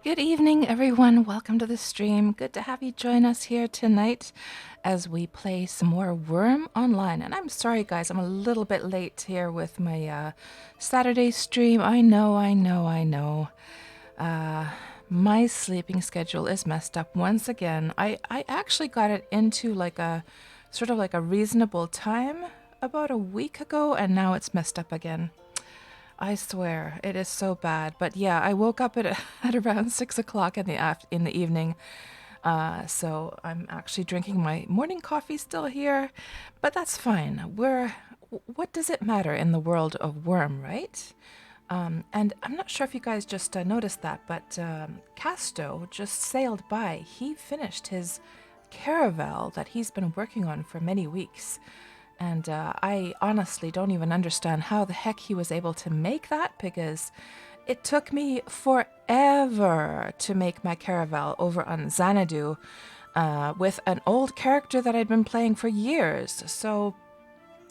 Good evening, everyone. Welcome to the stream. Good to have you join us here tonight as we play some more Wurm online. And I'm sorry, guys, I'm a little bit late here with my Saturday stream. I know. My sleeping schedule is messed up once again. I actually got it into like a sort of like a reasonable time about a week ago, and now it's messed up again. I swear, it is so bad. But yeah, I woke up at at around 6 o'clock in the evening. So I'm actually drinking my morning coffee still here, but that's fine. What does it matter in the world of Wurm, right? And I'm not sure if you guys just noticed that, but Casto just sailed by. He finished his caravel that he's been working on for many weeks. And I honestly don't even understand how the heck he was able to make that, because it took me forever to make my caravel over on Xanadu with an old character that I'd been playing for years. So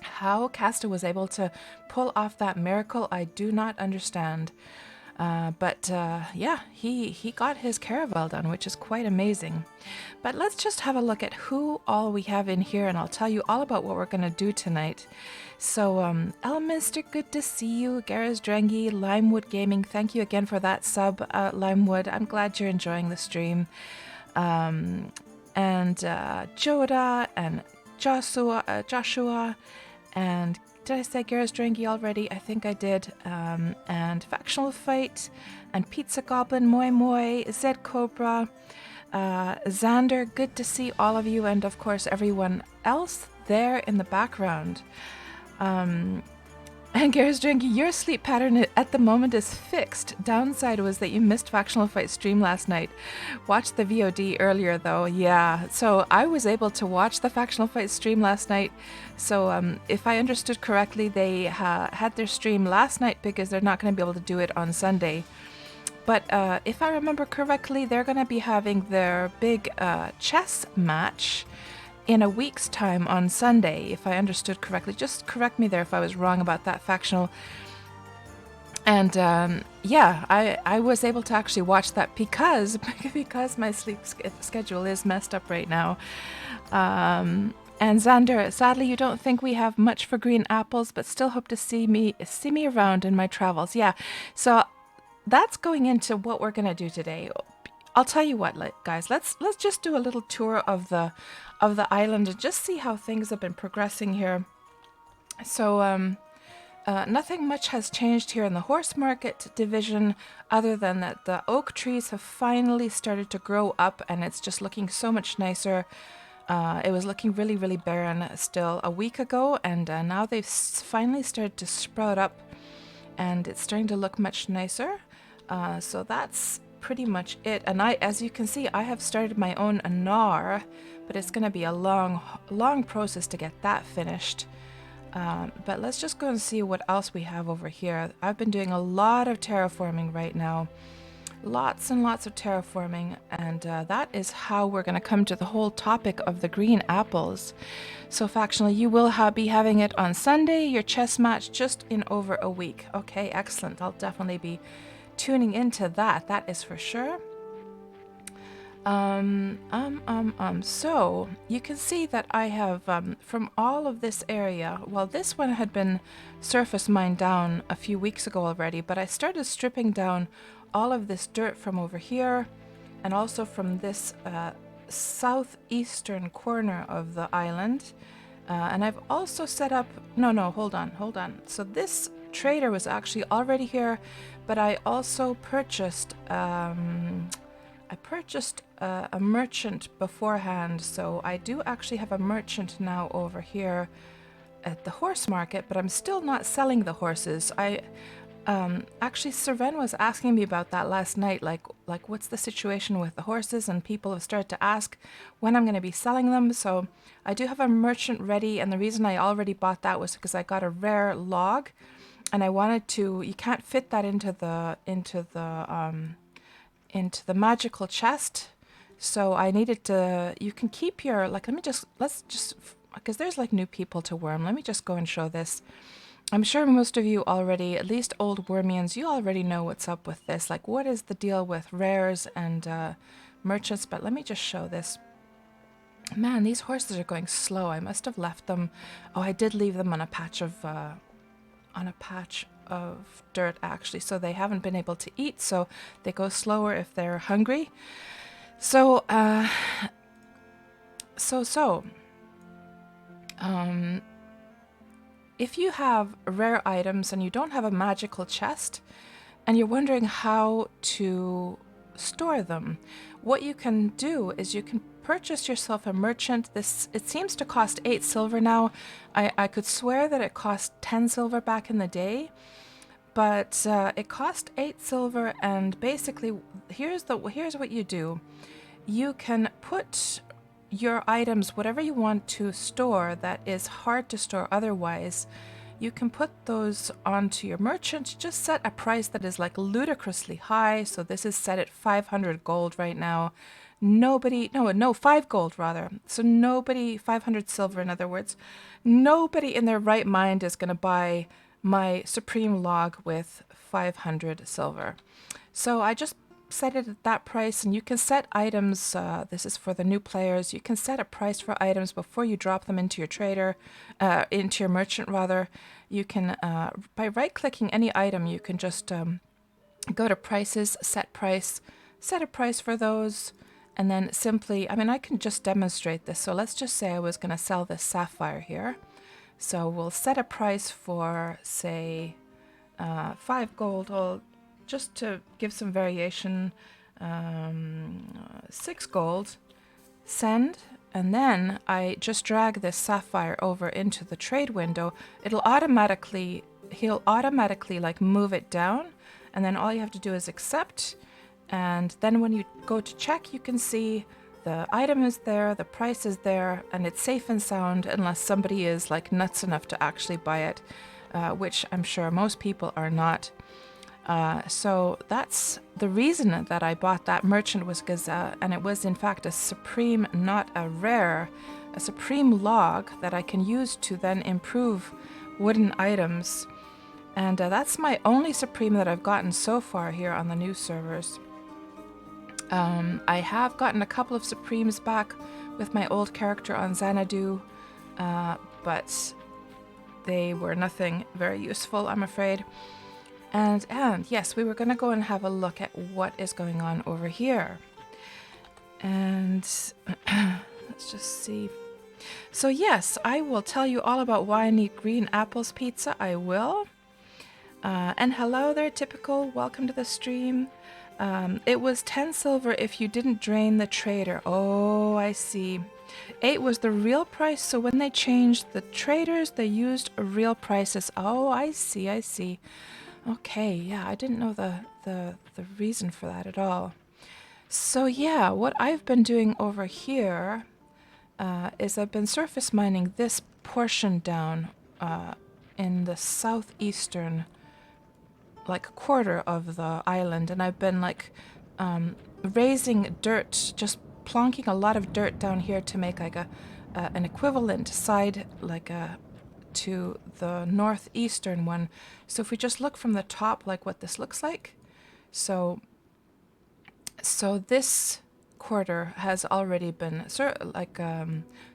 how Casta was able to pull off that miracle, I do not understand. But yeah, he got his caravel done, which is quite amazing. But let's just have a look at who all we have in here, and I'll tell you all about what we're going to do tonight. So, Elminster, good to see you. Garaz Drengi, Limewood Gaming, thank you again for that sub, Limewood. I'm glad you're enjoying the stream. And Joda and Joshua, and did I say Garaz Drengi already? I think I did. And Factional Fight, and Pizza Goblin, Moi Moi, Zed Cobra, Xander, good to see all of you, and of course everyone else there in the background. And Garaz Drengi, your sleep pattern at the moment is fixed. Downside was that you missed Factional Fight stream last night. Watched the VOD earlier though. Yeah, so I was able to watch the Factional Fight stream last night. So if I understood correctly, they had their stream last night because they're not going to be able to do it on Sunday. But if I remember correctly, they're going to be having their big chess match in a week's time on Sunday, if I understood correctly. Just correct me there if I was wrong about that factional. And yeah, I was able to actually watch that because my sleep schedule is messed up right now. And Xander, sadly, you don't think we have much for green apples, but still hope to see me around in my travels. Yeah, so that's going into what we're gonna do today. I'll tell you what, guys. Let's just do a little tour of the island and just see how things have been progressing here. So nothing much has changed here in the horse market division, other than that the oak trees have finally started to grow up, and it's just looking so much nicer. It was looking really, really barren still a week ago, and now they've finally started to sprout up, and it's starting to look much nicer. So that's pretty much it. And as you can see, I have started my own Anar, but it's going to be a long process to get that finished. But let's just go and see what else we have over here. I've been doing a lot of terraforming right now. Lots and lots of terraforming, and that is how we're going to come to the whole topic of the green apples. So factionally, you will be having it on Sunday, your chess match just in over a week. Okay, excellent. I'll definitely be tuning into that is for sure. So you can see that I have from all of this area, well, this one had been surface mined down a few weeks ago already, but I started stripping down all of this dirt from over here, and also from this southeastern corner of the island. And I've also set up, no, hold on. So this trader was actually already here, but I also purchased a merchant beforehand. So I do actually have a merchant now over here at the horse market, but I'm still not selling the horses. Actually, Serven was asking me about that last night, like what's the situation with the horses, and people have started to ask when I'm going to be selling them. So I do have a merchant ready, and the reason I already bought that was because I got a rare log, and I wanted to. You can't fit that into the magical chest, so I needed to. You can keep your let's just because there's like new people to Wurm. Let me just go and show this. I'm sure most of you already, at least old Wormians, you already know what's up with this. Like, what is the deal with rares and merchants? But let me just show this. Man, these horses are going slow. I must have left them. Oh, I did leave them on a patch of dirt, actually, so they haven't been able to eat, so they go slower if they're hungry. So if you have rare items and you don't have a magical chest and you're wondering how to store them, what you can do is you can purchase yourself a merchant. It seems to cost 8 silver now. I could swear that it cost 10 silver back in the day, but it cost 8 silver, and basically here's what you do. You can put your items, whatever you want to store that is hard to store otherwise, you can put those onto your merchant. Just set a price that is like ludicrously high. So this is set at 500 gold right now. 5 gold rather. So 500 silver in other words. Nobody in their right mind is going to buy my supreme log with 500 silver. So I just set it at that price, and you can set items, this is for the new players, you can set a price for items before you drop them into your trader, into your merchant rather. You can, by right-clicking any item, you can just go to prices, set a price for those, and then simply, I can just demonstrate this. So let's just say I was going to sell this sapphire here. So we'll set a price for, say, 5 gold, or just to give some variation, 6 gold, send, and then I just drag this sapphire over into the trade window. He'll automatically like move it down, and then all you have to do is accept, and then when you go to check, you can see the item is there, the price is there, and it's safe and sound unless somebody is like nuts enough to actually buy it, which I'm sure most people are not. So that's the reason that I bought that merchant was because, and it was in fact a supreme, not a rare, a supreme log that I can use to then improve wooden items. And that's my only supreme that I've gotten so far here on the new servers. I have gotten a couple of supremes back with my old character on Xanadu, but they were nothing very useful, I'm afraid. And yes, we were going to go and have a look at what is going on over here. And let's just see. So yes, I will tell you all about why I need green apples pizza. I will. And hello there, Typical. Welcome to the stream. It was 10 silver if you didn't drain the trader. Oh, I see. 8 was the real price, so when they changed the traders, they used real prices. Oh, I see. Okay, yeah, I didn't know the reason for that at all. So yeah, what I've been doing over here is I've been surface mining this portion down in the southeastern quarter of the island, and I've been raising dirt, just plonking a lot of dirt down here to make an equivalent side to the northeastern one. So if we just look from the top, like what this looks like, so this quarter has already been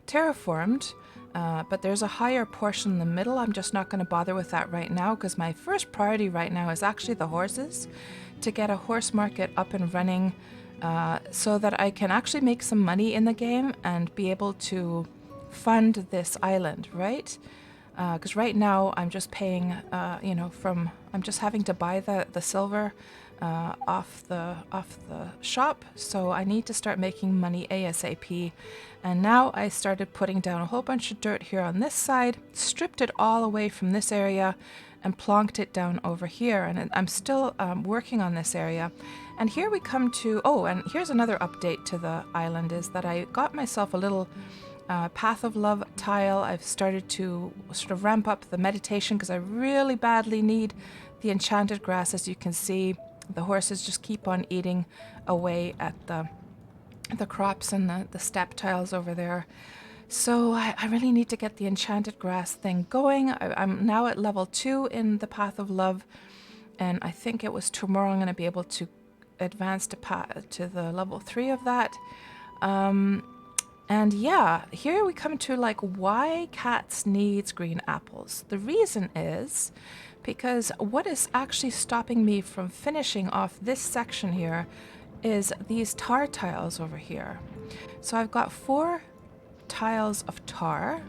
terraformed, but there's a higher portion in the middle. I'm just not going to bother with that right now because my first priority right now is actually the horses, to get a horse market up and running, so that I can actually make some money in the game and be able to fund this island, right? Because right now I'm just paying, I'm just having to buy the silver off the shop, so I need to start making money ASAP. And now I started putting down a whole bunch of dirt here on this side, stripped it all away from this area, and plonked it down over here. And I'm still working on this area. And here we come to, and here's another update to the island, is that I got myself a little Path of Love tile. I've started to sort of ramp up the meditation because I really badly need the enchanted grass. As you can see, the horses just keep on eating away at the crops and the step tiles over there. So I really need to get the enchanted grass thing going. I'm now at level 2 in the Path of Love, and I think it was tomorrow I'm going to be able to advance to the level 3 of that. And yeah, here we come to like why cats needs green apples. The reason is because what is actually stopping me from finishing off this section here is these tar tiles over here. So I've got 4 tiles of tar,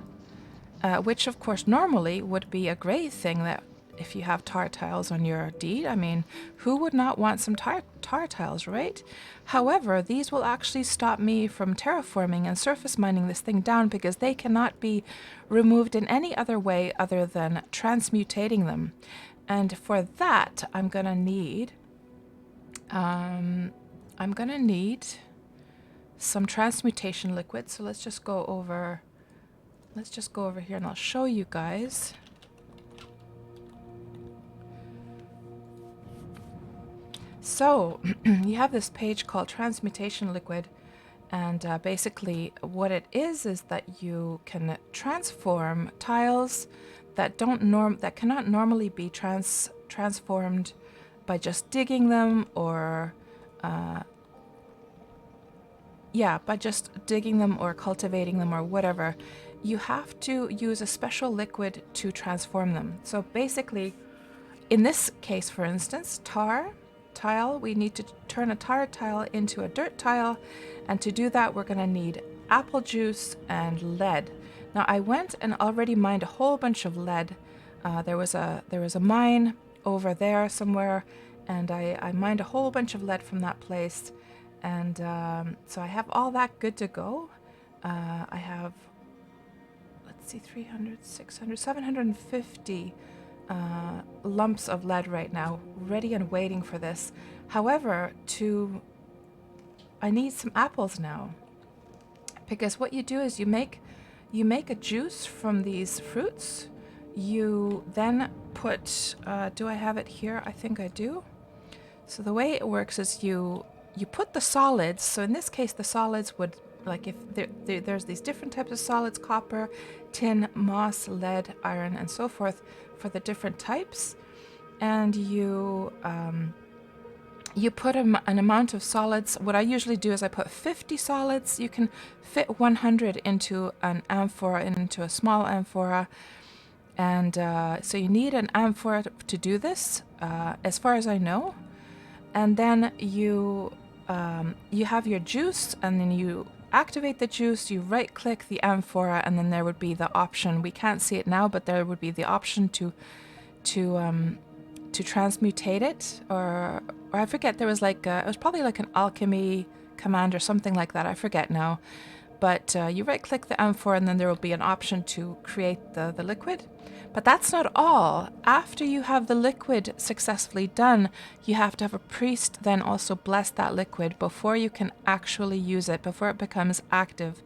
which of course normally would be a great thing that if you have tar tiles on your deed. I mean, who would not want some tar tiles, right? However, these will actually stop me from terraforming and surface mining this thing down because they cannot be removed in any other way other than transmutating them. And for that, I'm gonna need some transmutation liquid. So let's just go over here and I'll show you guys. So you have this page called transmutation liquid, and basically what it is that you can transform tiles that cannot normally be transformed by just digging them or by just digging them or cultivating them or whatever. You have to use a special liquid to transform them. So basically, in this case, for instance, tar tile, we need to turn a tar tile into a dirt tile, and to do that we're going to need apple juice and lead. Now I went and already mined a whole bunch of lead. There was a mine over there somewhere, and I mined a whole bunch of lead from that place, and so I have all that good to go. I have, let's see, 300, 600, 750 lumps of lead right now, ready and waiting for this. However, I need some apples now, because what you do is you make a juice from these fruits. You then put, do I have it here? I think I do. So the way it works is you put the solids. So in this case, the solids would, like, if there's these different types of solids: copper, tin, moss, lead, iron, and so forth, for the different types, and you put an amount of solids. What I usually do is I put 50 solids. You can fit 100 into an amphora, into a small amphora, and so you need an amphora to do this, as far as I know. And then you have your juice, and then you activate the juice, you right click the amphora, and then there would be the option, we can't see it now, but there would be the option to transmutate it, or I forget, there was like it was probably like an alchemy command or something like that, I forget now. But you right click the amphora, and then there will be an option to create the liquid. But that's not all. After you have the liquid successfully done, you have to have a priest then also bless that liquid before you can actually use it, before it becomes active.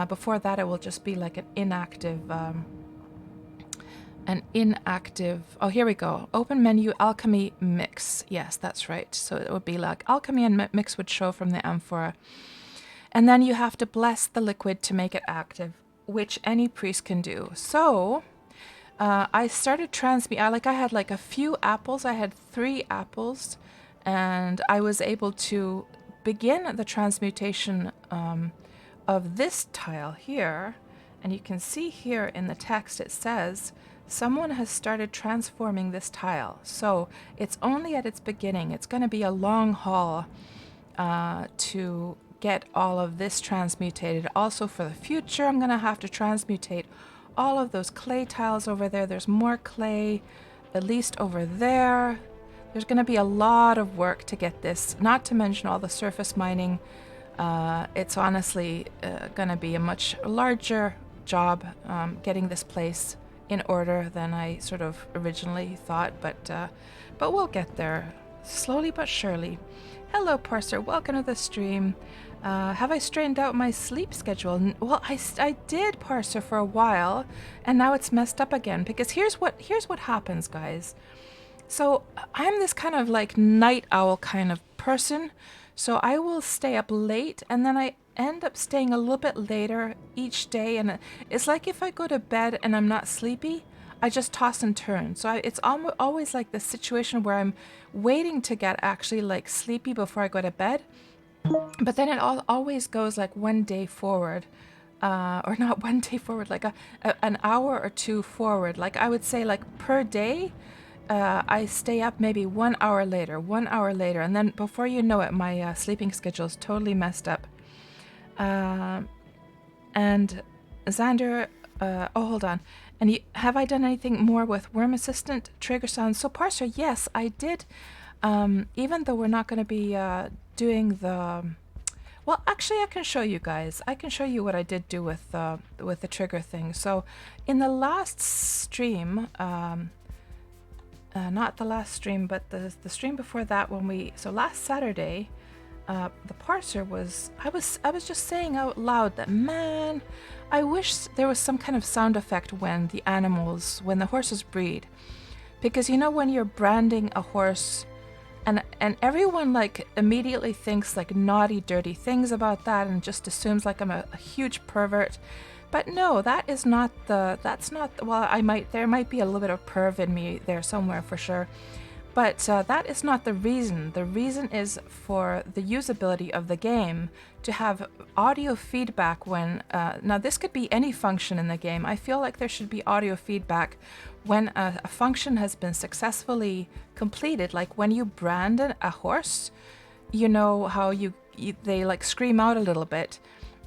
Before that, it will just be like an inactive, oh, here we go. Open menu, alchemy mix. Yes, that's right. So it would be like alchemy and mix would show from the amphora. And then you have to bless the liquid to make it active, which any priest can do. So I started I had like a few apples. I had 3 apples, and I was able to begin the transmutation of this tile here. And you can see here in the text it says, someone has started transforming this tile. So it's only at its beginning. It's going to be a long haul to get all of this transmutated. Also for the future, I'm going to have to transmutate all of those clay tiles over there. There's more clay, at least over there. There's going to be a lot of work to get this, not to mention all the surface mining. It's honestly going to be a much larger job getting this place in order than I sort of originally thought, but we'll get there slowly but surely. Hello, Parser. Welcome to the stream. Have I straightened out my sleep schedule? Well, I did, Parser, for a while, and now it's messed up again, because here's what happens, guys. So I'm this kind of like night owl kind of person, so I will stay up late, and then end up staying a little bit later each day, and it's like if I go to bed and I'm not sleepy, I just toss and turn. So it's always like this situation where I'm waiting to get actually like sleepy before I go to bed, but then it always goes like one day forward, or not one day forward, like an hour or two forward. Like I would say, like per day, I stay up maybe 1 hour later, 1 hour later, and then before you know it, my sleeping schedule is totally messed up. And Xander, oh, hold on. And have I done anything more with Wurm Assistant trigger sounds? So Parser, yes, I did. Even though we're not going to be doing the... Well, actually, I can show you guys. I can show you what I did do with the trigger thing. So in the last stream, not the last stream, but the stream before that, so last Saturday, the parser was, I was just saying out loud that, man, I wish there was some kind of sound effect when the horses breed. Because you know when you're branding a horse, and everyone like immediately thinks like naughty, dirty things about that and just assumes like I'm a huge pervert. But no, that's not, well, there might be a little bit of perv in me there somewhere for sure. But that is not the reason. The reason is for the usability of the game to have audio feedback when, now this could be any function in the game. I feel like there should be audio feedback when a function has been successfully completed. Like when you brand a horse, you know how they like scream out a little bit.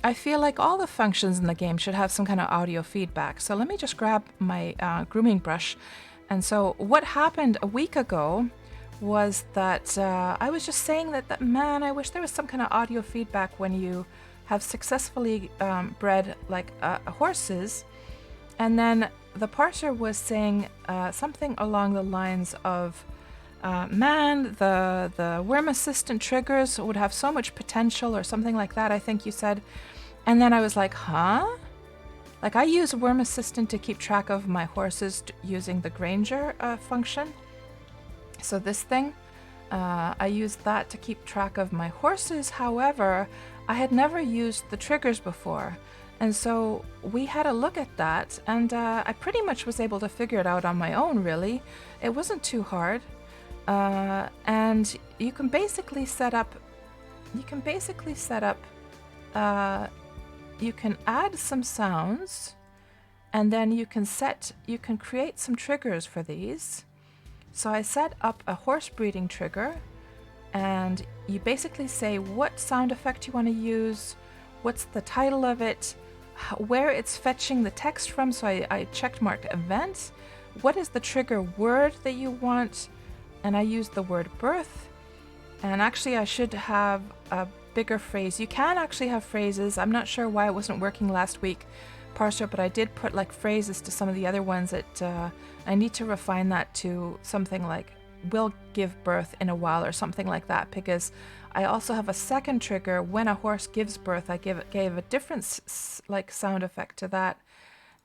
I feel like all the functions in the game should have some kind of audio feedback. So let me just grab my grooming brush. And so what happened a week ago was that I was just saying that man, I wish there was some kind of audio feedback when you have successfully bred like horses. And then the parser was saying something along the lines of, man, the Wurm Assistant triggers would have so much potential or something like that, I think you said. And then I was like, huh? Like I use Wurm Assistant to keep track of my horses using the Granger function. So this thing, I used that to keep track of my horses. However, I had never used the triggers before. And so we had a look at that, and I pretty much was able to figure it out on my own, really. It wasn't too hard. And you can basically set up, you can add some sounds, and then you can create some triggers for these. So I set up a horse breeding trigger, and you basically say what sound effect you want to use, what's the title of it, where it's fetching the text from. So I checked marked event, what is the trigger word that you want, and I used the word birth. And actually I should have a bigger phrase. You can actually have phrases. I'm not sure why it wasn't working last week, parser, but I did put like phrases to some of the other ones that I need to refine that to something like will give birth in a while or something like that, because I also have a second trigger when a horse gives birth. I gave a different like sound effect to that,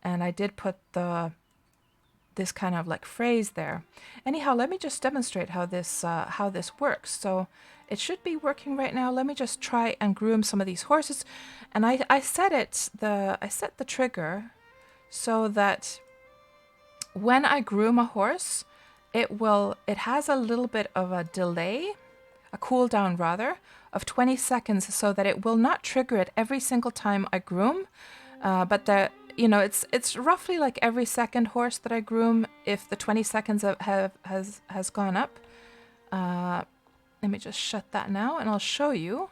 and I did put this kind of like phrase there. Anyhow, let me just demonstrate how this works. So it should be working right now. Let me just try and groom some of these horses, and I set the trigger so that when I groom a horse, it has a little bit of a delay, a cooldown rather, of 20 seconds, so that it will not trigger it every single time I groom, but it's roughly like every second horse that I groom if the 20 seconds has gone up. Let me just shut that now, and I'll show you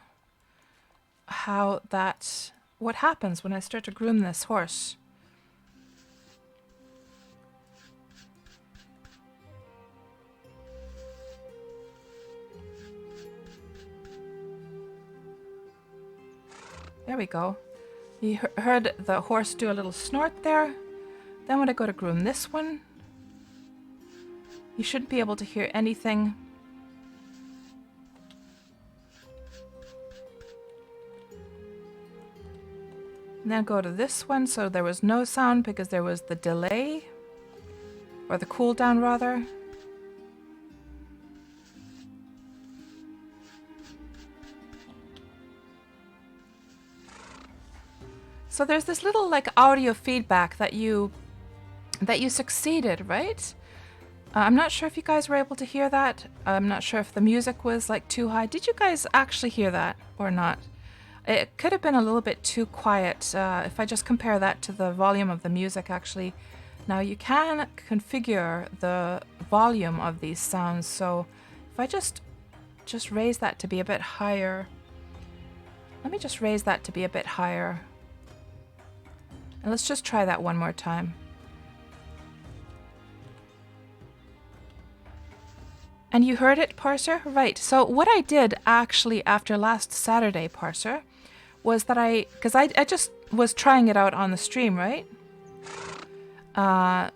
what happens when I start to groom this horse. There we go. You heard the horse do a little snort there. Then when I go to groom this one, you shouldn't be able to hear anything. And then go to this one, so there was no sound because there was the delay, or the cooldown rather. So there's this little like audio feedback that you succeeded, right? I'm not sure if you guys were able to hear that. I'm not sure if the music was like too high. Did you guys actually hear that or not? It could have been a little bit too quiet. If I just compare that to the volume of the music, actually. Now you can configure the volume of these sounds. So if I just raise that to be a bit higher. Let me just raise that to be a bit higher. And let's just try that one more time. And you heard it, Parser? Right. So what I did actually after last Saturday, Parser, was that because I just was trying it out on the stream, right? But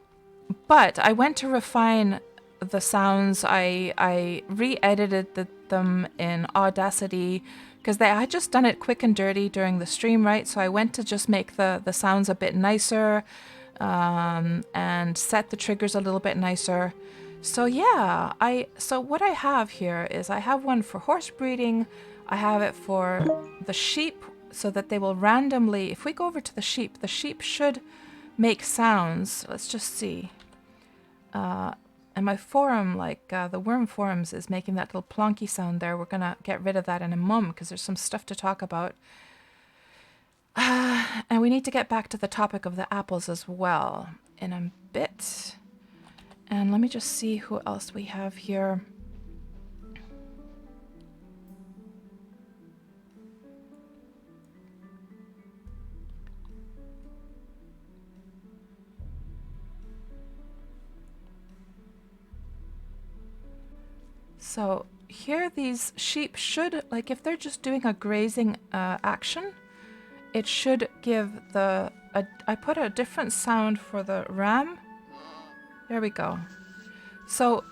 I went to refine the sounds. I re-edited them in Audacity because I had just done it quick and dirty during the stream, right? So I went to just make the sounds a bit nicer and set the triggers a little bit nicer. So yeah, so what I have here is I have one for horse breeding. I have it for the sheep so that they will randomly, if we go over to the sheep should make sounds. Let's just see. And my forum, like the Wurm forums, is making that little plonky sound there. We're going to get rid of that in a moment because there's some stuff to talk about. And we need to get back to the topic of the apples as well in a bit. And let me just see who else we have here. So here these sheep should, like if they're just doing a grazing action, it should give I put a different sound for the ram. There we go. So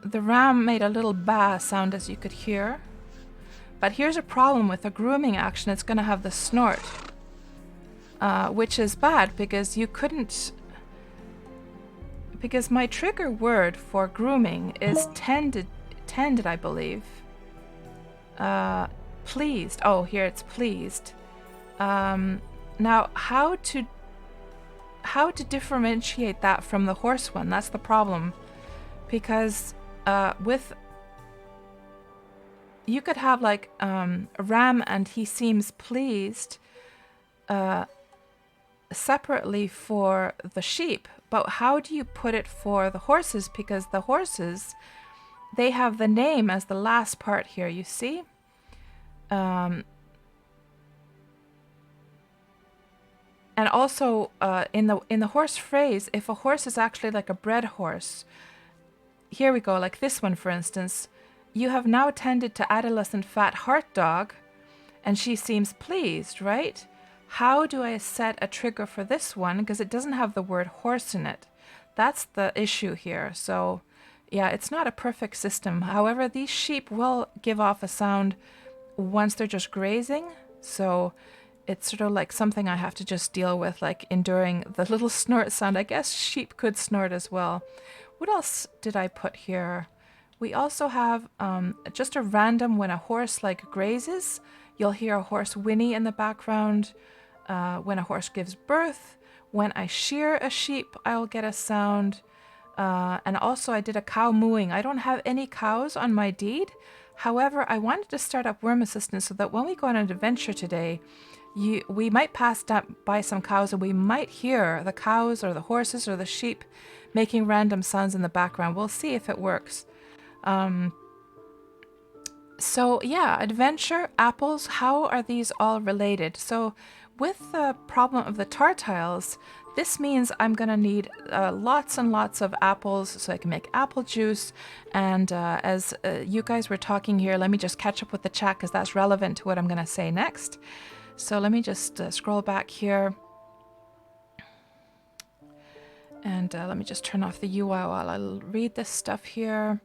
the ram made a little ba sound, as you could hear. But here's a problem with a grooming action. It's going to have the snort, which is bad because you couldn't... Because my trigger word for grooming is tended, I believe. Pleased. Oh, here it's pleased. Now, how to differentiate that from the horse one? That's the problem. Because you could have like a ram and he seems pleased separately for the sheep. But how do you put it for the horses? Because the horses, they have the name as the last part here, you see? And also in the horse phrase, if a horse is actually like a bred horse, here we go, like this one for instance, you have now tended to adolescent fat heart dog and she seems pleased, right? How do I set a trigger for this one? Because it doesn't have the word horse in it. That's the issue here. So yeah, it's not a perfect system. However, these sheep will give off a sound once they're just grazing. So it's sort of like something I have to just deal with, like enduring the little snort sound. I guess sheep could snort as well. What else did I put here? We also have just a random when a horse like grazes, you'll hear a horse whinny in the background. When a horse gives birth, when I shear a sheep, I'll get a sound. And also I did a cow mooing. I don't have any cows on my deed. However, I wanted to start up Wurm Assistant so that when we go on an adventure today, we might pass by some cows and we might hear the cows or the horses or the sheep making random sounds in the background. We'll see if it works. So yeah, adventure, apples, how are these all related? So with the problem of the tar tiles, this means I'm going to need lots and lots of apples so I can make apple juice. And as you guys were talking here, let me just catch up with the chat because that's relevant to what I'm going to say next. So let me just scroll back here. And let me just turn off the UI while I read this stuff here.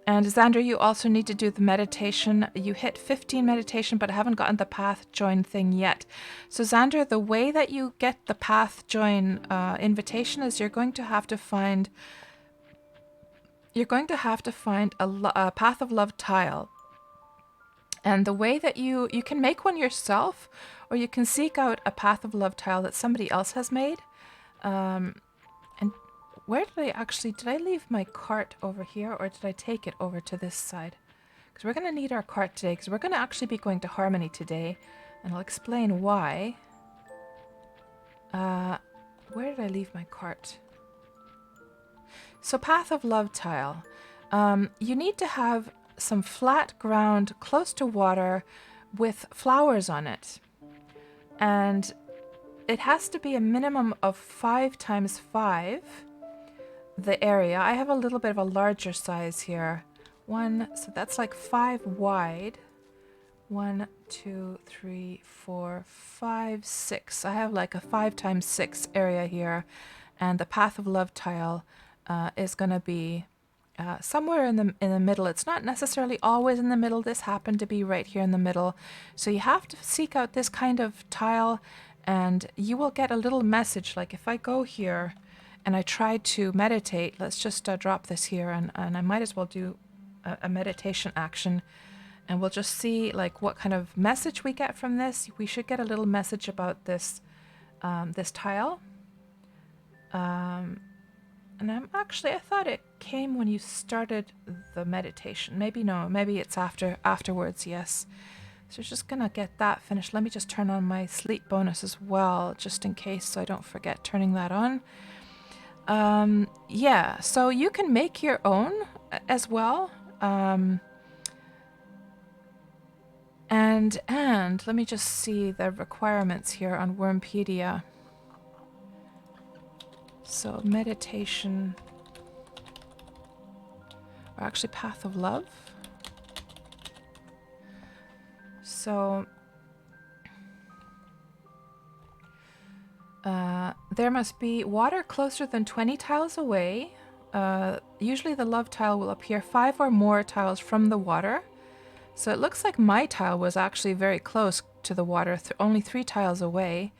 And Xander, you also need to do the meditation. You hit 15 meditation, but haven't gotten the path join thing yet. So Xander, the way that you get the path join invitation is you're going to have to find a path of love tile. And the way that you can make one yourself, or you can seek out a Path of Love tile that somebody else has made. And where did I leave my cart over here, or did I take it over to this side? Because we're going to need our cart today, because we're going to actually be going to Harmony today, and I'll explain why. Where did I leave my cart? So Path of Love tile. You need to have some flat ground close to water with flowers on it. And it has to be a minimum of 5 times 5, the area. I have a little bit of a larger size here. So that's like 5 wide. 1, 2, 3, 4, 5, 6. I have like a 5 times 6 area here. And the Path of Love tile is going to be somewhere in the middle. It's not necessarily always in the middle. This happened to be right here in the middle. So you have to seek out this kind of tile, and you will get a little message. Like if I go here and I try to meditate, let's just drop this here, and I might as well do a meditation action, and we'll just see like what kind of message we get from this. We should get a little message about this this tile. And I thought it came when you started the meditation. Maybe no, maybe it's afterwards, yes. So just gonna get that finished. Let me just turn on my sleep bonus as well, just in case, so I don't forget turning that on. Yeah, so you can make your own as well. And let me just see the requirements here on Wurmpedia. So meditation, or actually Path of Love. So there must be water closer than 20 tiles away. Usually the love tile will appear 5 or more tiles from the water. So it looks like my tile was actually very close to the water, only 3 tiles away.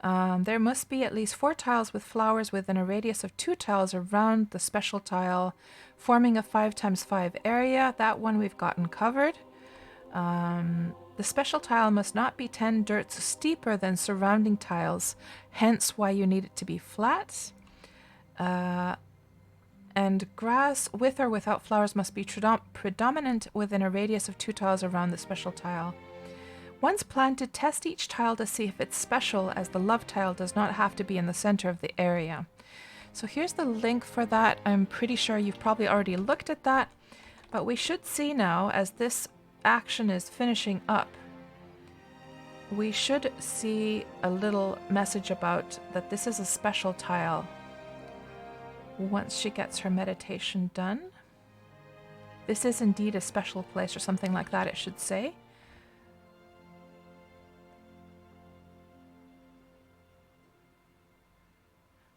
There must be at least 4 tiles with flowers within a radius of 2 tiles around the special tile, forming a 5 times 5 area. That one we've gotten covered. The special tile must not be 10 dirts steeper than surrounding tiles, hence why you need it to be flat. And grass with or without flowers must be predominant within a radius of 2 tiles around the special tile. Once planted, test each tile to see if it's special, as the love tile does not have to be in the center of the area. So here's the link for that. I'm pretty sure you've probably already looked at that, but we should see now, as this action is finishing up, we should see a little message about that this is a special tile once she gets her meditation done. This is indeed a special place, or something like that it should say.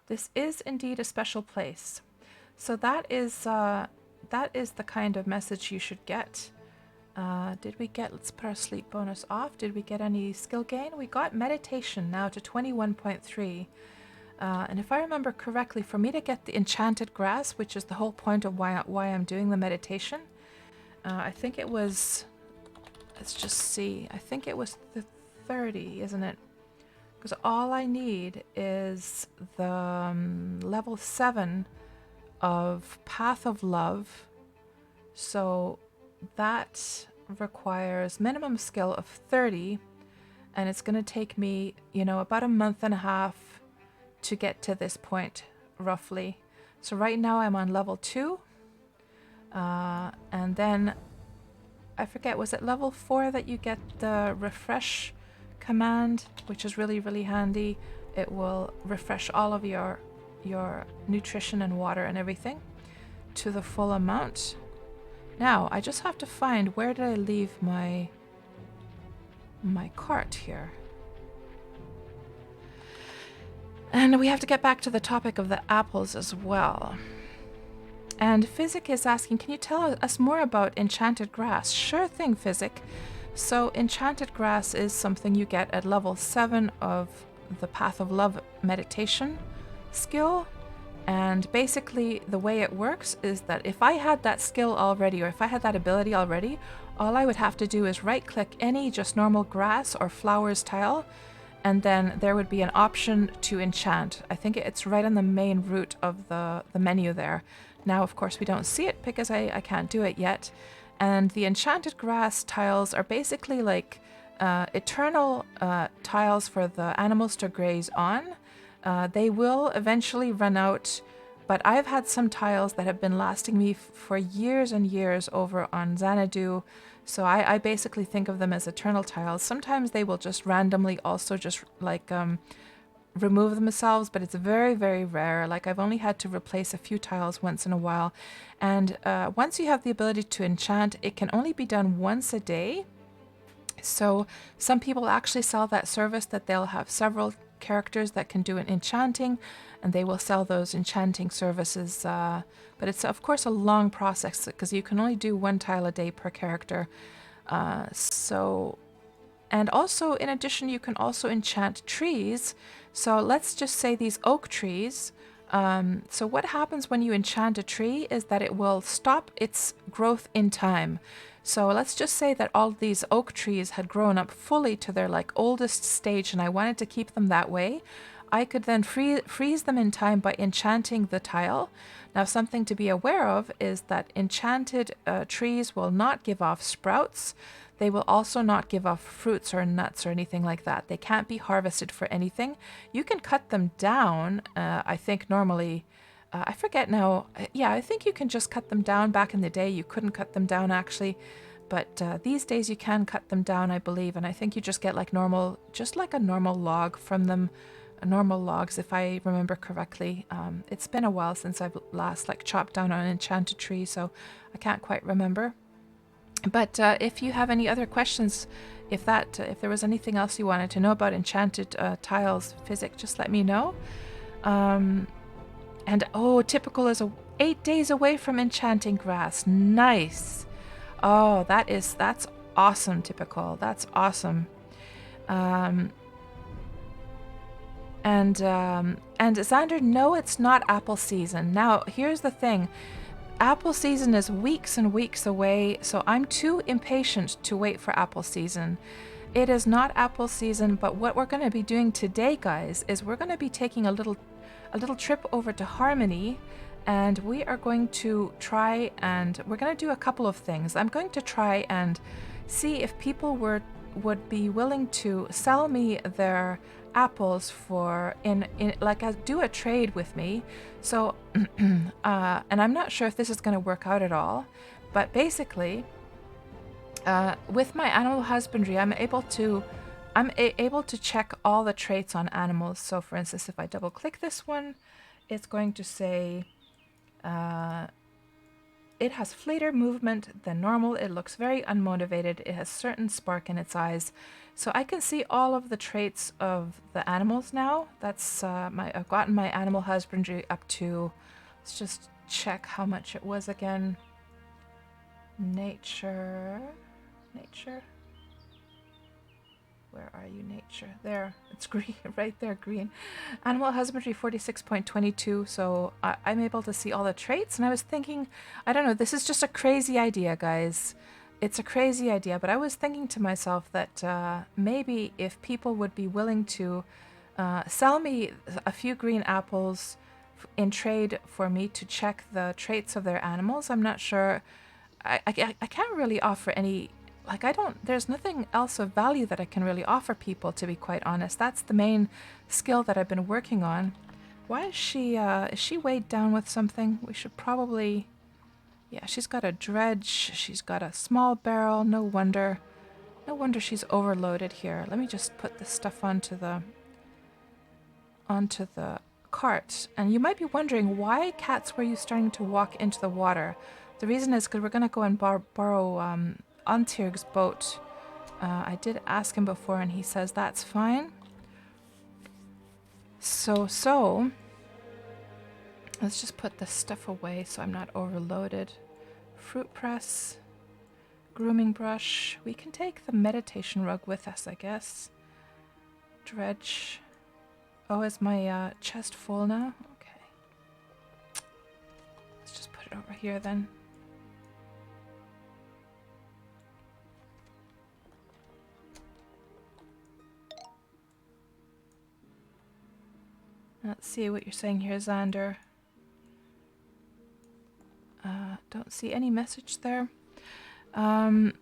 This is indeed a special place. So that is the kind of message you should get. Did we get, let's put our sleep bonus off. Did we get any skill gain? We got meditation now to 21.3. And if I remember correctly, for me to get the enchanted grass, which is the whole point of why I'm doing the meditation, I think it was, let's just see, I think it was the 30, isn't it? Because all I need is the level 7 of Path of Love. So that requires minimum skill of 30. And it's going to take me, about a month and a half to get to this point, roughly. So right now I'm on level 2. And then, I forget, was it level 4 that you get the refresh command, which is really, really handy. It will refresh all of your nutrition and water and everything to the full amount. Now I just have to find, where did I leave my cart here? And we have to get back to the topic of the apples as well. And Physic is asking, can you tell us more about enchanted grass? Sure thing, Physic. So enchanted grass is something you get at level 7 of the Path of Love meditation skill, And basically the way it works is that if I had that skill already, or if I had that ability already, all I would have to do is right click any just normal grass or flowers tile, and then there would be an option to enchant. I think it's right on the main root of the menu there. Now, of course, we don't see it because I can't do it yet. And the enchanted grass tiles are basically like eternal tiles for the animals to graze on. They will eventually run out, but I've had some tiles that have been lasting me for years and years over on Xanadu. So I basically think of them as eternal tiles. Sometimes they will just randomly also just like remove themselves, but it's very, very rare. Like I've only had to replace a few tiles once in a while. And once you have the ability to enchant, it can only be done once a day. So some people actually sell that service, that they'll have several characters that can do an enchanting, and they will sell those enchanting services. But it's of course a long process because you can only do one tile a day per character. And also in addition, you can also enchant trees. So let's just say these oak trees. So what happens when you enchant a tree is that it will stop its growth in time. So let's just say that all these oak trees had grown up fully to their like oldest stage, and I wanted to keep them that way. I could then freeze them in time by enchanting the tile. Now, something to be aware of is that enchanted trees will not give off sprouts. They will also not give off fruits or nuts or anything like that. They can't be harvested for anything. You can cut them down, I think normally. I forget now. Yeah, I think you can just cut them down. Back in the day, you couldn't cut them down actually. But these days you can cut them down, I believe. And I think you just get like normal, just like a normal log from them. Normal logs, if I remember correctly. It's been a while since I've last like chopped down an enchanted tree, so I can't quite remember. But if you have any other questions, if there was anything else you wanted to know about enchanted tiles physics, just let me know. And oh, typical is 8 days away from enchanting grass. Nice. Oh, that's awesome, typical. That's awesome. And Xander, no, it's not apple season. Now, here's the thing. Apple season is weeks and weeks away, so I'm too impatient to wait for apple season. It is not apple season, but what we're going to be doing today, guys, is we're going to be taking a little trip over to Harmony, and we are going to try and we're going to do a couple of things. I'm going to try and see if people would be willing to sell me their apples for do a trade with me. So and I'm not sure if this is going to work out at all, but basically with my animal husbandry, I'm able to check all the traits on animals. So for instance, if I double click this one, it's going to say it has fleeter movement than normal. It looks very unmotivated. It has certain spark in its eyes. So I can see all of the traits of the animals now. That's I've gotten my animal husbandry up to, let's just check how much it was again. Nature. Where are you, nature? There, it's green, right there, green. Animal husbandry 46.22, so I'm able to see all the traits, and I was thinking, I don't know, this is just a crazy idea, guys. It's a crazy idea, but I was thinking to myself that maybe if people would be willing to sell me a few green apples in trade for me to check the traits of their animals. I'm not sure, I can't really offer any. Like, there's nothing else of value that I can really offer people, to be quite honest. That's the main skill that I've been working on. Why is she weighed down with something? We should probably, yeah, she's got a dredge, she's got a small barrel, no wonder she's overloaded here. Let me just put this stuff onto the cart. And you might be wondering, why, Cats, were you starting to walk into the water? The reason is because we're going to go and borrow Antirg's boat. I did ask him before, and he says that's fine. So let's just put this stuff away so I'm not overloaded. Fruit press, grooming brush. We can take the meditation rug with us, I guess. Dredge. Oh, is my chest full now? Okay. it over here then. Let's see what you're saying here, Xander. Don't see any message there. And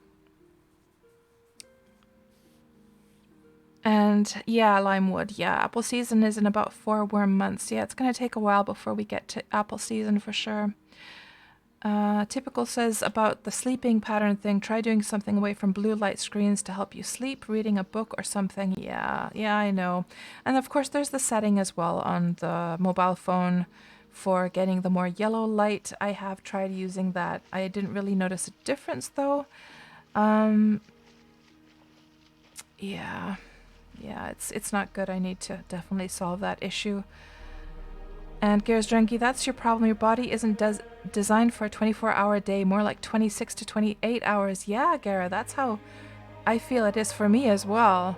yeah, Limewood. Yeah, apple season is in about 4 Wurm months. Yeah, it's going to take a while before we get to apple season for sure. Typical says about the sleeping pattern thing, try doing something away from blue light screens to help you sleep, reading a book or something. Yeah, I know. And of course, there's the setting as well on the mobile phone for getting the more yellow light. I have tried using that. I didn't really notice a difference though. Yeah, it's not good. I need to definitely solve that issue. And Gears Drenky, that's your problem. Your body isn't designed for a 24-hour day, more like 26 to 28 hours. Yeah, Gara, that's how I feel it is for me as well.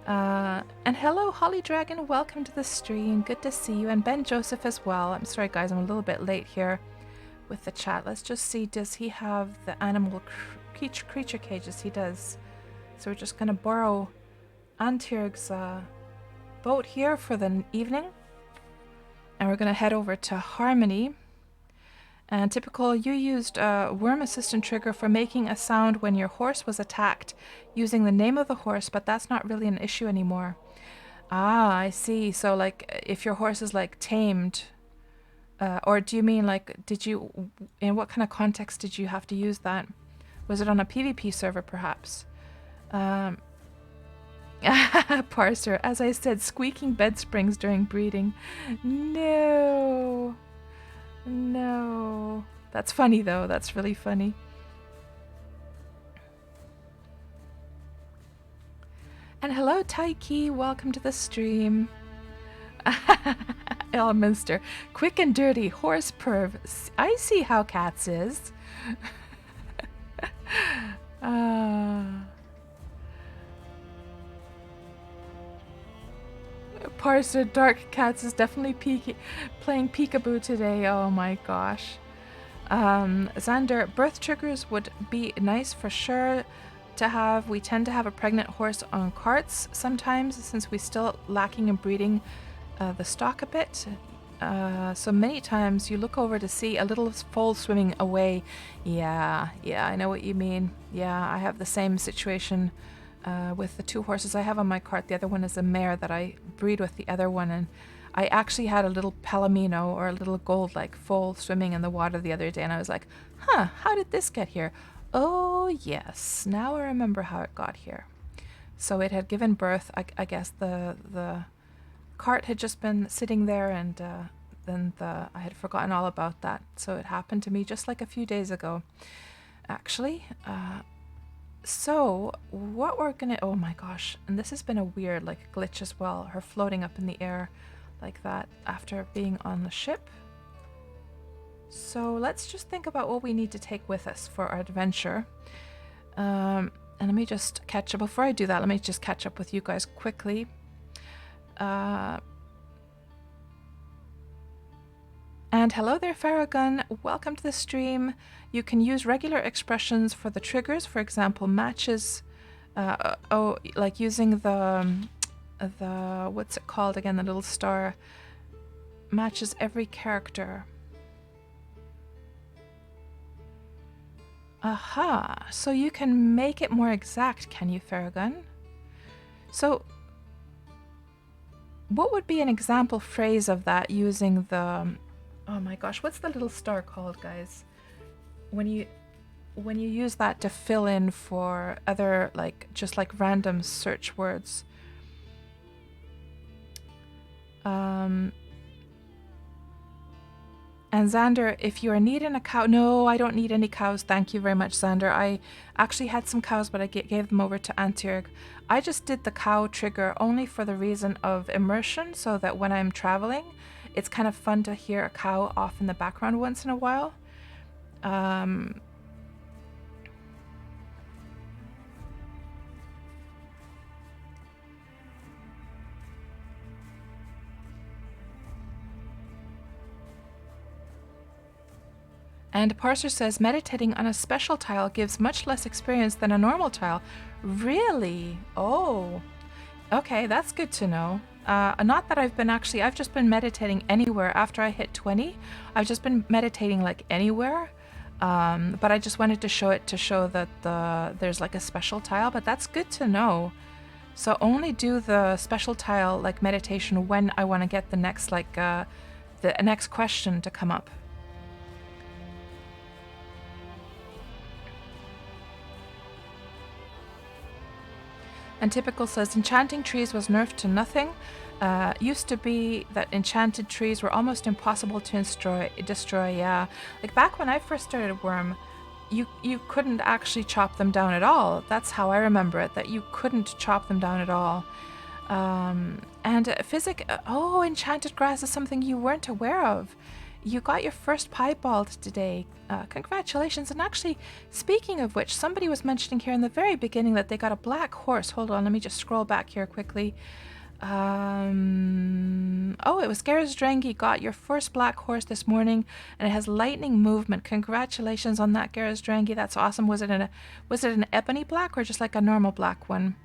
And hello, Holly Dragon. Welcome to the stream. Good to see you. And Ben Joseph as well. I'm sorry, guys. I'm a little bit late here with the chat. Let's just see. Does he have the animal creature cages? He does. So we're just going to borrow Antyrg's boat here for the evening. And we're going to head over to Harmony. And typical, you used a Wurm assistant trigger for making a sound when your horse was attacked using the name of the horse, but that's not really an issue anymore. Ah, I see. So like if your horse is like tamed, or do you mean like, in what kind of context did you have to use that? Was it on a PvP server perhaps? Parser, as I said, squeaking bed springs during breeding. No. That's funny though. That's really funny. And hello, Taiki. Welcome to the stream. Elminster, quick and dirty, horse perv. I see how Cats is. Parser, Dark Cats is definitely playing peekaboo today. Oh my gosh. Xander, birth triggers would be nice for sure to have. We tend to have a pregnant horse on carts sometimes since we're still lacking in breeding the stock a bit. So many times you look over to see a little foal swimming away. Yeah, I know what you mean. Yeah, I have the same situation with the 2 horses I have on my cart. The other one is a mare that I breed with the other one, and I actually had a little palomino or a little gold like foal swimming in the water the other day, and I was like, huh, how did this get here? Oh yes, now I remember how it got here. So it had given birth. I guess the cart had just been sitting there, and then I had forgotten all about that. So it happened to me just like a few days ago, actually. So what we're gonna, oh my gosh, and this has been a weird like glitch as well, her floating up in the air like that after being on the ship. So let's just think about what we need to take with us for our adventure. And let me just catch up, before I do that, let me just catch up with you guys quickly. And hello there, Farragun. Welcome to the stream. You can use regular expressions for the triggers. For example, matches. Like using the what's it called again? The little star matches every character. Aha. So you can make it more exact, can you, Farragun? So what would be an example phrase of that using the... Oh my gosh, what's the little star called, guys? When you use that to fill in for other, like, just like random search words. And Xander, if you are needing a cow... No, I don't need any cows. Thank you very much, Xander. I actually had some cows, but I gave them over to Antyrg. I just did the cow trigger only for the reason of immersion, so that when I'm traveling, it's kind of fun to hear a cow off in the background once in a while. And Parser says meditating on a special tile gives much less experience than a normal tile. Really? Oh, okay, that's good to know. Not that I've just been meditating anywhere after I hit 20. I've just been meditating like anywhere. But I just wanted to show it to show that there's like a special tile, but that's good to know. So only do the special tile like meditation when I want to get the next the next question to come up. And Typical says enchanting trees was nerfed to nothing. Used to be that enchanted trees were almost impossible to destroy. Yeah, like back when I first started Wurm, you couldn't actually chop them down at all. That's how I remember it, that you couldn't chop them down at all. Enchanted grass is something you weren't aware of. You got your first piebald today. Congratulations. And actually, speaking of which, somebody was mentioning here in the very beginning that they got a black horse. Hold on, let me just scroll back here quickly. It was Garazdranghi got your first black horse this morning, and it has lightning movement. Congratulations on that, Garazdranghi. That's awesome. Was it an ebony black or just like a normal black one?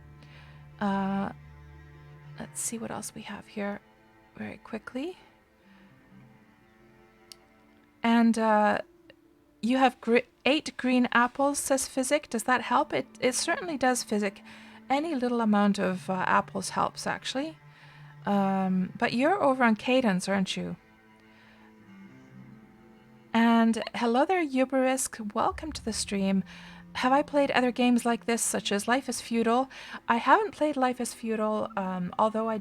Let's see what else we have here very quickly. And you have 8 green apples, says Physic. Does that help? It certainly does, Physic. Any little amount of apples helps, actually. But you're over on Cadence, aren't you? And hello there, Uberisk. Welcome to the stream. Have I played other games like this, such as Life is Feudal? I haven't played Life is Feudal, although I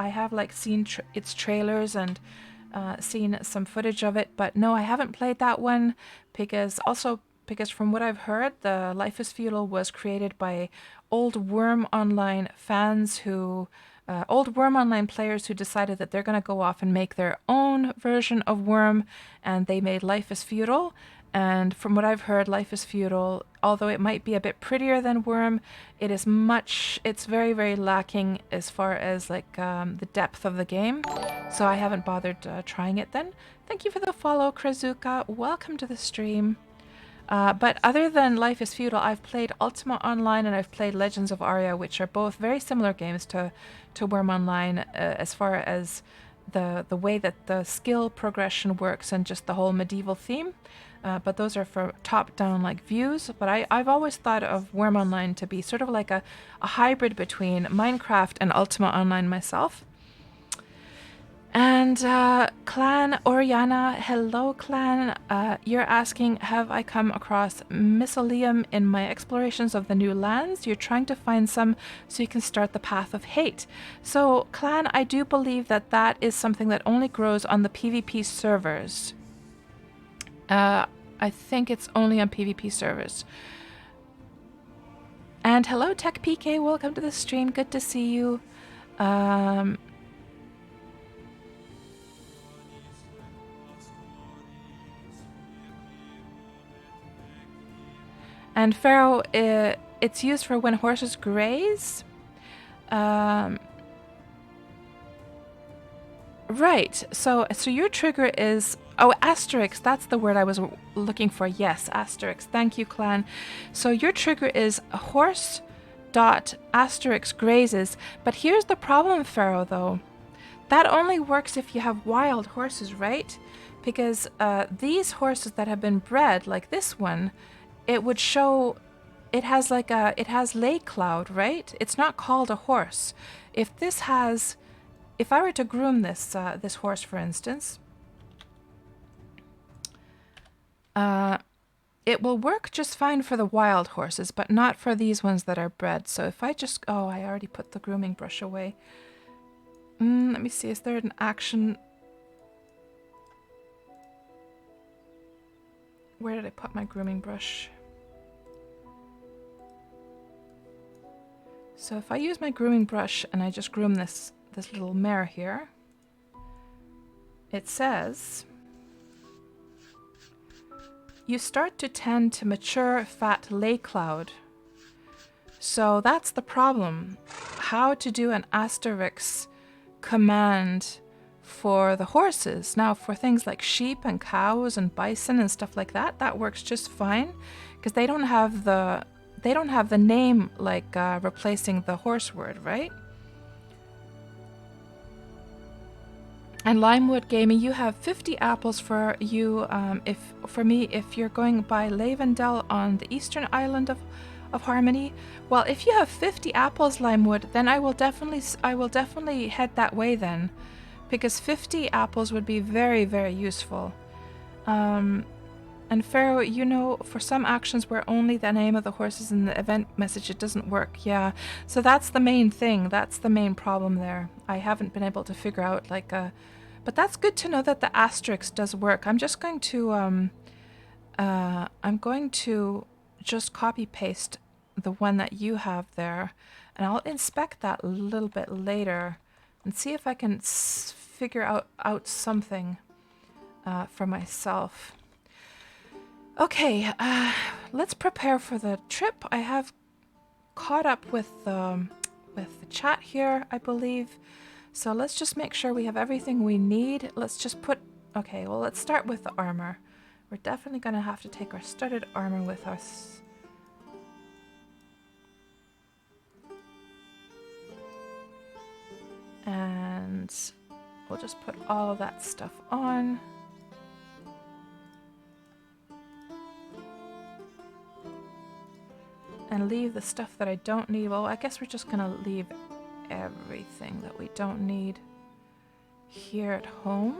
have like seen its trailers and seen some footage of it. But no, I haven't played that one because from what I've heard, the Life is Feudal was created by old Wurm Online fans old Wurm Online players who decided that they're going to go off and make their own version of Wurm, and they made Life is Feudal. And from what I've heard, Life is Feudal, although it might be a bit prettier than Wurm, it's very, very lacking as far as like the depth of the game. So I haven't bothered trying it then. Thank you for the follow, Krazuka. Welcome to the stream. But other than Life is Feudal, I've played Ultima Online and I've played Legends of Aria, which are both very similar games to Wurm Online as far as the way that the skill progression works and just the whole medieval theme. But those are for top-down like views. But I've always thought of Wurm Online to be sort of like a hybrid between Minecraft and Ultima Online myself. And Clan Oriana, hello Clan, you're asking, have I come across Mycelium in my explorations of the new lands? You're trying to find some so you can start the path of hate. So Clan, I do believe that is something that only grows on the PvP servers. I think it's only on PvP servers. And hello Tech PK, welcome to the stream, good to see you. And Pharaoh, it's used for when horses graze. Right. So your trigger is asterisk. That's the word I was looking for. Yes, asterisk. Thank you, Clan. So your trigger is horse dot asterisk grazes. But here's the problem, Pharaoh. Though that only works if you have wild horses, right? Because these horses that have been bred, like this one, it would show it has lay cloud, right? It's not called a horse. If I were to groom this horse, for instance, it will work just fine for the wild horses, but not for these ones that are bred. So if I just, I already put the grooming brush away. Let me see, is there an action? Where did I put my grooming brush? So if I use my grooming brush and I just groom this little mare here, it says, you start to tend to mature fat lay cloud. So that's the problem. How to do an asterisk command for the horses. Now, for things like sheep and cows and bison and stuff like that, that works just fine because they don't have the name like replacing the horse word, right? And Limewood Gaming, you have 50 apples for you. If you're going by Lavendel on the eastern island of Harmony, well, if you have 50 apples, Limewood, then I will definitely head that way then, because 50 apples would be very, very useful. And Pharaoh, you know, for some actions where only the name of the horse is in the event message, it doesn't work. Yeah, so that's the main thing. That's the main problem there. I haven't been able to figure out like a... But that's good to know that the asterisk does work. I'm just going to... I'm going to just copy paste the one that you have there. And I'll inspect that a little bit later and see if I can figure out something for myself. Okay, let's prepare for the trip. I have caught up with the chat here, I believe. So let's just make sure we have everything we need. Let's just put... Okay, well, let's start with the armor. We're definitely going to have to take our studded armor with us. And we'll just put all of that stuff on. And leave the stuff that I don't need. Well, I guess we're just going to leave everything that we don't need here at home.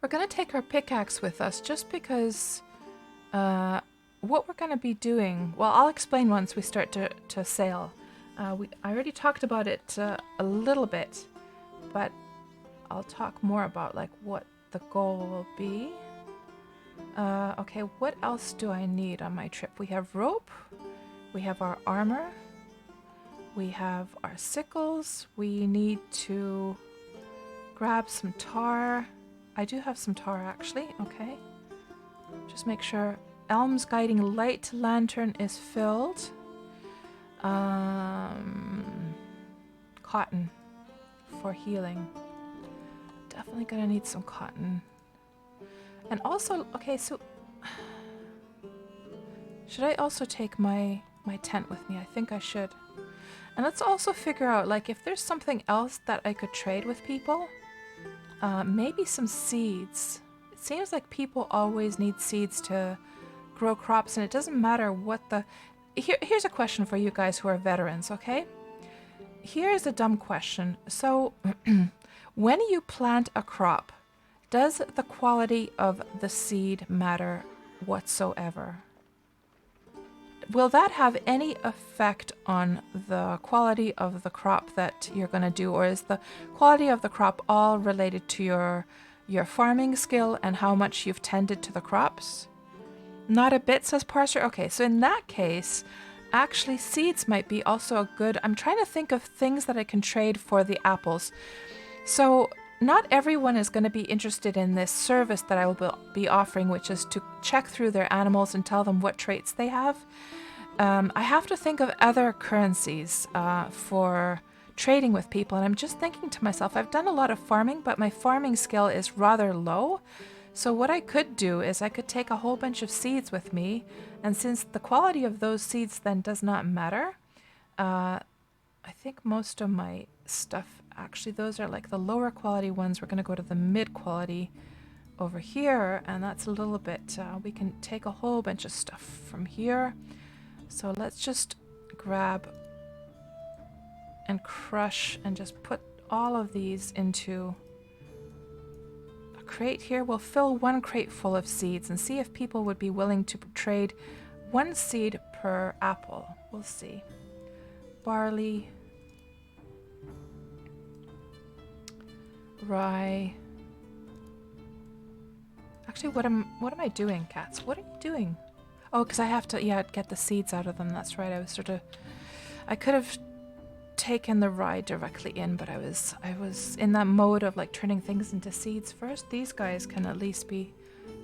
We're going to take our pickaxe with us just because what we're going to be doing... Well, I'll explain once we start to sail. I already talked about it a little bit, but I'll talk more about like what the goal will be. Okay, what else do I need on my trip? We have rope, we have our armor, we have our sickles, we need to grab some tar. I do have some tar actually, okay. Just make sure Elm's Guiding Light Lantern is filled. Cotton for healing. Definitely gonna need some cotton. And also, okay, so should I also take my tent with me? I think I should. And let's also figure out like if there's something else that I could trade with people. Maybe some seeds. It seems like people always need seeds to grow crops, and it doesn't matter what the... Here's a question for you guys who are veterans, okay? Here's a dumb question. So when you plant a crop, does the quality of the seed matter whatsoever? Will that have any effect on the quality of the crop that you're going to do, or is the quality of the crop all related to your farming skill and how much you've tended to the crops? Not a bit, says Parser. Okay, so in that case, actually seeds might be also a good... I'm trying to think of things that I can trade for the apples. So not everyone is going to be interested in this service that I will be offering, which is to check through their animals and tell them what traits they have. I have to think of other currencies for trading with people, and I'm just thinking to myself, I've done a lot of farming, but my farming skill is rather low. So what I could do is I could take a whole bunch of seeds with me, and since the quality of those seeds then does not matter, I think most of my stuff, actually those are like the lower quality ones. We're going to go to the mid quality over here, and that's a little bit, we can take a whole bunch of stuff from here. So let's just grab and crush and just put all of these into a crate here. We'll fill one crate full of seeds and see if people would be willing to trade one seed per apple. We'll see. Barley, rye. Actually, what am I doing, cats? What are you doing? Oh, because I have to, yeah, get the seeds out of them. That's right. I could have taken the rye directly in, but I was in that mode of like turning things into seeds first. These guys can at least be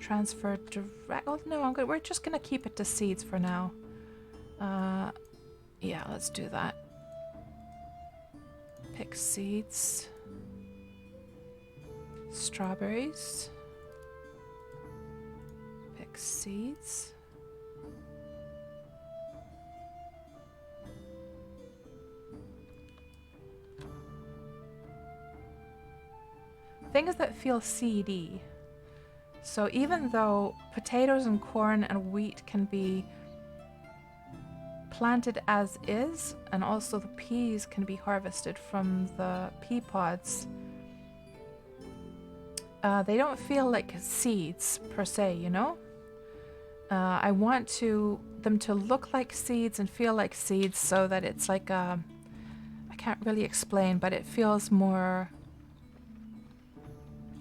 transferred direct. Oh no, we're just gonna keep it to seeds for now. Yeah, let's do that. Pick seeds. Strawberries. Pick seeds. Things that feel seedy. So even though potatoes and corn and wheat can be planted as is, and also the peas can be harvested from the pea pods, they don't feel like seeds per se, you know? I want them to look like seeds and feel like seeds so that it's like I can't really explain, but it feels more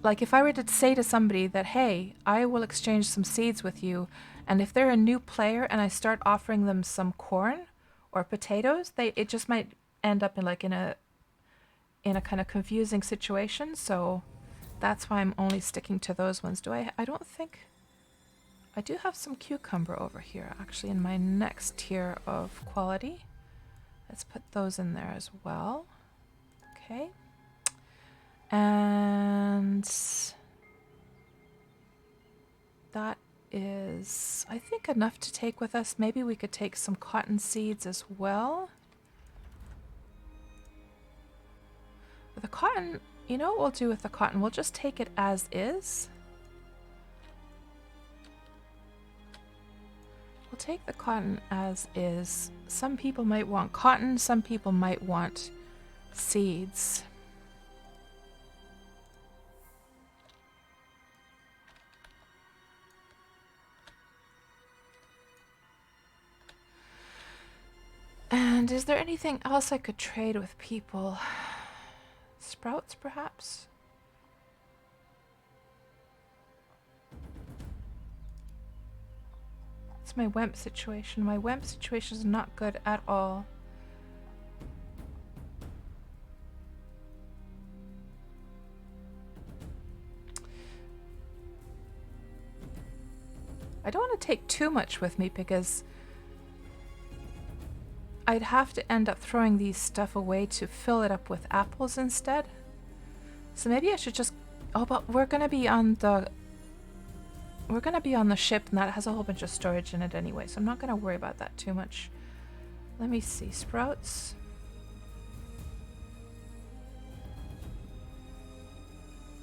like if I were to say to somebody that, hey, I will exchange some seeds with you, and if they're a new player and I start offering them some corn or potatoes, it just might end up in a kind of confusing situation. So that's why I'm only sticking to those ones. I don't think I do have some cucumber over here actually in my next tier of quality. Let's put those in there as well. Okay. And that is, I think, enough to take with us. Maybe we could take some cotton seeds as well. But the cotton, you know what we'll do with the cotton? We'll just take it as is. We'll take the cotton as is. Some people might want cotton, some people might want seeds. And is there anything else I could trade with people? Sprouts, perhaps? It's my Wemp situation. My Wemp situation is not good at all. I don't want to take too much with me because I'd have to end up throwing these stuff away to fill it up with apples instead. So maybe I should just... Oh, but we're gonna be on the ship, and that has a whole bunch of storage in it anyway, so I'm not gonna worry about that too much. Let me see. Sprouts.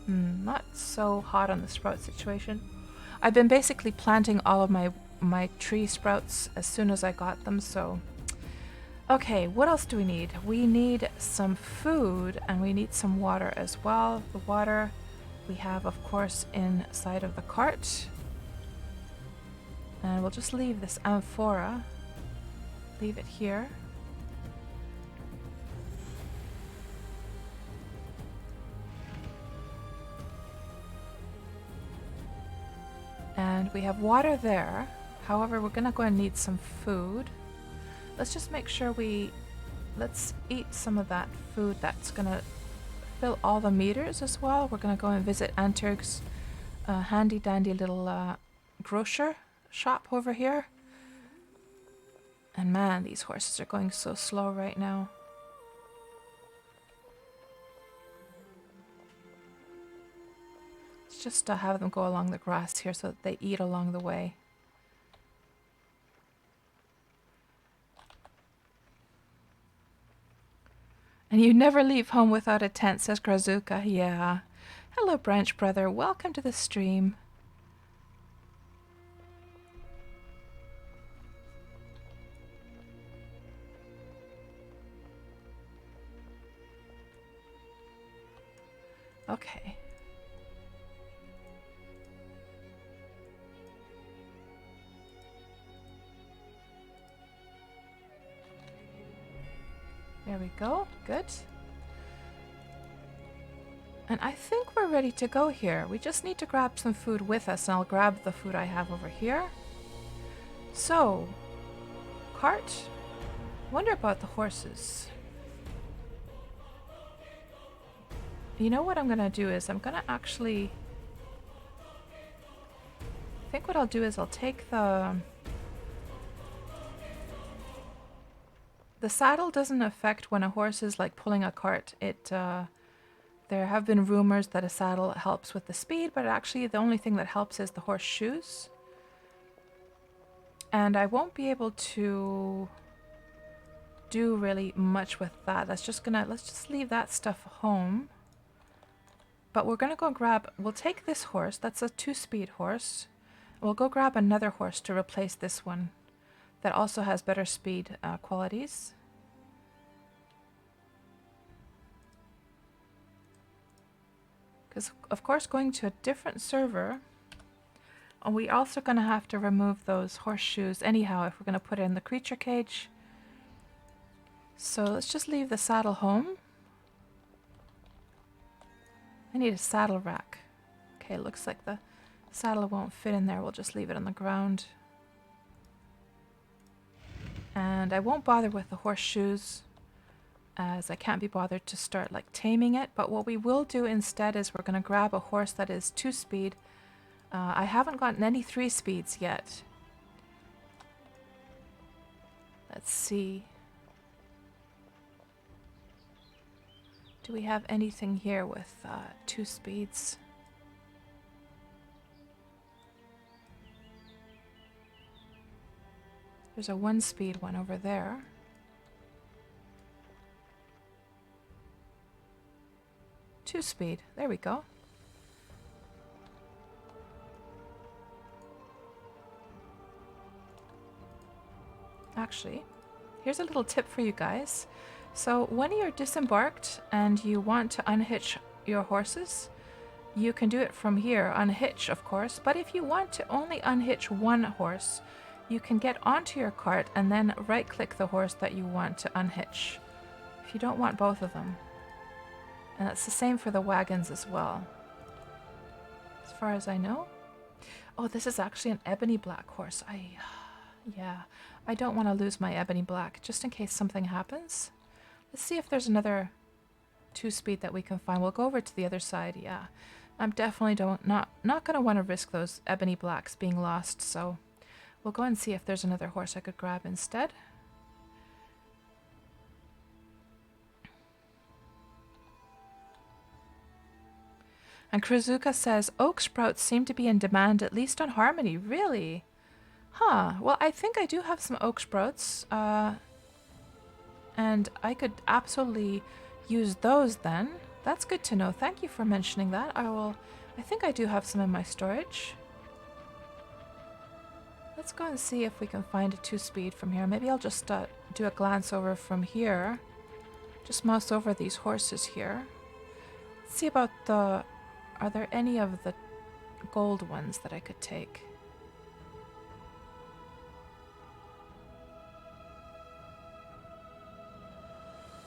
Not so hot on the sprout situation. I've been basically planting all of my tree sprouts as soon as I got them, so... Okay, what else do we need? We need some food, and we need some water as well. The water we have, of course, inside of the cart. And we'll just leave this amphora. Leave it here. And we have water there. However, we're gonna go and need some food. Let's just make sure let's eat some of that food that's gonna fill all the meters as well. We're gonna go and visit Anturg's handy dandy little grocer shop over here. And man, these horses are going so slow right now. Let's just have them go along the grass here so that they eat along the way. And you never leave home without a tent, says Grazuka. Yeah. Hello, Branch Brother. Welcome to the stream. Okay. There we go. Good. And I think we're ready to go here. We just need to grab some food with us, and I'll grab the food I have over here. So, cart. Wonder about the horses. You know what I'm gonna do is I'm gonna actually... I think what I'll do is I'll take the... The saddle doesn't affect when a horse is like pulling a cart. There have been rumors that a saddle helps with the speed, but actually the only thing that helps is the horse shoes. And I won't be able to do really much with that. Let's just leave that stuff home. But we're gonna go grab, we'll take this horse, that's a 2-speed horse. We'll go grab another horse to replace this one that also has better speed qualities. Because of course going to a different server, and we also gonna have to remove those horseshoes anyhow if we're gonna put it in the creature cage. So let's just leave the saddle home. I need a saddle rack. Okay, looks like the saddle won't fit in there. We'll just leave it on the ground. And I won't bother with the horseshoes as I can't be bothered to start like taming it. But what we will do instead is we're going to grab a horse that is 2-speed. I haven't gotten any 3 speeds yet. Let's see. Do we have anything here with 2 speeds? There's a 1-speed one over there. Two-speed. There we go. Actually, here's a little tip for you guys. So when you're disembarked and you want to unhitch your horses, you can do it from here, unhitch of course, but if you want to only unhitch one horse, you can get onto your cart and then right click the horse that you want to unhitch if you don't want both of them. And that's the same for the wagons as well, as far as I know. Oh, this is actually an ebony black horse. Yeah, I don't want to lose my ebony black just in case something happens. Let's see if there's another 2-speed that we can find. We'll go over to the other side. Yeah, I'm definitely not going to want to risk those ebony blacks being lost, so we'll go and see if there's another horse I could grab instead. And Krizuka says, oak sprouts seem to be in demand, at least on Harmony. Really? Huh. Well, I think I do have some oak sprouts. And I could absolutely use those then. That's good to know. Thank you for mentioning that. I think I do have some in my storage. Let's go and see if we can find a 2-speed from here. Maybe I'll just do a glance over from here. Just mouse over these horses here. Let's see about are there any of the gold ones that I could take?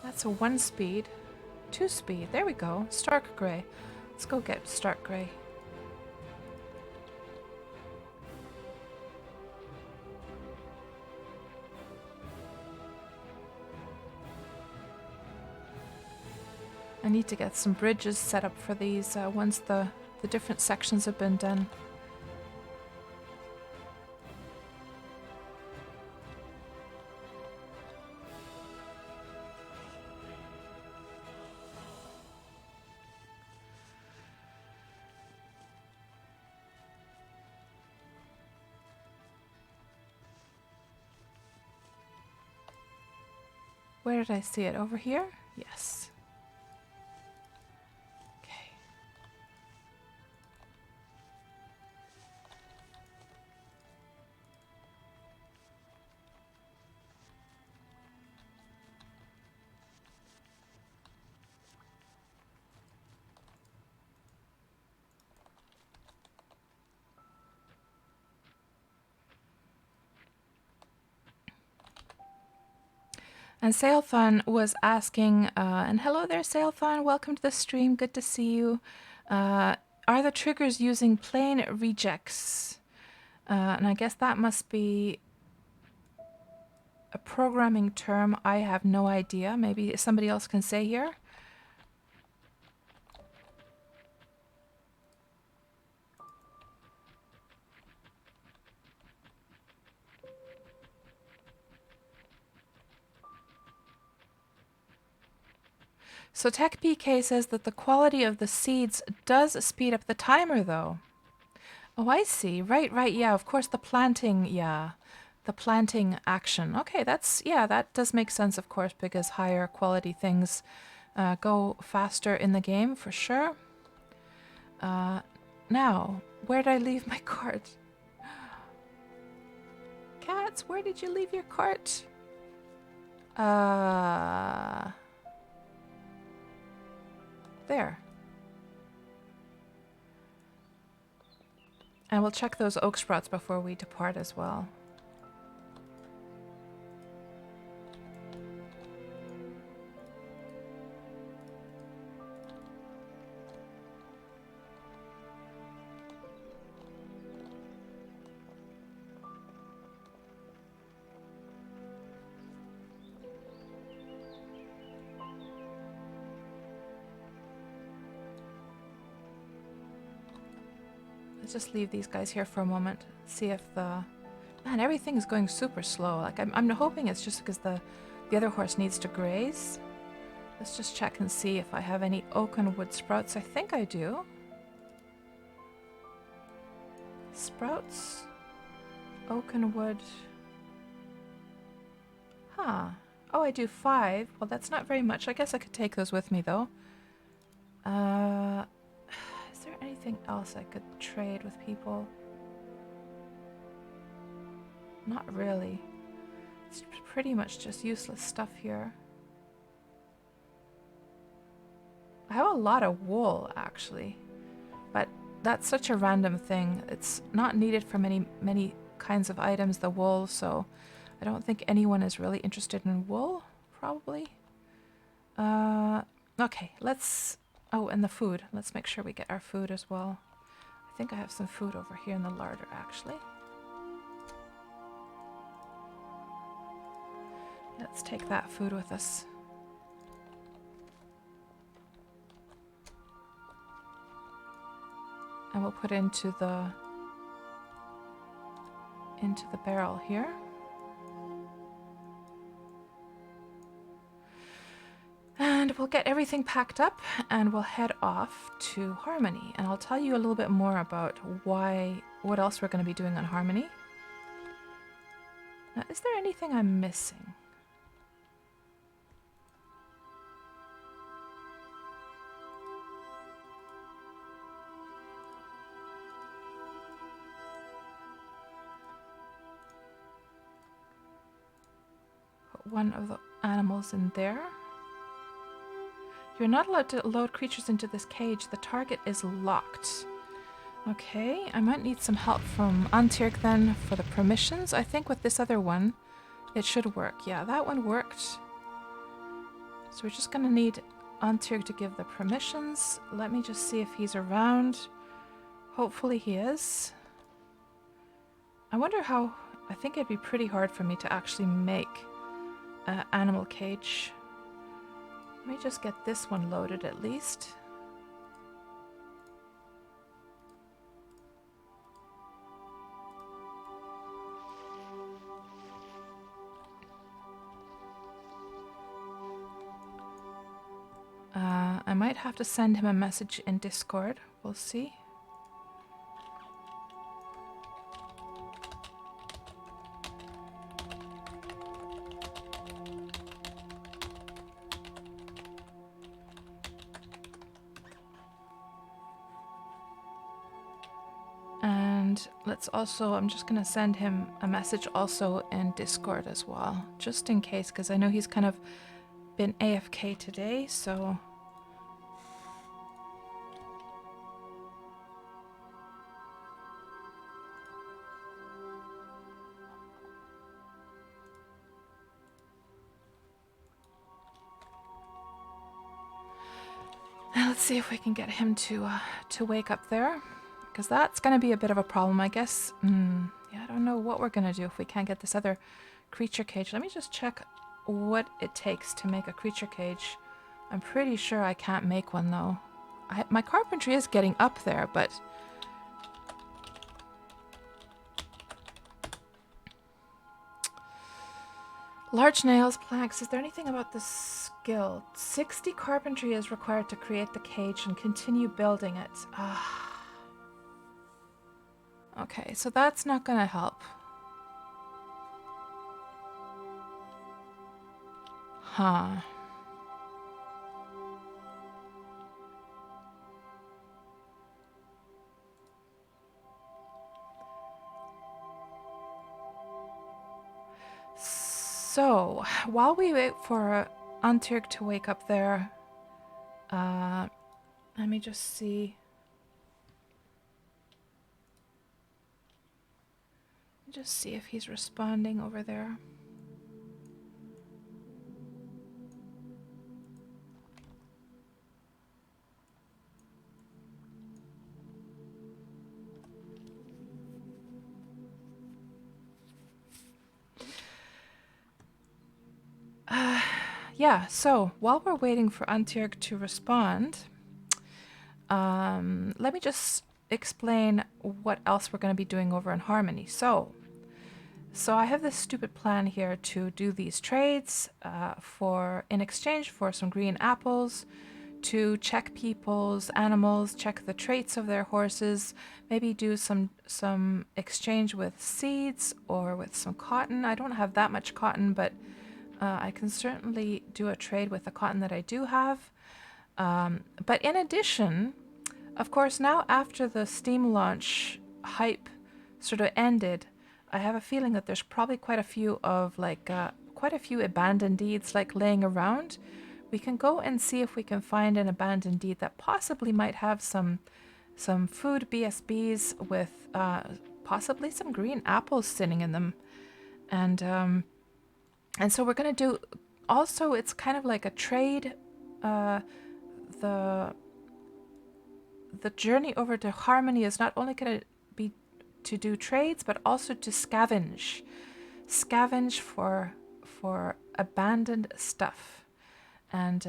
That's a 1-speed. 2-speed. There we go. Stark Grey. Let's go get Stark Grey. I need to get some bridges set up for these once the different sections have been done. Where did I see it? Over here? Yes. Okay. And Sailthon was asking, and hello there, Sailthon. Welcome to the stream. Good to see you. Are the triggers using plain rejects? And I guess that must be a programming term. I have no idea. Maybe somebody else can say here. So Tech PK says that the quality of the seeds does speed up the timer, though. Oh, I see. Right, right. Yeah, of course, the planting, yeah. The planting action. Okay, that's, yeah, that does make sense, of course, because higher quality things go faster in the game, for sure. Now, where did I leave my cart? Cats, where did you leave your cart? There. And we'll check those oak sprouts before we depart as well. Let's just leave these guys here for a moment. See if the... Man, everything is going super slow. Like, I'm hoping it's just because the other horse needs to graze. Let's just check and see if I have any oak and wood sprouts. I think I do. Sprouts. Oak and wood. Huh. Oh, I do 5. Well, that's not very much. I guess I could take those with me, though. Is there anything else I could trade with people? Not really. It's pretty much just useless stuff here. I have a lot of wool, actually. But that's such a random thing. It's not needed for many kinds of items, the wool, so I don't think anyone is really interested in wool, probably. Okay, let's... Oh, and the food. Let's make sure we get our food as well. I think I have some food over here in the larder, actually. Let's take that food with us. And we'll put into the barrel here. And we'll get everything packed up and we'll head off to Harmony. And I'll tell you a little bit more about what else we're going to be doing on Harmony. Now, is there anything I'm missing? Put one of the animals in there. You're not allowed to load creatures into this cage. The target is locked. Okay, I might need some help from Antierk then for the permissions. I think with this other one, it should work. Yeah, that one worked. So we're just going to need Antierk to give the permissions. Let me just see if he's around. Hopefully he is. I wonder how... I think it'd be pretty hard for me to actually make an animal cage. Let me just get this one loaded at least. I might have to send him a message in Discord. We'll see. Let's also, I'm just going to send him a message also in Discord as well, just in case, because I know he's kind of been AFK today, so... Now let's see if we can get him to wake up there. Because that's going to be a bit of a problem, I guess. Yeah, I don't know what we're going to do if we can't get this other creature cage. Let me just check what it takes to make a creature cage. I'm pretty sure I can't make one, though. My carpentry is getting up there, but... Large nails, planks. Is there anything about this skill? 60 carpentry is required to create the cage and continue building it. Okay, so that's not gonna help. Huh. So, while we wait for Antyrk to wake up there, let me just see. Just see if he's responding over there. Yeah, so while we're waiting for Antyrk to respond, let me just explain what else we're going to be doing over in Harmony. So I have this stupid plan here to do these trades in exchange for some green apples, to check people's animals, check the traits of their horses, maybe do some exchange with seeds or with some cotton. I don't have that much cotton, but I can certainly do a trade with the cotton that I do have. But in addition, of course, now after the Steam launch hype sort of ended, I have a feeling that there's probably quite a few abandoned deeds like laying around. We can go and see if we can find an abandoned deed that possibly might have some food BSBs with possibly some green apples sitting in them, and so we're gonna do. Also, it's kind of like a trade. The journey over to Harmony is not only going to be to do trades, but also to scavenge for abandoned stuff, and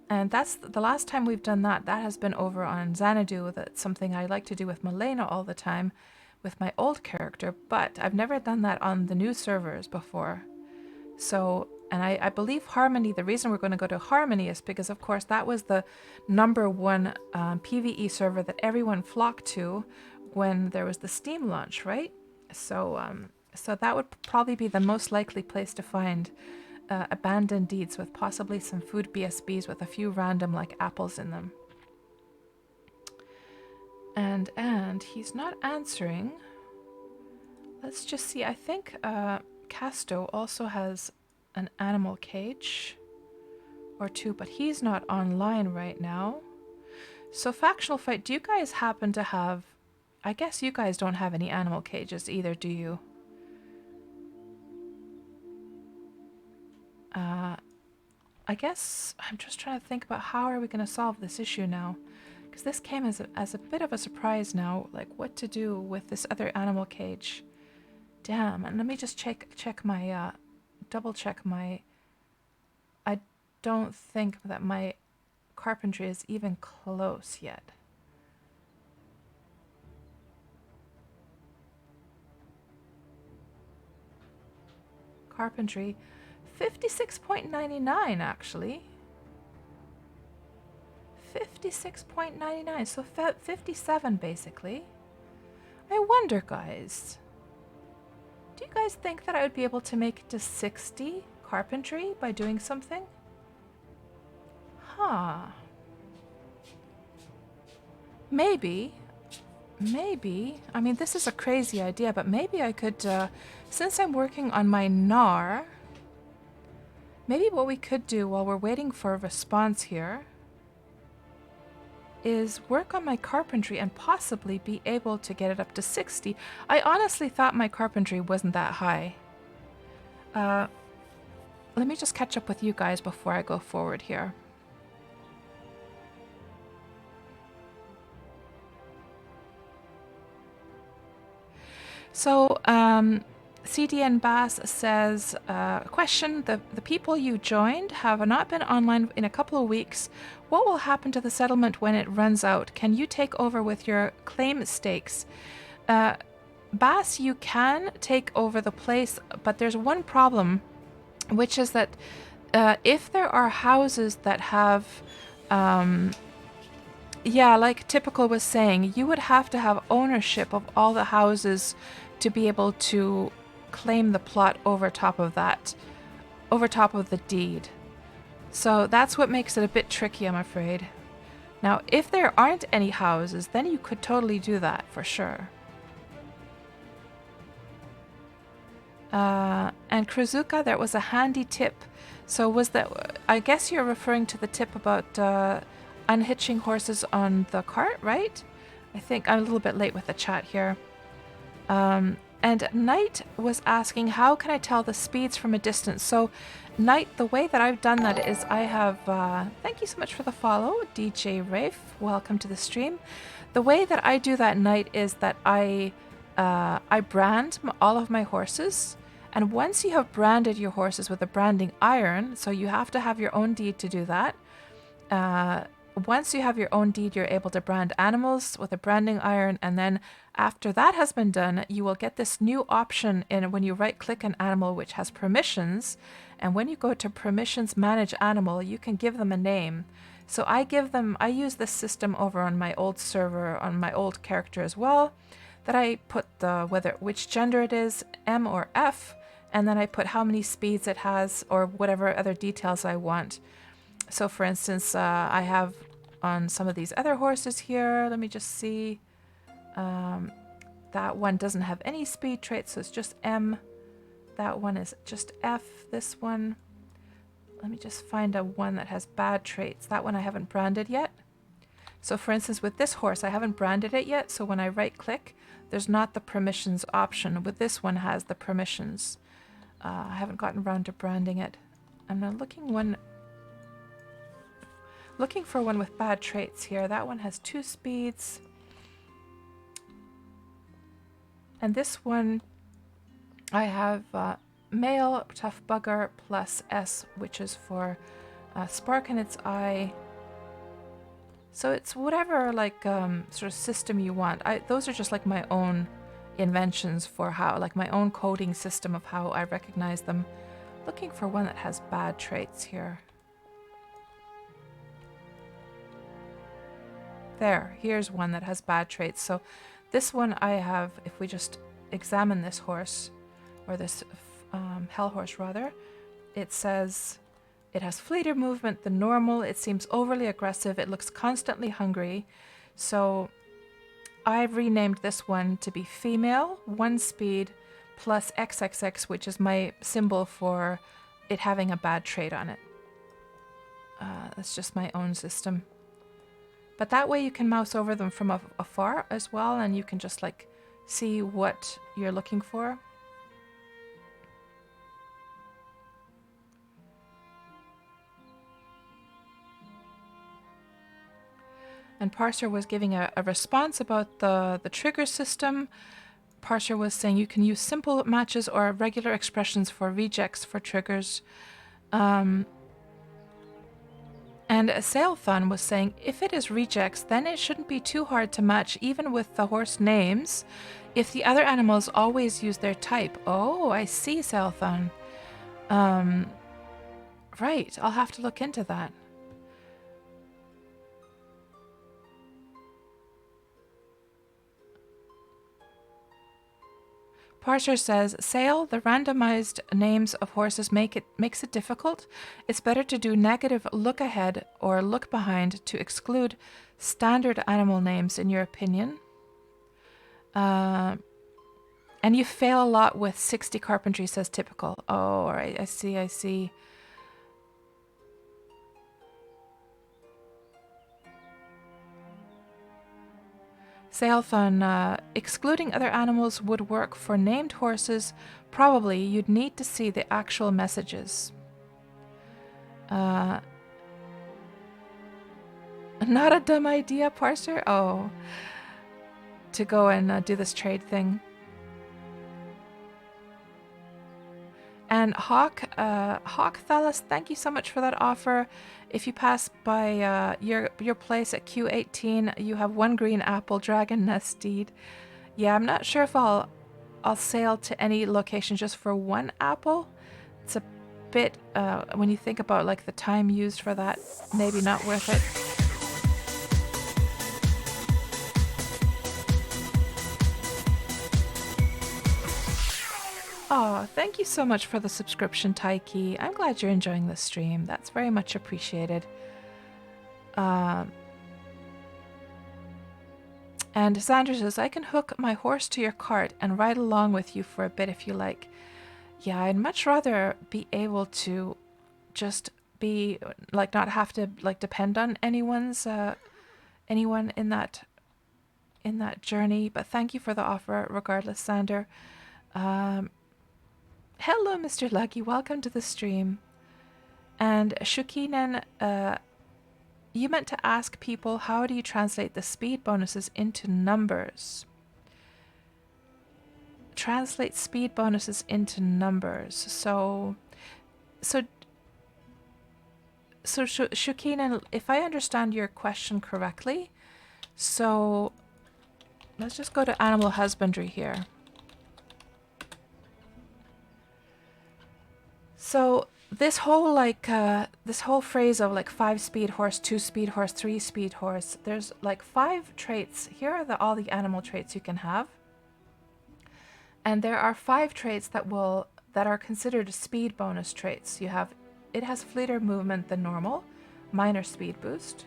that's the last time we've done that. That has been over on Xanadu. That's something I like to do with Malena all the time, with my old character, but I've never done that on the new servers before. So, and I believe Harmony, the reason we're going to go to Harmony is because, of course, that was the #1 PvE server that everyone flocked to when there was the Steam launch, right? So, so that would probably be the most likely place to find abandoned deeds with possibly some food BSBs with a few random, like, apples in them. And he's not answering. Let's just see. I think Casto also has an animal cage or two, but he's not online right now. So Factional Fight, do you guys happen to have... I guess you guys don't have any animal cages either, do you? I guess I'm just trying to think about how are we going to solve this issue now. Because this came as a bit of a surprise now, like what to do with this other animal cage. Damn, and let me just check my, double check my... I don't think that my carpentry is even close yet. Carpentry, 56.99 actually. 56.99, so 57 basically. I wonder, guys, do you guys think that I would be able to make it to 60 carpentry by doing something? Huh. Maybe. I mean, this is a crazy idea, but maybe I could, since I'm working on my NAR, maybe what we could do while we're waiting for a response here is work on my carpentry and possibly be able to get it up to 60. I honestly thought my carpentry wasn't that high. Let me just catch up with you guys before I go forward here. So, CDN Bass says, question, the people you joined have not been online in a couple of weeks. What will happen to the settlement when it runs out? Can you take over with your claim stakes? Bass, you can take over the place, but there's one problem, which is that if there are houses that have, yeah, like Typical was saying, you would have to have ownership of all the houses to be able to claim the plot over top of that, over top of the deed. So that's what makes it a bit tricky, I'm afraid. Now, if there aren't any houses, then you could totally do that for sure. And Krizuka, that was a handy tip. So was that, I guess you're referring to the tip about unhitching horses on the cart, right? I think I'm a little bit late with the chat here. And Knight was asking, how can I tell the speeds from a distance? So Knight, the way that I've done that is I have, thank you so much for the follow, DJ Rafe, welcome to the stream. The way that I do that, Knight, is that I brand all of my horses. And once you have branded your horses with a branding iron, so you have to have your own deed to do that. Once you have your own deed, you're able to brand animals with a branding iron. And then after that has been done, you will get this new option in when you right click an animal, which has permissions. And when you go to permissions, manage animal, you can give them a name. So I use this system over on my old server, on my old character as well, that I put which gender it is, M or F, and then I put how many speeds it has or whatever other details I want. So for instance, I have on some of these other horses here, let me just see, that one doesn't have any speed traits, so it's just M. That one is just F. This one, let me just find a one that has bad traits. That one I haven't branded yet. So for instance, with this horse, I haven't branded it yet, so when I right click, there's not the permissions option. With this one has the permissions. I haven't gotten around to branding it. I'm now looking for one with bad traits here. That one has 2 speeds. And this one, I have male, tough bugger, plus S, which is for spark in its eye. So it's whatever like sort of system you want. Those are just like my own inventions for how, like my own coding system of how I recognize them. Looking for one that has bad traits here. Here's one that has bad traits. So this one I have, if we just examine this horse, or this hell horse rather, it says it has fleeter movement than normal, it seems overly aggressive, it looks constantly hungry. So I've renamed this one to be female, 1 speed, plus XXX, which is my symbol for it having a bad trait on it. That's just my own system. But that way you can mouse over them from afar as well, and you can just like see what you're looking for. And Parser was giving a response about the trigger system. Parser was saying you can use simple matches or regular expressions for rejects for triggers. And Sailthon was saying if it is rejects, then it shouldn't be too hard to match even with the horse names if the other animals always use their type. Oh, I see, Sailthon. Right, I'll have to look into that. Parser says, Sail, the randomized names of horses makes it difficult. It's better to do negative look ahead or look behind to exclude standard animal names, in your opinion. And you fail a lot with 60 carpentry, says Typical. Oh, all right, I see. Sailthon, excluding other animals would work for named horses. Probably you'd need to see the actual messages. Not a dumb idea, Parser? Oh, to go and do this trade thing. And Hawk Thalas, thank you so much for that offer. If you pass by your place at Q18, you have 1 green apple dragon nest deed. Yeah, I'm not sure if I'll I'll sail to any location just for one apple. It's a bit, when you think about like the time used for that, maybe not worth it. Oh, thank you so much for the subscription, Taiki. I'm glad you're enjoying the stream. That's very much appreciated. And Sandra says, I can hook my horse to your cart and ride along with you for a bit if you like. Yeah, I'd much rather be able to just be, like, not have to, like, depend on anyone in that journey. But thank you for the offer regardless, Sander. Hello, Mr. Lucky. Welcome to the stream. And Shukinen, you meant to ask people, how do you translate the speed bonuses into numbers? Translate speed bonuses into numbers. So Shukinen, if I understand your question correctly, so let's just go to animal husbandry here. So this whole phrase of like 5-speed horse, 2-speed horse, 3-speed horse, there's like 5 traits. Here are all the animal traits you can have. And there are 5 traits that are considered speed bonus traits. It has fleeter movement than normal, minor speed boost.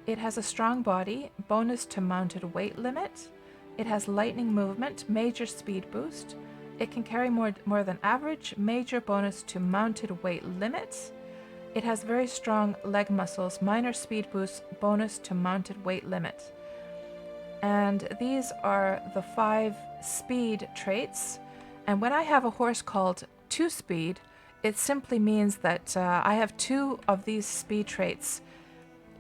It has a strong body, bonus to mounted weight limit. It has lightning movement, major speed boost. It can carry more than average, major bonus to mounted weight limit. It has very strong leg muscles, minor speed boost, bonus to mounted weight limit. And these are the 5 speed traits. And when I have a horse called 2-speed, it simply means that I have 2 of these speed traits.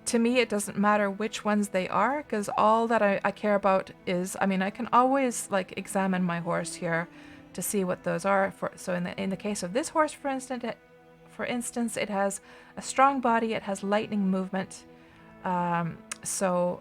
To me, it doesn't matter which ones they are, because all that I care about is, I mean, I can always like examine my horse here to see what those are. So in the case of this horse, for instance, it has a strong body, it has lightning movement. So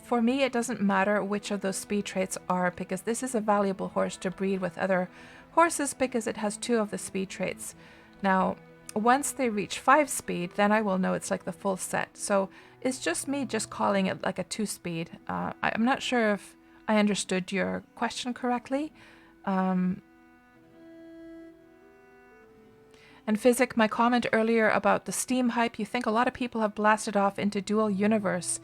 for me, it doesn't matter which of those speed traits are, because this is a valuable horse to breed with other horses because it has 2 of the speed traits. Now, once they reach 5 speed, then I will know it's like the full set. So it's just me just calling it like a 2-speed. I'm not sure if I understood your question correctly. And Physic, my comment earlier about the Steam hype, you think a lot of people have blasted off into dual universe.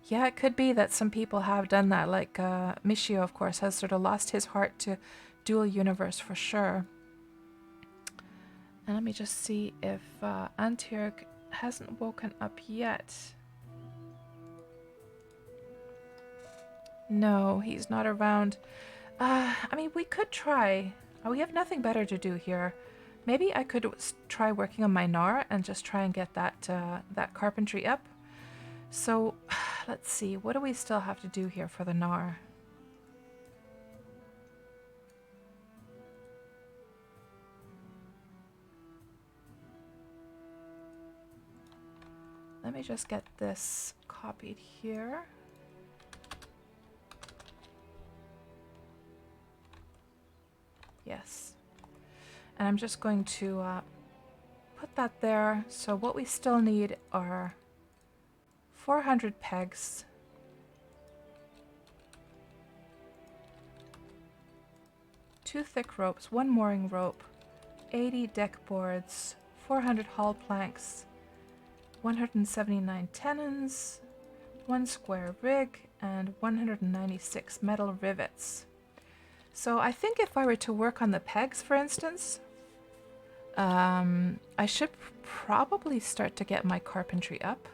Yeah, it could be that some people have done that, like Michio, of course, has sort of lost his heart to dual universe for sure. And let me just see if Antioch hasn't woken up yet. No, he's not around. I mean, we could try. We have nothing better to do here. Maybe I could try working on my Gnar and just try and get that carpentry up. So, let's see. What do we still have to do here for the Gnar? Let me just get this copied here. Yes. And I'm just going to put that there. So what we still need are 400 pegs, 2 thick ropes, 1 mooring rope, 80 deck boards, 400 hull planks, 179 tenons, 1 square rig, and 196 metal rivets. So I think if I were to work on the pegs, for instance, I should probably start to get my carpentry up.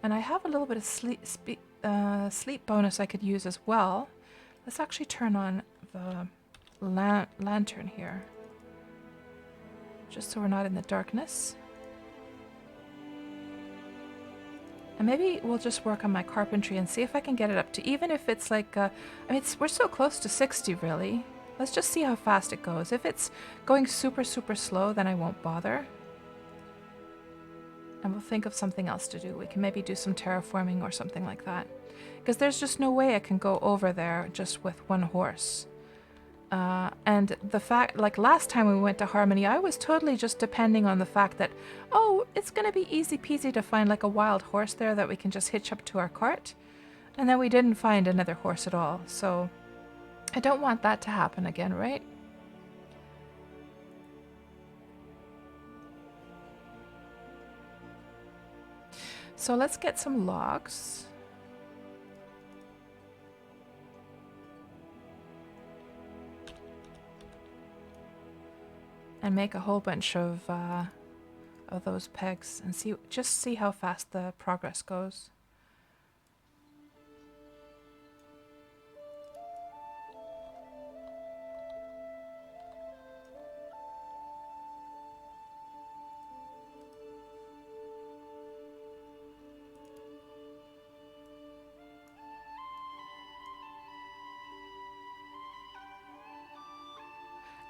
And I have a little bit of sleep bonus I could use as well. Let's actually turn on the lantern here, just so we're not in the darkness. And maybe we'll just work on my carpentry and see if I can get it up to, even if it's like, I mean, we're so close to 60 really. Let's just see how fast it goes. If it's going super, super slow, then I won't bother. And we'll think of something else to do. We can maybe do some terraforming or something like that. Because there's just no way I can go over there just with 1 horse. And the fact, like last time we went to Harmony, I was totally just depending on the fact that, oh, it's going to be easy peasy to find like a wild horse there that we can just hitch up to our cart. And then we didn't find another horse at all. So I don't want that to happen again, right? So let's get some logs. And make a whole bunch of those pegs and see how fast the progress goes.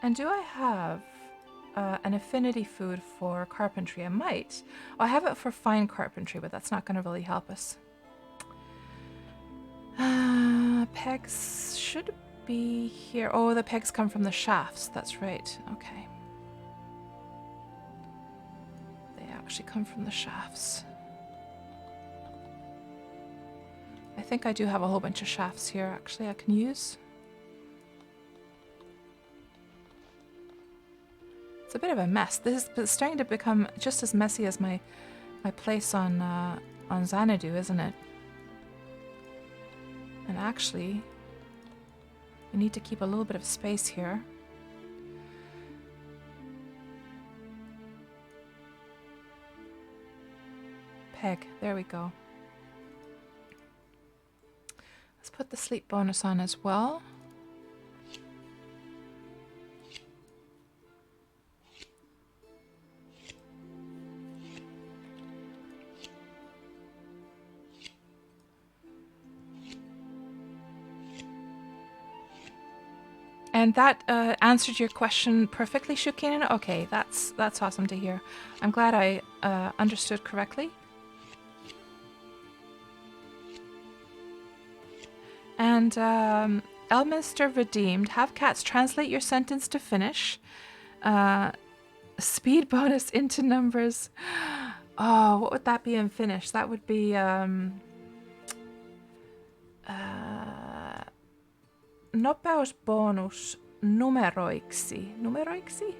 And do I have an affinity food for carpentry? I might. Oh, I have it for fine carpentry, but that's not going to really help us. Pegs should be here. Oh, the pegs come from the shafts. That's right. Okay. They actually come from the shafts. I think I do have a whole bunch of shafts here, actually, I can use. It's a bit of a mess. This is starting to become just as messy as my place on Xanadu, isn't it? And actually, we need to keep a little bit of space here. Peg, there we go. Let's put the sleep bonus on as well. And that answered your question perfectly, Shukinen. Okay, that's awesome to hear. I'm glad I understood correctly. And Elminster Redeemed, have cats translate your sentence to finish. Speed bonus into numbers. Oh, what would that be in Finnish? That would be nopeusbonus numeroiksi. Numeroiksi?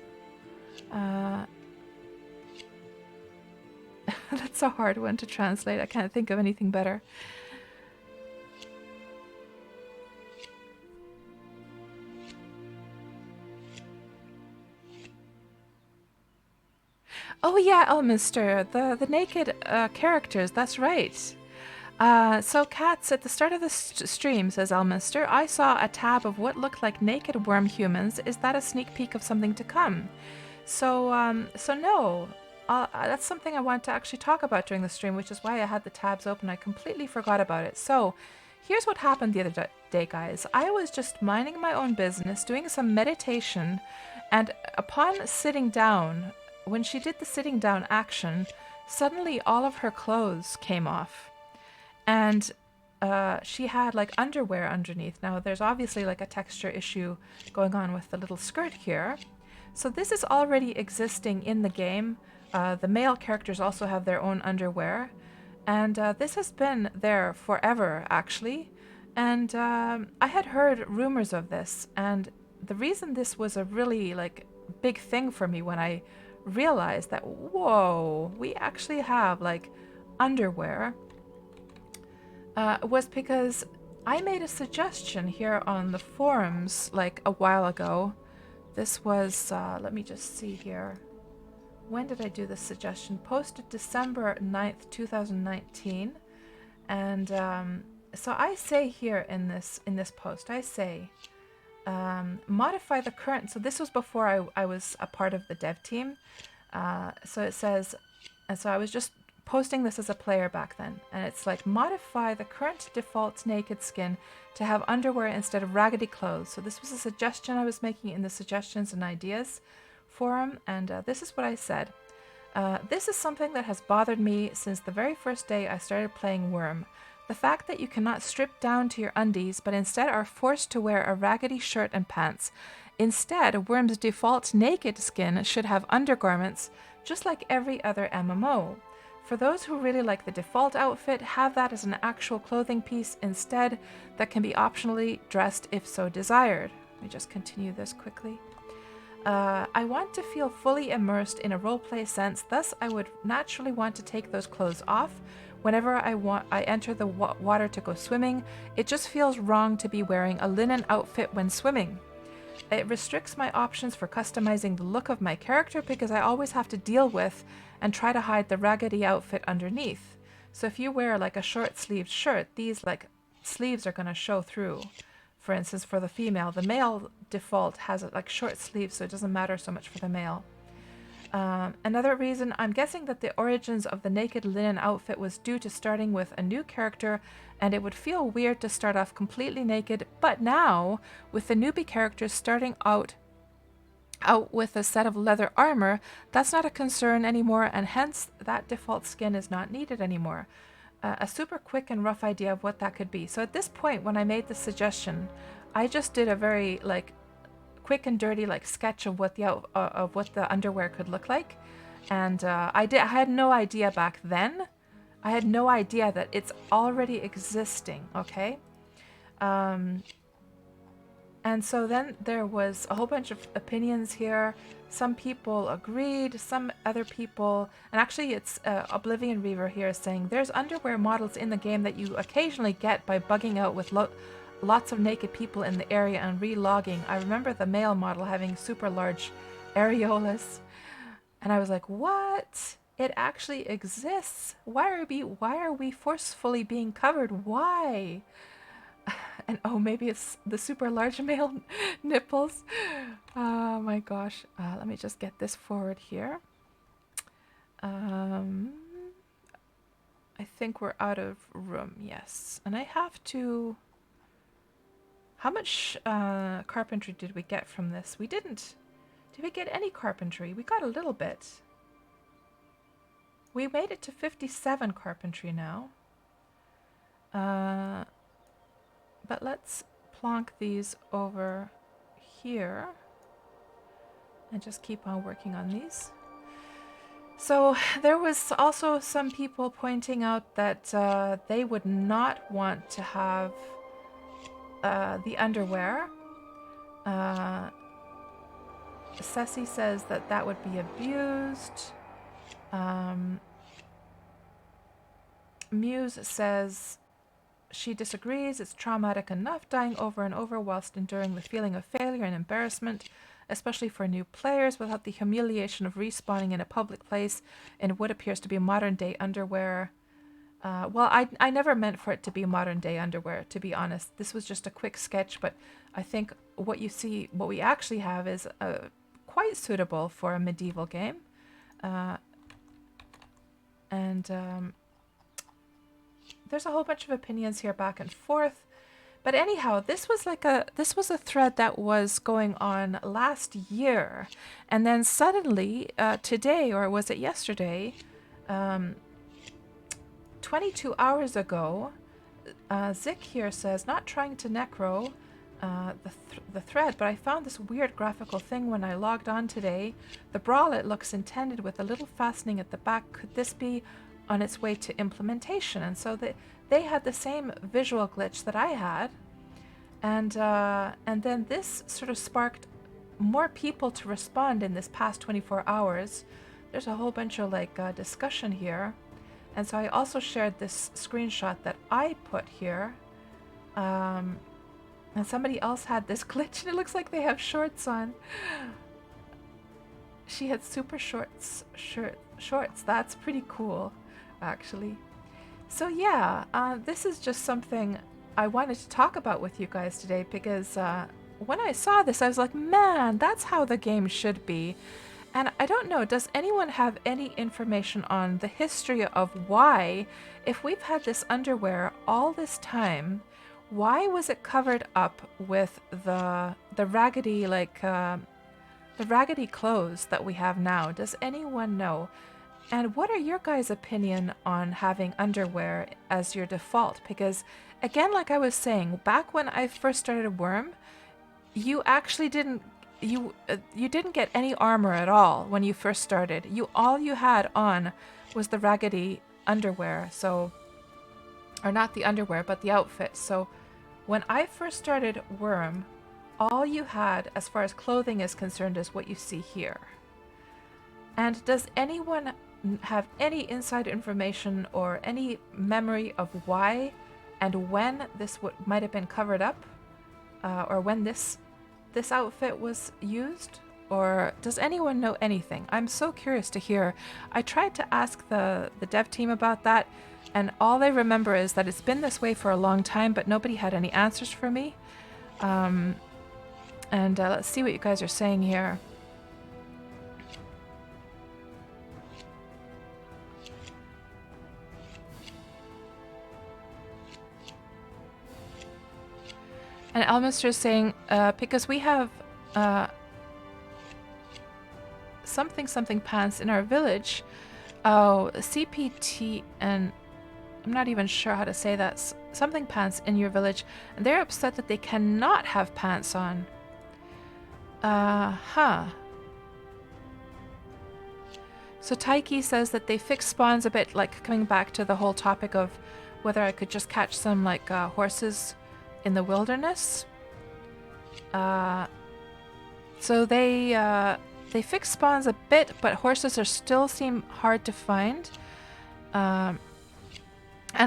That's a hard one to translate. I can't think of anything better. Oh yeah, Elminster, the naked characters, that's right. So Cats, at the start of the stream, says Elminster, I saw a tab of what looked like naked Wurm humans. Is that a sneak peek of something to come? So no, that's something I want to actually talk about during the stream, which is why I had the tabs open. I completely forgot about it. So here's what happened the other day, guys. I was just minding my own business, doing some meditation, and upon sitting down, when she did the sitting down action, suddenly all of her clothes came off. And she had like underwear underneath. Now there's obviously like a texture issue going on with the little skirt here. So this is already existing in the game. The male characters also have their own underwear. And this has been there forever, actually. And I had heard rumors of this. And the reason this was a really like big thing for me when I realized that, whoa, we actually have like underwear, was because I made a suggestion here on the forums like a while ago. This was, let me just see here. When did I do this suggestion? Posted December 9th, 2019. And so I say here in this post, I say, modify the current. So this was before I was a part of the dev team. So it says, and so I was just posting this as a player back then, and it's like, modify the current default naked skin to have underwear instead of raggedy clothes. So this was a suggestion I was making in the suggestions and ideas forum, and this is what I said. This is something that has bothered me since the very first day I started playing Wurm. The fact that you cannot strip down to your undies, but instead are forced to wear a raggedy shirt and pants. Instead, Wurm's default naked skin should have undergarments, just like every other MMO. For those who really like the default outfit, have that as an actual clothing piece instead that can be optionally dressed if so desired. Let me just continue this quickly. I want to feel fully immersed in a roleplay sense, thus I would naturally want to take those clothes off whenever I enter the water to go swimming. It just feels wrong to be wearing a linen outfit when swimming. It restricts my options for customizing the look of my character because I always have to deal with and try to hide the raggedy outfit underneath. So if you wear like a short-sleeved shirt, these like sleeves are going to show through. For instance, for the female, the male default has like short sleeves, so it doesn't matter so much for the male. Another reason, I'm guessing that the origins of the naked linen outfit was due to starting with a new character, and it would feel weird to start off completely naked, but now, with the newbie characters starting out with a set of leather armor, that's not a concern anymore, and hence that default skin is not needed anymore. A super quick and rough idea of what that could be. So at this point, when I made the suggestion, I just did a very like quick and dirty like sketch of what the underwear could look like, and I had no idea back then. I had no idea that it's already existing. Okay. And so then there was a whole bunch of opinions here. Some people agreed, some other people, and actually it's Oblivion Reaver here saying there's underwear models in the game that you occasionally get by bugging out with lots of naked people in the area and re-logging. I remember the male model having super large areolas, and I was like, what? It actually exists. Why are we forcefully being covered? Why? And oh, maybe it's the super large male nipples. Oh my gosh. Let me just get this forward here. I think we're out of room. Yes. And I have to... How much carpentry did we get from this? We didn't. Did we get any carpentry? We got a little bit. We made it to 57 carpentry now. But let's plonk these over here and just keep on working on these. So there was also some people pointing out that they would not want to have the underwear. Ceci says that that would be abused. Muse says she disagrees. It's traumatic enough dying over and over whilst enduring the feeling of failure and embarrassment, especially for new players, without the humiliation of respawning in a public place in what appears to be modern day underwear. Well, I never meant for it to be modern day underwear, to be honest. This was just a quick sketch, but I think what we actually have is quite suitable for a medieval game. There's a whole bunch of opinions here back and forth. But anyhow, this was a thread that was going on last year. And then suddenly, today, or was it yesterday, 22 hours ago, Zik here says, not trying to necro the thread, but I found this weird graphical thing when I logged on today. The bralette looks intended with a little fastening at the back. Could this be on its way to implementation? And so they had the same visual glitch that I had, and then this sort of sparked more people to respond in this past 24 hours. There's a whole bunch of discussion here, and so I also shared this screenshot that I put here, and somebody else had this glitch, and it looks like they have shorts on. She had super shorts. That's pretty cool, actually. So yeah, this is just something I wanted to talk about with you guys today, because when I saw this, I was like, man, that's how the game should be. And I don't know, does anyone have any information on the history of why, if we've had this underwear all this time, why was it covered up with the raggedy the raggedy clothes that we have now? Does anyone know? And what are your guys' opinion on having underwear as your default? Because again, like I was saying, back when I first started Wurm, you actually didn't you didn't get any armor at all when you first started. All you had on was the raggedy underwear. So, or not the underwear, but the outfit. So when I first started Wurm, all you had as far as clothing is concerned is what you see here. And does anyone have any inside information or any memory of why and when this might have been covered up, or when this outfit was used? Or does anyone know anything? I'm so curious to hear. I tried to ask the dev team about that, and all they remember is that it's been this way for a long time, but nobody had any answers for me. And let's see what you guys are saying here. And Elmister is saying, because we have something pants in our village. Oh, CPT, and I'm not even sure how to say that. Something pants in your village, and they're upset that they cannot have pants on. Huh. So Taiki says that they fixed spawns a bit, like coming back to the whole topic of whether I could just catch some like horses in the wilderness. So they fix spawns a bit, but horses still seem hard to find. And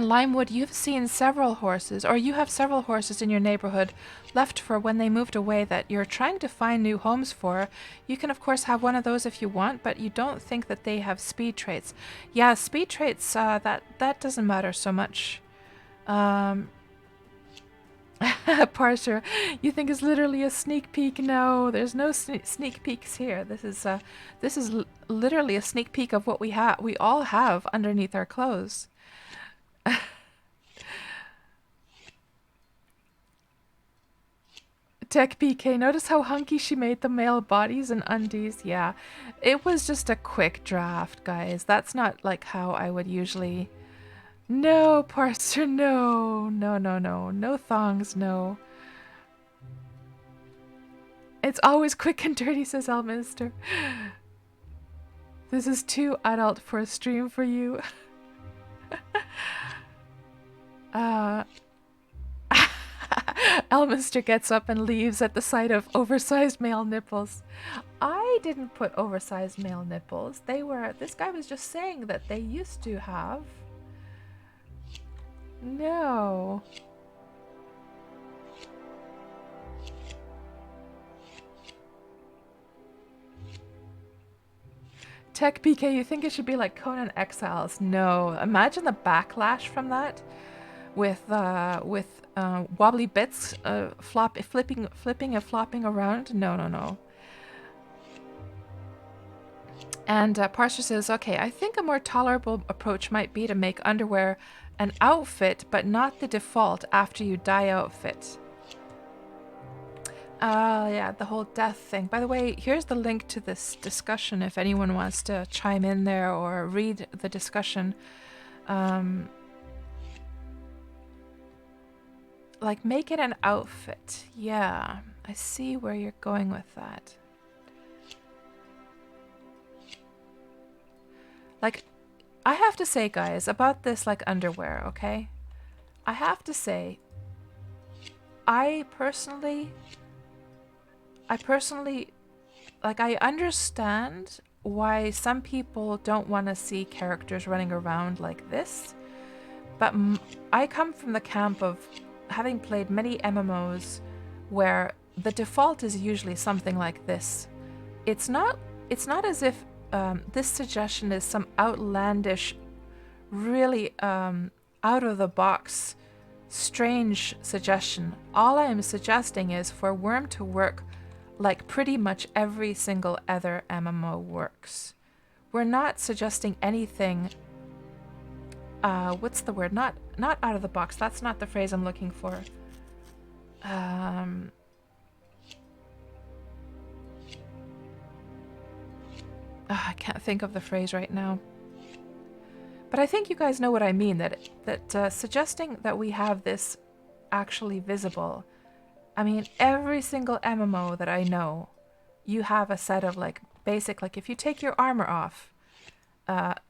Limewood, you've seen several horses, or you have several horses in your neighborhood left for when they moved away that you're trying to find new homes for. You can, of course, have one of those if you want, but you don't think that they have speed traits. Yeah, speed traits, that doesn't matter so much. Parser, you think it's literally a sneak peek? No, there's no sneak peeks here. This is literally a sneak peek of what we all have underneath our clothes. Tech PK, notice how hunky she made the male bodies and undies? Yeah, it was just a quick draft, guys. That's not like how I would usually... No, Parser, no. No thongs, no. It's always quick and dirty, says Elminster. This is too adult for a stream for you. Elminster gets up and leaves at the sight of oversized male nipples. I didn't put oversized male nipples. This guy was just saying that they used to have. No. Tech PK, you think it should be like Conan Exiles? No. Imagine the backlash from that with wobbly bits flipping and flopping around. No. And Parser says, okay, I think a more tolerable approach might be to make underwear an outfit, but not the default after you dye outfit. Yeah, the whole death thing. By the way, here's the link to this discussion if anyone wants to chime in there or read the discussion. Like, make it an outfit. Yeah, I see where you're going with that. Like, I have to say, guys, about this, like, underwear, okay? I have to say, I personally, like, I understand why some people don't want to see characters running around like this, but I come from the camp of having played many MMOs where the default is usually something like this. It's not as if this suggestion is some outlandish, really out of the box, strange suggestion. All I am suggesting is for Wurm to work like pretty much every single other MMO works. We're not suggesting anything. What's the word? Not out of the box. That's not the phrase I'm looking for. I can't think of the phrase right now. But I think you guys know what I mean, that suggesting that we have this actually visible. I mean, every single MMO that I know, you have a set of like basic, like if you take your armor off,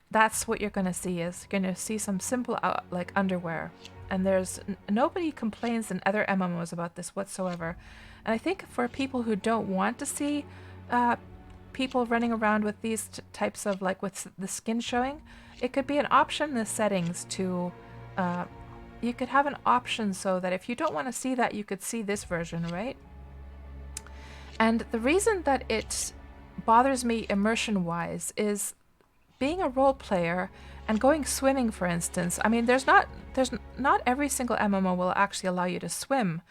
that's what you're going to see, is you're going to see some simple like underwear. And there's nobody complains in other MMOs about this whatsoever. And I think for people who don't want to see people running around with these types of like with the skin showing, it could be an option in the settings to you could have an option so that if you don't want to see that, you could see this version, right? And the reason that it bothers me immersion wise is being a role player and going swimming, for instance. I mean, there's not every single MMO will actually allow you to swim.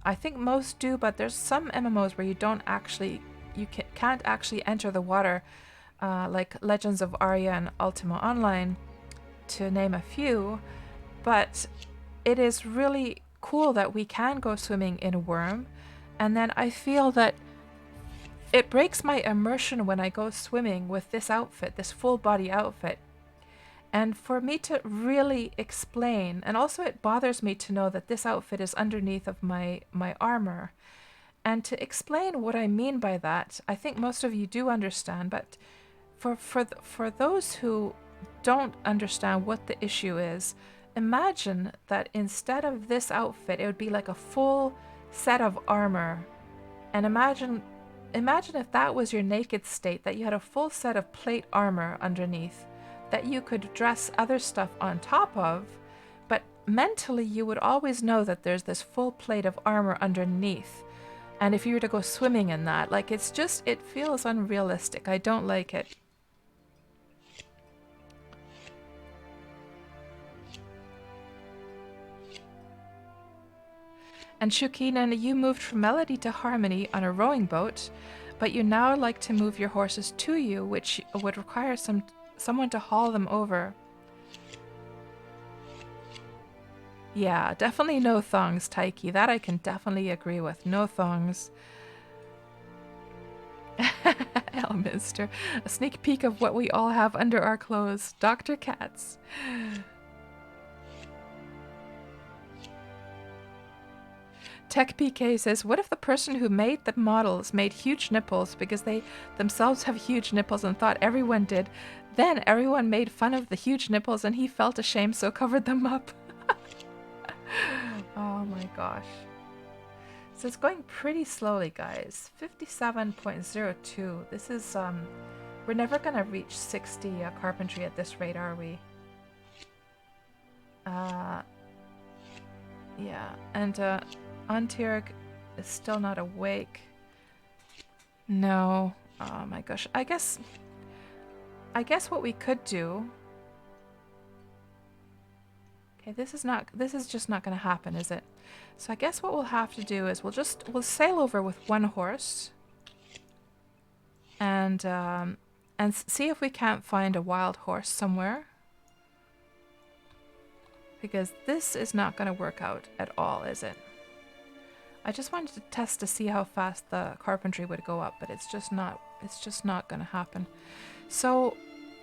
I think most do, but there's some MMOs where you can't actually enter the water, like Legends of Arya and Ultima Online, to name a few. But it is really cool that we can go swimming in Wurm, and then I feel that it breaks my immersion when I go swimming with this outfit, this full body outfit. And for me to really explain, and also it bothers me to know that this outfit is underneath of my armor. And to explain what I mean by that, I think most of you do understand, but for those who don't understand what the issue is, imagine that instead of this outfit, it would be like a full set of armor. And imagine if that was your naked state, that you had a full set of plate armor underneath that you could dress other stuff on top of, but mentally you would always know that there's this full plate of armor underneath. And if you were to go swimming in that, like it feels unrealistic. I don't like it. And Shukina, you moved from Melody to Harmony on a rowing boat, but you now like to move your horses to you, which would require someone to haul them over. Yeah, definitely no thongs, Taiki. That I can definitely agree with. No thongs. Elminster. A sneak peek of what we all have under our clothes. Dr. Katz. Tech PK says, what if the person who made the models made huge nipples because they themselves have huge nipples and thought everyone did? Then everyone made fun of the huge nipples and he felt ashamed, so covered them up. Oh my gosh. So it's going pretty slowly, guys. 57.02. This is, we're never going to reach 60 carpentry at this rate, are we? Yeah, and Antirg is still not awake. No. Oh my gosh. I guess what we could do. Okay, this is just not going to happen, is it? So I guess what we'll have to do is we'll sail over with one horse and see if we can't find a wild horse somewhere. Because this is not going to work out at all, is it? I just wanted to test to see how fast the carpentry would go up, but it's just not going to happen. So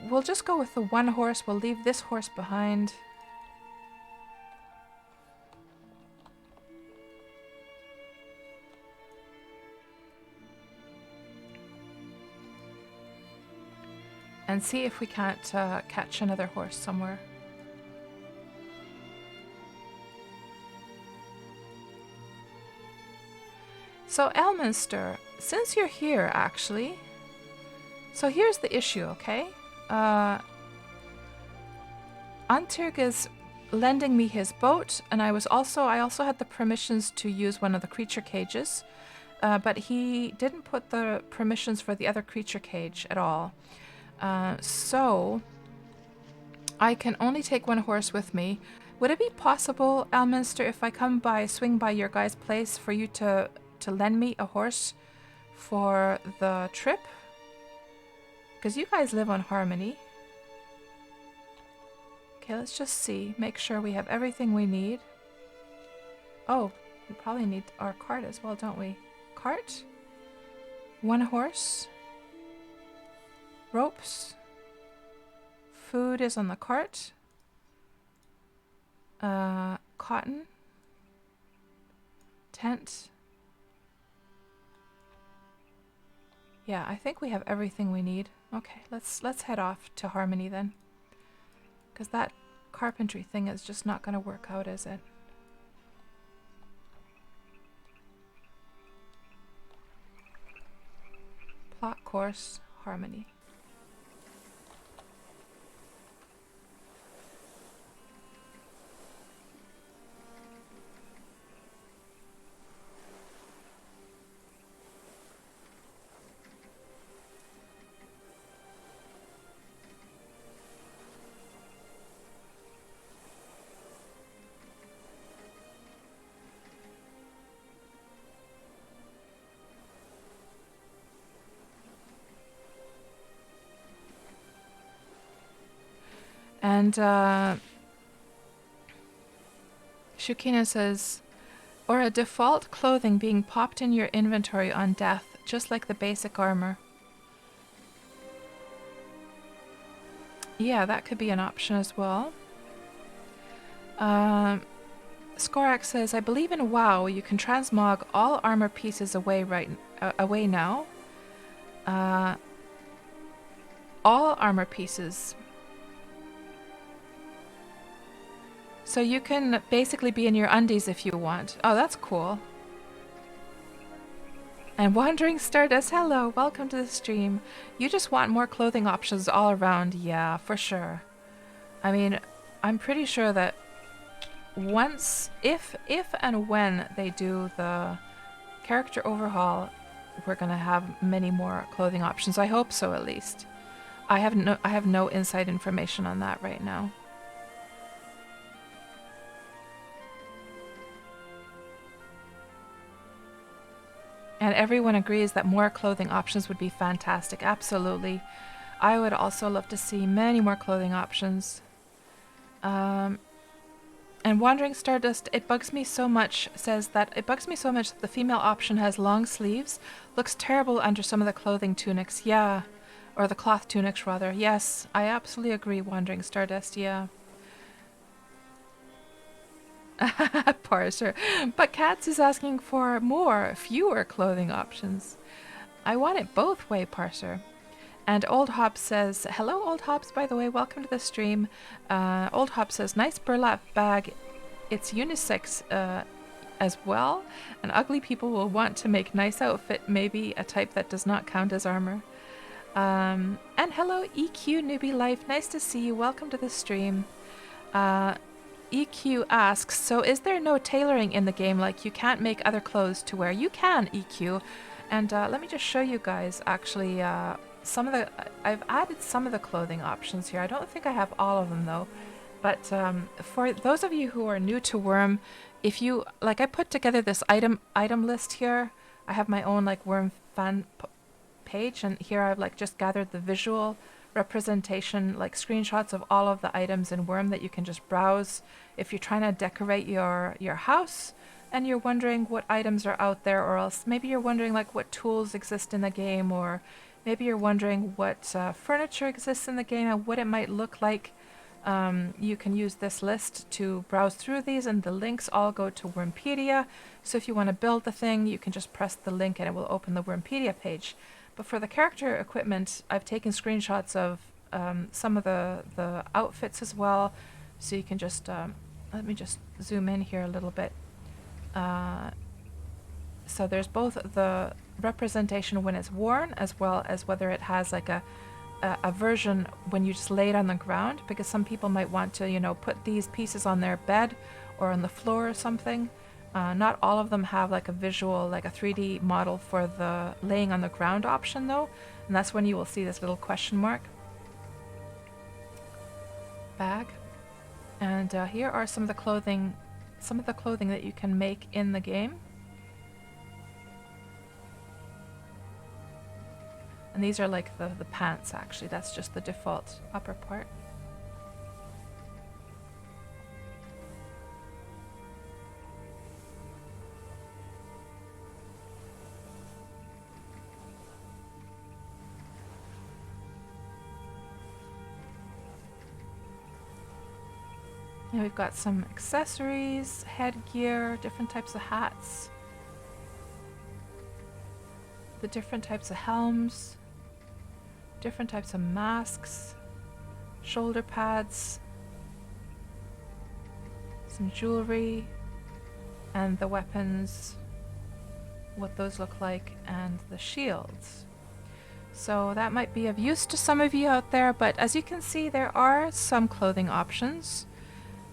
we'll just go with the one horse. We'll leave this horse behind. And see if we can't catch another horse somewhere. So Elminster, since you're here actually, so here's the issue, okay? Antirg is lending me his boat, and I also had the permissions to use one of the creature cages, but he didn't put the permissions for the other creature cage at all. So I can only take one horse with me. Would it be possible, Elminster, if I swing by your guys' place, for you to lend me a horse for the trip? Because you guys live on Harmony. Okay, let's just see. Make sure we have everything we need. Oh, we probably need our cart as well, don't we? Cart? One horse. Ropes. Food is on the cart. Cotton. Tent. Yeah, I think we have everything we need. Okay, let's head off to Harmony then. Because that carpentry thing is just not going to work out, is it? Plot course, Harmony. And Shukina says, or a default clothing being popped in your inventory on death, just like the basic armor. Yeah, that could be an option as well. Skorak says, I believe in WoW you can transmog all armor pieces away away now. All armor pieces. So you can basically be in your undies if you want. Oh, that's cool. And Wandering Stardust, hello, welcome to the stream. You just want more clothing options all around. Yeah, for sure. I mean, I'm pretty sure that once, if and when they do the character overhaul, we're gonna have many more clothing options. I hope so, at least. I have no inside information on that right now. And everyone agrees that more clothing options would be fantastic. Absolutely. I would also love to see many more clothing options. And Wandering Stardust, it bugs me so much, says that it bugs me so much that the female option has long sleeves. Looks terrible under some of the clothing tunics. Yeah. Or the cloth tunics, rather. Yes, I absolutely agree, Wandering Stardust. Yeah. Parser. But Katz is asking for fewer clothing options. I want it both way, Parser. And Old Hobbs says, hello, Old Hobbs, by the way, welcome to the stream. Old Hobbs says, nice burlap bag. It's unisex as well. And ugly people will want to make nice outfit, maybe a type that does not count as armor. And hello, EQ Newbie Life. Nice to see you. Welcome to the stream. EQ asks, so is there no tailoring in the game, like you can't make other clothes to wear? You can, EQ. And let me just show you guys, actually, I've added some of the clothing options here. I don't think I have all of them, though. But for those of you who are new to Wurm, if you, like, I put together this item list here. I have my own, like, Wurm fan page, and here I've, like, just gathered the visual representation, like screenshots of all of the items in Wurm that you can just browse if you're trying to decorate your house and you're wondering what items are out there, or else maybe you're wondering like what tools exist in the game, or maybe you're wondering what furniture exists in the game and what it might look like. You can use this list to browse through these, and the links all go to Wurmpedia. So if you want to build the thing, you can just press the link and it will open the Wurmpedia page. But for the character equipment, I've taken screenshots of some of the outfits as well. So you can just, let me just zoom in here a little bit. So there's both the representation when it's worn, as well as whether it has like a version when you just lay it on the ground, because some people might want to, you know, put these pieces on their bed or on the floor or something. Not all of them have like a visual, like a 3D model for the laying on the ground option though, and that's when you will see this little question mark bag. And here are some of the clothing that you can make in the game. And these are like the pants, actually. That's just the default upper part. And we've got some accessories, headgear, different types of hats, the different types of helms, different types of masks, shoulder pads, some jewelry, and the weapons, what those look like, and the shields. So that might be of use to some of you out there, but as you can see, there are some clothing options.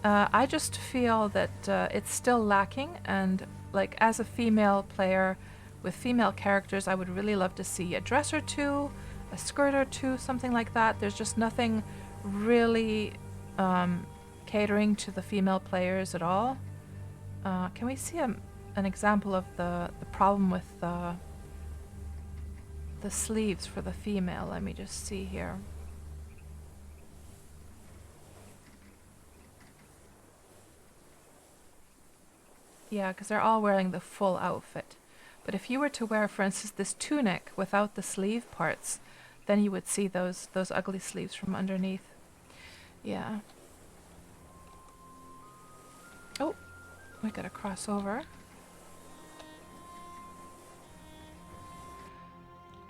I just feel that it's still lacking, and like as a female player with female characters, I would really love to see a dress or two, a skirt or two, something like that. There's just nothing really catering to the female players at all. Can we see an example of the problem with the sleeves for the female? Let me just see here. Yeah, because they're all wearing the full outfit. But if you were to wear, for instance, this tunic without the sleeve parts, then you would see those ugly sleeves from underneath. Yeah. Oh, we gotta cross over.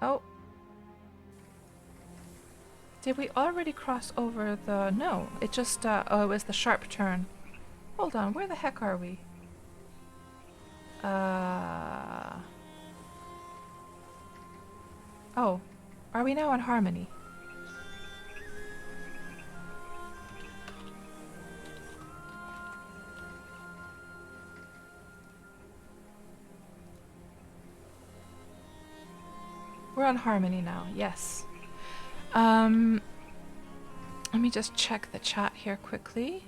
Oh. Did we already cross over the... No, it just... oh, it was the sharp turn. Hold on, where the heck are we? Oh, are we now on Harmony? We're on Harmony now, yes. Let me just check the chat here quickly.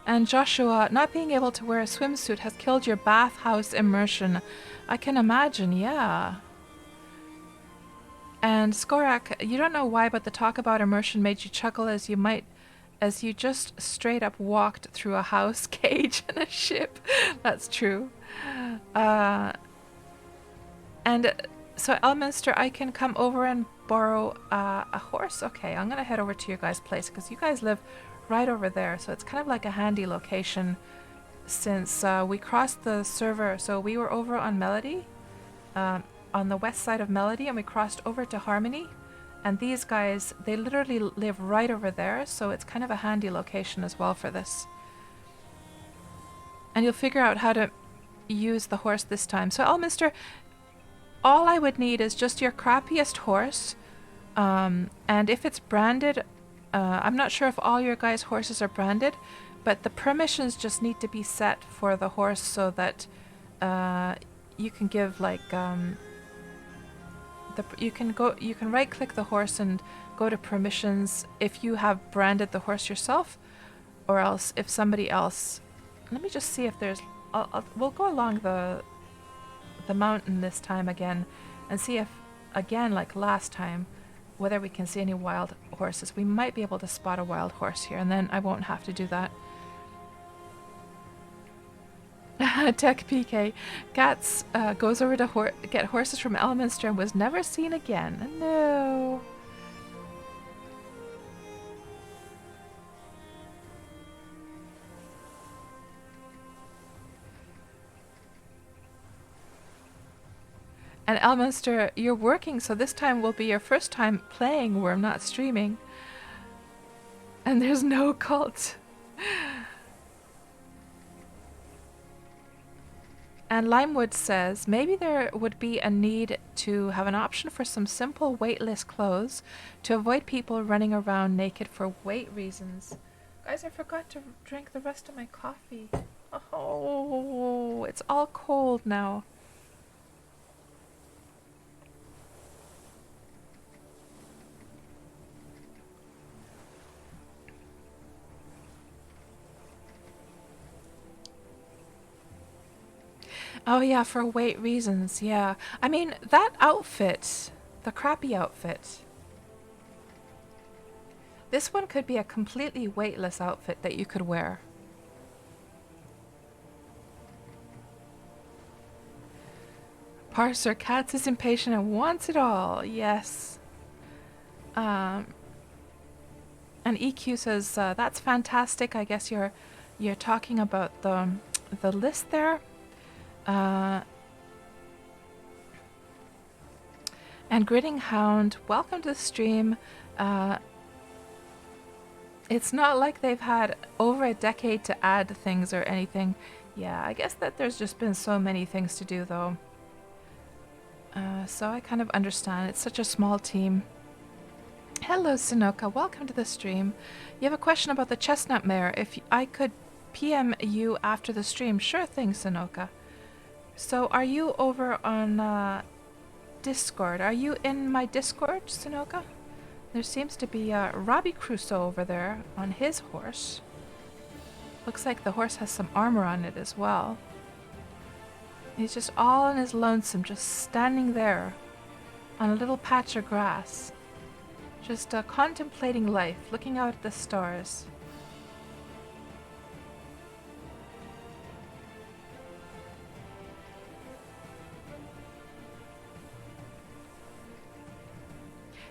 And Joshua, not being able to wear a swimsuit has killed your bathhouse immersion. I can imagine, yeah. And Skorak, you don't know why, but the talk about immersion made you chuckle as you just straight up walked through a house, cage, and a ship. That's true. And so Elminster, I can come over and borrow a horse. Okay, I'm gonna head over to your guys' place because you guys live right over there, so it's kind of like a handy location since we crossed the server. So we were over on Melody, on the west side of Melody, and we crossed over to Harmony, and these guys, they literally live right over there, so it's kind of a handy location as well for this. And you'll figure out how to use the horse this time. So Elminster, all I would need is just your crappiest horse, and if it's branded, I'm not sure if all your guys' horses are branded, but the permissions just need to be set for the horse so that you can give like you can right click the horse and go to permissions if you have branded the horse yourself, or else if somebody else. Let me just see if there's. We'll go along the mountain this time again and see if again like last time whether we can see any wild horses. We might be able to spot a wild horse here, and then I won't have to do that. Tech PK. Kats goes over to get horses from Elminster and was never seen again. No. And Elminster, you're working, so this time will be your first time playing Wurm, not streaming. And there's no cult. And Limewood says, maybe there would be a need to have an option for some simple weightless clothes to avoid people running around naked for weight reasons. Guys, I forgot to drink the rest of my coffee. Oh, it's all cold now. Oh yeah, for weight reasons, yeah. I mean, that outfit, the crappy outfit, this one could be a completely weightless outfit that you could wear. Parser, Kats is impatient and wants it all. Yes. And EQ says, that's fantastic. I guess you're talking about the list there. And Gritting Hound, welcome to the stream. It's not like they've had over a decade to add things or anything. Yeah, I guess that there's just been so many things to do though. So I kind of understand. It's such a small team. Hello, Sunoka. Welcome to the stream. You have a question about the chestnut mare. If I could PM you after the stream. Sure thing, Sunoka. So are you over on Discord? Are you in my Discord, Sunoka? There seems to be Robbie Crusoe over there on his horse. Looks like the horse has some armor on it as well. He's just all on his lonesome, just standing there on a little patch of grass. Just contemplating life, looking out at the stars.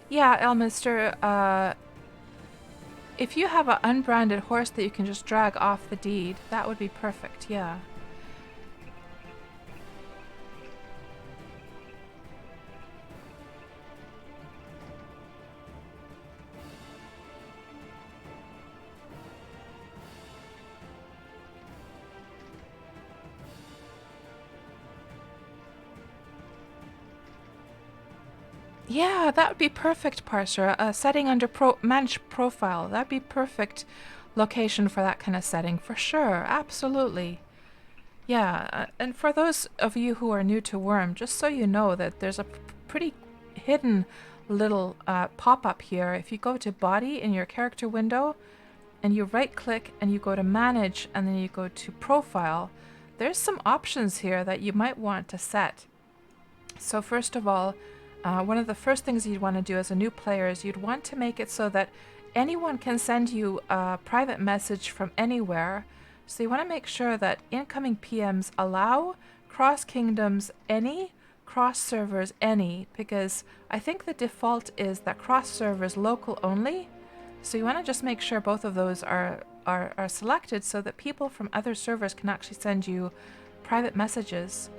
Yeah, Elminster, if you have an unbranded horse that you can just drag off the deed, that would be perfect, yeah. Yeah, that would be perfect, Parser. Setting under manage profile. That'd be perfect location for that kind of setting, for sure. Absolutely. Yeah, and for those of you who are new to Wurm, just so you know that there's a pretty hidden little pop-up here. If you go to body in your character window and you right-click and you go to manage and then you go to profile, there's some options here that you might want to set. So first of all, one of the first things you'd want to do as a new player is you'd want to make it so that anyone can send you a private message from anywhere. So you want to make sure that incoming PMs allow cross kingdoms any, cross servers any, because I think the default is that cross servers local only. So you want to just make sure both of those are selected so that people from other servers can actually send you private messages.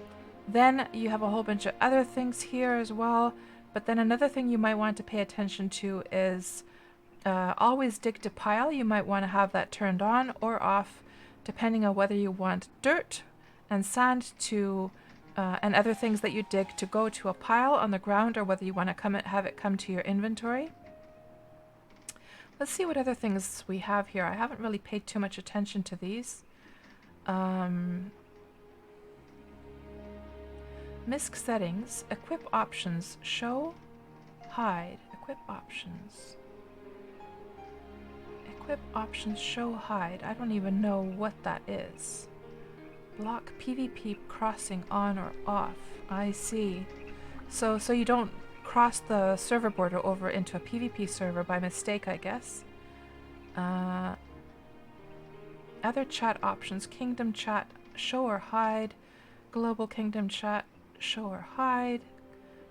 Then you have a whole bunch of other things here as well. But then another thing you might want to pay attention to is always dig to pile. You might want to have that turned on or off depending on whether you want dirt and sand to and other things that you dig to go to a pile on the ground or whether you want to have it come to your inventory. Let's see what other things we have here. I haven't really paid too much attention to these. MISC settings, equip options, show, hide, equip options. Equip options, show, hide. I don't even know what that is. Block PvP crossing on or off. I see. So you don't cross the server border over into a PvP server by mistake, I guess. Other chat options, kingdom chat, show or hide, global kingdom chat, show or hide,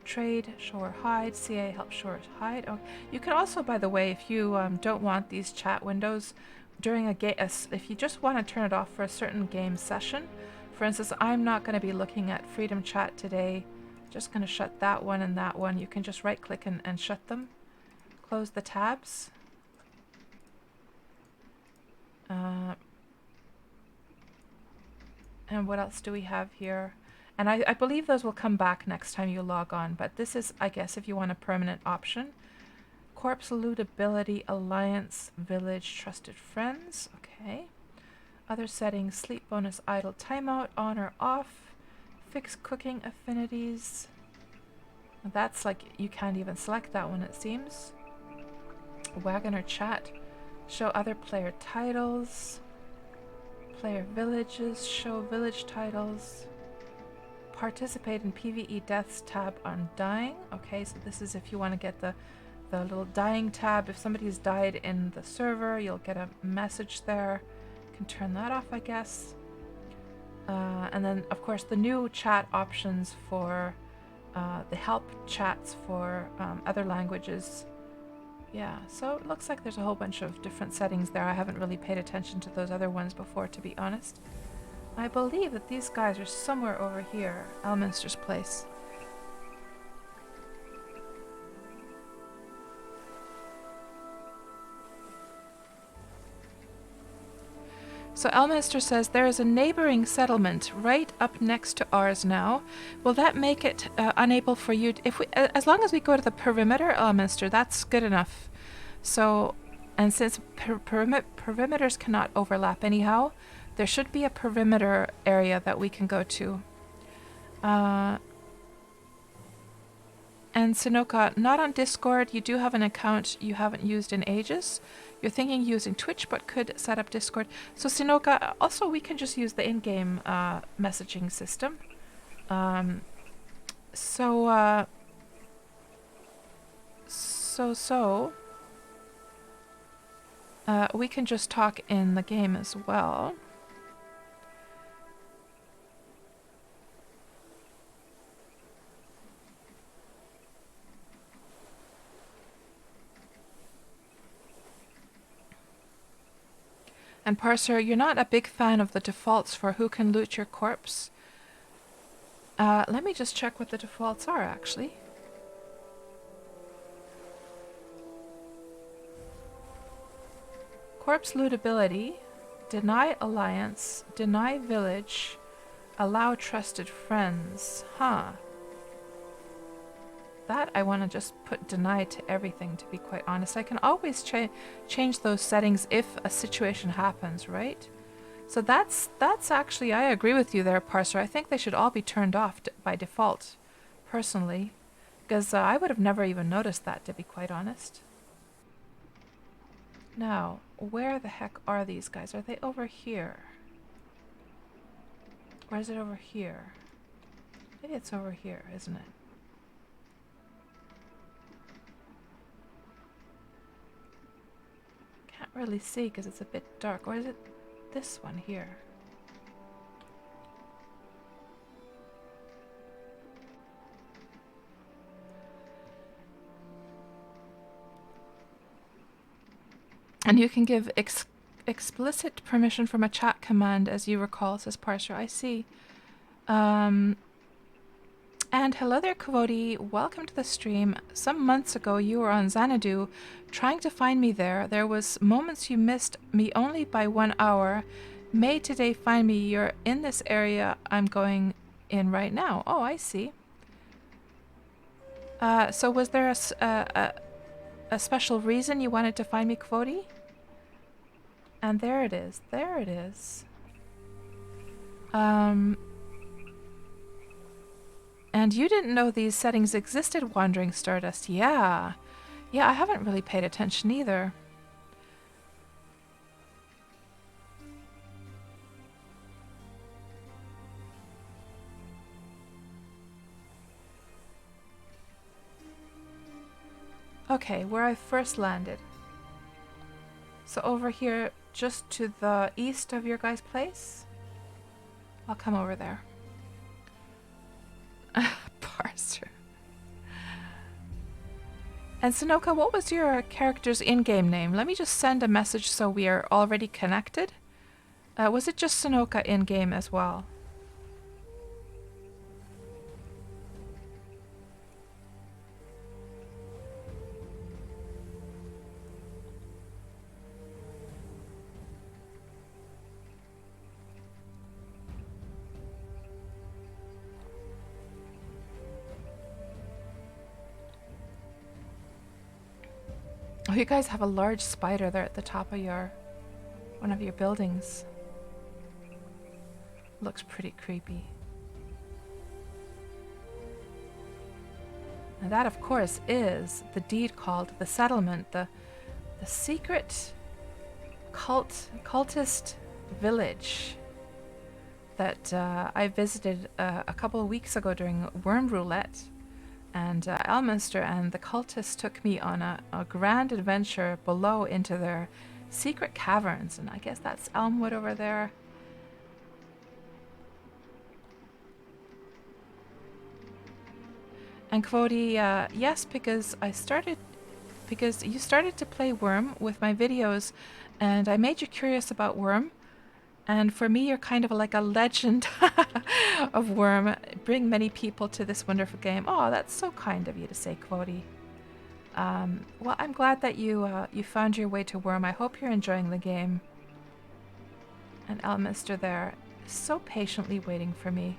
trade, show or hide, CA help show or hide. Oh, you can also, by the way, if you don't want these chat windows during a game, if you just want to turn it off for a certain game session, for instance, I'm not going to be looking at Freedom Chat today, just going to shut that one and that one. You can just right click and shut them, close the tabs. And what else do we have here? And I believe those will come back next time you log on, but this is, I guess, if you want a permanent option. Corpse lootability, alliance, village, trusted friends. Okay. Other settings, sleep bonus, idle timeout, on or off. Fix cooking affinities. That's like, you can't even select that one, it seems. Wagon or chat. Show other player titles. Player villages, show village titles. Participate in PvE deaths tab on dying. Okay, so this is if you want to get the little dying tab. If somebody's died in the server, you'll get a message there. You can turn that off, I guess. And then, of course, the new chat options for the help chats for other languages. Yeah, so it looks like there's a whole bunch of different settings there. I haven't really paid attention to those other ones before, to be honest. I believe that these guys are somewhere over here, Elminster's place. So Elminster says there is a neighboring settlement right up next to ours now. Will that make it unable for you? If we, as long as we go to the perimeter, Elminster, that's good enough. So, and since perimeters cannot overlap anyhow, there should be a perimeter area that we can go to. And Sinoka, not on Discord. You do have an account you haven't used in ages. You're thinking using Twitch, but could set up Discord. So Sinoka, also we can just use the in-game messaging system. We can just talk in the game as well. And Parser, you're not a big fan of the defaults for who can loot your corpse. Let me just check what the defaults are, actually. Corpse lootability, deny alliance, deny village, allow trusted friends. Huh. That I want to just put deny to everything, to be quite honest. I can always change those settings if a situation happens, right? So that's actually, I agree with you there, Parser. I think they should all be turned off by default, personally. Because I would have never even noticed that, to be quite honest. Now, where the heck are these guys? Are they over here? Or is it over here? Maybe it's over here, isn't it? Can't really see because it's a bit dark. Or is it this one here? And you can give explicit permission from a chat command, as you recall, says Parser. I see. And hello there, Kvodi. Welcome to the stream. Some months ago, you were on Xanadu, trying to find me there. There was moments you missed me only by 1 hour. May today find me. You're in this area I'm going in right now. Oh, I see. So was there a special reason you wanted to find me, Kvodi? And there it is. There it is. And you didn't know these settings existed, Wandering Stardust. Yeah. Yeah, I haven't really paid attention either. Okay, where I first landed. So over here, just to the east of your guys' place. I'll come over there. Parser. And Sunoka, what was your character's in-game name? Let me just send a message so we are already connected. Was it just Sunoka in-game as well? Oh, you guys have a large spider there at the top of one of your buildings. Looks pretty creepy. And that, of course, is the deed called the settlement, the secret cultist village that I visited a couple of weeks ago during Wurm Roulette. And Elminster and the cultists took me on a grand adventure below into their secret caverns. And I guess that's Elmwood over there. And Kvodi, yes, because you started to play Wurm with my videos, and I made you curious about Wurm. And for me, you're kind of like a legend of Wurm. Bring many people to this wonderful game. Oh, that's so kind of you to say, Kvodi. Well, I'm glad that you found your way to Wurm. I hope you're enjoying the game. And Elmister there is so patiently waiting for me.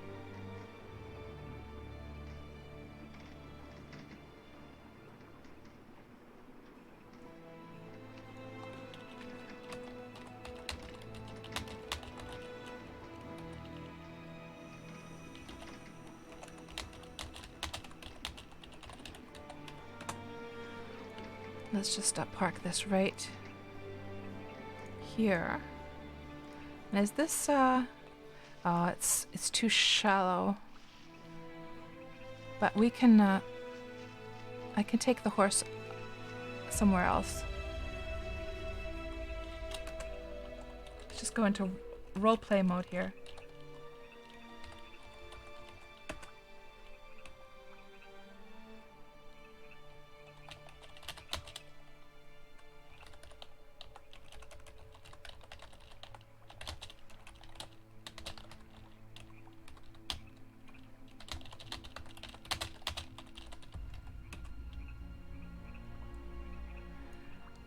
Let's just park this right here. And is this oh, it's too shallow. But we can I can take the horse somewhere else. Let's just go into roleplay mode here.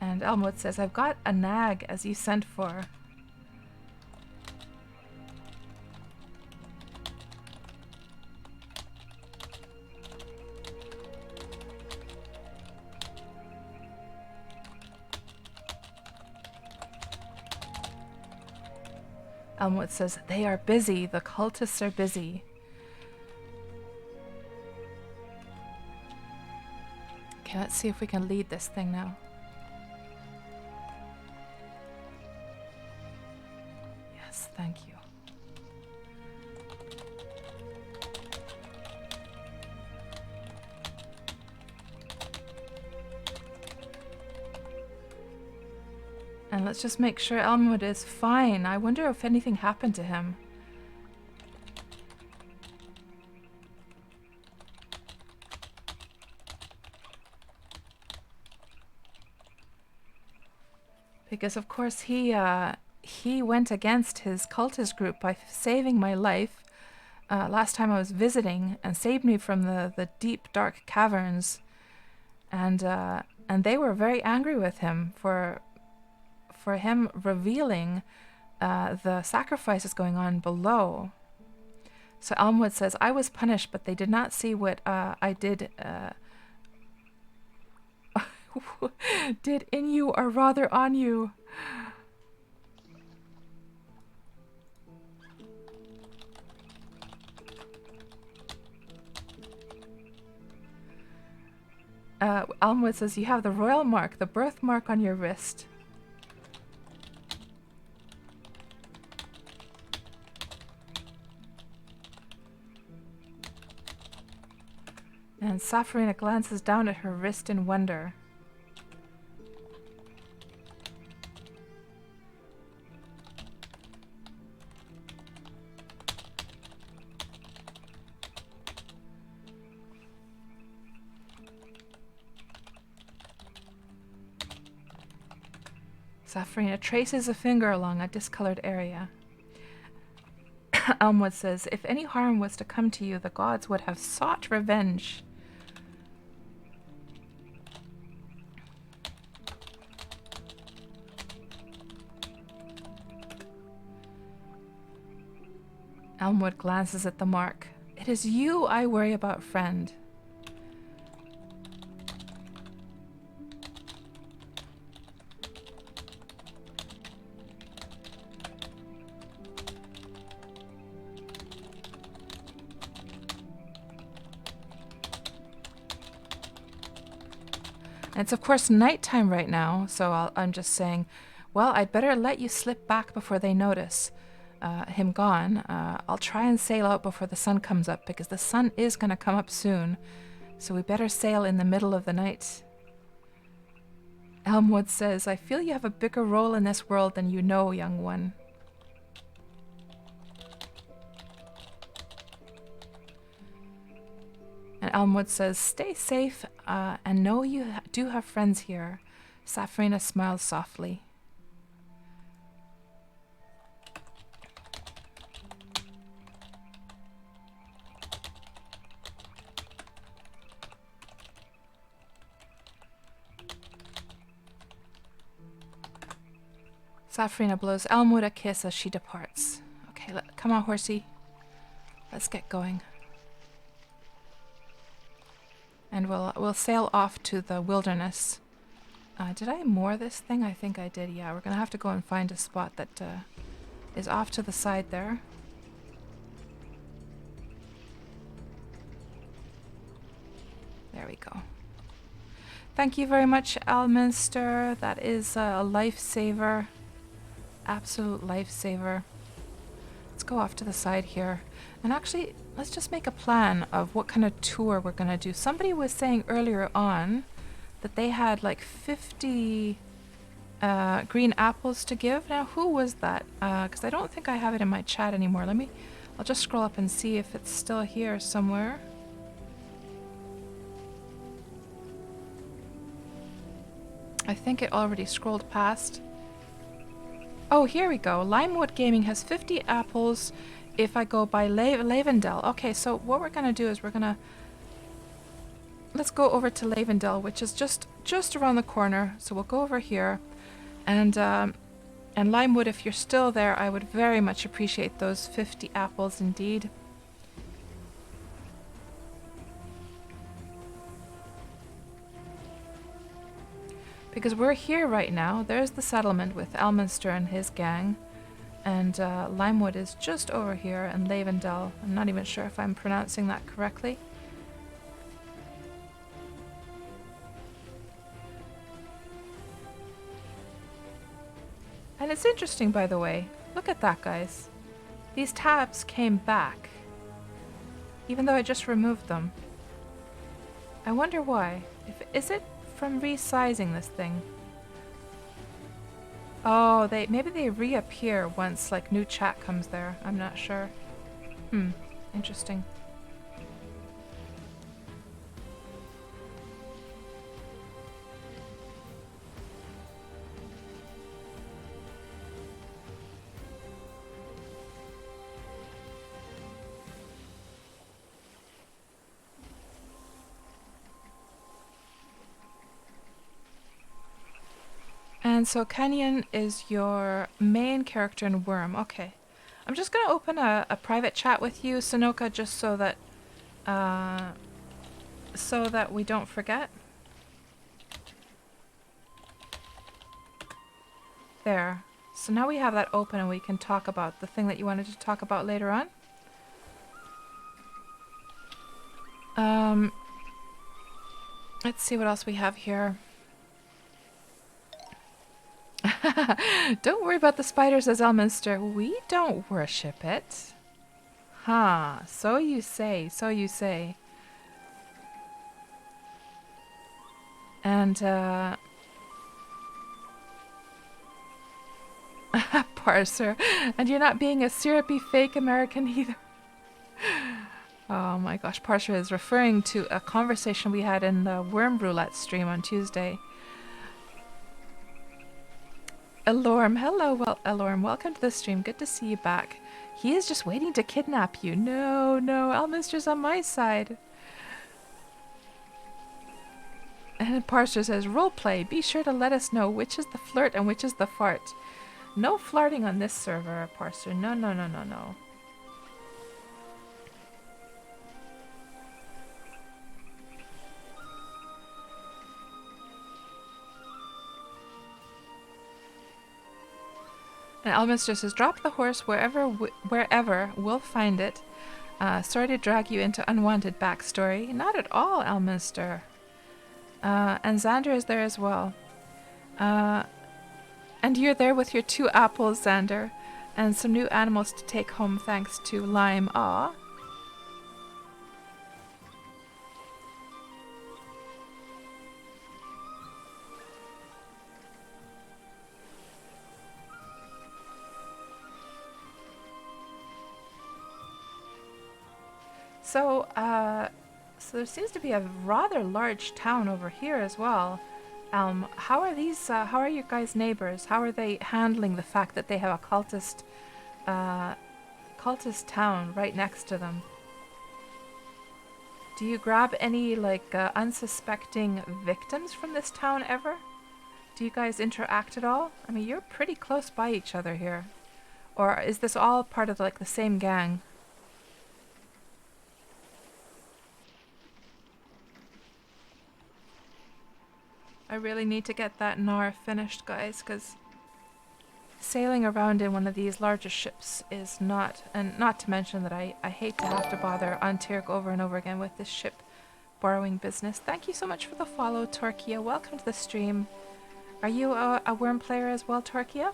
And Elmwood says, I've got a nag as you sent for. Elmwood says, they are busy. The cultists are busy. Okay, let's see if we can lead this thing now. Yes, thank you. And let's just make sure Elmwood is fine. I wonder if anything happened to him. Because of course he went against his cultist group by saving my life last time I was visiting, and saved me from the deep dark caverns, and they were very angry with him for him revealing the sacrifices going on below. So Elmwood says, I was punished, but they did not see what I did did in you, or rather on you. Elmwood says, you have the royal mark, the birthmark on your wrist. And Safrina glances down at her wrist in wonder. Safrina traces a finger along a discolored area. Elmwood says, if any harm was to come to you, the gods would have sought revenge. Elmwood glances at the mark. It is you I worry about, friend. And it's of course nighttime right now, so I'm just saying, well, I'd better let you slip back before they notice him gone. I'll try and sail out before the sun comes up, because the sun is going to come up soon, so we better sail in the middle of the night. Elmwood says, I feel you have a bigger role in this world than you know, young one. And And Elmwood says, stay safe and know you do have friends here. Safrina smiles softly. Safrina blows Elmwood a kiss as she departs. Okay, come on, horsey. Let's get going. And we'll sail off to the wilderness. Did I moor this thing? I think I did, yeah. We're going to have to go and find a spot that is off to the side there. There we go. Thank you very much, Alminster. That is a lifesaver. Absolute lifesaver. Let's go off to the side here. And actually, let's just make a plan of what kind of tour we're going to do. Somebody was saying earlier on that they had like 50 green apples to give. Now, who was that? Because I don't think I have it in my chat anymore. I'll just scroll up and see if it's still here somewhere. I think it already scrolled past. Oh, here we go. Limewood Gaming has 50 apples if I go by Lavendel. Okay, so what we're going to do is let's go over to Lavendel, which is just around the corner. So we'll go over here. And Limewood, if you're still there, I would very much appreciate those 50 apples indeed. Because we're here right now. There's the settlement with Elminster and his gang. And Limewood is just over here, and Lavendel. I'm not even sure if I'm pronouncing that correctly. And it's interesting, by the way. Look at that, guys. These tabs came back, even though I just removed them. I wonder why. Is it from resizing this thing? Oh, maybe they reappear once like new chat comes there. I'm not sure. Interesting. And so Kenyon is your main character in Wurm. Okay. I'm just going to open a private chat with you, Sonoka, just so that we don't forget. There. So now we have that open and we can talk about the thing that you wanted to talk about later on. Let's see what else we have here. Don't worry about the spider, says Elminster. We don't worship it. Huh. So you say. So you say. And, Parser. And you're not being a syrupy fake American either. Oh my gosh. Parser is referring to a conversation we had in the Worm Roulette stream on Tuesday. Elorm, hello, Elorm, welcome to the stream. Good to see you back. He is just waiting to kidnap you. No, Elminster's on my side. And Parser says, roleplay. Be sure to let us know which is the flirt and which is the fart. No flirting on this server, Parser. No. And Elminster says, drop the horse wherever we'll find it. Sorry to drag you into unwanted backstory. Not at all, Elminster. And Xander is there as well. And you're there with your 2 apples, Xander. And some new animals to take home thanks to Lime. Aw. So, So there seems to be a rather large town over here as well. How are these? How are your guys' neighbors? How are they handling the fact that they have a cultist town right next to them? Do you grab any like unsuspecting victims from this town ever? Do you guys interact at all? I mean, you're pretty close by each other here. Or is this all part of like the same gang? I really need to get that Nar finished, guys, because sailing around in one of these larger ships is not, and not to mention that I hate to have to bother Antirk over and over again with this ship borrowing business. Thank you so much for the follow, Torquia. Welcome to the stream. Are you a Wurm player as well, Torquia?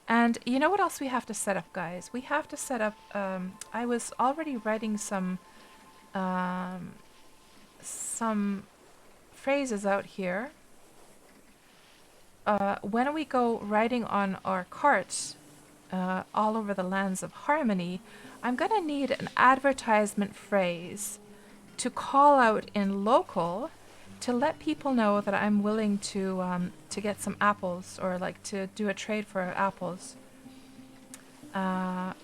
And you know what else we have to set up, guys? We have to set up, I was already writing some phrases out here. When we go riding on our carts all over the lands of Harmony, I'm gonna need an advertisement phrase to call out in local to let people know that I'm willing to get some apples, or like to do a trade for apples. Let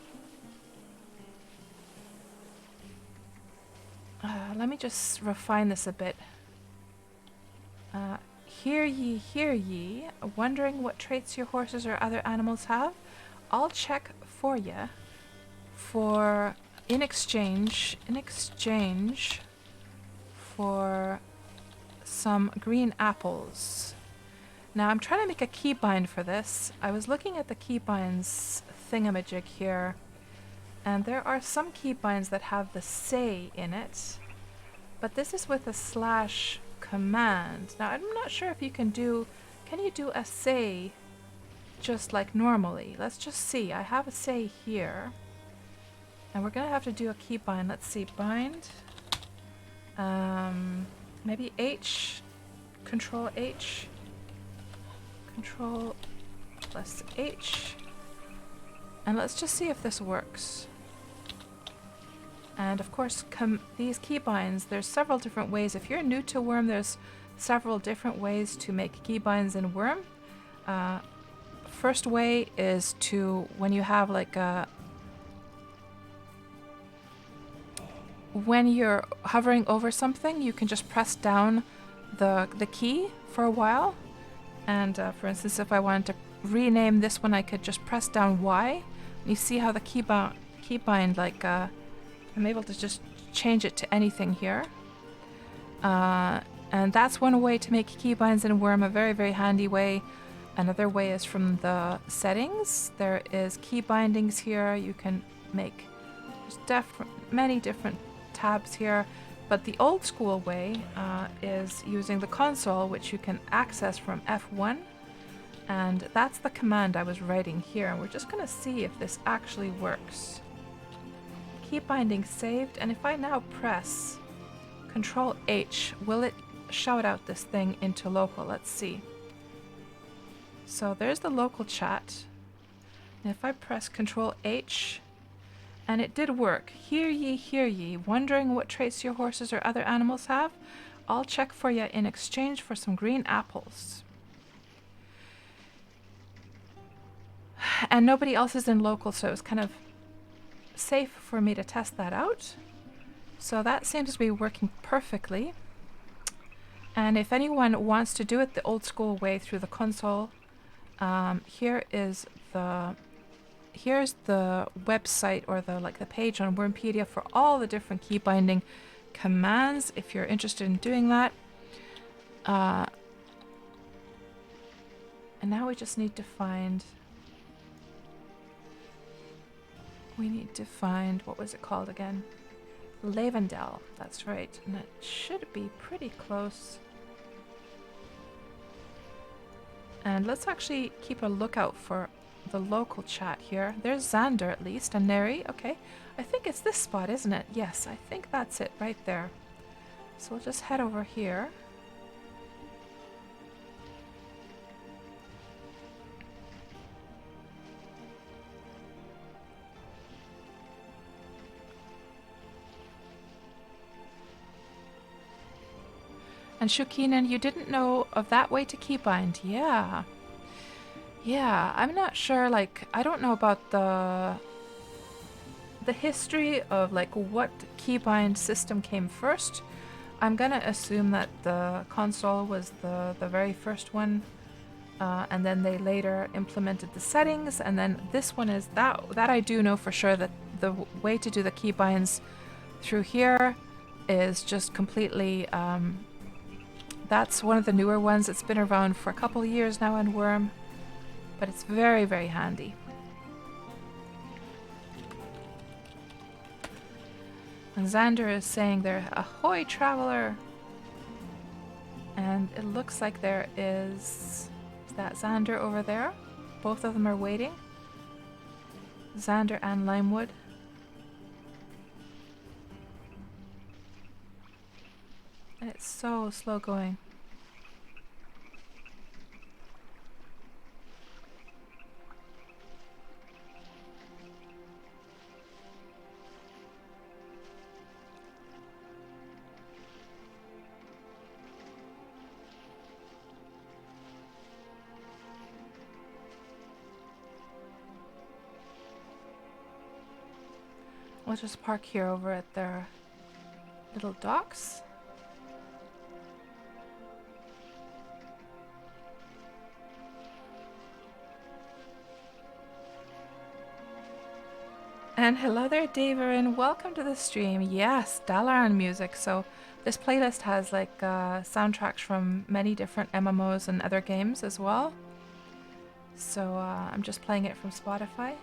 me just refine this a bit. Hear ye, wondering what traits your horses or other animals have? I'll check for you for in exchange for some green apples. Now I'm trying to make a keybind for this. I was looking at the keybinds thingamajig here, and there are some keybinds that have the say in it, but this is with a slash command. Now I'm not sure if you can you do a say just like normally? Let's just see. I have a say here, and we're gonna have to do a keybind. Let's see, bind. Maybe H, Control H, Control plus H, and let's just see if this works. And of course, these keybinds, there's several different ways. If you're new to Wurm, there's several different ways to make keybinds in Wurm. First way is to, when you have like when you're hovering over something, you can just press down the key for a while. And for instance, if I wanted to rename this one, I could just press down Y. You see how the keybind like, I'm able to just change it to anything here. And that's one way to make keybinds in Wurm, a very, very handy way. Another way is from the settings. There is key bindings here. You can make, there's many different tabs here, but the old school way is using the console, which you can access from F1, and that's the command I was writing here, and we're just going to see if this actually works. Key binding saved, and if I now press Control H, will it shout out this thing into local? Let's see. So there's the local chat, and if I press Control H, and it did work. Hear ye, wondering what traits your horses or other animals have? I'll check for you in exchange for some green apples. And nobody else is in local, so it was kind of safe for me to test that out. So that seems to be working perfectly. And if anyone wants to do it the old school way through the console, here's the website, or the page on Wurmpedia for all the different key binding commands if you're interested in doing that. And now we just need to find, what was it called again? Lavendel, that's right, and it should be pretty close. And let's actually keep a lookout for the local chat here. There's Xander at least, and Neri. Okay, I think it's this spot, isn't it? Yes, I think that's it right there. So we'll just head over here. And Shukinen, you didn't know of that way to keybind. Yeah. Yeah, I'm not sure, like, I don't know about the history of, like, what keybind system came first. I'm gonna assume that the console was the very first one, and then they later implemented the settings, and then this one is that I do know for sure, that the way to do the keybinds through here is just completely, that's one of the newer ones. It's been around for a couple of years now in Wurm, but it's very, very handy. And Xander is saying there, ahoy traveler! And it looks like there is that Xander over there? Both of them are waiting. Xander and Limewood. And it's so slow going. We'll just park here over at their little docks. And hello there, Daverin. Welcome to the stream. Yes, Dalaran music. So this playlist has like soundtracks from many different MMOs and other games as well. So I'm just playing it from Spotify.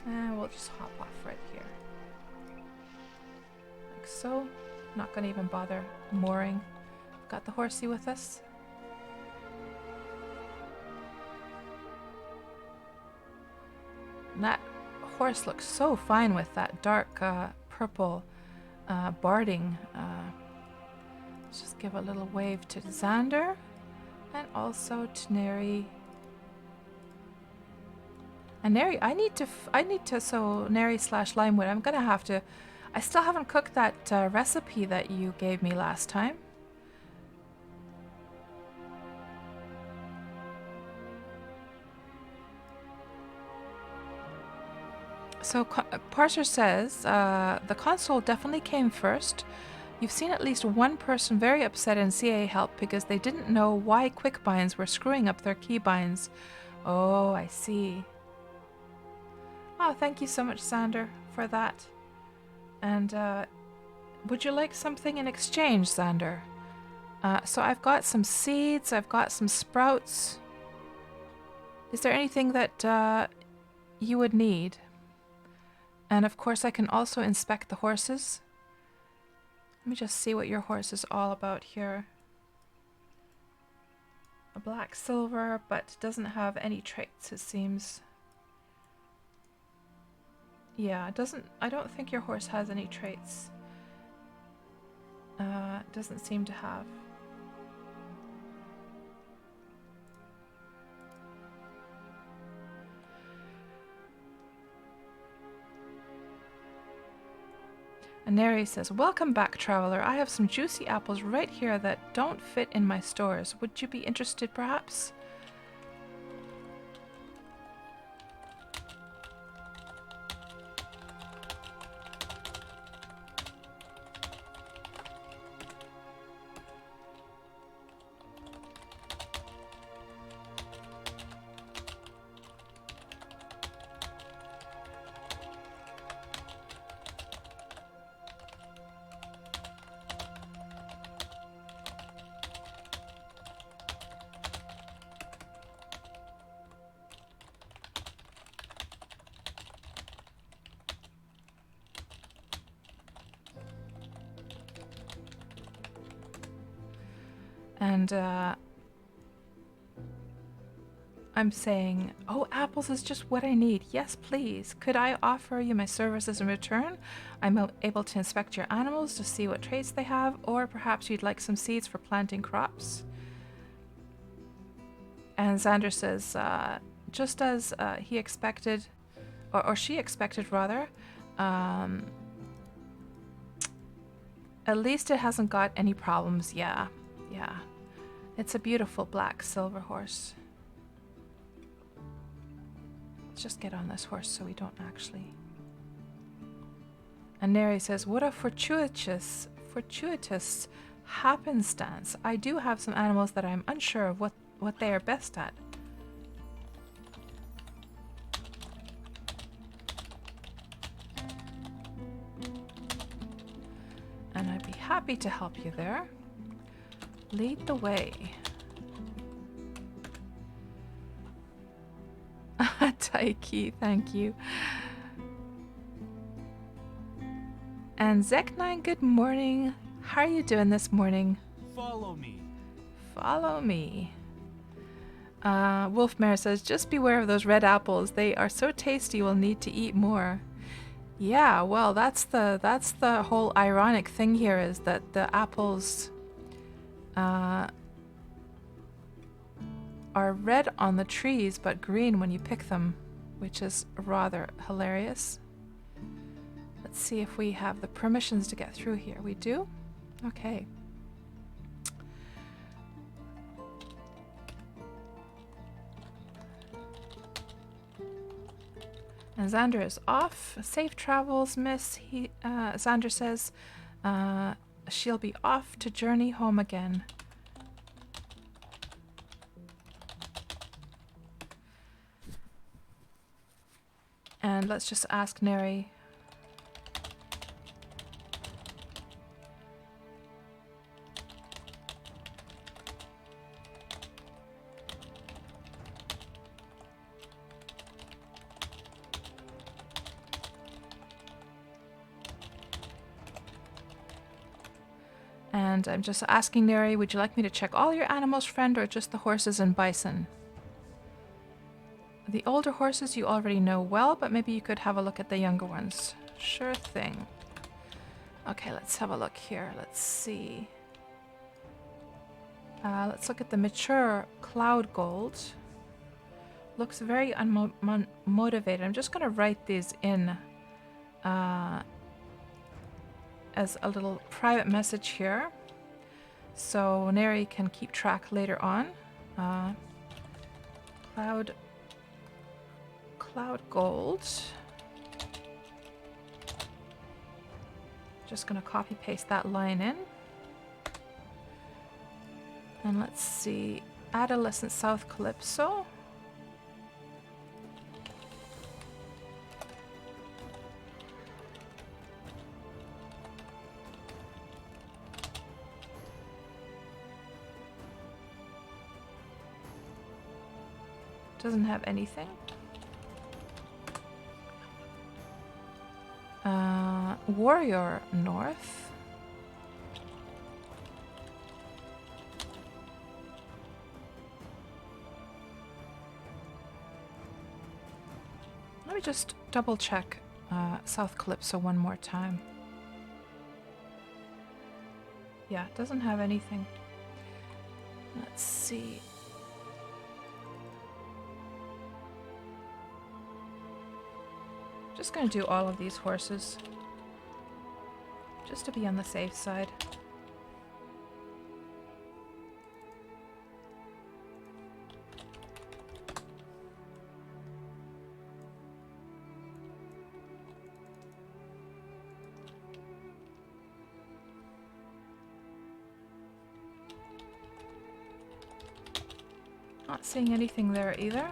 And we'll just hop off right here. Like so. Not going to even bother mooring. Got the horsey with us. And that horse looks so fine with that dark purple barding. Let's just give a little wave to Xander and also to Neri. And Neri, I need to, so Neri / Limewood, I'm going to have to, I still haven't cooked that recipe that you gave me last time. So Parser says, the console definitely came first. You've seen at least one person very upset in CA help because they didn't know why quickbinds were screwing up their keybinds. Oh, I see. Oh, thank you so much, Xander, for that. And would you like something in exchange, Xander? So I've got some seeds, I've got some sprouts. Is there anything that you would need? And of course I can also inspect the horses. Let me just see what your horse is all about here. A black silver, but doesn't have any traits, it seems. Yeah, it doesn't. I don't think your horse has any traits. It doesn't seem to have. And Neri says, welcome back, traveler. I have some juicy apples right here that don't fit in my stores. Would you be interested, perhaps? And I'm saying, oh, apples is just what I need. Yes, please. Could I offer you my services in return? I'm able to inspect your animals to see what traits they have, or perhaps you'd like some seeds for planting crops. And Xander says, just as he expected, or she expected rather, at least it hasn't got any problems. Yeah, yeah. It's a beautiful black silver horse. Let's just get on this horse so we don't actually... And Neri says, what a fortuitous happenstance. I do have some animals that I'm unsure of what they are best at. And I'd be happy to help you there. Lead the way. Taiki, thank you. And Zek9, good morning. How are you doing this morning? Follow me. Follow me. Wolfmare says, just beware of those red apples. They are so tasty you'll need to eat more. Yeah, well, that's the whole ironic thing here, is that the apples are red on the trees but green when you pick them, which is rather hilarious. Let's see if we have the permissions to get through here. We do? Okay. And Xander is off. Safe travels, miss. Xander says she'll be off to journey home again. And let's just ask Neri. And I'm just asking Neri, would you like me to check all your animals, friend, or just the horses and bison? The older horses you already know well, but maybe you could have a look at the younger ones. Sure thing. Okay, let's have a look here. Let's see. Let's look at the mature cloud gold. Looks very unmotivated. I'm just going to write these in as a little private message here, so Neri can keep track later on. Cloud gold. Just gonna copy paste that line in. And let's see, Adolescent South Calypso. Doesn't have anything. Warrior North. Let me just double check South Calypso one more time. Yeah, it doesn't have anything. Let's see. Just gonna do all of these horses, just to be on the safe side. Not seeing anything there either.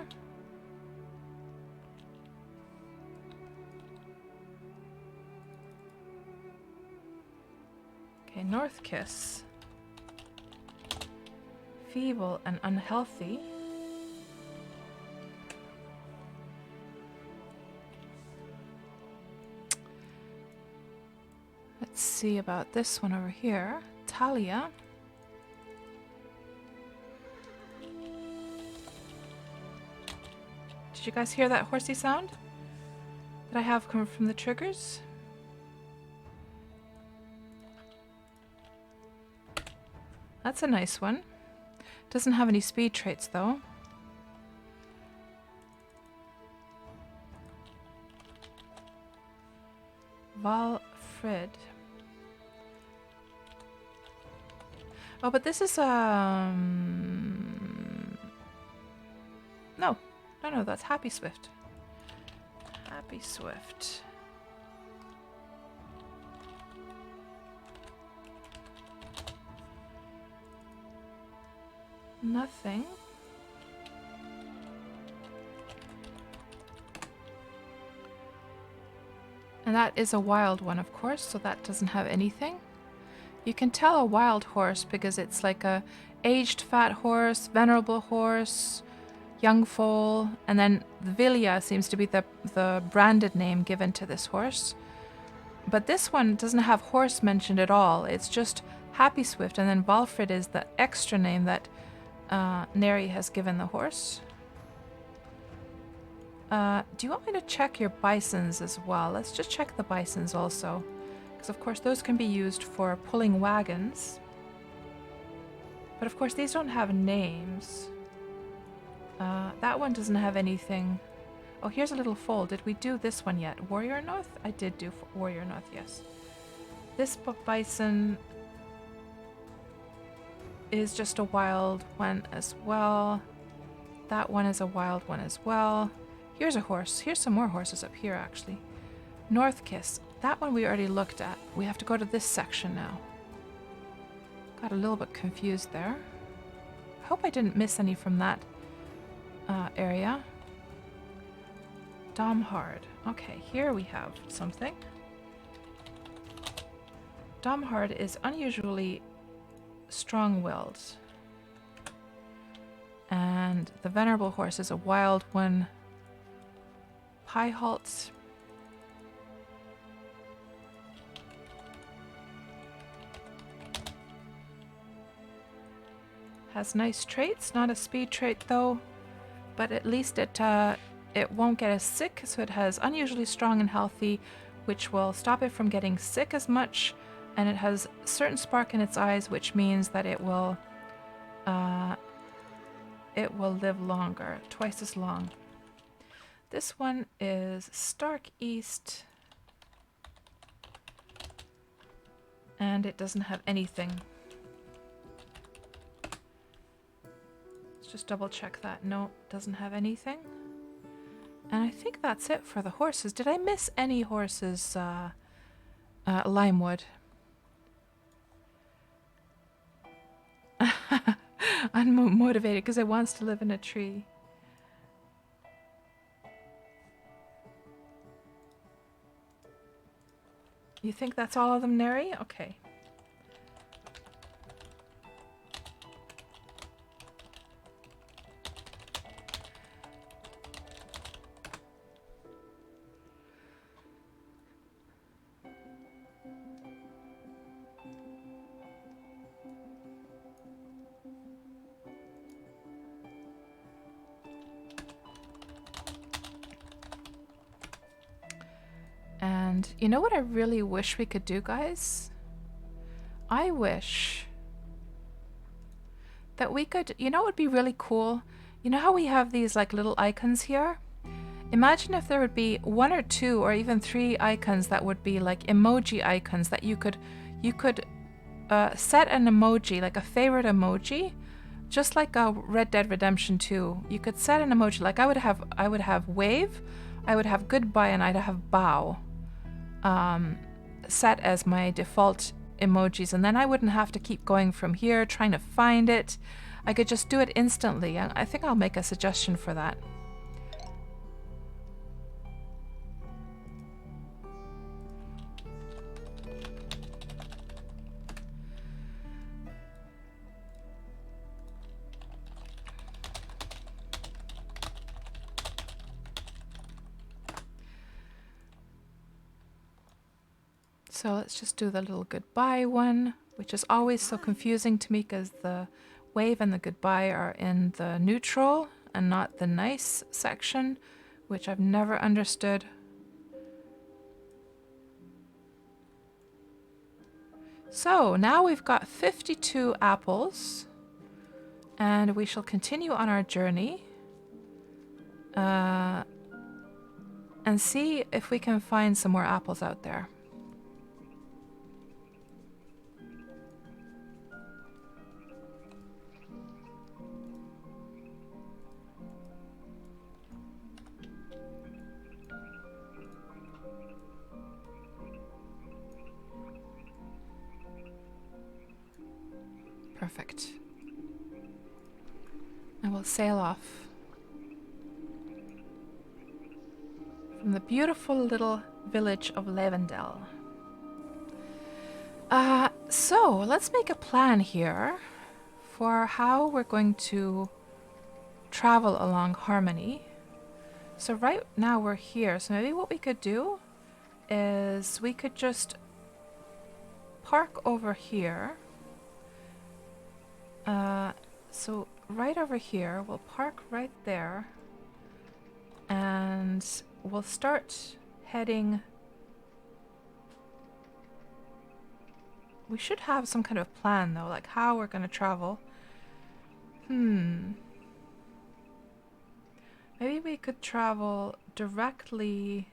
Okay, North Kiss. Feeble and unhealthy. Let's see about this one over here. Talia. Did you guys hear that horsey sound that I have come from the triggers? That's a nice one. Doesn't have any speed traits though. Valfrid. Oh, but this is no, no, that's Happy Swift. Happy Swift. Nothing. And that is a wild one, of course, so that doesn't have anything. You can tell a wild horse because it's like a aged fat horse, venerable horse, young foal, and then Vilja seems to be the branded name given to this horse. But this one doesn't have horse mentioned at all. It's just Happy Swift, and then Valfrid is the extra name that Neri has given the horse. Do you want me to check your bisons as well? Let's just check the bisons also. Because of course those can be used for pulling wagons. But of course these don't have names. That one doesn't have anything. Oh, here's a little foal. Did we do this one yet? Warrior North? I did do Warrior North, yes. This bison is just a wild one as well. That one is a wild one as well. Here's a horse. Here's some more horses up here, actually. North Kiss. That one we already looked at. We have to go to this section now. Got a little bit confused there. I hope I didn't miss any from that area. Domhard. Okay, here we have something. Domhard is unusually strong-willed. And the venerable horse is a wild one. Piehalt. Has nice traits, not a speed trait though, but at least it won't get as sick, so it has unusually strong and healthy, which will stop it from getting sick as much, and it has certain spark in its eyes, which means that it will live longer, twice as long. This one is Stark East, and it doesn't have anything. Let's just double check that. No, doesn't have anything. And I think that's it for the horses. Did I miss any horses? Limewood. Unmotivated because it wants to live in a tree. You think that's all of them, Neri? Okay. And you know what I really wish we could do, guys? I wish that we could, you know what would be really cool? You know how we have these like little icons here? Imagine if there would be 1 or 2 or even 3 icons that would be like emoji icons that you could set an emoji, like a favorite emoji, just like a Red Dead Redemption 2. You could set an emoji, like I would have wave, I would have goodbye, and I'd have bow. Set as my default emojis, and then I wouldn't have to keep going from here trying to find it. I could just do it instantly. I think I'll make a suggestion for that. So let's just do the little goodbye one, which is always so confusing to me because the wave and the goodbye are in the neutral and not the nice section, which I've never understood. So now we've got 52 apples, and we shall continue on our journey and see if we can find some more apples out there. Perfect. And we'll sail off from the beautiful little village of Lavendel. So let's make a plan here for how we're going to travel along Harmony. So right now we're here, so maybe what we could do is we could just park over here. So right over here, we'll park right there, and we'll start heading. We should have some kind of plan though, like how we're going to travel. Maybe we could travel directly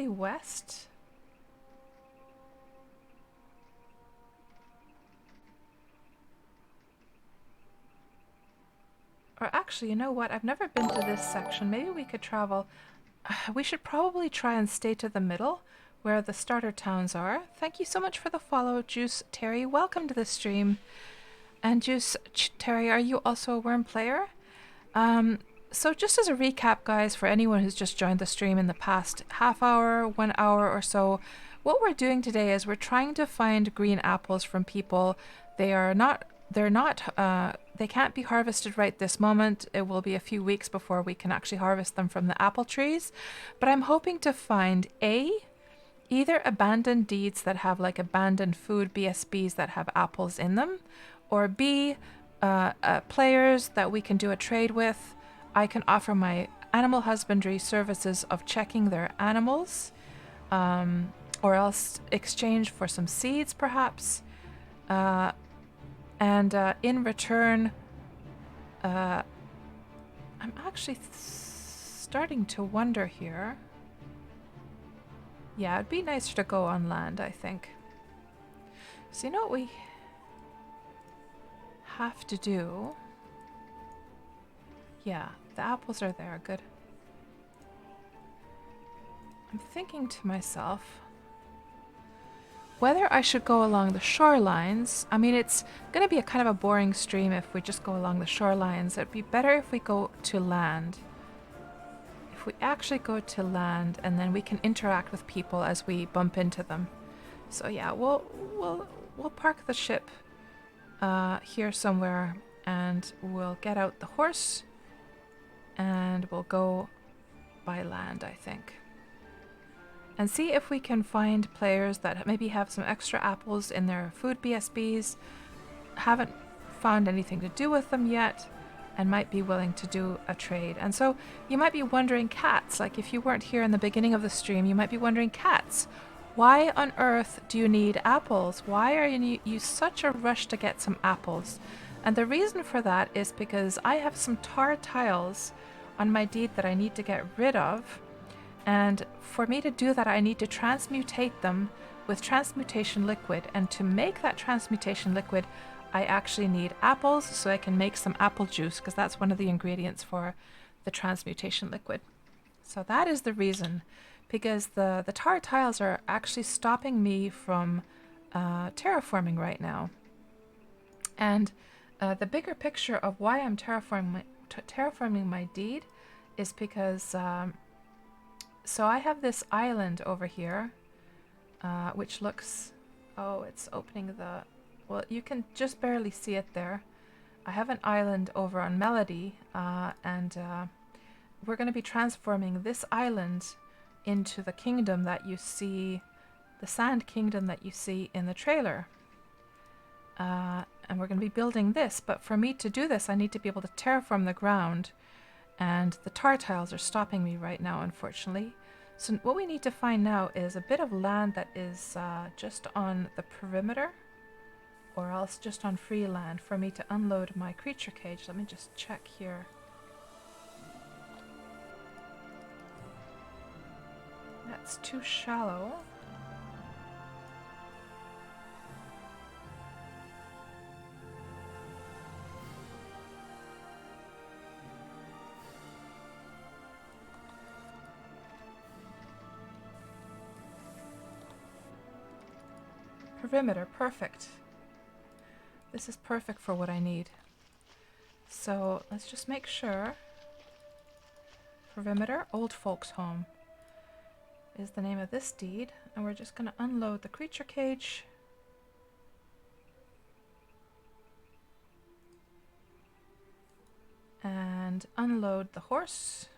west. Or actually, you know what? I've never been to this section. Maybe we could travel. We should probably try and stay to the middle where the starter towns are. Thank you so much for the follow, Juice Terry. Welcome to the stream. And Juice Terry, are you also a Wurm player? So just as a recap, guys, for anyone who's just joined the stream in the past half hour, 1 hour or so, what we're doing today is we're trying to find green apples from people. They can't be harvested right this moment. It will be a few weeks before we can actually harvest them from the apple trees. But I'm hoping to find either abandoned deeds that have like abandoned food BSBs that have apples in them, or B, players that we can do a trade with. I can offer my animal husbandry services of checking their animals, or else exchange for some seeds perhaps. And in return, I'm actually starting to wonder here. Yeah, it'd be nicer to go on land, I think. So you know what we have to do? Yeah, the apples are there, good. I'm thinking to myself whether I should go along the shorelines. I mean, it's going to be a kind of a boring stream if we just go along the shorelines. It'd be better if we go to land. If we actually go to land, and then we can interact with people as we bump into them. So yeah, we'll park the ship here somewhere, and we'll get out the horse, and we'll go by land, I think. And see if we can find players that maybe have some extra apples in their food BSBs, haven't found anything to do with them yet, and might be willing to do a trade. And so you might be wondering, Cats, like if you weren't here in the beginning of the stream, you might be wondering, Cats, why on earth do you need apples? Why are you such a rush to get some apples? And the reason for that is because I have some tar tiles on my deed that I need to get rid of. And for me to do that, I need to transmutate them with transmutation liquid. And to make that transmutation liquid, I actually need apples, so I can make some apple juice, because that's one of the ingredients for the transmutation liquid. So that is the reason, because the tar tiles are actually stopping me from terraforming right now. And the bigger picture of why I'm terraforming my deed is because so I have this island over here, which looks, oh, it's opening the, well, you can just barely see it there. I have an island over on Melody, and we're going to be transforming this island into the kingdom that you see, the sand kingdom that you see in the trailer. And we're going to be building this, but for me to do this, I need to be able to terraform the ground. And the tar tiles are stopping me right now, unfortunately. So what we need to find now is a bit of land that is just on the perimeter, or else just on free land, for me to unload my creature cage. Let me just check here. That's too shallow. Perimeter, perfect. This is perfect for what I need. So let's just make sure. Perimeter, Old Folks Home is the name of this deed. And we're just going to unload the creature cage. And unload the horse.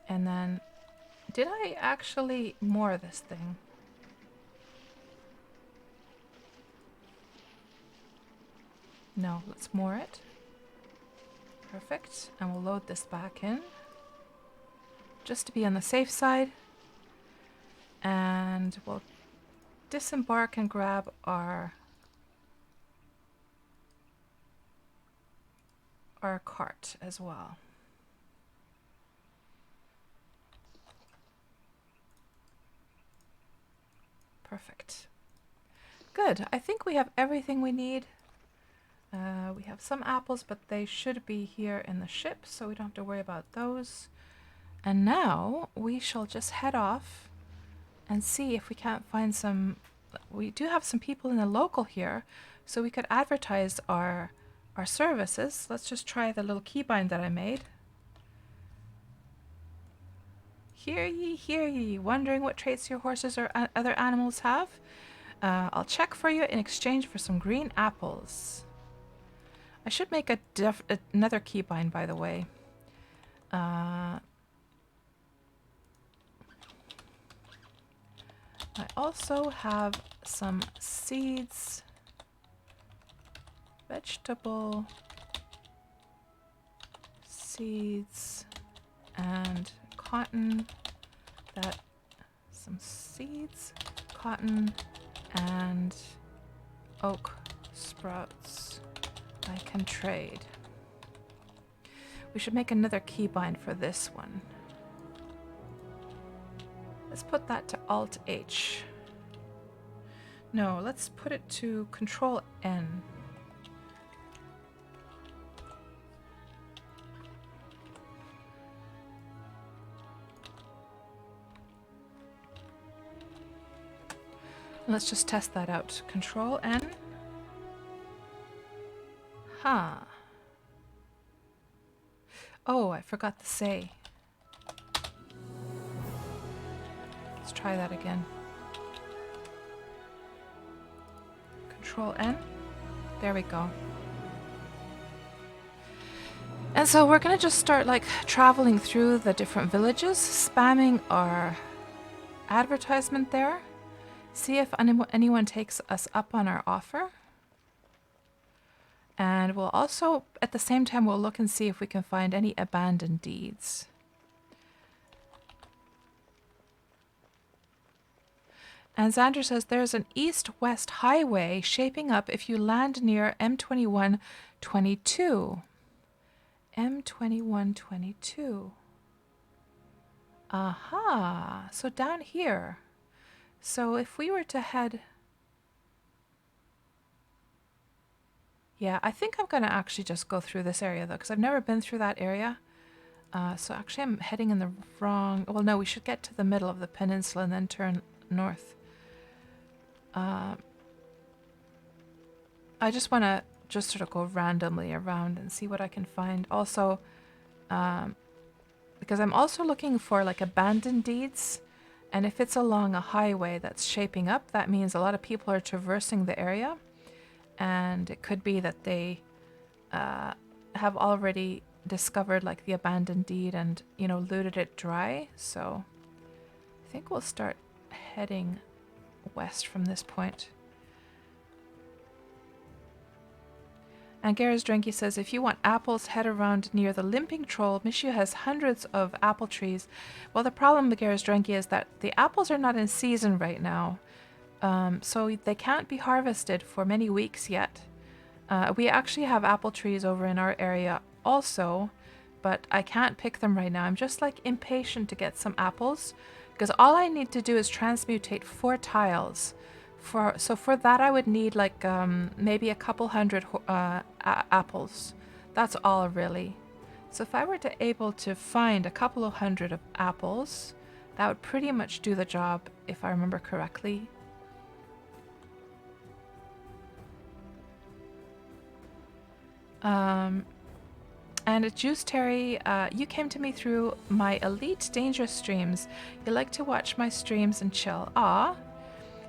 And then, did I actually moor this thing? No, let's moor it. Perfect. And we'll load this back in. Just to be on the safe side. And we'll disembark and grab our cart as well. Perfect. Good. I think we have everything we need. We have some apples, but they should be here in the ship, so we don't have to worry about those. And now we shall just head off and see if we can't find some... We do have some people in the local here, so we could advertise our services. Let's just try the little keybind that I made. Hear ye, wondering what traits your horses or other animals have? I'll check for you in exchange for some green apples. I should make another keybind, by the way. I also have some seeds, vegetable seeds, and cotton. Some seeds, cotton, and oak sprouts I can trade. We should make another keybind for this one. Let's put that to Alt H. No, let's put it to Control N. Let's just test that out. Control N. Huh. Oh, I forgot to say. Let's try that again. Control N. There we go. And so we're gonna just start like traveling through the different villages, spamming our advertisement there. See if anyone takes us up on our offer. And we'll also, at the same time, we'll look and see if we can find any abandoned deeds. And Xander says there's an east-west highway shaping up if you land near M2122. M2122. Aha, so down here. So if we were to head... Yeah, I think I'm going to actually just go through this area, though, because I've never been through that area. So actually I'm heading in the wrong... Well, no, we should get to the middle of the peninsula and then turn north. I just want to just sort of go randomly around and see what I can find. Also, because I'm also looking for, like, abandoned deeds. And if it's along a highway that's shaping up, that means a lot of people are traversing the area. And it could be that they have already discovered like the abandoned deed and, you know, looted it dry. So I think we'll start heading west from this point. And Gareth Drenky says, if you want apples, head around near the Limping Troll. Mishu has hundreds of apple trees. Well, the problem with Gareth Drenky is that the apples are not in season right now. So they can't be harvested for many weeks yet. We actually have apple trees over in our area also, but I can't pick them right now. I'm just like impatient to get some apples because all I need to do is transmutate 4 tiles for that I would need like maybe a couple hundred apples. That's all really. So if I were to able to find a couple of hundred of apples, that would pretty much do the job if I remember correctly. And Juice Terry, you came to me through my Elite Dangerous streams. You like to watch my streams and chill. Ah,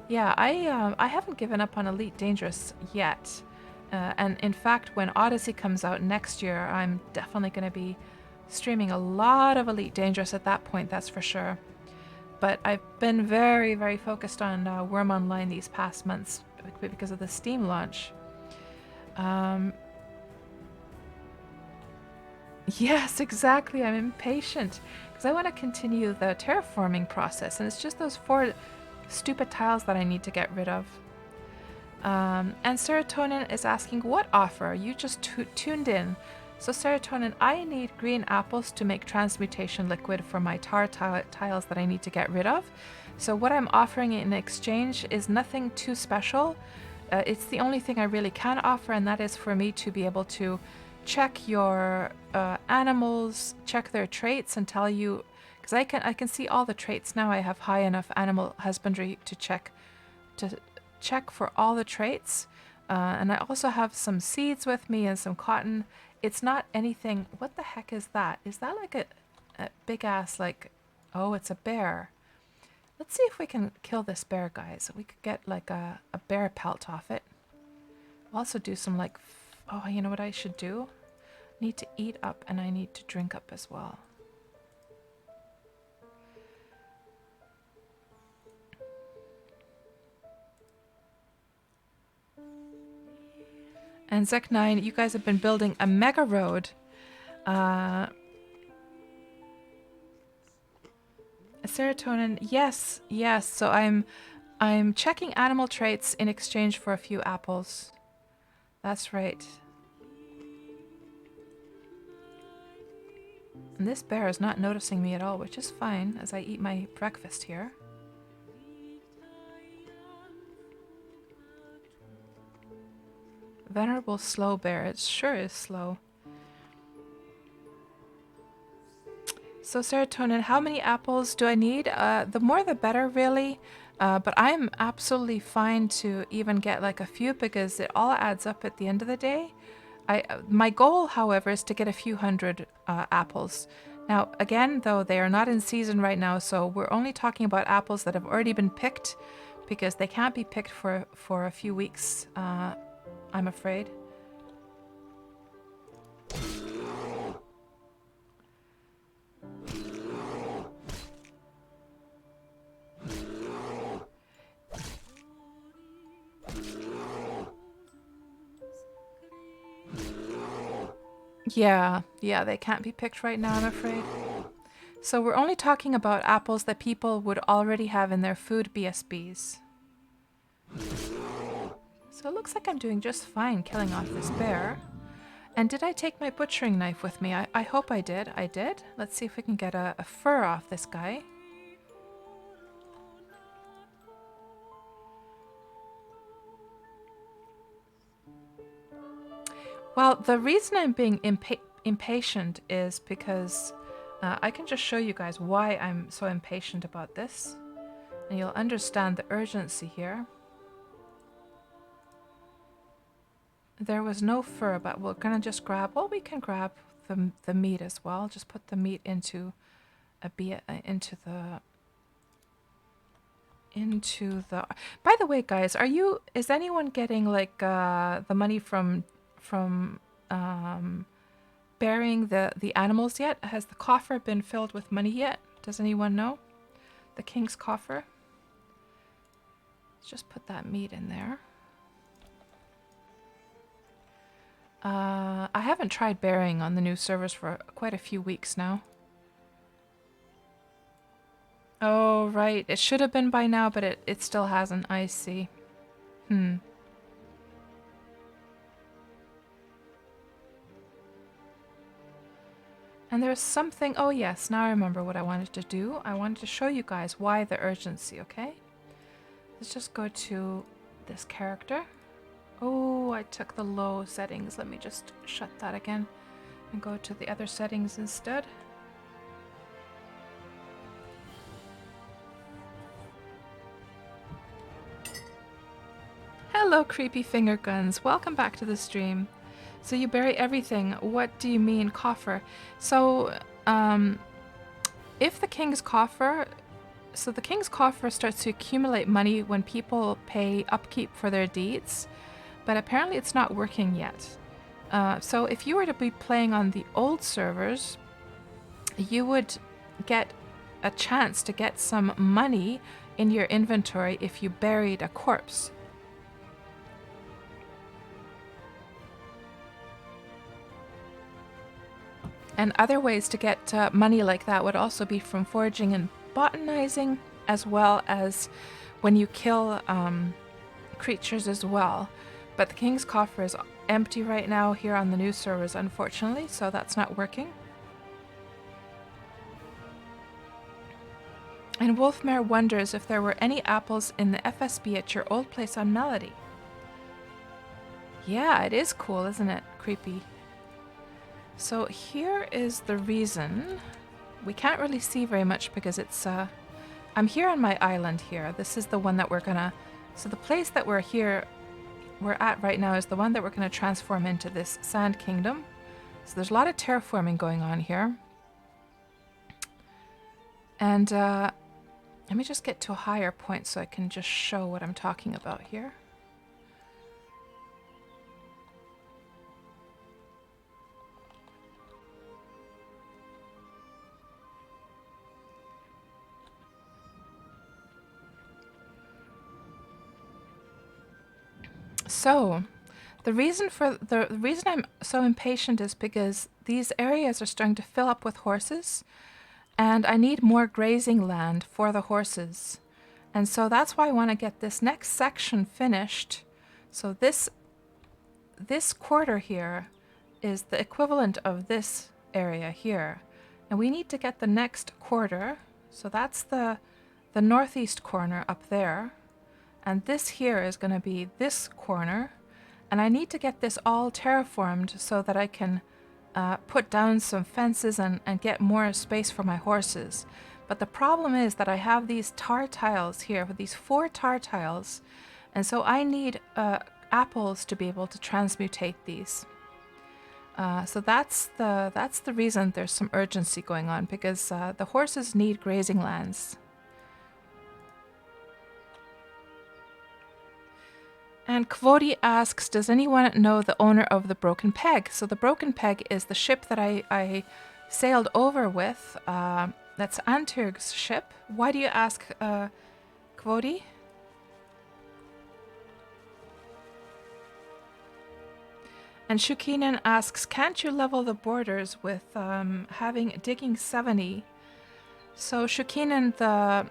yeah, I haven't given up on Elite Dangerous yet. And in fact, when Odyssey comes out next year, I'm definitely going to be streaming a lot of Elite Dangerous at that point, that's for sure. But I've been very, very focused on Wurm Online these past months because of the Steam launch. Yes, exactly. I'm impatient because I want to continue the terraforming process, and it's just those 4 stupid tiles that I need to get rid of. And Serotonin is asking, what offer? You just tuned in. So Serotonin, I need green apples to make transmutation liquid for my tar tiles that I need to get rid of. So what I'm offering in exchange is nothing too special. It's the only thing I really can offer, and that is for me to be able to check your animals, check their traits, and tell you, because I can see all the traits now. I have high enough animal husbandry to check for all the traits, and I also have some seeds with me and some cotton. It's not anything. What the heck is that? Is that like a big ass like? Oh, it's a bear. Let's see if we can kill this bear, guys. We could get like a bear pelt off it. I'll also do some like. Oh, you know what I should do? Need to eat up and I need to drink up as well. And Zek9, you guys have been building a mega road. Serotonin, yes, yes. So I'm checking animal traits in exchange for a few apples. That's right. And this bear is not noticing me at all, which is fine as I eat my breakfast here. Venerable slow bear, it sure is slow. So Serotonin, how many apples do I need? The more the better, really. But I'm absolutely fine to even get like a few because it all adds up at the end of the day. My goal, however, is to get a few hundred apples. Now, again, though, they are not in season right now, so we're only talking about apples that have already been picked because they can't be picked for a few weeks, I'm afraid. Yeah, they can't be picked right now, I'm afraid. So we're only talking about apples that people would already have in their food BSBs. So it looks like I'm doing just fine killing off this bear. And did I take my butchering knife with me? I hope I did. I did. Let's see if we can get a fur off this guy. Well, the reason I'm being impatient is because I can just show you guys why I'm so impatient about this. And you'll understand the urgency here. There was no fur, but we're gonna just grab, well, we can grab the meat as well. Just put the meat into by the way, guys, is anyone getting like the money from burying the animals yet? Has the coffer been filled with money yet? Does anyone know? The king's coffer. Let's just put that meat in there. I haven't tried burying on the new servers for quite a few weeks now. Oh, right. It should have been by now, but it still hasn't. I see. And there's something... Oh, yes. Now I remember what I wanted to do. I wanted to show you guys why the urgency, okay? Let's just go to this character. Oh, I took the low settings. Let me just shut that again and go to the other settings instead. Hello, creepy finger guns. Welcome back to the stream. So you bury everything. What do you mean, coffer? So, if the king's coffer... So the king's coffer starts to accumulate money when people pay upkeep for their deeds, but apparently it's not working yet. So if you were to be playing on the old servers, you would get a chance to get some money in your inventory if you buried a corpse. And other ways to get money like that would also be from foraging and botanizing, as well as when you kill creatures as well. But the king's coffer is empty right now here on the new servers, unfortunately, so that's not working. And Wolfmare wonders if there were any apples in the FSB at your old place on Melody. Yeah, it is cool, isn't it? Creepy. So here is the reason. We can't really see very much because it's I'm here on my island here. This is the one that we're gonna... So the place that we're at right now is the one that we're gonna transform into this sand kingdom. So there's a lot of terraforming going on here. And let me just get to a higher point so I can just show what I'm talking about here. So, the reason I'm so impatient is because these areas are starting to fill up with horses, and I need more grazing land for the horses. And so that's why I want to get this next section finished. So this quarter here is the equivalent of this area here. And we need to get the next quarter. So that's the northeast corner up there. And this here is going to be this corner. And I need to get this all terraformed so that I can put down some fences and get more space for my horses. But the problem is that I have these tar tiles here, with these 4 tar tiles. And so I need apples to be able to transmutate these. So that's the reason there's some urgency going on, because the horses need grazing lands. And Kvodi asks, does anyone know the owner of the Broken Peg? So the Broken Peg is the ship that I sailed over with. That's Anturg's ship. Why do you ask, Kvodi? And Shukinen asks, can't you level the borders with having digging 70? So Shukinen,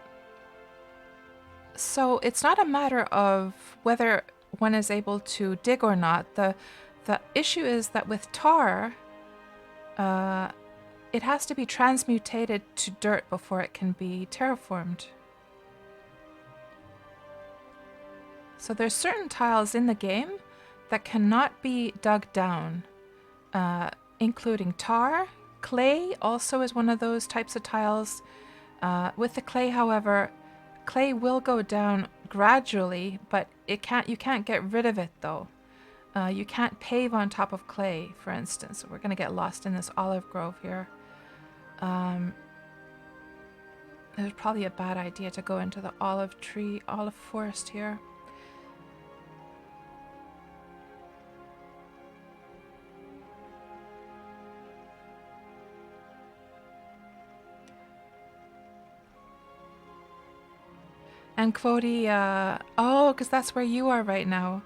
so it's not a matter of whether one is able to dig or not. The issue is that with tar, it has to be transmutated to dirt before it can be terraformed. So there's certain tiles in the game that cannot be dug down, including tar. Clay also is one of those types of tiles. With the clay, however, clay will go down gradually, but you can't get rid of it though. You can't pave on top of clay, for instance. We're going to get lost in this olive grove here. It was probably a bad idea to go into the olive forest here. And Kvodi, oh, because that's where you are right now.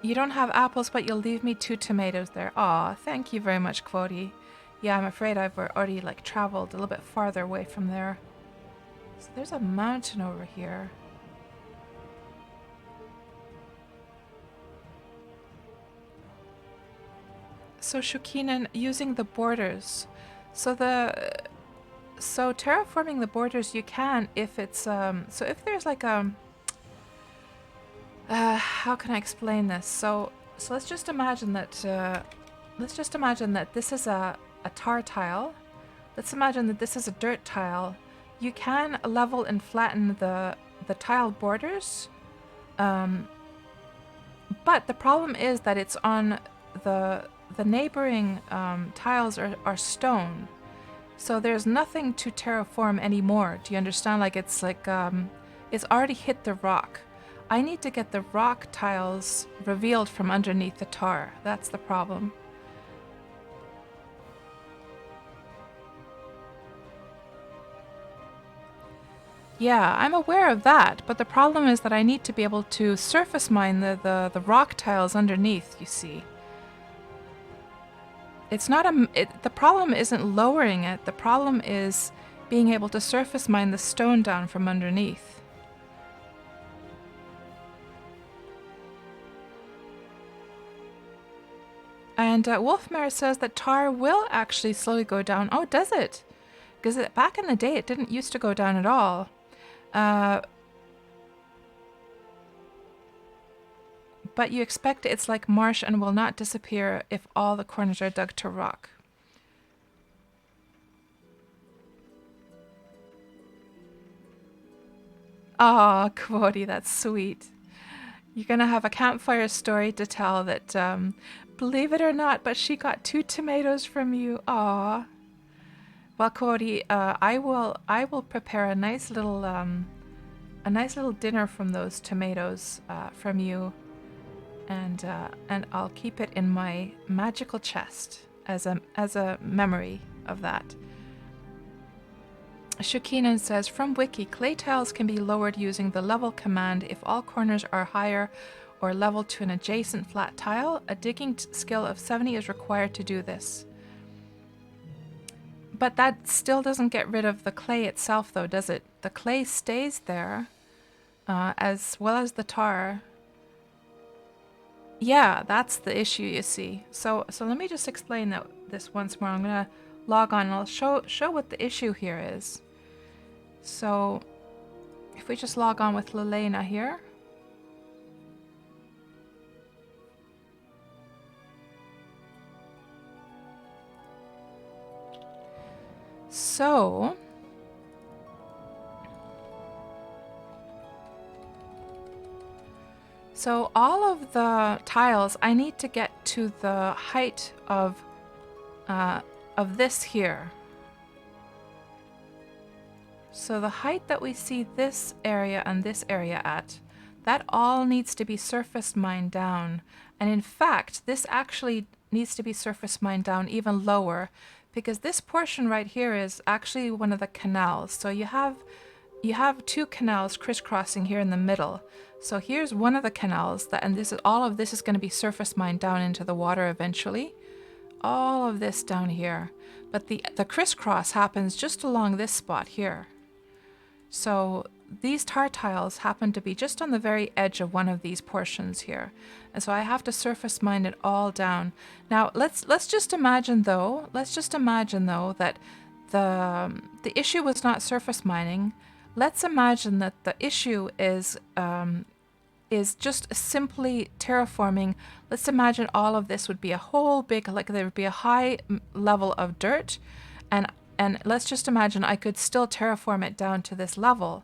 You don't have apples, but you'll leave me 2 tomatoes there. Aw, thank you very much, Kvodi. Yeah, I'm afraid I've already traveled a little bit farther away from there. So there's a mountain over here. So Shukinen, using the borders. So terraforming the borders you can if it's so if there's How can I explain this? So let's just imagine that this is a tar tile. Let's imagine that this is a dirt tile. You can level and flatten the tile borders, but the problem is that it's on the neighboring tiles are stone, so there's nothing to terraform anymore. Do you understand? Like it's already hit the rock. I need to get the rock tiles revealed from underneath the tar. That's the problem. Yeah, I'm aware of that, but the problem is that I need to be able to surface mine the rock tiles underneath, you see. It's not the problem isn't lowering it, the problem is being able to surface mine the stone down from underneath. And Wolfmare says that tar will actually slowly go down. Oh, does it? Because back in the day it didn't used to go down at all. But you expect it's like marsh and will not disappear if all the corners are dug to rock. Oh, Quody, that's sweet. You're going to have a campfire story to tell that, believe it or not, but she got 2 tomatoes from you. Aw. Well, Quody, I will prepare a nice little dinner from those tomatoes from you. And I'll keep it in my magical chest as a memory of that. Shukinen says, from Wiki, clay tiles can be lowered using the level command if all corners are higher or level to an adjacent flat tile. A digging skill of 70 is required to do this. But that still doesn't get rid of the clay itself, though, does it? The clay stays there, as well as the tar. Yeah, that's the issue, you see. So let me just explain this once more. I'm going to log on and I'll show what the issue here is. So if we just log on with Lelena here. So all of the tiles, I need to get to the height of this here. So the height that we see this area and this area at, that all needs to be surface mined down. And in fact, this actually needs to be surface mined down even lower, because this portion right here is actually one of the canals. So you have 2 canals crisscrossing here in the middle. So here's one of the canals and all of this is going to be surface mined down into the water eventually. All of this down here. But the crisscross happens just along this spot here. So these tar tiles happen to be just on the very edge of one of these portions here. And so I have to surface mine it all down. Now let's just imagine though that the issue was not surface mining. Let's imagine that the issue is just simply terraforming. Let's imagine all of this would be a whole big, like there would be a high level of dirt, and let's just imagine I could still terraform it down to this level.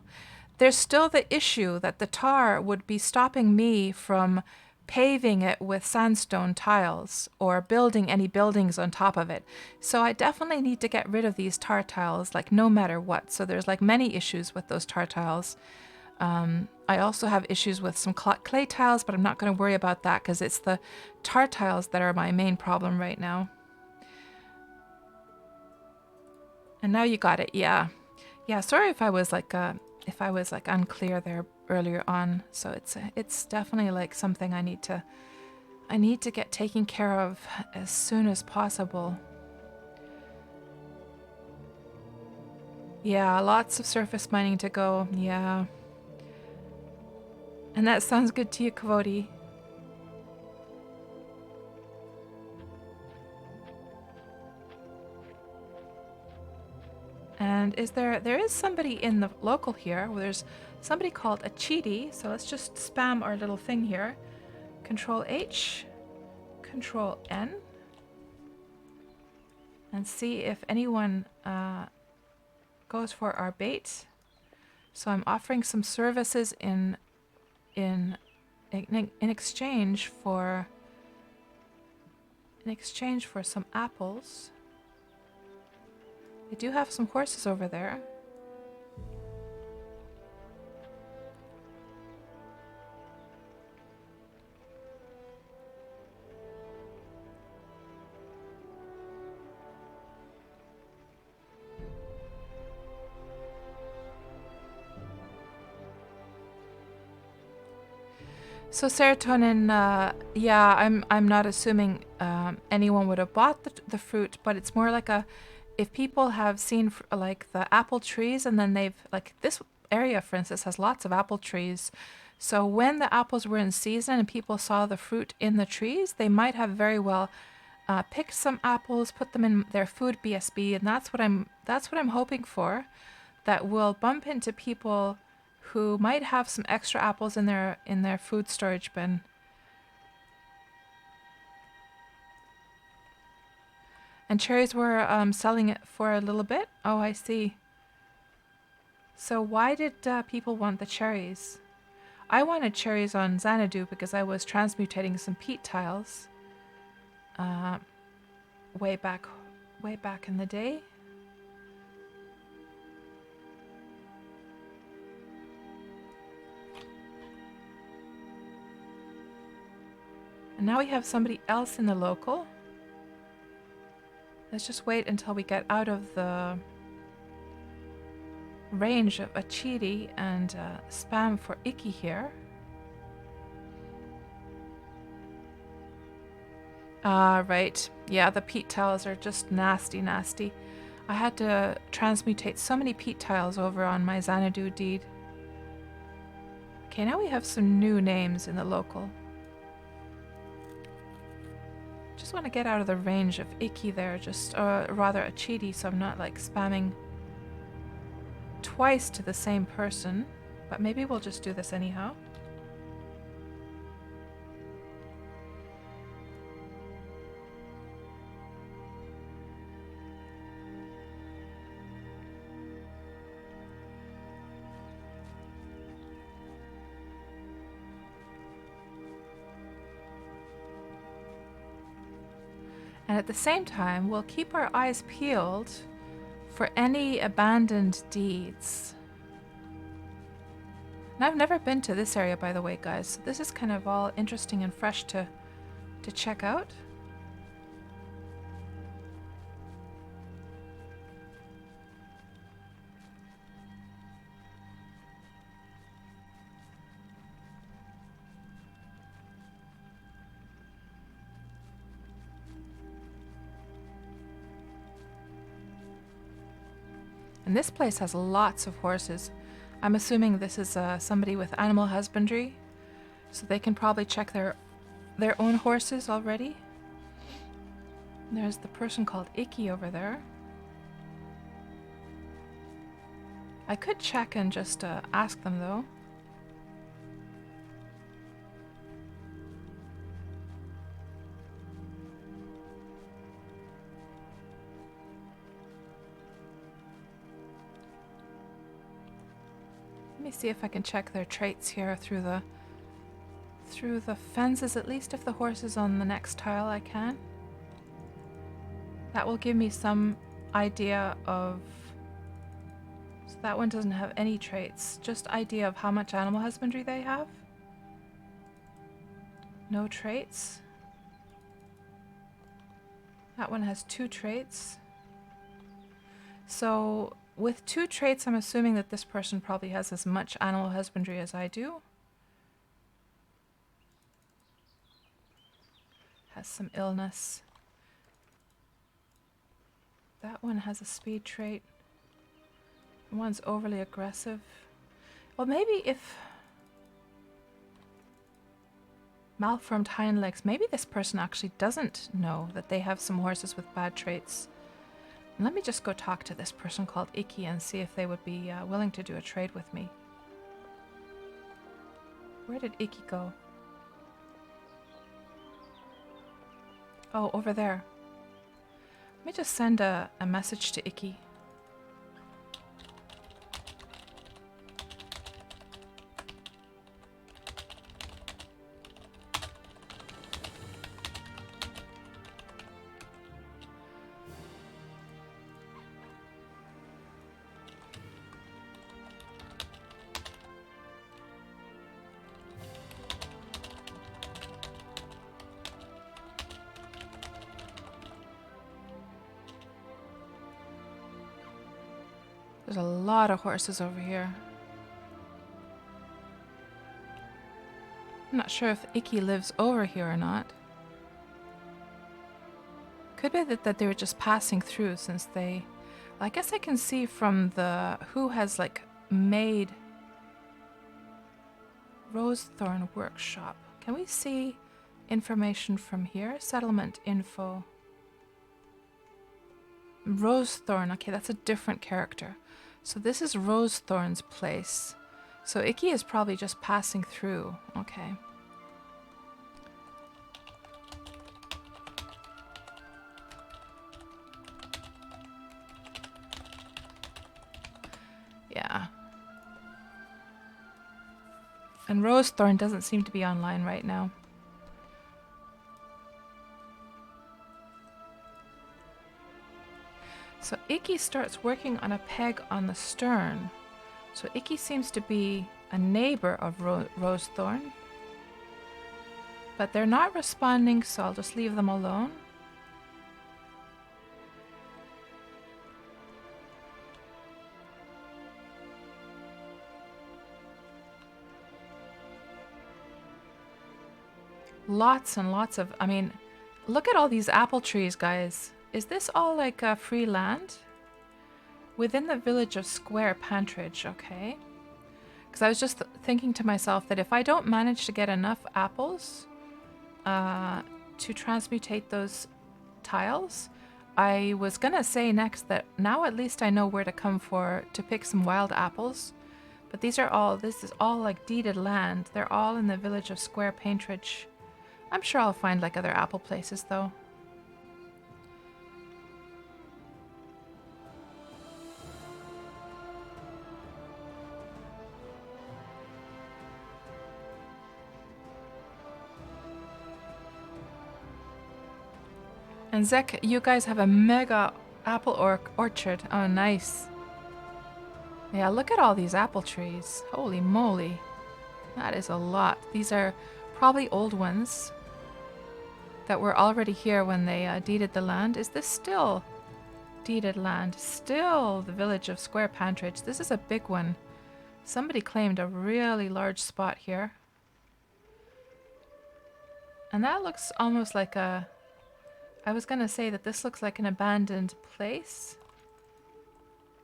There's still the issue that the tar would be stopping me from paving it with sandstone tiles or building any buildings on top of it. So I definitely need to get rid of these tar tiles, like no matter what. So there's like many issues with those tar tiles. I also have issues with some clay tiles, but I'm not going to worry about that because it's the tar tiles that are my main problem right now. And now you got it. Yeah. Sorry if I was like unclear there earlier on. So it's definitely like something I need to get taken care of as soon as possible. Yeah, lots of surface mining to go. Yeah. And that sounds good to you, Kvoti. And there is somebody in the local here. Well, there's somebody called a Cheaty. So let's just spam our little thing here. Control H, Control N, and see if anyone goes for our bait. So I'm offering some services in exchange for some apples. They do have some horses over there. So serotonin, yeah, I'm not assuming anyone would have bought the fruit, but it's more like if people have seen like the apple trees, and then they've, like, this area, for instance, has lots of apple trees. So when the apples were in season and people saw the fruit in the trees, they might have very well picked some apples, put them in their food BSB, and that's what I'm hoping for. That we'll bump into people who might have some extra apples in their food storage bin. And cherries were selling it for a little bit. Oh, I see. So why did people want the cherries? I wanted cherries on Xanadu because I was transmutating some peat tiles way back in the day. And now we have somebody else in the local. Let's just wait until we get out of the range of a Cheaty and spam for Icky here. Right. Yeah, the peat tiles are just nasty, nasty. I had to transmutate so many peat tiles over on my Xanadu deed. Okay, now we have some new names in the local. Just want to get out of the range of Icky there, just rather a Cheaty, so I'm not like spamming twice to the same person. But maybe we'll just do this anyhow. And at the same time, we'll keep our eyes peeled for any abandoned deeds. And I've never been to this area, by the way, guys, so this is kind of all interesting and fresh to check out. And this place has lots of horses. I'm assuming this is somebody with animal husbandry, so they can probably check their own horses already. And there's the person called Icky over there. I could check and just ask them though. Let me see if I can check their traits here through the fences, at least if the horse is on the next tile I can. That will give me some idea of... So that one doesn't have any traits, just idea of how much animal husbandry they have. No traits. That one has 2 traits. So with 2 traits, I'm assuming that this person probably has as much animal husbandry as I do. Has some illness. That one has a speed trait. One's overly aggressive. Well, maybe if... Malformed hind legs. Maybe this person actually doesn't know that they have some horses with bad traits. Let me just go talk to this person called Icky and see if they would be willing to do a trade with me. Where did Icky go? Oh, over there. Let me just send a message to Icky. There's a lot of horses over here. I'm not sure if Icky lives over here or not. Could be that they were just passing through since they... Well, I guess I can see from the... Who has, like, made... Rosethorn Workshop. Can we see information from here? Settlement info. Rosethorn. Okay, that's a different character. So this is Rosethorn's place. So Icky is probably just passing through. Okay. Yeah. And Rosethorn doesn't seem to be online right now. So Icky starts working on a peg on the stern. So Icky seems to be a neighbor of Rosethorn. But they're not responding, so I'll just leave them alone. Lots and lots of... I mean, look at all these apple trees, guys. Is this all like free land? Within the village of Square Pantridge, okay. Because I was just thinking to myself that if I don't manage to get enough apples to transmutate those tiles, I was going to say next that now at least I know where to come to pick some wild apples. But this is all like deeded land. They're all in the village of Square Pantridge. I'm sure I'll find like other apple places though. And Zek, you guys have a mega apple orchard. Oh, nice. Yeah, look at all these apple trees. Holy moly. That is a lot. These are probably old ones that were already here when they deeded the land. Is this still deeded land? Still the village of Square Pantridge. This is a big one. Somebody claimed a really large spot here. And that looks almost like a... I was going to say that this looks like an abandoned place.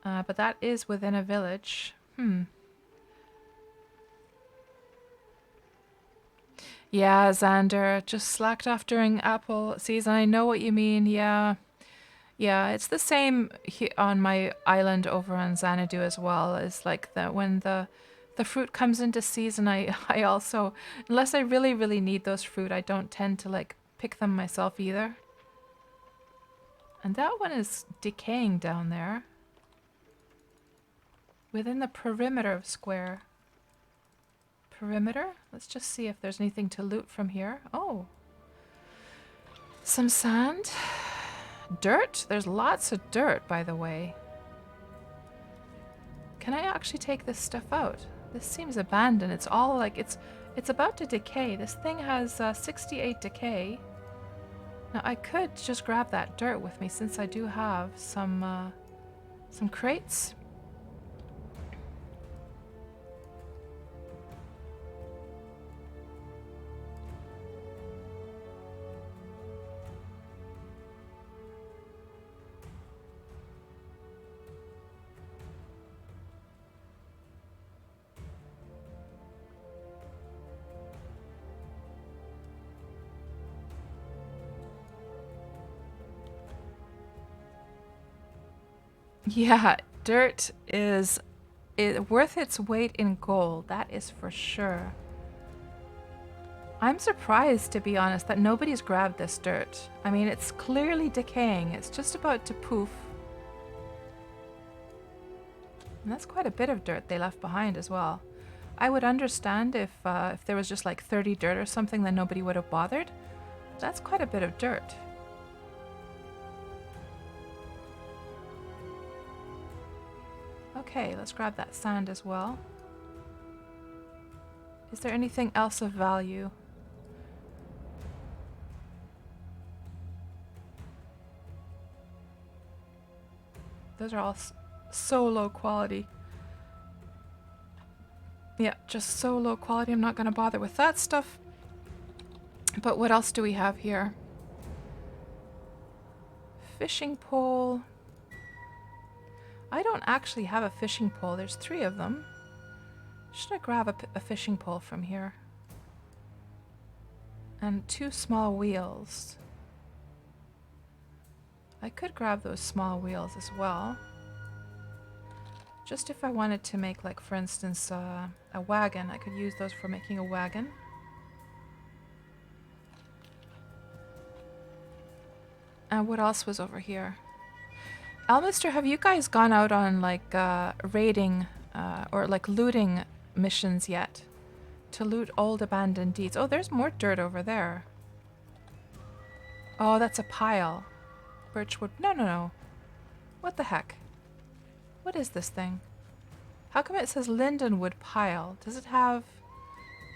But that is within a village. Yeah, Xander, just slacked off during apple season. I know what you mean. Yeah. Yeah, it's the same on my island over on Xanadu as well. It's like when the fruit comes into season, I also, unless I really, really need those fruit, I don't tend to like pick them myself either. And that one is decaying down there. Within the perimeter of Square. Perimeter? Let's just see if there's anything to loot from here. Oh. Some sand. Dirt? There's lots of dirt, by the way. Can I actually take this stuff out? This seems abandoned. It's all like, it's about to decay. This thing has 68 decay. Now I could just grab that dirt with me since I do have some crates. Yeah, dirt is worth its weight in gold. That is for sure. I'm surprised, to be honest, that nobody's grabbed this dirt. I mean, it's clearly decaying. It's just about to poof. And that's quite a bit of dirt they left behind as well. I would understand if there was just like 30 dirt or something, then nobody would have bothered. That's quite a bit of dirt. Okay, let's grab that sand as well. Is there anything else of value? Those are all so low quality. Yeah, just so low quality. I'm not going to bother with that stuff. But what else do we have here? Fishing pole. I don't actually have a fishing pole. There's 3 of them. Should I grab a fishing pole from here? And 2 small wheels. I could grab those small wheels as well. Just if I wanted to make, like, for instance, a wagon, I could use those for making a wagon. And what else was over here? Almister, have you guys gone out on, like, raiding or, like, looting missions yet? To loot old abandoned deeds. Oh, there's more dirt over there. Oh, that's a pile. Birchwood. No, no, no. What the heck? What is this thing? How come it says Lindenwood pile? Does it have...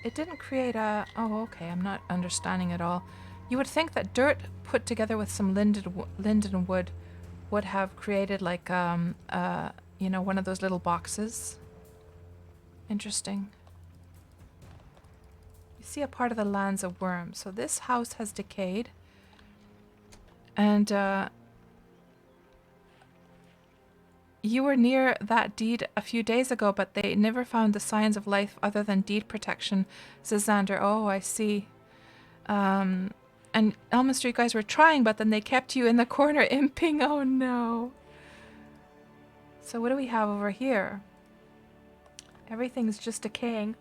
It didn't create a... Oh, okay. I'm not understanding at all. You would think that dirt put together with some lindenwood would have created like, you know, one of those little boxes. Interesting. You see a part of the lands of Wurm. So this house has decayed. And, you were near that deed a few days ago, but they never found the signs of life other than deed protection, says Xander. Oh, I see. And Elminster, you guys were trying, but then they kept you in the corner imping. Oh, no. So what do we have over here? Everything's just decaying.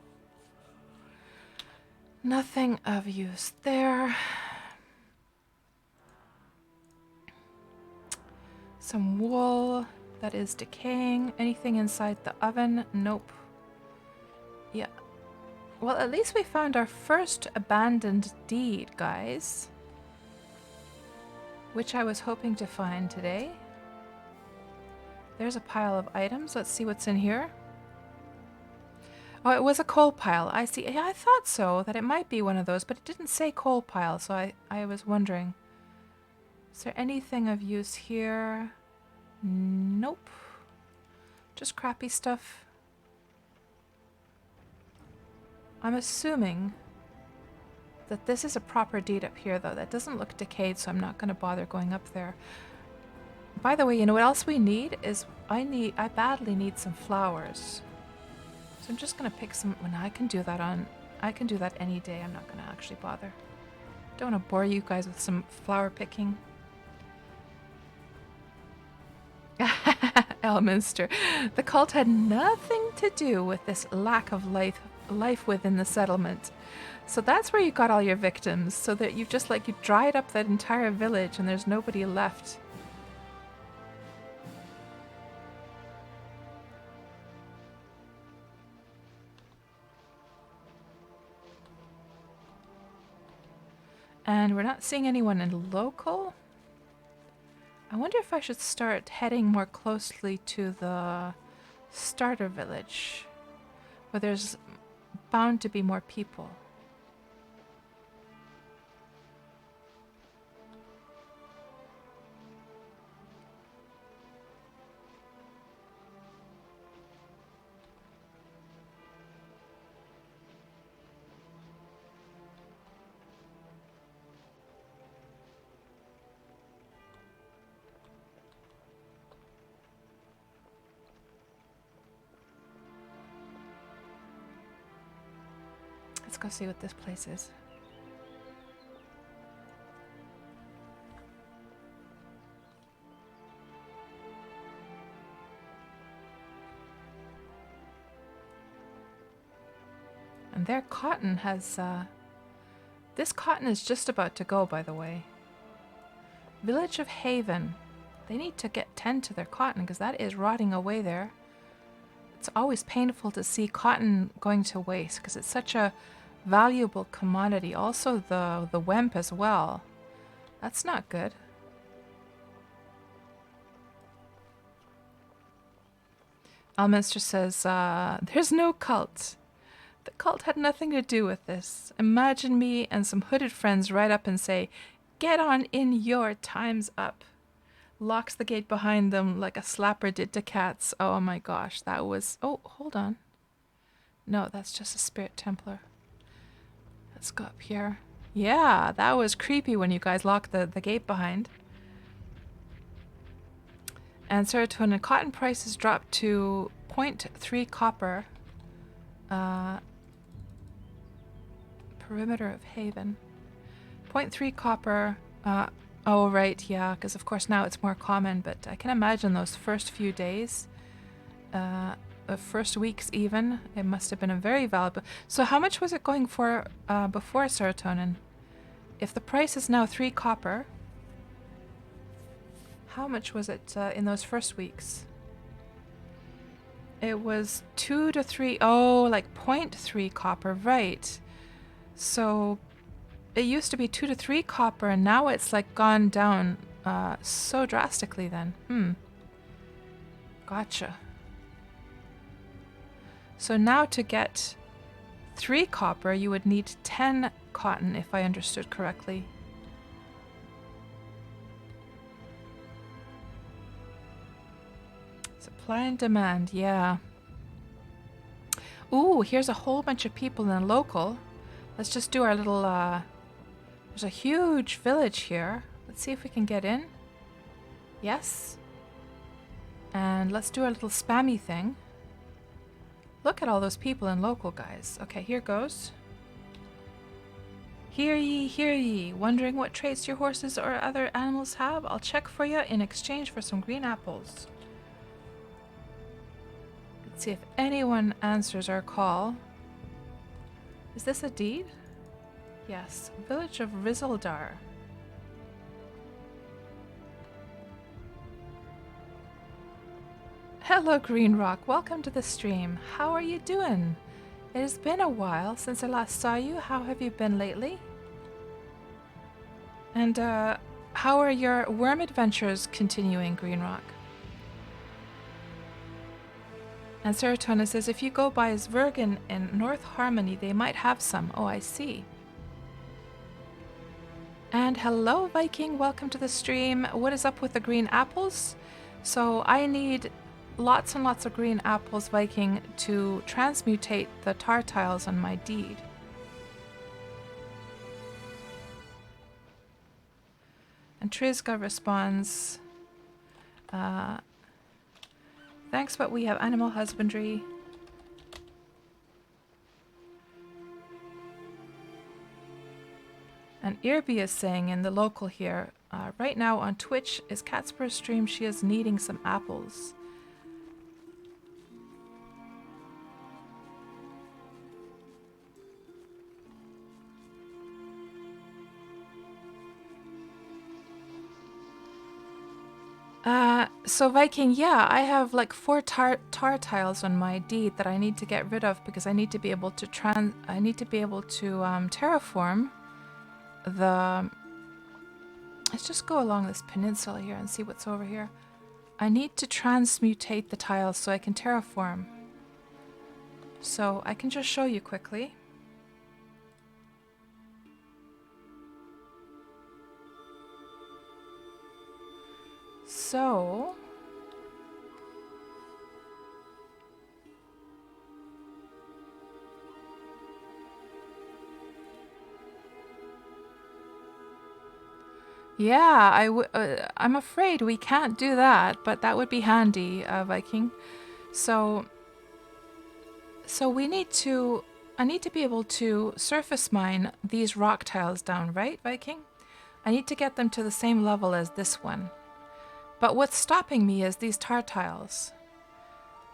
Nothing of use there. Some wool that is decaying. Anything inside the oven? Nope. Yeah. Well, at least we found our first abandoned deed, guys. Which I was hoping to find today. There's a pile of items. Let's see what's in here. Oh, it was a coal pile. I see. Yeah, I thought so, that it might be one of those, but it didn't say coal pile, so I was wondering. Is there anything of use here? Nope. Just crappy stuff. I'm assuming that this is a proper deed up here, though. That doesn't look decayed, so I'm not going to bother going up there. By the way, you know what else we need is I badly need some flowers. So I'm just going to pick some. Well, I can do that any day. I'm not going to actually bother. Don't want to bore you guys with some flower picking. Elminster. The cult had nothing to do with this lack of life within the settlement. So that's where you got all your victims, so that you dried up that entire village and there's nobody left. And we're not seeing anyone in local. I wonder if I should start heading more closely to the starter village, where there's bound to be more people. Let's go see what this place is. And their cotton has... this cotton is just about to go, by the way. Village of Haven. They need to tend to their cotton because that is rotting away there. It's always painful to see cotton going to waste because it's such a valuable commodity. Also the wemp as well. That's not good. Alminster says, there's no cult. The cult had nothing to do with this. Imagine me and some hooded friends ride up and say, get on in, your time's up. Locks the gate behind them like a slapper did to cats. Oh my gosh, that was... Oh, hold on. No, that's just a Spirit Templar. Let's go up here. Yeah, that was creepy when you guys locked the gate behind. And serotonin cotton prices dropped to 0.3 copper. Perimeter of Haven. 0.3 copper. Oh, right, yeah, because of course now it's more common, but I can imagine those first few days, first weeks even, it must have been a very valuable. So how much was it going for before serotonin? If the price is now 3 copper, how much was it in those first weeks? It was 2 to 3, oh, like 0.3 copper, right. So it used to be 2 to 3 copper, and now it's like gone down so drastically then. Gotcha. So now to get 3 copper, you would need 10 cotton, if I understood correctly. Supply and demand, yeah. Ooh, here's a whole bunch of people in local. Let's just do our little, there's a huge village here. Let's see if we can get in. Yes. And let's do our little spammy thing. Look at all those people in local, guys. Okay, here goes. Hear ye, wondering what traits your horses or other animals have? I'll check for you in exchange for some green apples. Let's see if anyone answers our call. Is this a deed? Yes. Village of Rizaldar. Hello, Green Rock. Welcome to the stream. How are you doing? It has been a while since I last saw you. How have you been lately? And how are your Wurm adventures continuing, Green Rock? And Serotonin says, if you go by Zvergen in North Harmony, they might have some. Oh, I see. And hello, Viking. Welcome to the stream. What is up with the green apples? So I need lots and lots of green apples, Viking, to transmutate the tar tiles on my deed. And Trizga responds, thanks, but we have animal husbandry. And Irby is saying in the local here, right now on Twitch is KatsPurr stream. She is needing some apples. So Viking, yeah, I have like 4 tar tiles on my deed that I need to get rid of because I need to be able to terraform the... Let's just go along this peninsula here and see what's over here. I need to transmutate the tiles so I can terraform. So I can just show you quickly. So... yeah, I'm afraid we can't do that, but that would be handy, Viking. So we need to... I need to be able to surface mine these rock tiles down, right, Viking? I need to get them to the same level as this one. But what's stopping me is these tar tiles.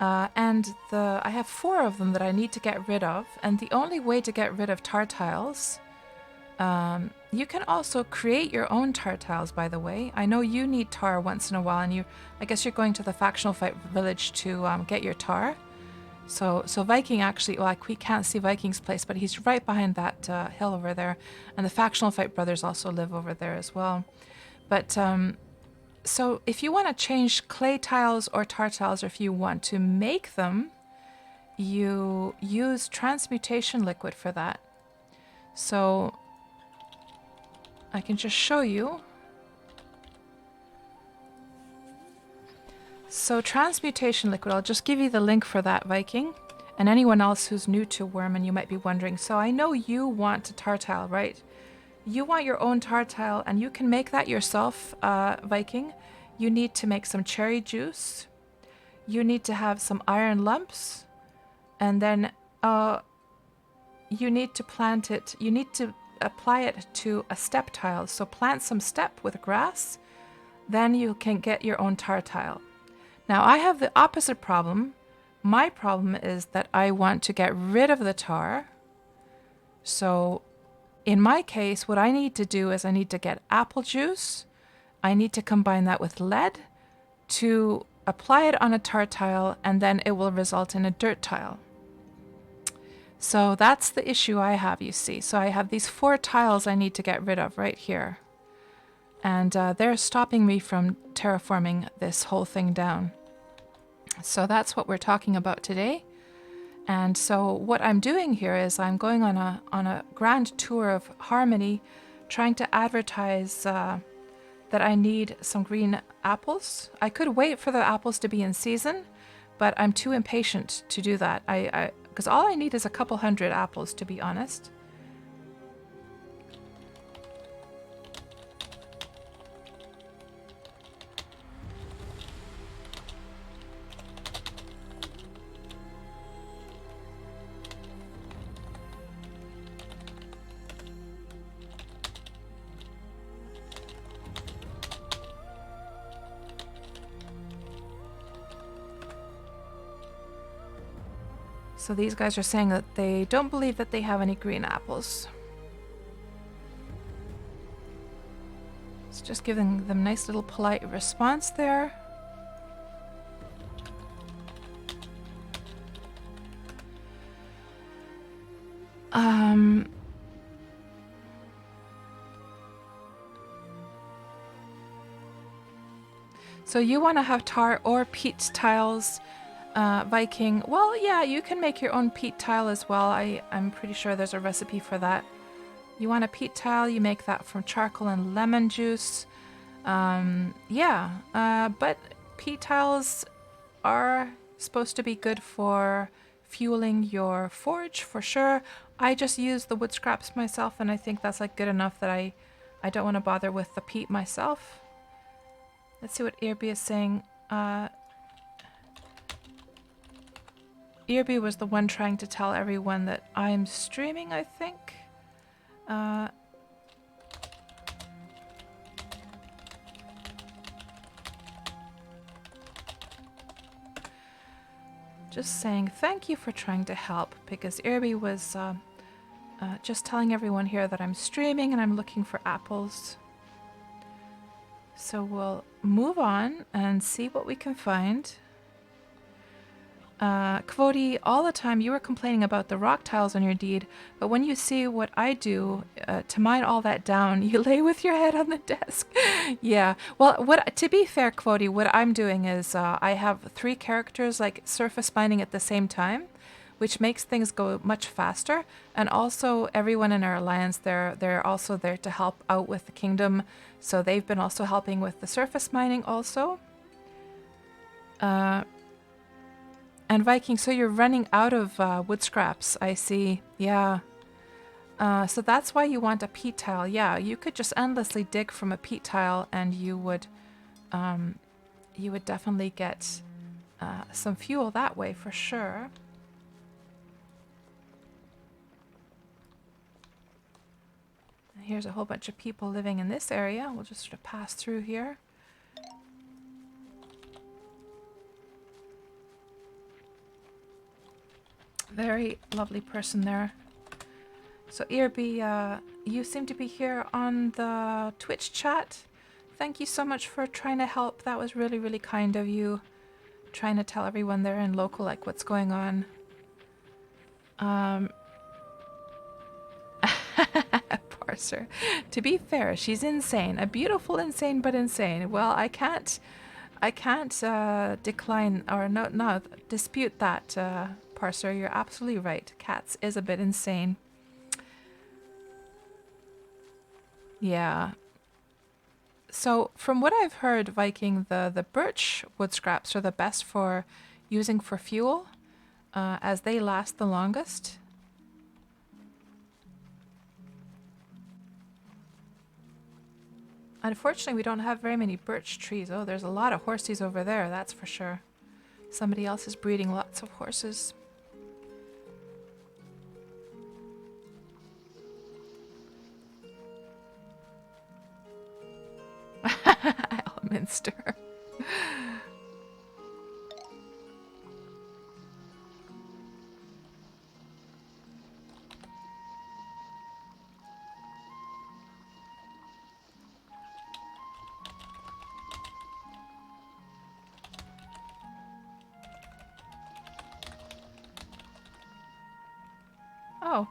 I have 4 of them that I need to get rid of, and the only way to get rid of tar tiles, you can also create your own tar tiles, by the way. I know you need tar once in a while, and I guess you're going to the factional fight village to get your tar. So Viking actually, well, we can't see Viking's place, but he's right behind that hill over there, and the factional fight brothers also live over there as well. But so if you want to change clay tiles or tar tiles, or if you want to make them, you use transmutation liquid for that. So I can just show you. So transmutation liquid, I'll just give you the link for that, Viking, and anyone else who's new to Wurm and you might be wondering. So I know you want a tar tile, right? You want your own tar tile, and you can make that yourself, Viking. You need to make some cherry juice. You need to have some iron lumps. And then you need to plant it. You need to apply it to a step tile. So plant some step with grass. Then you can get your own tar tile. Now I have the opposite problem. My problem is that I want to get rid of the tar. So in my case, what I need to do is I need to get apple juice. I need to combine that with lead to apply it on a tar tile, and then it will result in a dirt tile. So that's the issue I have, you see. So I have these 4 tiles I need to get rid of right here. And they're stopping me from terraforming this whole thing down. So that's what we're talking about today. And so what I'm doing here is I'm going on a grand tour of Harmony, trying to advertise that I need some green apples. I could wait for the apples to be in season, but I'm too impatient to do that. Because all I need is a couple hundred apples, to be honest. So these guys are saying that they don't believe that they have any green apples. It's just giving them a nice little polite response there. So you want to have tar or peat tiles, Viking. Well, yeah, you can make your own peat tile as well. I'm pretty sure there's a recipe for that. You want a peat tile, you make that from charcoal and lemon juice. But peat tiles are supposed to be good for fueling your forge for sure. I just use the wood scraps myself, and I think that's like good enough that I don't want to bother with the peat myself. Let's see what Irby is saying. Irby was the one trying to tell everyone that I'm streaming, I think. Just saying thank you for trying to help, because Irby was just telling everyone here that I'm streaming and I'm looking for apples. So we'll move on and see what we can find. Kvodi, all the time you were complaining about the rock tiles on your deed, but when you see what I do to mine all that down, you lay with your head on the desk. Yeah, well, to be fair, Kvodi, what I'm doing is I have 3 characters like surface mining at the same time, which makes things go much faster. And also everyone in our alliance, they're also there to help out with the kingdom, so they've been also helping with the surface mining also. And Viking, so you're running out of wood scraps, I see. Yeah. So that's why you want a peat tile. Yeah, you could just endlessly dig from a peat tile, and you would definitely get some fuel that way for sure. And here's a whole bunch of people living in this area. We'll just sort of pass through here. Very lovely person there. So Earby, you seem to be here on the Twitch chat. Thank you so much for trying to help. That was really, really kind of you. Trying to tell everyone there in local like what's going on. Parser. To be fair, she's insane. A beautiful insane, but insane. Well, I can't decline or no dispute that, Parser. You're absolutely right. Kats is a bit insane. Yeah. So from what I've heard, Viking, the birch wood scraps are the best for using for fuel, as they last the longest. Unfortunately, we don't have very many birch trees. Oh, there's a lot of horses over there, that's for sure. Somebody else is breeding lots of horses. Elminster. Oh,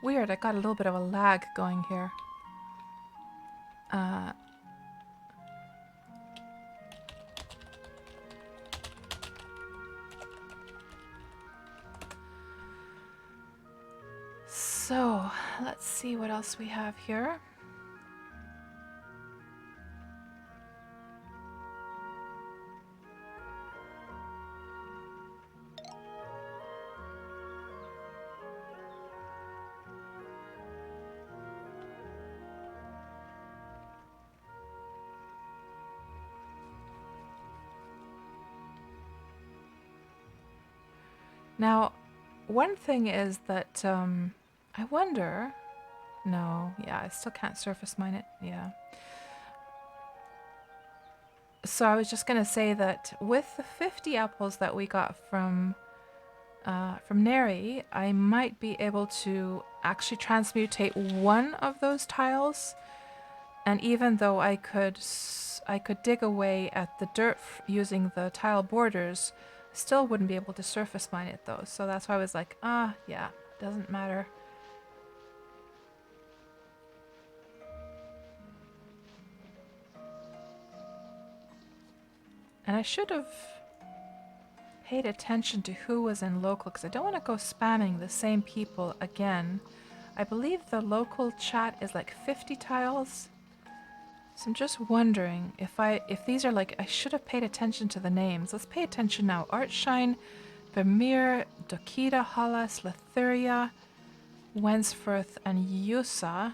weird. I got a little bit of a lag going here. So, let's see what else we have here. Now, one thing is that I wonder. No, yeah, I still can't surface mine it. Yeah. So I was just gonna say that with the 50 apples that we got from Neri, I might be able to actually transmutate one of those tiles. And even though I could dig away at the dirt using the tile borders, still wouldn't be able to surface mine it though. So that's why I was like, yeah, doesn't matter. And I should have paid attention to who was in local, because I don't want to go spamming the same people again. I believe the local chat is like 50 tiles. So I'm just wondering if these are like, I should have paid attention to the names. Let's pay attention now. Artshine, Vermeer, Dokita, Hollis, Lethuria, Wensforth, and Yusa.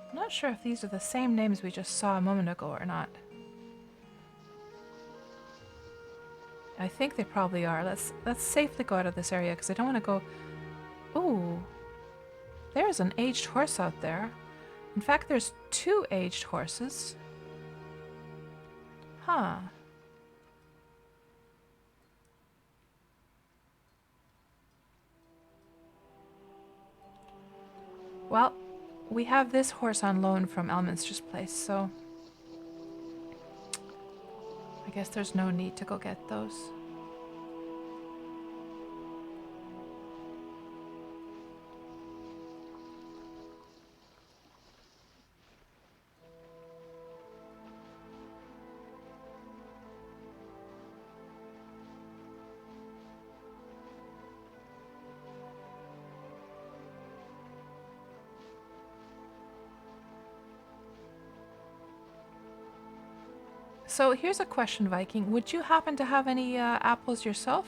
I'm not sure if these are the same names we just saw a moment ago or not. I think they probably are. Let's safely go out of this area because I don't want to go... Ooh. There's an aged horse out there. In fact, there's 2 aged horses. Huh. Well, we have this horse on loan from Elminster's place, so... I guess there's no need to go get those. So here's a question, Viking. Would you happen to have any apples yourself?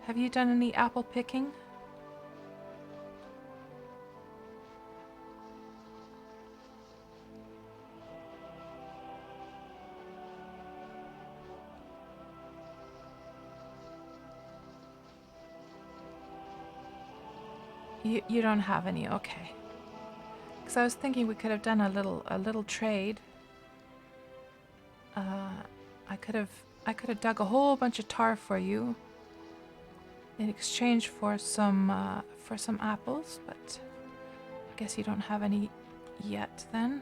Have you done any apple picking? You don't have any, okay. Because I was thinking we could have done a little trade. I could have dug a whole bunch of tar for you. in exchange for some apples, but I guess you don't have any yet then.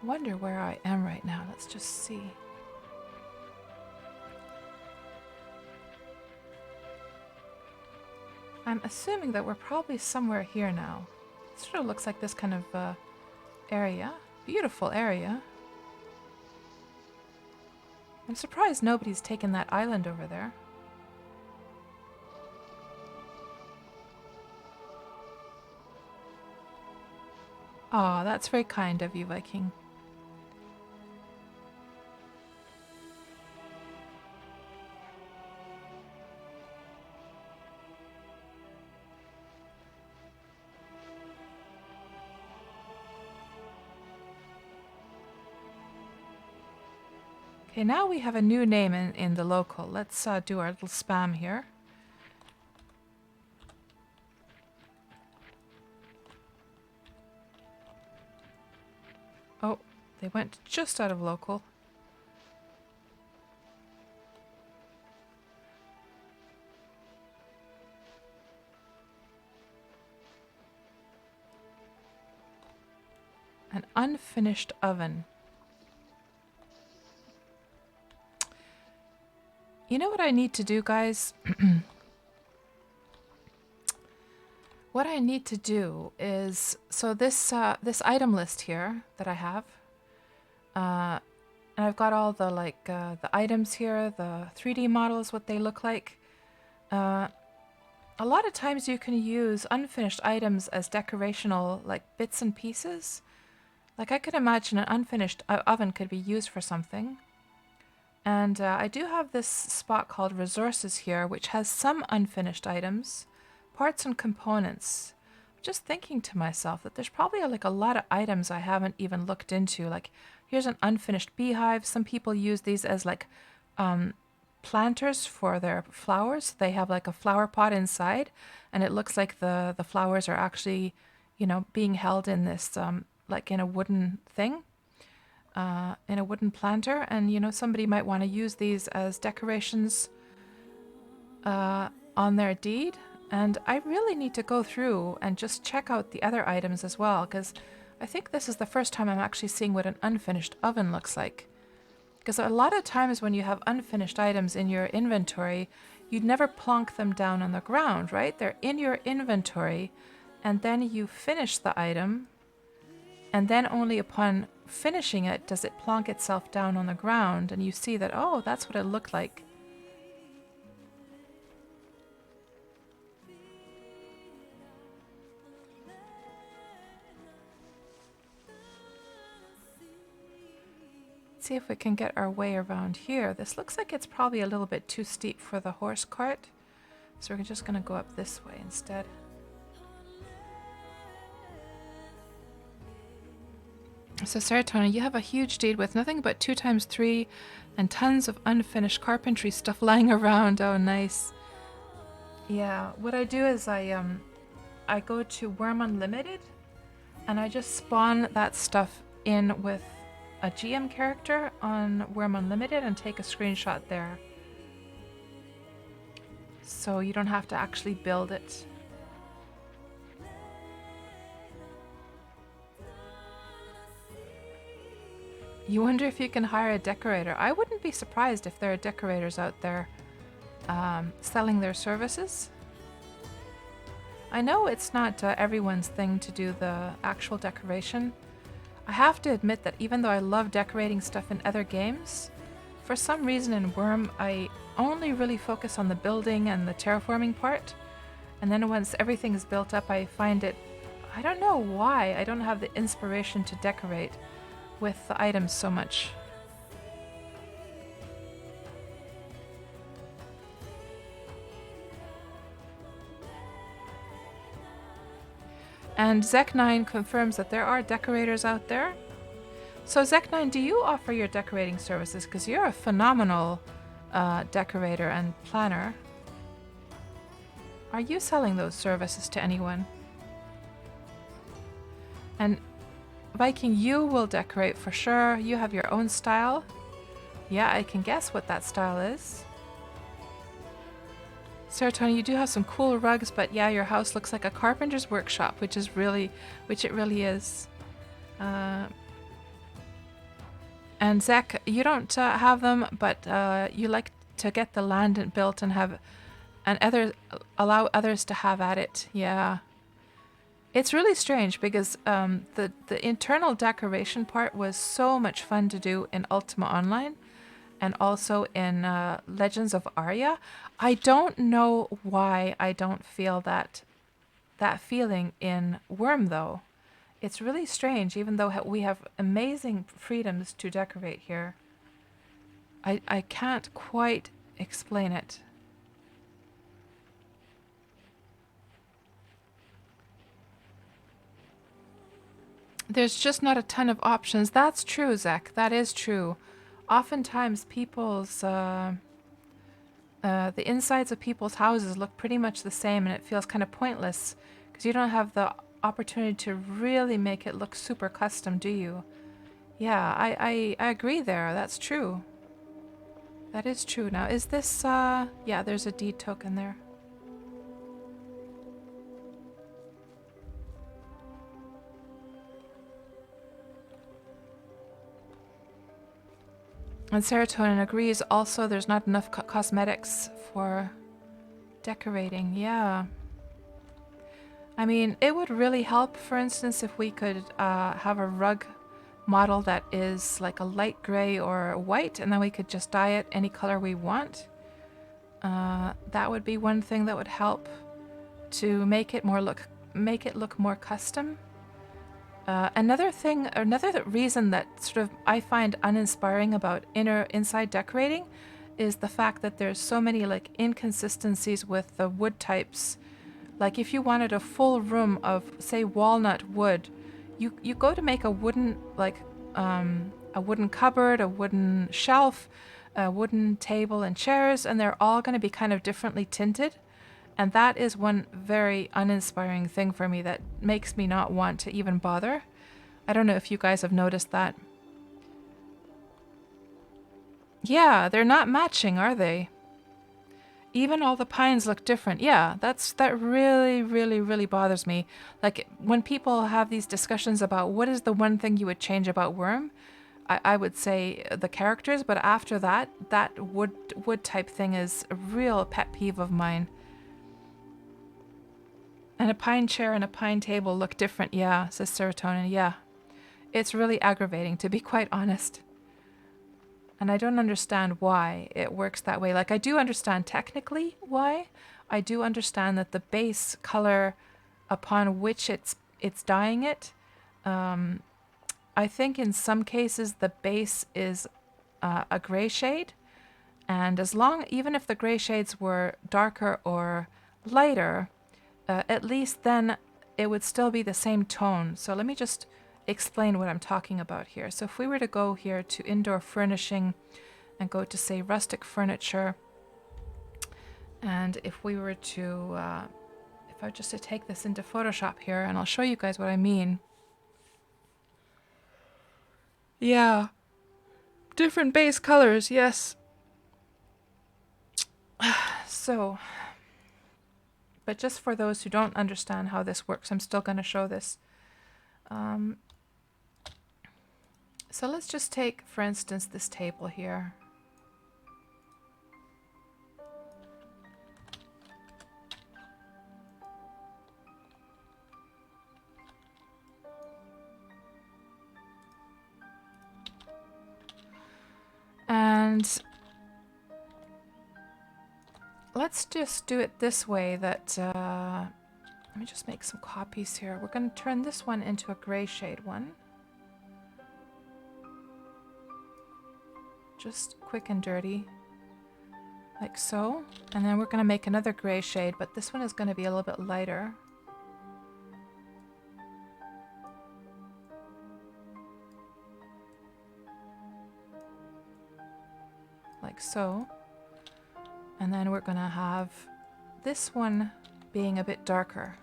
Wonder where I am right now. Let's just see. I'm assuming that we're probably somewhere here now. It sort of looks like this kind of area. Beautiful area. I'm surprised nobody's taken that island over there. Aw, that's very kind of you, Viking. Okay, now we have a new name in the local. Let's do our little spam here. Oh, they went just out of local. An unfinished oven. You know what I need to do, guys? What I need to do is, so this item list here that I have, and I've got all the the items here, the 3D models, what they look like. A lot of times you can use unfinished items as decorational bits and pieces. Like I could imagine an unfinished oven could be used for something. And I do have this spot called resources here, which has some unfinished items, parts and components. Just thinking to myself that there's probably a lot of items I haven't even looked into. Like here's an unfinished beehive. Some people use these as planters for their flowers. They have a flower pot inside, and it looks like the flowers are actually, being held in this in a wooden thing. In a wooden planter, and somebody might want to use these as decorations on their deed. And I really need to go through and just check out the other items as well, because I think this is the first time I'm actually seeing what an unfinished oven looks like. Because a lot of times when you have unfinished items in your inventory, you'd never plonk them down on the ground, right? They're in your inventory, and then you finish the item, and then only upon finishing it does it plonk itself down on the ground, and you see that, oh, that's what it looked like. Let's see if we can get our way around here. This looks like it's probably a little bit too steep for the horse cart, so we're just going to go up this way instead. So Serotonin, you have a huge deed with nothing but 2x3 and tons of unfinished carpentry stuff lying around. Oh, nice. Yeah, what I do is I go to Wurm Unlimited, and I just spawn that stuff in with a GM character on Wurm Unlimited and take a screenshot there. So you don't have to actually build it. You wonder if you can hire a decorator. I wouldn't be surprised if there are decorators out there selling their services. I know it's not everyone's thing to do the actual decoration. I have to admit that even though I love decorating stuff in other games, for some reason in Wurm I only really focus on the building and the terraforming part. And then once everything is built up, I find it, I don't know why, I don't have the inspiration to decorate with the items so much. And Zek9 confirms that there are decorators out there. So Zek9, do you offer your decorating services? Because you're a phenomenal decorator and planner. Are you selling those services to anyone? And Viking, you will decorate for sure. You have your own style. Yeah, I can guess what that style is. Serotonin, you do have some cool rugs, but yeah, your house looks like a carpenter's workshop, which it really is. And Zach, you don't have them, but you like to get the land and built and allow others to have at it. Yeah. It's really strange because the internal decoration part was so much fun to do in Ultima Online and also in Legends of Arya. I don't know why I don't feel that feeling in Wurm though. It's really strange, even though we have amazing freedoms to decorate here. I can't quite explain it. There's just not a ton of options. That's true, Zach. That is true. Oftentimes, the insides of people's houses look pretty much the same, and it feels kind of pointless because you don't have the opportunity to really make it look super custom, do you? Yeah, I agree there. That's true. That is true. Now, is this, yeah, there's a deed token there. And Serotonin agrees also there's not enough cosmetics for decorating. Yeah. I mean, it would really help, for instance, if we could have a rug model that is like a light gray or white, and then we could just dye it any color we want. That would be one thing that would help to make it look more custom. Another reason that sort of I find uninspiring about inside decorating is the fact that there's so many like inconsistencies with the wood types. Like if you wanted a full room of say walnut wood, you go to make a wooden cupboard, a wooden shelf, a wooden table and chairs, and they're all going to be kind of differently tinted. And that is one very uninspiring thing for me that makes me not want to even bother. I don't know if you guys have noticed that. Yeah, they're not matching, are they? Even all the pines look different. Yeah, that really, really, really bothers me. Like when people have these discussions about what is the one thing you would change about Wurm, I would say the characters, but after that wood type thing is a real pet peeve of mine. And a pine chair and a pine table look different, yeah, says Serotonin, yeah. It's really aggravating, to be quite honest. And I don't understand why it works that way. Like, I do understand technically why. I do understand that the base color upon which it's dyeing it, I think in some cases the base is a gray shade. And even if the gray shades were darker or lighter, at least then it would still be the same tone. So let me just explain what I'm talking about here. So if we were to go here to indoor furnishing and go to say rustic furniture, and if we were to, if I were just to take this into Photoshop here, and I'll show you guys what I mean. Yeah, different base colors, yes. So, but just for those who don't understand how this works, I'm still going to show this. So let's just take, for instance, this table here. And let's just do it this way that, let me just make some copies here. We're going to turn this one into a gray shade one. Just quick and dirty, like so. And then we're going to make another gray shade, but this one is going to be a little bit lighter. Like so. And then we're going to have this one being a bit darker.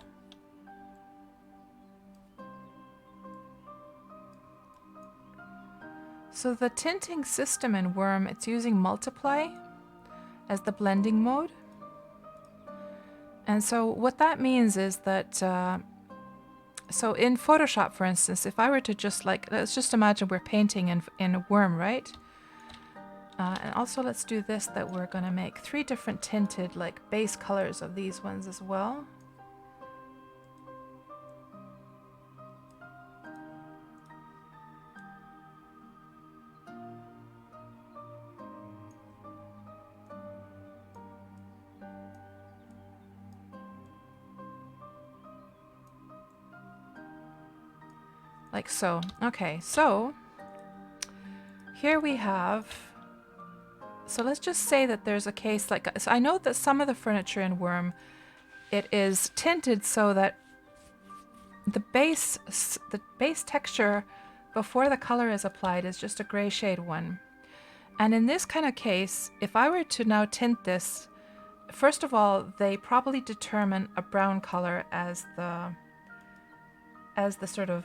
So the tinting system in Wurm, it's using multiply as the blending mode. And so what that means is that, so in Photoshop, for instance, if I were to just like, let's just imagine we're painting in a Wurm, right? And also let's do this, that we're going to make 3 different tinted like base colors of these ones as well. Like so. Okay, so here we have, so let's just say that there's a case like, so I know that some of the furniture in Wurm, it is tinted so that the base texture before the color is applied is just a gray shade one. And in this kind of case, if I were to now tint this, first of all, they probably determine a brown color as the sort of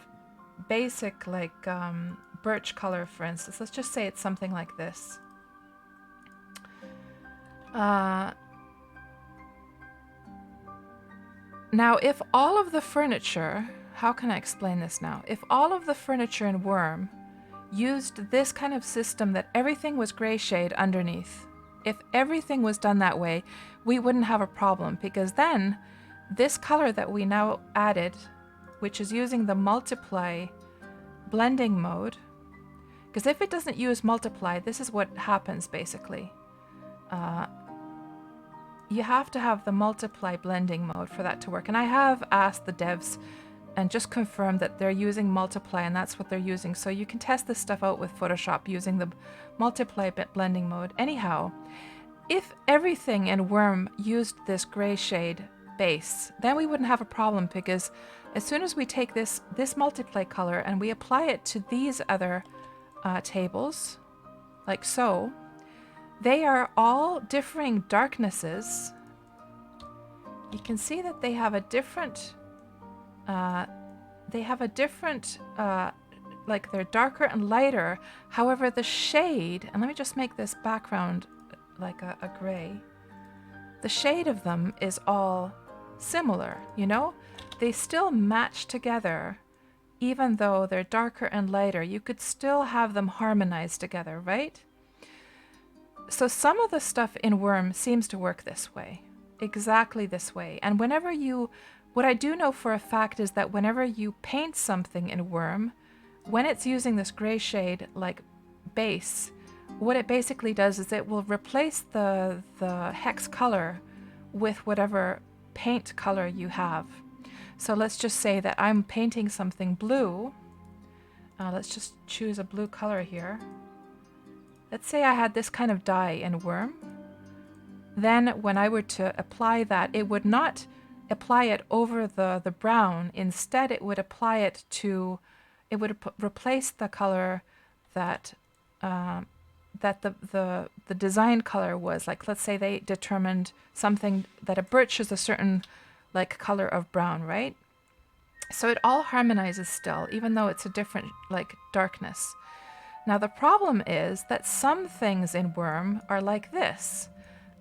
basic, like birch color, for instance. Let's just say it's something like this. Now, if all of the furniture, how can I explain this now? If all of the furniture in Wurm used this kind of system that everything was gray shade underneath, if everything was done that way, we wouldn't have a problem, because then this color that we now added, which is using the multiply blending mode, because if it doesn't use multiply, this is what happens basically. You have to have the multiply blending mode for that to work. And I have asked the devs and just confirmed that they're using multiply, and that's what they're using. So you can test this stuff out with Photoshop using the multiply blending mode. Anyhow, if everything in Wurm used this gray shade base, then we wouldn't have a problem, because as soon as we take this multiply color and we apply it to these other tables, like so, they are all differing darknesses. You can see that they have a different, like they're darker and lighter. However, the shade, and let me just make this background like a gray. The shade of them is all similar, you know? They still match together, even though they're darker and lighter. You could still have them harmonized together, right? So some of the stuff in Wurm seems to work this way, exactly this way. And whenever you, what I do know for a fact is that whenever you paint something in Wurm, when it's using this gray shade like base, what it basically does is it will replace the hex color with whatever paint color you have. So let's just say that I'm painting something blue. Let's just choose a blue color here. Let's say I had this kind of dye in Wurm. Then when I were to apply that, it would not apply it over the brown. Instead, it would apply it to, it would replace the color that the design color was. Like, let's say they determined something that a birch is a certain like color of brown, right? So it all harmonizes still, even though it's a different like darkness. Now the problem is that some things in Wurm are like this,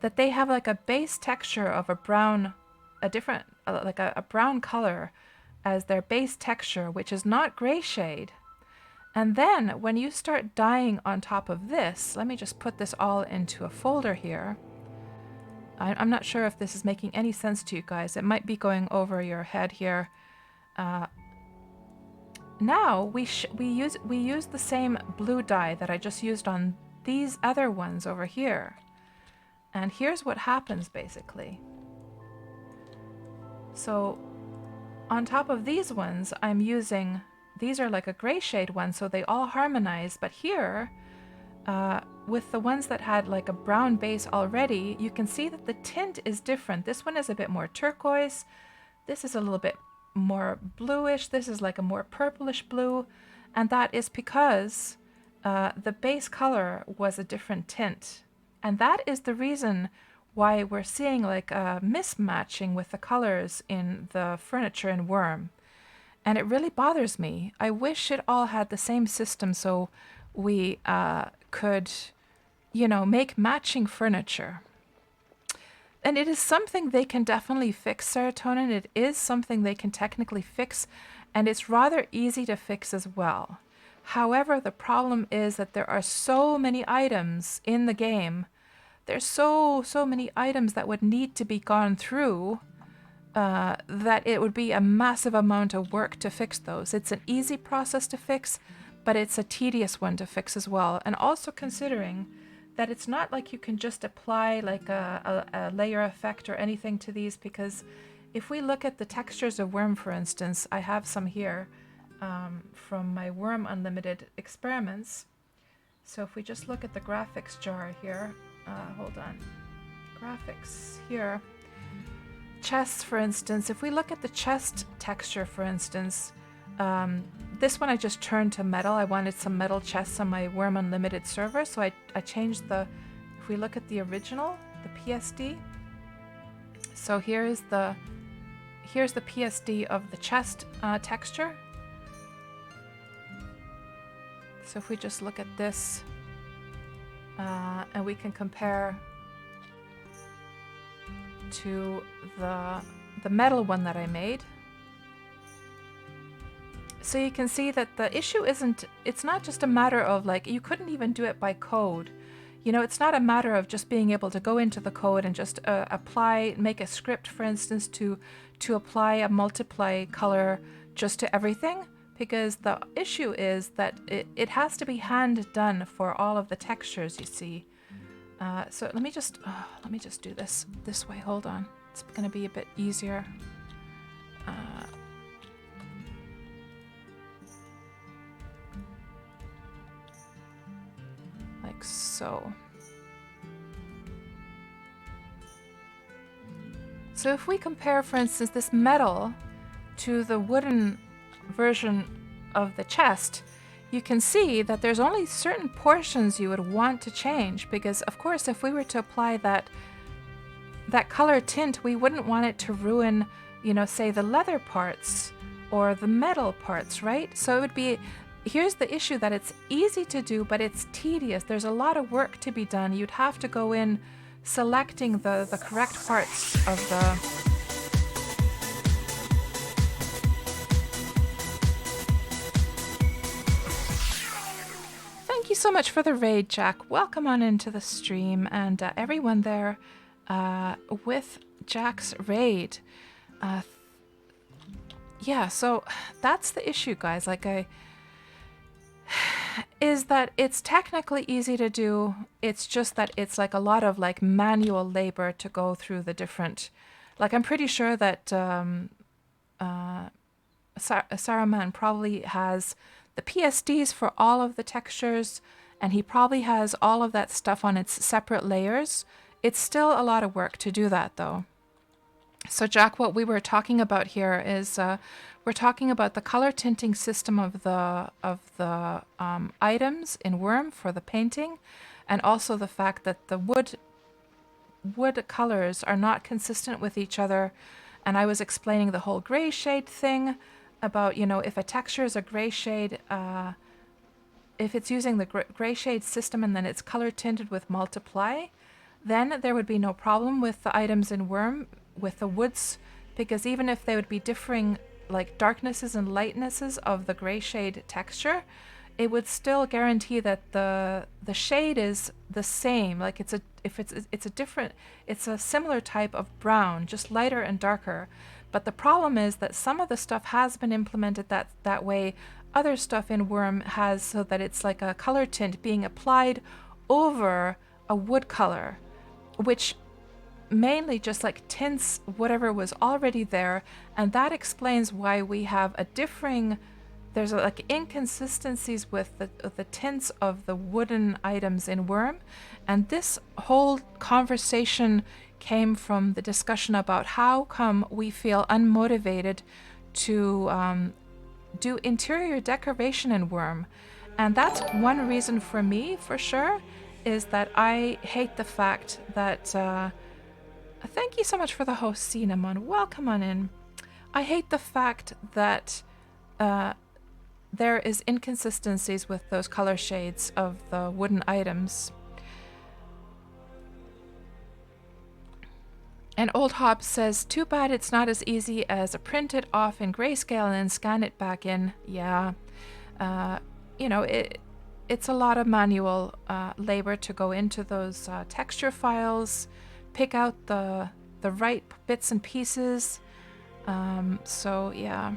that they have like a base texture of a brown, a different, like a brown color as their base texture, which is not gray shade. And then when you start dyeing on top of this, let me just put this all into a folder here. I'm not sure if this is making any sense to you guys. It might be going over your head here. Now we use the same blue dye that I just used on these other ones over here. And here's what happens basically. So on top of these ones, I'm using, these are like a gray shade one, so they all harmonize. But here, with the ones that had like a brown base already, you can see that the tint is different. This one is a bit more turquoise. This is a little bit more bluish. This is like a more purplish blue. And that is because the base color was a different tint. And that is the reason why we're seeing like a mismatching with the colors in the furniture in Wurm. And it really bothers me. I wish it all had the same system, so we could, make matching furniture. And it is something they can definitely fix, serotonin. It is something they can technically fix, and it's rather easy to fix as well. However, the problem is that there are so many items in the game. There's so many items that would need to be gone through that it would be a massive amount of work to fix those. It's an easy process to fix, but it's a tedious one to fix as well. And also considering that it's not like you can just apply like a layer effect or anything to these, because if we look at the textures of Wurm, for instance, I have some here from my Wurm Unlimited experiments. So if we just look at the graphics jar here, hold on, graphics here, chests, for instance, if we look at the chest texture, for instance, this one I just turned to metal. I wanted some metal chests on my Wurm Unlimited server, so I changed if we look at the original, the PSD, so here's the PSD of the chest texture. So if we just look at this, and we can compare to the metal one that I made. So you can see that the issue it's not just a matter of like, you couldn't even do it by code. It's not a matter of just being able to go into the code and just make a script, for instance, to apply a multiply color just to everything, because the issue is that it has to be hand done for all of the textures, you see. So let me just do this way. Hold on. It's going to be a bit easier. Like so. So if we compare, for instance, this metal to the wooden version of the chest, you can see that there's only certain portions you would want to change, because of course if we were to apply that color tint, we wouldn't want it to ruin, say the leather parts or the metal parts, right? So it would be, here's the issue, that it's easy to do, but it's tedious. There's a lot of work to be done. You'd have to go in selecting the correct parts of the... Thank you so much for the raid, Jack. Welcome on into the stream, and everyone there with Jack's raid. Yeah, so that's the issue, guys. Is that it's technically easy to do. It's just that it's like a lot of like manual labor to go through the different. Like, I'm pretty sure that Saruman probably has the PSDs for all of the textures, and he probably has all of that stuff on its separate layers. It's still a lot of work to do that, though. So, Jack, what we were talking about here is we're talking about the color tinting system of the items in Wurm for the painting, and also the fact that the wood colors are not consistent with each other. And I was explaining the whole gray shade thing about, if a texture is a gray shade, if it's using the gray shade system and then it's color tinted with multiply, then there would be no problem with the items in Wurm with the woods, because even if they would be differing like darknesses and lightnesses of the gray shade texture, it would still guarantee that the shade is the same. Like it's a similar type of brown, just lighter and darker. But the problem is that some of the stuff has been implemented that way. Other stuff in Wurm has, so that it's like a color tint being applied over a wood color, which mainly just like tints whatever was already there. And that explains why we have there's like inconsistencies with the tints of the wooden items in Wurm. And this whole conversation came from the discussion about how come we feel unmotivated to do interior decoration in Wurm. And that's one reason for me, for sure, is that I hate the fact that thank you so much for the host, Cinnamon. Welcome on in. I hate the fact that there is inconsistencies with those color shades of the wooden items. And Old Hobbs says, too bad it's not as easy as a print it off in grayscale and then scan it back in. Yeah, you know, it's a lot of manual labor to go into those texture files, pick out the right bits and pieces. So yeah.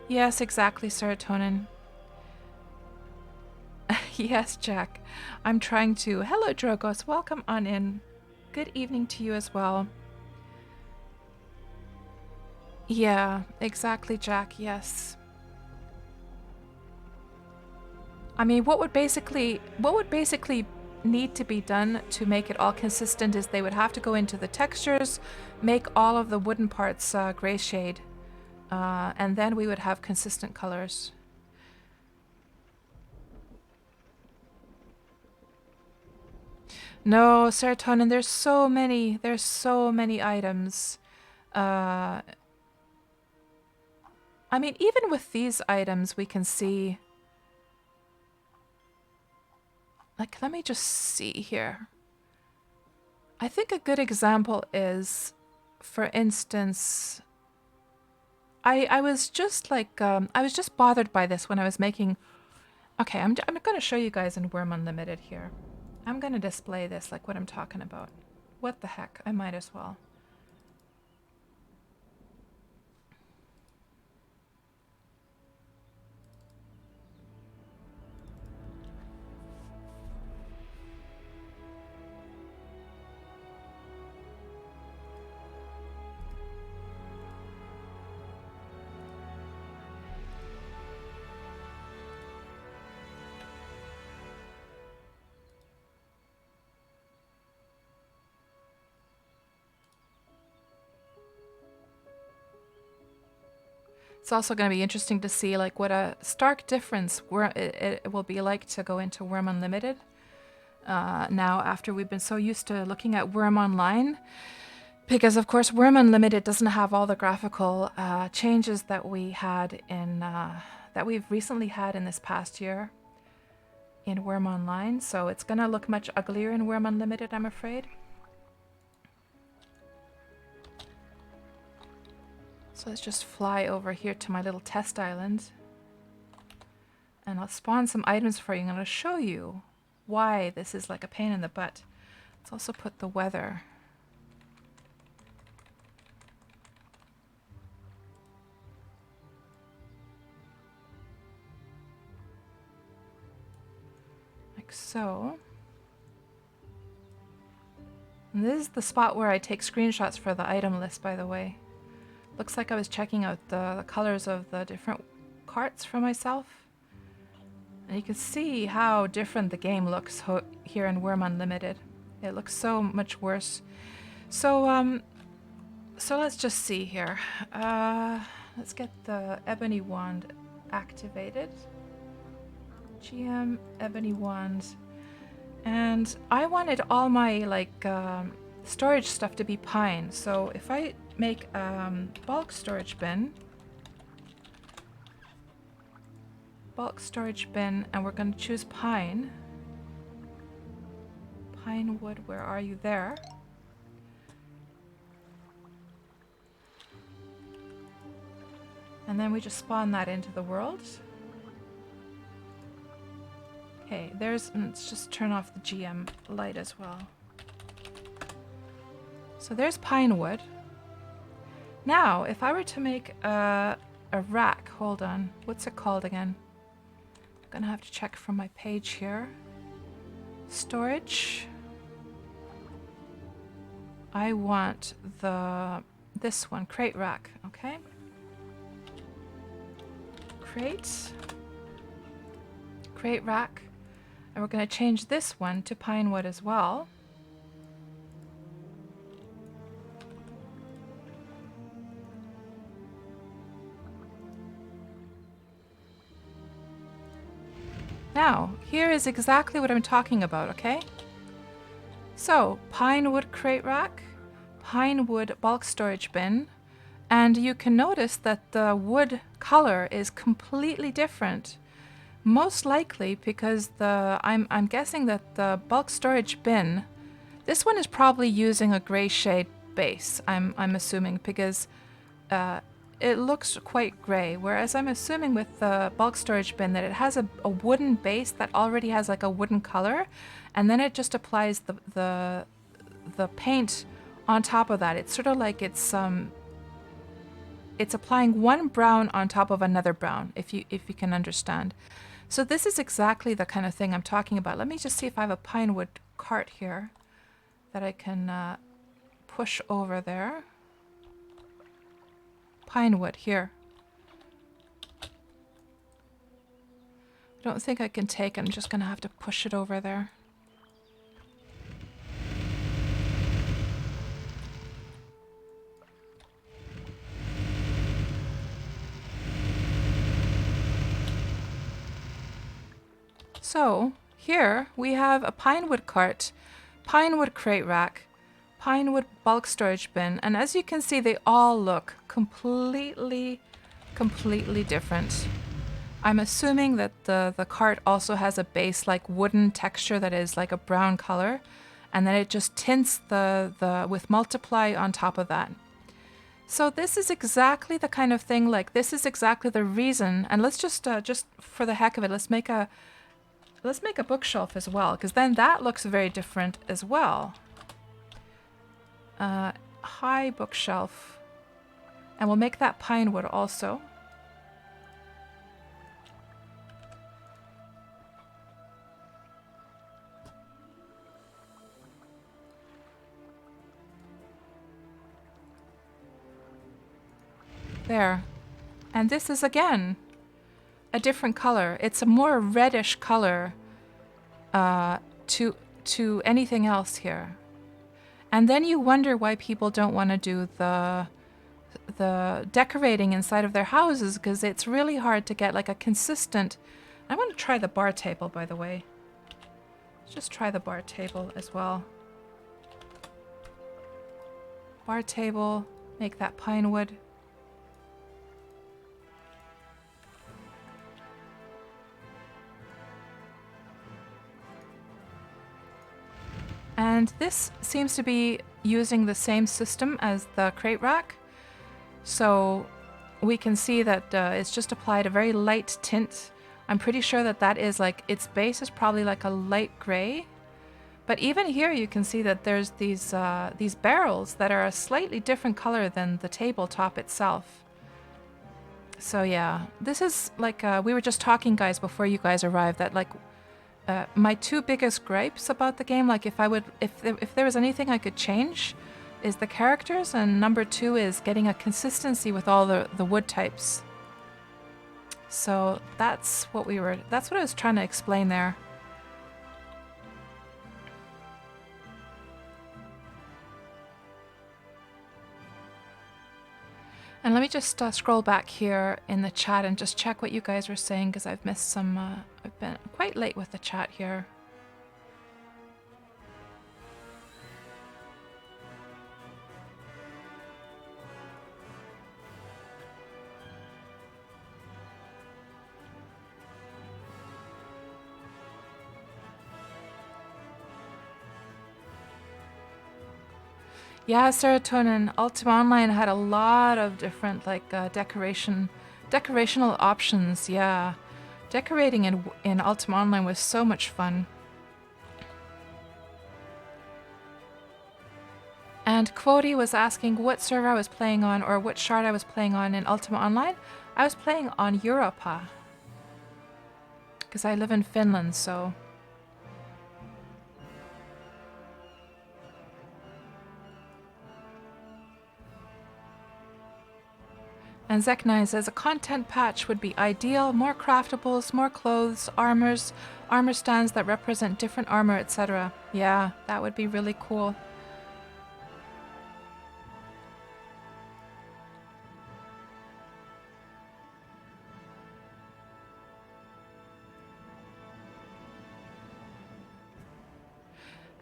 Yes, exactly, serotonin. Yes, Jack. I'm trying to. Hello, Drogos. Welcome on in. Good evening to you as well. Yeah, exactly, Jack. Yes. I mean, what would basically need to be done to make it all consistent is they would have to go into the textures, make all of the wooden parts gray shade, and then we would have consistent colors. No, serotonin, there's so many items. I mean, even with these items, we can see... Like, let me just see here. I think a good example is, for instance... I was just like, I was just bothered by this when I was making... Okay, I'm going to show you guys in Wurm Unlimited here. I'm going to display this, like what I'm talking about. What the heck? I might as well. It's also going to be interesting to see like what a stark difference it will be like to go into Wurm Unlimited. Now, after we've been so used to looking at Wurm Online, because of course Wurm Unlimited doesn't have all the graphical changes that we had in that we've recently had in this past year in Wurm Online. So it's going to look much uglier in Wurm Unlimited, I'm afraid. So let's just fly over here to my little test island. And I'll spawn some items for you. I'm going to show you why this is like a pain in the butt. Let's also put the weather. Like so. And this is the spot where I take screenshots for the item list, by the way. Looks like I was checking out the colors of the different carts for myself. And you can see how different the game looks here in Wurm Unlimited. It looks so much worse. So, so let's just see here. Let's get the Ebony Wand activated. GM, Ebony Wand. And I wanted all my, like, storage stuff to be pine. So if I make bulk storage bin, and we're going to choose pine. Pine wood, where are you there? And then we just spawn that into the world. Okay, let's just turn off the GM light as well. So there's pine wood. Now, if I were to make a rack, hold on, what's it called again? I'm gonna have to check from my page here. Storage. I want this one, crate rack, okay? Crate rack. And we're gonna change this one to pine wood as well. Now, here is exactly what I'm talking about, okay? So, pine wood crate rack, pine wood bulk storage bin, and you can notice that the wood color is completely different. Most likely because I'm guessing that the bulk storage bin, this one is probably using a gray shade base. I'm assuming because it looks quite gray, whereas I'm assuming with the bulk storage bin that it has a wooden base that already has like a wooden color, and then it just applies the paint on top of that. It's sort of like it's applying one brown on top of another brown, if you can understand. So this is exactly the kind of thing I'm talking about. Let me just see if I have a pine wood cart here that I can push over there. Pine wood here. I don't think I can take it. I'm just gonna have to push it over there. So here we have a pine wood cart, pine wood crate rack, pine wood bulk storage bin, and as you can see, they all look completely different. I'm assuming that the cart also has a base like wooden texture that is like a brown color, and then it just tints the with multiply on top of that. So this is exactly the kind of thing, like this is exactly the reason, and let's just for the heck of it, let's make a bookshelf as well, because then that looks very different as well. High bookshelf, and we'll make that pine wood also. There. And this is again a different color. It's a more reddish color to anything else here. And then you wonder why people don't want to do the decorating inside of their houses, because it's really hard to get like a consistent... I want to try the bar table, by the way. Let's just try the bar table as well. Bar table, make that pine wood. And this seems to be using the same system as the crate rack. So we can see that it's just applied a very light tint. I'm pretty sure that that is like, its base is probably like a light gray. But even here you can see that there's these barrels that are a slightly different color than the tabletop itself. So yeah, this is like, we were just talking, guys, before you guys arrived, that like, my two biggest gripes about the game, like if there was anything I could change, is the characters, and number two is getting a consistency with all the wood types. So that's what I was trying to explain there. And let me just scroll back here in the chat and just check what you guys were saying, because I've missed some, I've been quite late with the chat here. Yeah, Serotonin. Ultima Online had a lot of different like decorational options. Yeah, decorating in Ultima Online was so much fun. And Quody was asking what server I was playing on, or what shard I was playing on in Ultima Online. I was playing on Europa, because I live in Finland, so... And Zek9 says a content patch would be ideal. More craftables, more clothes, armor stands that represent different armor, etc. Yeah, that would be really cool.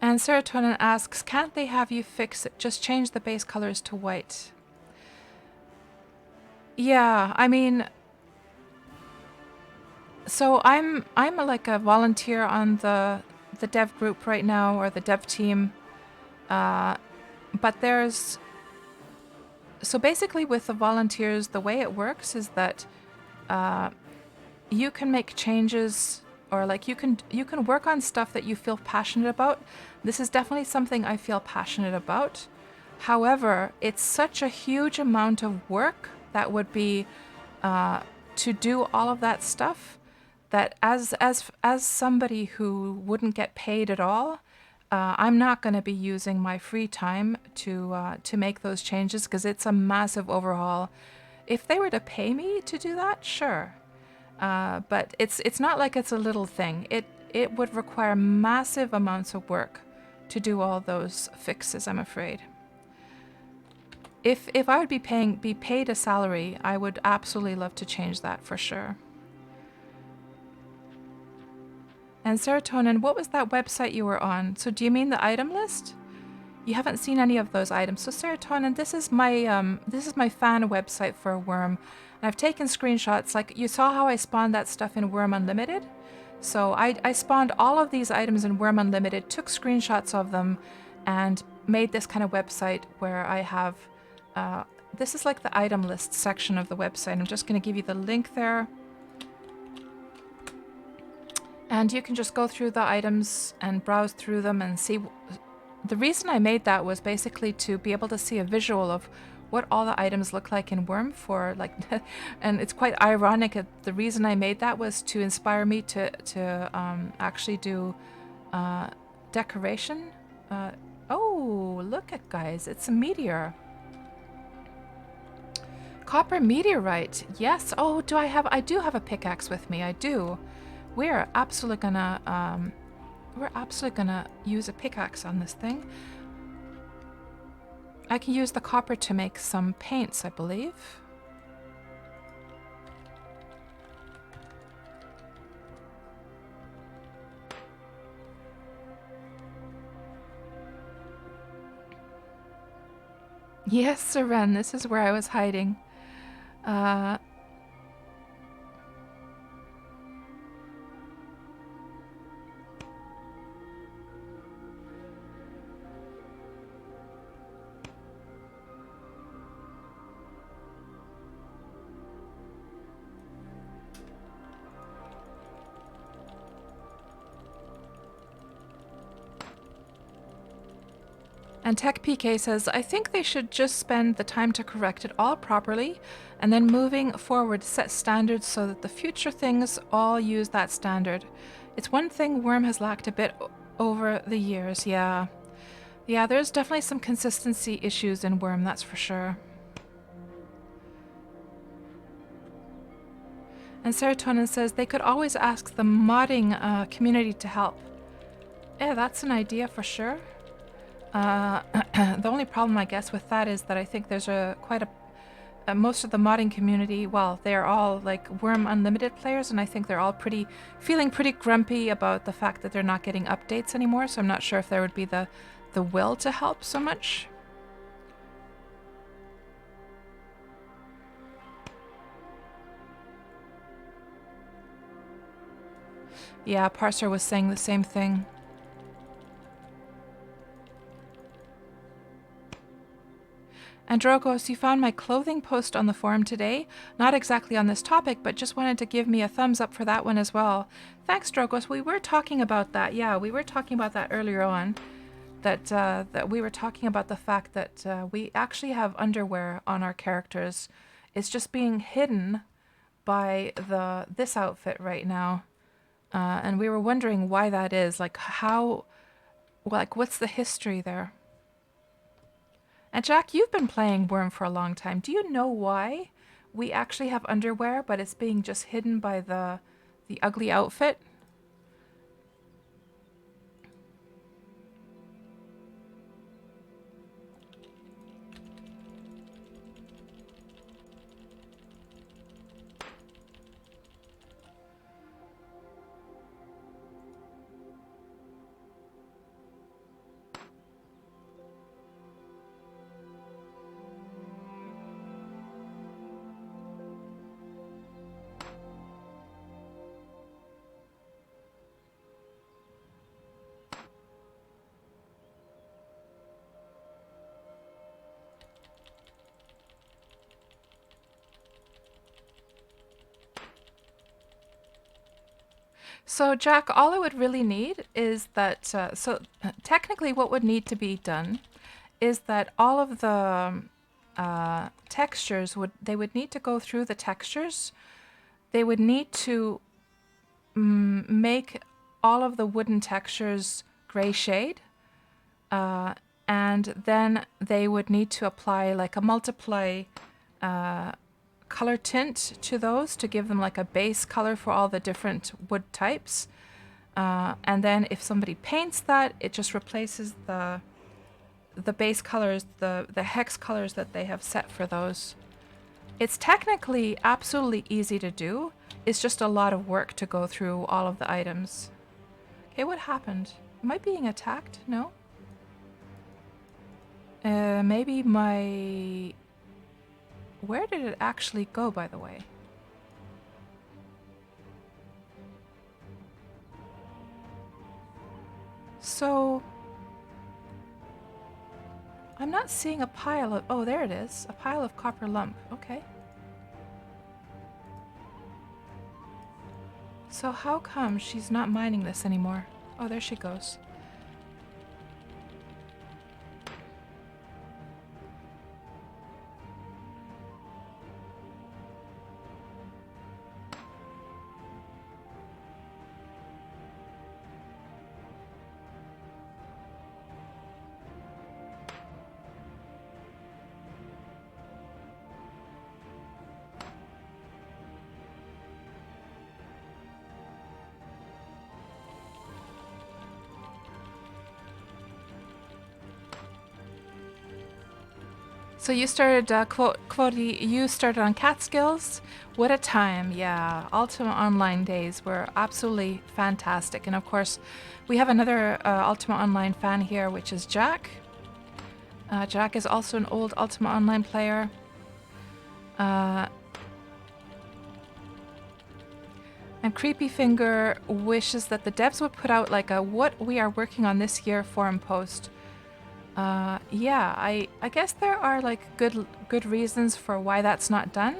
And Serotonin asks, can't they have you fix it? Just change the base colors to white. Yeah, I mean, So I'm like a volunteer on the dev group right now, or the dev team. But there's so basically with the volunteers, the way it works is that you can make changes, or like you can work on stuff that you feel passionate about. This is definitely something I feel passionate about. However, it's such a huge amount of work that would be to do all of that stuff, that as somebody who wouldn't get paid at all, I'm not going to be using my free time to make those changes, because it's a massive overhaul. If they were to pay me to do that, sure, but it's not like it's a little thing. It would require massive amounts of work to do all those fixes, I'm afraid. If I would be paid a salary, I would absolutely love to change that for sure. And serotonin, what was that website you were on? So do you mean the item list? You haven't seen any of those items. So serotonin, this is my fan website for Wurm. And I've taken screenshots. Like you saw how I spawned that stuff in Wurm Unlimited. So I spawned all of these items in Wurm Unlimited, took screenshots of them, and made this kind of website where I have this is like the item list section of the website. I'm just going to give you the link there. And you can just go through the items and browse through them and see. The reason I made that was basically to be able to see a visual of what all the items look like in Wurm for like, and it's quite ironic. The reason I made that was to inspire me to actually do decoration. Oh, look at guys, it's a meteor. Copper meteorite, yes. Oh, I do have a pickaxe with me, I do. We're absolutely gonna use a pickaxe on this thing. I can use the copper to make some paints, I believe. Yes, Seren, this is where I was hiding. And Tech PK says, I think they should just spend the time to correct it all properly, and then moving forward set standards so that the future things all use that standard. It's one thing Wurm has lacked a bit over the years, yeah. Yeah, there's definitely some consistency issues in Wurm, that's for sure. And Serotonin says they could always ask the modding community to help. Yeah, that's an idea for sure. The only problem, I guess, with that is that I think there's most of the modding community, well, they're all like Wurm Unlimited players, and I think they're all feeling pretty grumpy about the fact that they're not getting updates anymore, so I'm not sure if there would be the will to help so much. Yeah, Parser was saying the same thing. And Drogos, you found my clothing post on the forum today. Not exactly on this topic, but just wanted to give me a thumbs up for that one as well. Thanks, Drogos. We were talking about that. Yeah, we were talking about that earlier on. That we were talking about the fact that we actually have underwear on our characters. It's just being hidden by this outfit right now. And we were wondering why that is. Like what's the history there? And Jack, you've been playing Wurm for a long time. Do you know why we actually have underwear, but it's being just hidden by the ugly outfit? So, Jack, all I would really need is that. Technically, what would need to be done is that all of the textures would need to go through the textures. They would need to make all of the wooden textures gray shade, and then they would need to apply like a multiply color tint to those to give them like a base color for all the different wood types. And then if somebody paints that, it just replaces the base colors, the hex colors that they have set for those. It's technically absolutely easy to do. It's just a lot of work to go through all of the items. Okay, what happened? Am I being attacked? No? Maybe my... Where did it actually go, by the way? So... I'm not seeing a pile of... Oh, there it is. A pile of copper lump. Okay. So how come she's not mining this anymore? Oh, there she goes. So you started, Quody, you started on Catskills. What a time, yeah. Ultima Online days were absolutely fantastic. And of course, we have another Ultima Online fan here, which is Jack. Jack is also an old Ultima Online player. And Creepy Finger wishes that the devs would put out like a what we are working on this year forum post. Yeah, I guess there are like good reasons for why that's not done.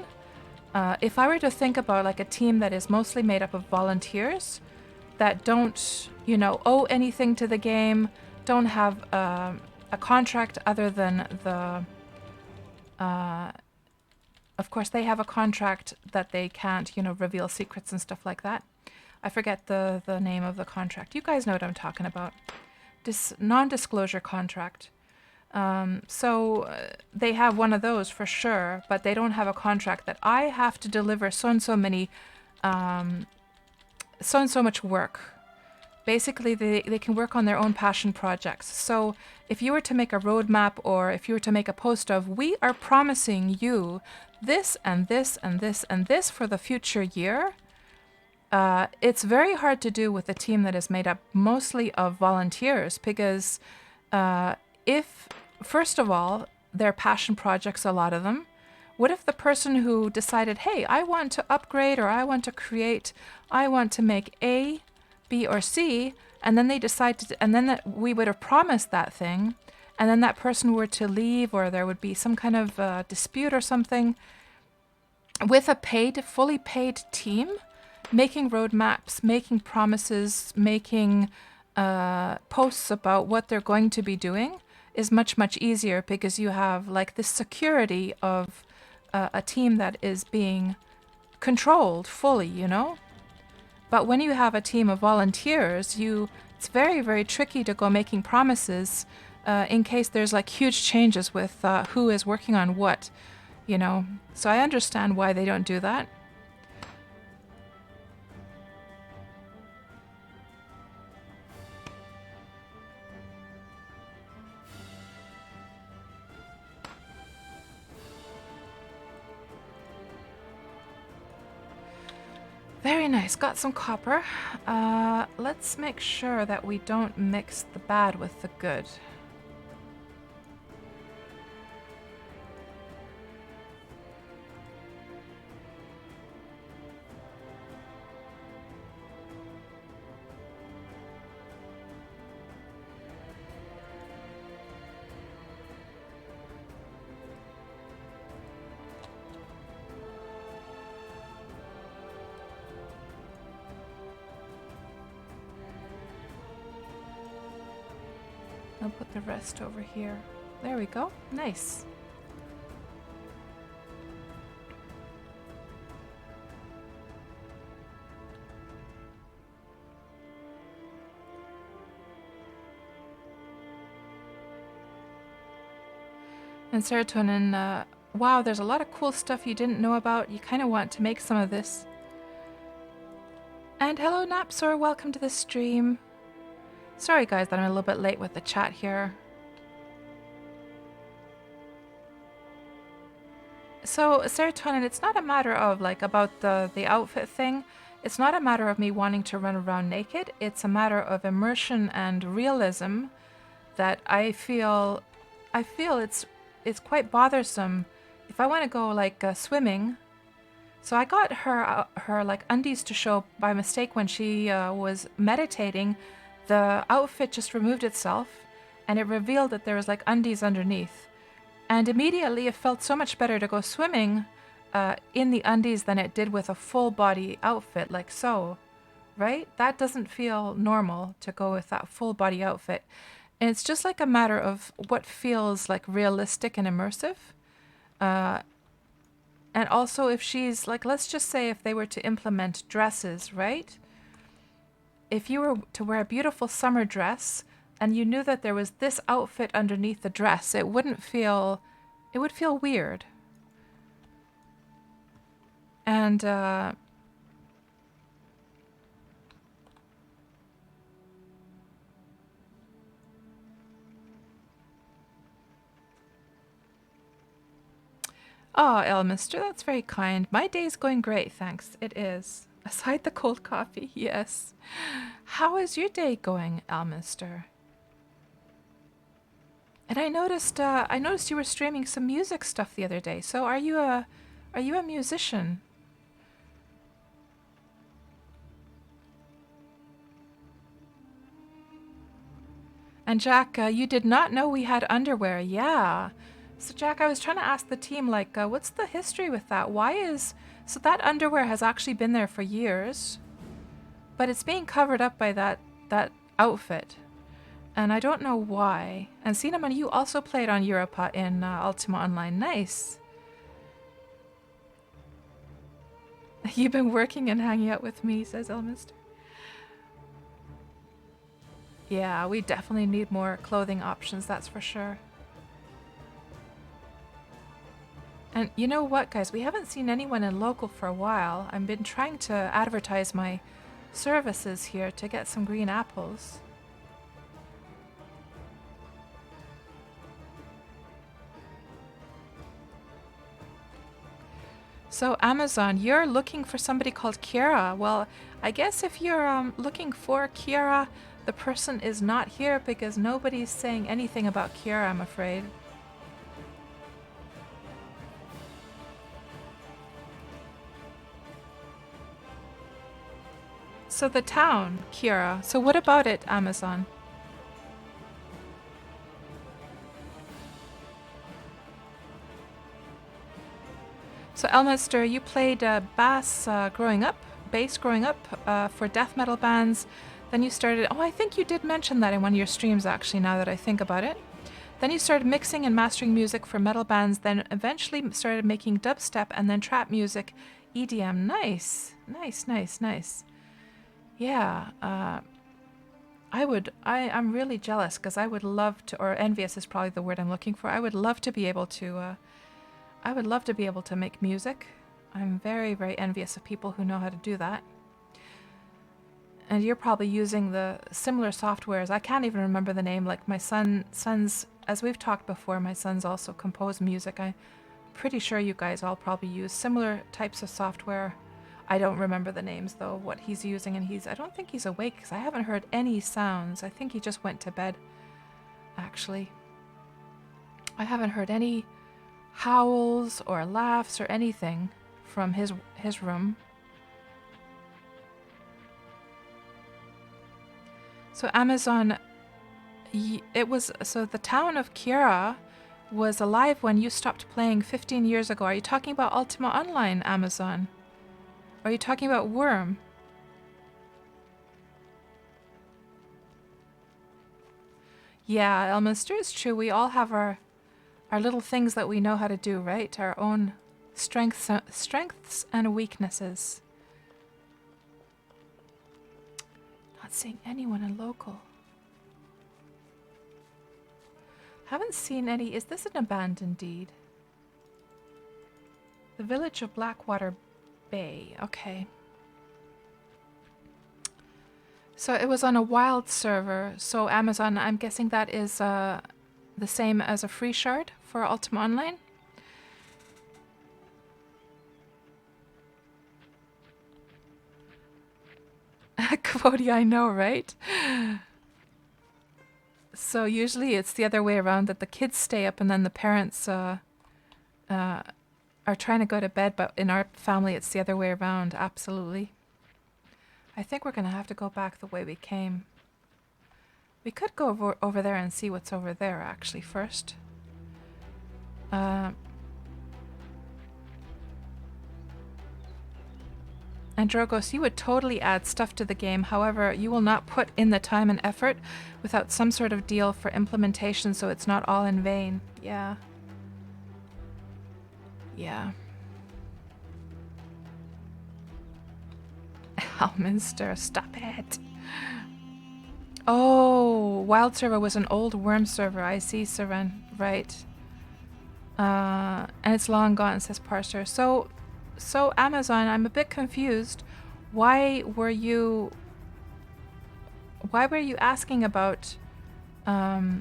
If I were to think about like a team that is mostly made up of volunteers that don't, you know, owe anything to the game, don't have a contract other than the, of course they have a contract that they can't, you know, reveal secrets and stuff like that. I forget the name of the contract. You guys know what I'm talking about. Non-disclosure contract. So they have one of those for sure, but they don't have a contract that I have to deliver so and so many, so and so much work. Basically, they can work on their own passion projects. So if you were to make a roadmap or if you were to make a post of, we are promising you this and this and this and this for the future year, it's very hard to do with a team that is made up mostly of volunteers because if, first of all, they're passion projects, a lot of them, what if the person who decided, hey, I want to upgrade or I want to create, I want to make A, B, or C, and then they decide to, and then we would have promised that thing, and then that person were to leave or there would be some kind of dispute or something, with a fully paid team, making roadmaps, making promises, making posts about what they're going to be doing is much, much easier because you have like this security of a team that is being controlled fully, you know? But when you have a team of volunteers, it's very, very tricky to go making promises in case there's like huge changes with who is working on what, you know? So I understand why they don't do that. Very nice, got some copper. Let's make sure that we don't mix the bad with the good. I'll put the rest over here. There we go. Nice. And serotonin, wow, there's a lot of cool stuff you didn't know about. You kind of want to make some of this. And hello, Napsor, welcome to the stream. Sorry, guys, that I'm a little bit late with the chat here. So, serotonin, it's not a matter of, like, about the outfit thing. It's not a matter of me wanting to run around naked. It's a matter of immersion and realism that I feel it's quite bothersome. If I want to go, like, swimming... So I got her like undies to show by mistake when she was meditating. The outfit just removed itself and it revealed that there was like undies underneath. And immediately it felt so much better to go swimming in the undies than it did with a full body outfit like so, right? That doesn't feel normal to go with that full body outfit. And it's just like a matter of what feels like realistic and immersive. And also if she's, like, let's just say if they were to implement dresses, right? If you were to wear a beautiful summer dress and you knew that there was this outfit underneath the dress, it would feel weird. And, oh, Elmister, that's very kind. My day's going great, thanks. It is. Aside the cold coffee, yes. How is your day going, Elmister? And I noticed you were streaming some music stuff the other day. So are you a musician? And Jack, you did not know we had underwear. Yeah. So Jack, I was trying to ask the team, like, what's the history with that? So that underwear has actually been there for years, but it's being covered up by that outfit. And I don't know why. And Cinnamon, you also played on Europa in Ultima Online. Nice. You've been working and hanging out with me, says Elmister. Yeah, we definitely need more clothing options, that's for sure. And you know what, guys? We haven't seen anyone in local for a while. I've been trying to advertise my services here to get some green apples. So Amazon, you're looking for somebody called Kiara. Well, I guess if you're looking for Kiara, the person is not here because nobody's saying anything about Kiara, I'm afraid. So the town, Kiara. So what about it, Amazon? So Elminster, you played bass growing up for death metal bands. Then you started, oh, I think you did mention that in one of your streams actually, now that I think about it. Then you started mixing and mastering music for metal bands, then eventually started making dubstep and then trap music, EDM. Nice, nice, nice, nice. Yeah, I'm really jealous because I would love to, or envious is probably the word I'm looking for. I would love to be able to make music. I'm very, very envious of people who know how to do that. And you're probably using the similar softwares. I can't even remember the name. Like my son's, as we've talked before, my son's also composed music. I'm pretty sure you guys all probably use similar types of software. I don't remember the names though, what he's using, and I don't think he's awake because I haven't heard any sounds. I think he just went to bed, actually. I haven't heard any howls or laughs or anything from his room. So Amazon, so the town of Kiara was alive when you stopped playing 15 years ago. Are you talking about Ultima Online, Amazon? Are you talking about Wurm? Yeah, Elminster is true. We all have our little things that we know how to do, right? Our own strengths and weaknesses. Not seeing anyone in local. Haven't seen any. Is this an abandoned deed? The village of Blackwater Bay. Okay. So it was on a wild server. So Amazon, I'm guessing that is the same as a free shard for Ultima Online. Cody, I know, right? So usually it's the other way around, that the kids stay up and then the parents are trying to go to bed, but in our family it's the other way around. Absolutely. I think we're going to have to go back the way we came. We could go over there and see what's over there actually first. And Drogos, you would totally add stuff to the game. However, you will not put in the time and effort without some sort of deal for implementation, so it's not all in vain. Yeah. Yeah. Alminster, stop it. Oh, Wild server was an old Wurm server. I see, Seren. Right. And it's long gone, says Parser. So Amazon, I'm a bit confused. Why were you asking about the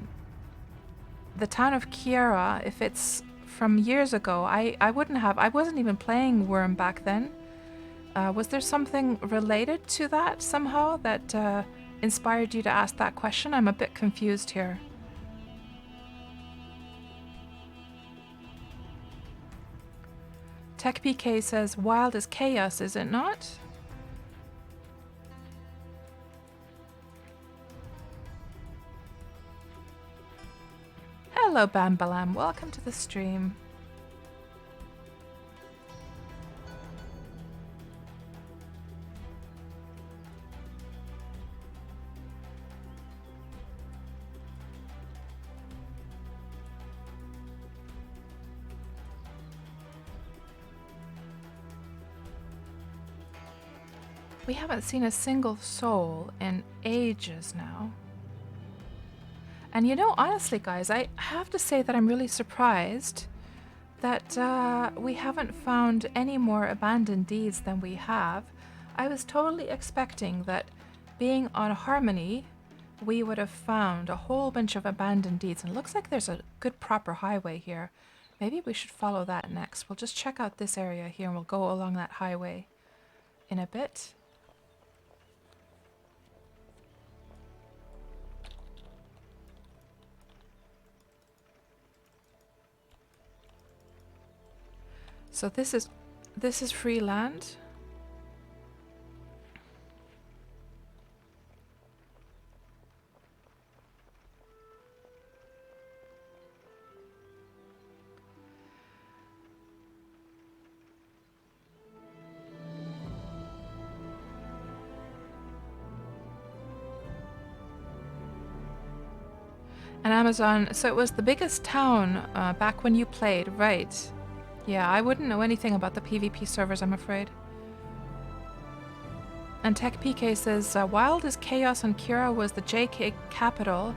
town of Kiara if it's from years ago? I wasn't even playing Wurm back then. Was there something related to that somehow that inspired you to ask that question? I'm a bit confused here. TechPK says, wild is chaos, is it not? Hello, Bambalam. Welcome to the stream. We haven't seen a single soul in ages now. And you know, honestly, guys, I have to say that I'm really surprised that we haven't found any more abandoned deeds than we have. I was totally expecting that being on Harmony, we would have found a whole bunch of abandoned deeds. And it looks like there's a good proper highway here. Maybe we should follow that next. We'll just check out this area here and we'll go along that highway in a bit. So this is free land. And Amazon, so it was the biggest town back when you played, right? Yeah, I wouldn't know anything about the PvP servers, I'm afraid. And TechPK says, wild is chaos and Kira was the JK capital.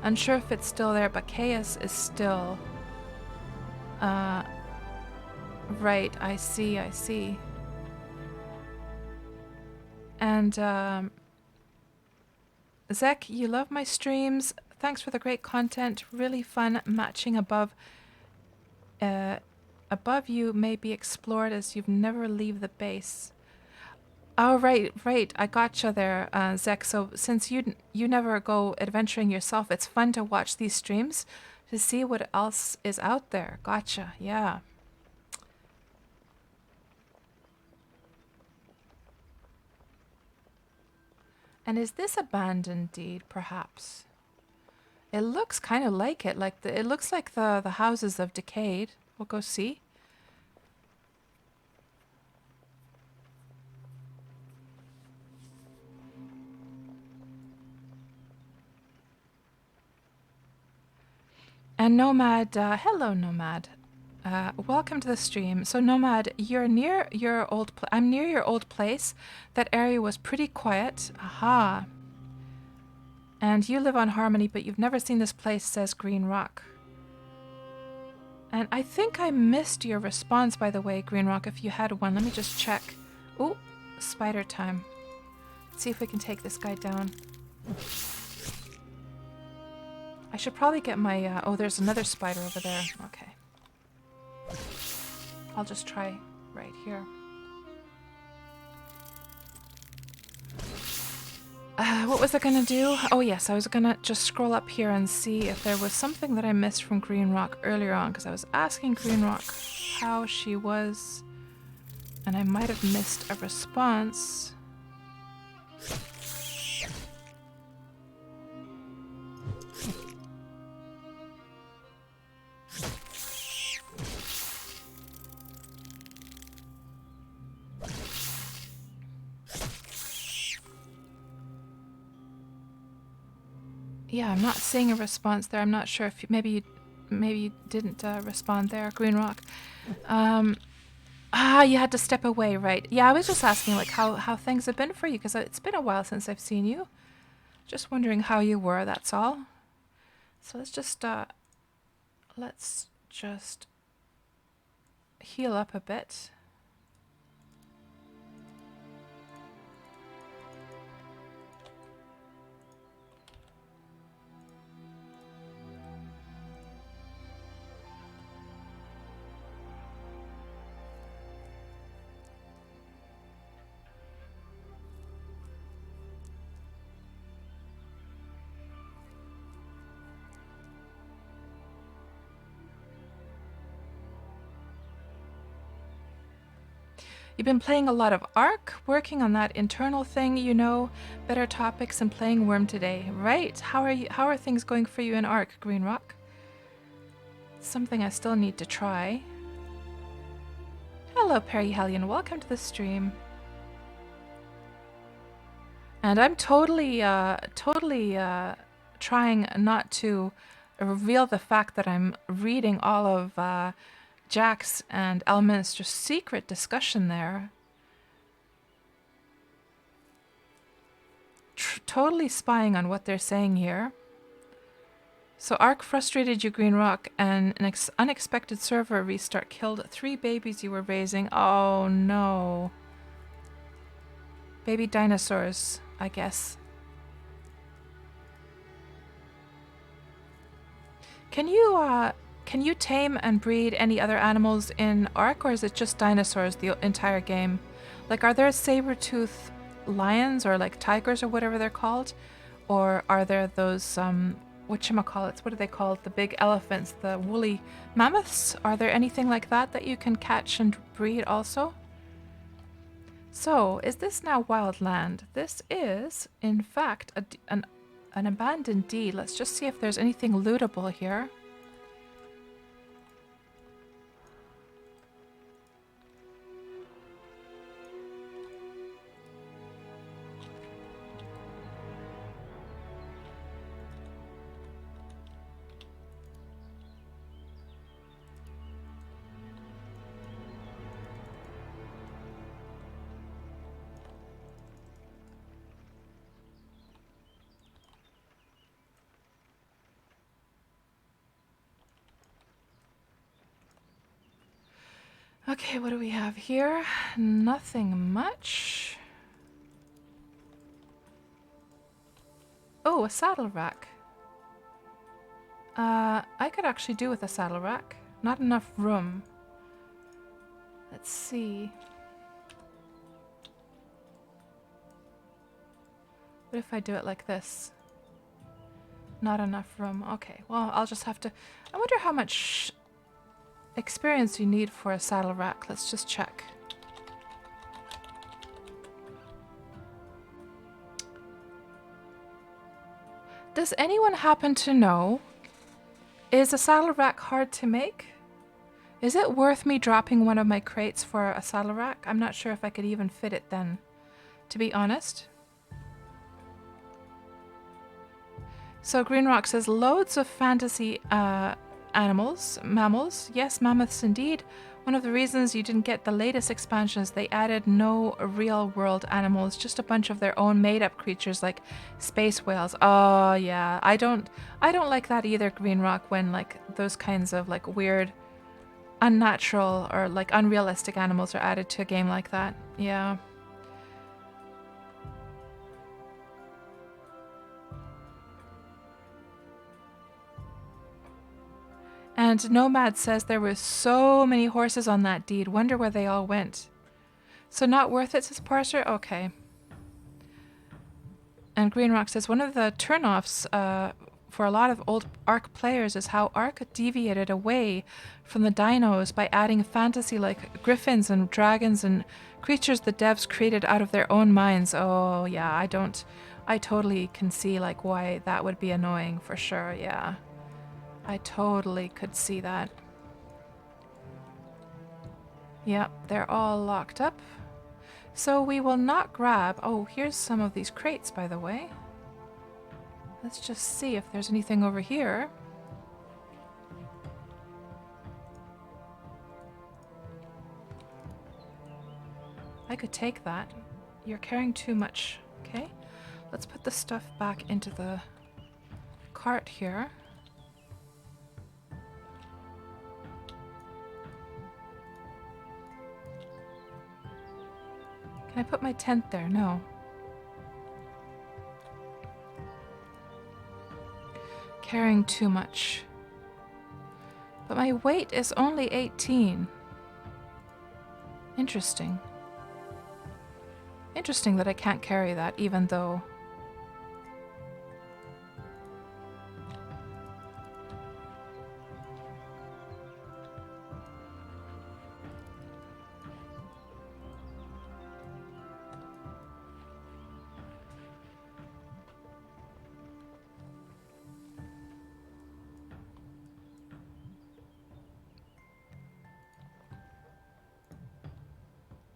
Unsure if it's still there, but chaos is still. Right, I see. And Zek, you love my streams. Thanks for the great content. Really fun matching above. Above you may be explored as you've never leave the base. Oh, right. I gotcha there, Zek. So since you never go adventuring yourself, it's fun to watch these streams to see what else is out there. Gotcha, yeah. And is this abandoned deed, perhaps? It looks kind of like it. It looks like the houses of Decayed. We'll go see. And Nomad, hello Nomad. Welcome to the stream. So Nomad, you're near your old I'm near your old place. That area was pretty quiet. Aha. And you live on Harmony, but you've never seen this place, says Green Rock. And I think I missed your response, by the way, Green Rock, if you had one. Let me just check. Ooh, spider time. Let's see if we can take this guy down. I should probably get my... oh, there's another spider over there. Okay. I'll just try right here. What was I gonna do? Oh yes, I was gonna just scroll up here and see if there was something that I missed from Green Rock earlier on, because I was asking Green Rock how she was, and I might have missed a response. Yeah, I'm not seeing a response there. I'm not sure if maybe you didn't respond there, Green Rock. You had to step away, right? Yeah, I was just asking like how things have been for you, because it's been a while since I've seen you. Just wondering how you were, that's all. So let's just heal up a bit. You've been playing a lot of Ark, working on that internal thing, you know, better topics, and playing Wurm today, right? How are things going for you in Ark, Green Rock? Something I still need to try. Hello, Perry Hellion. Welcome to the stream. And I'm totally trying not to reveal the fact that I'm reading all of Jack's and Elminster's secret discussion there. Totally spying on what they're saying here. So Ark frustrated you, Green Rock, and an unexpected server restart killed 3 babies you were raising. Oh no. Baby dinosaurs, I guess. Can you tame and breed any other animals in Ark, or is it just dinosaurs the entire game? Like, are there saber-tooth lions or like tigers or whatever they're called? Or are there those, whatchamacallits, what are they called? The big elephants, the woolly mammoths? Are there anything like that you can catch and breed also? So, is this now wild land? This is, in fact, an abandoned deed. Let's just see if there's anything lootable here. Okay, what do we have here? Nothing much. Oh, a saddle rack. I could actually do with a saddle rack. Not enough room. Let's see. What if I do it like this? Not enough room. Okay, well, I'll just have to... I wonder how much experience you need for a saddle rack. Let's just check. Does anyone happen to know, is a saddle rack hard to make? Is it worth me dropping one of my crates for a saddle rack? I'm not sure if I could even fit it then, to be honest. So Green Rock says loads of fantasy animals, mammals. Yes, mammoths indeed. One of the reasons you didn't get the latest expansion is they added no real world animals, just a bunch of their own made up creatures like space whales. Oh yeah, I don't like that either, Green Rock, when like those kinds of like weird, unnatural or like unrealistic animals are added to a game like that. Yeah. And Nomad says there were so many horses on that deed. Wonder where they all went. So not worth it, says Parser? Okay. And Green Rock says one of the turnoffs for a lot of old Ark players is how Ark deviated away from the dinos by adding fantasy like griffins and dragons and creatures the devs created out of their own minds. Oh yeah, I totally can see like why that would be annoying for sure, yeah. I totally could see that. Yep, they're all locked up. So we will not grab... Oh, here's some of these crates, by the way. Let's just see if there's anything over here. I could take that. You're carrying too much. Okay. Let's put the stuff back into the cart here. Can I put my tent there? No. Carrying too much. But my weight is only 18. Interesting. Interesting that I can't carry that even though...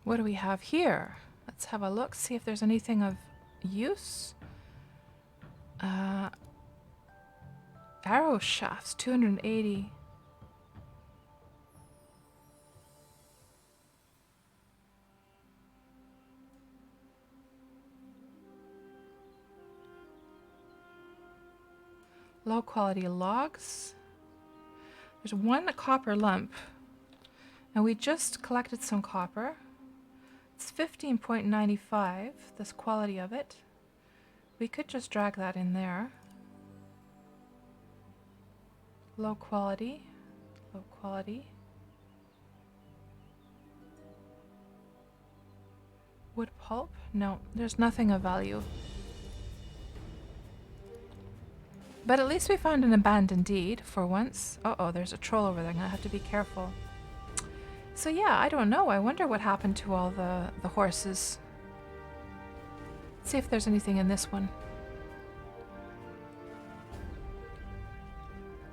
What do we have here? Let's have a look, see if there's anything of use. Arrow shafts, 280. Low quality logs. There's one copper lump. And we just collected some copper. It's 15.95, this quality of it. We could just drag that in there. Low quality, low quality. Wood pulp? No, there's nothing of value. But at least we found an abandoned deed for once. Uh-oh, there's a troll over there. I'm gonna have to be careful. So yeah, I don't know. I wonder what happened to all the horses. Let's see if there's anything in this one.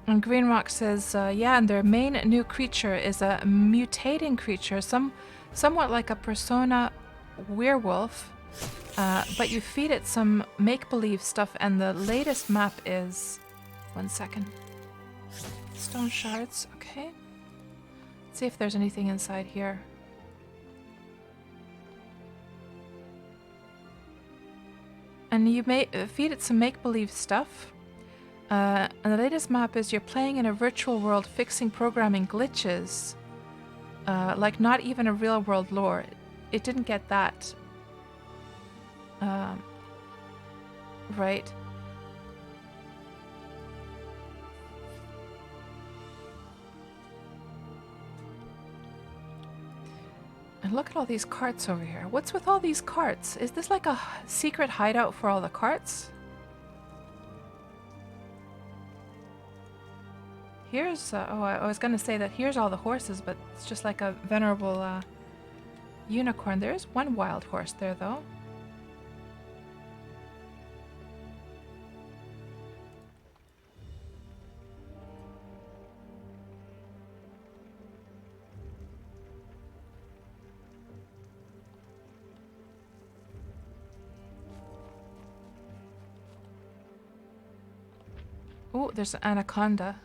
And Green Rock says, yeah, and their main new creature is a mutating creature, somewhat like a persona werewolf, but you feed it some make-believe stuff, and the latest map is... 1 second. Stone shards, okay. See if there's anything inside here. And you may feed it some make-believe stuff. And the latest map is you're playing in a virtual world fixing programming glitches. Like not even a real world lore. It didn't get that. Right. And look at all these carts over here. What's with all these carts? Is this like a secret hideout for all the carts? Here's, oh, I was gonna say that here's all the horses, but it's just like a venerable unicorn. There's one wild horse there, though. Oh, there's an anaconda.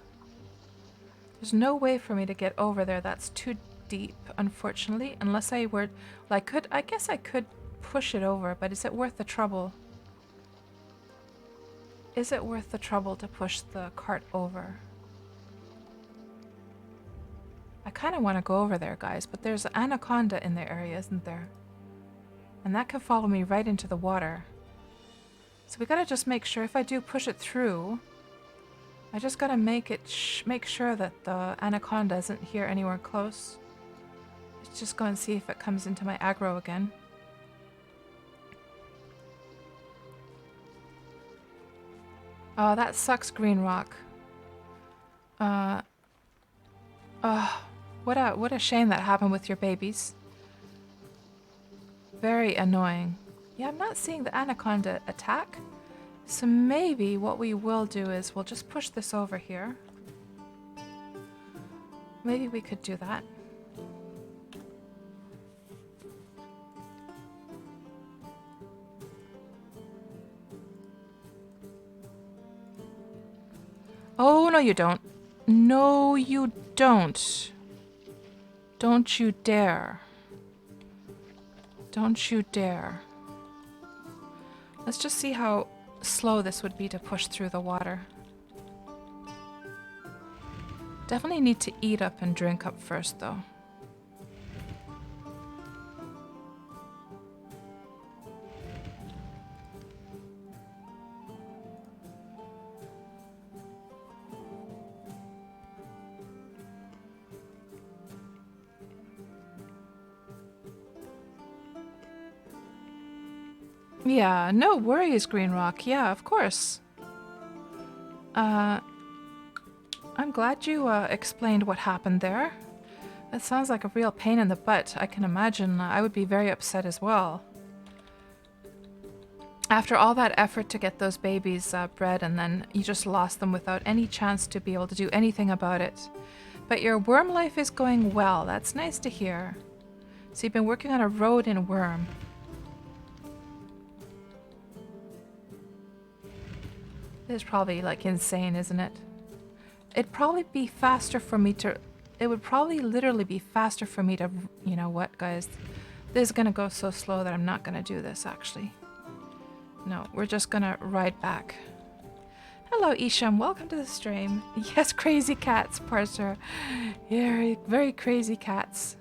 There's no way for me to get over there. That's too deep, unfortunately. Unless I were... Well, I guess I could push it over, but is it worth the trouble? Is it worth the trouble to push the cart over? I kind of want to go over there, guys, but there's an anaconda in the area, isn't there? And that can follow me right into the water. So we gotta just make sure, if I do push it through, I just gotta make sure that the anaconda isn't here anywhere close. Let's just go and see if it comes into my aggro again. Oh, that sucks, Green Rock. What a shame that happened with your babies. Very annoying. Yeah, I'm not seeing the anaconda attack. So maybe what we will do is we'll just push this over here. Maybe we could do that. Oh, no you don't. No you don't. Don't you dare. Don't you dare. Let's just see how slow this would be to push through the water. Definitely need to eat up and drink up first, though. Yeah, no worries, Green Rock. Yeah, of course. I'm glad you explained what happened there. That sounds like a real pain in the butt. I can imagine I would be very upset as well. After all that effort to get those babies bred, and then you just lost them without any chance to be able to do anything about it. But your worm life is going well. That's nice to hear. So you've been working on a road in Wurm. This is probably like insane, isn't it? It'd probably be faster for me to... It would probably literally be faster for me to... You know what, guys? This is gonna go so slow that I'm not gonna do this, actually. No, we're just gonna ride back. Hello, Isham. Welcome to the stream. Yes, crazy cats, Parser. Yeah, very crazy cats.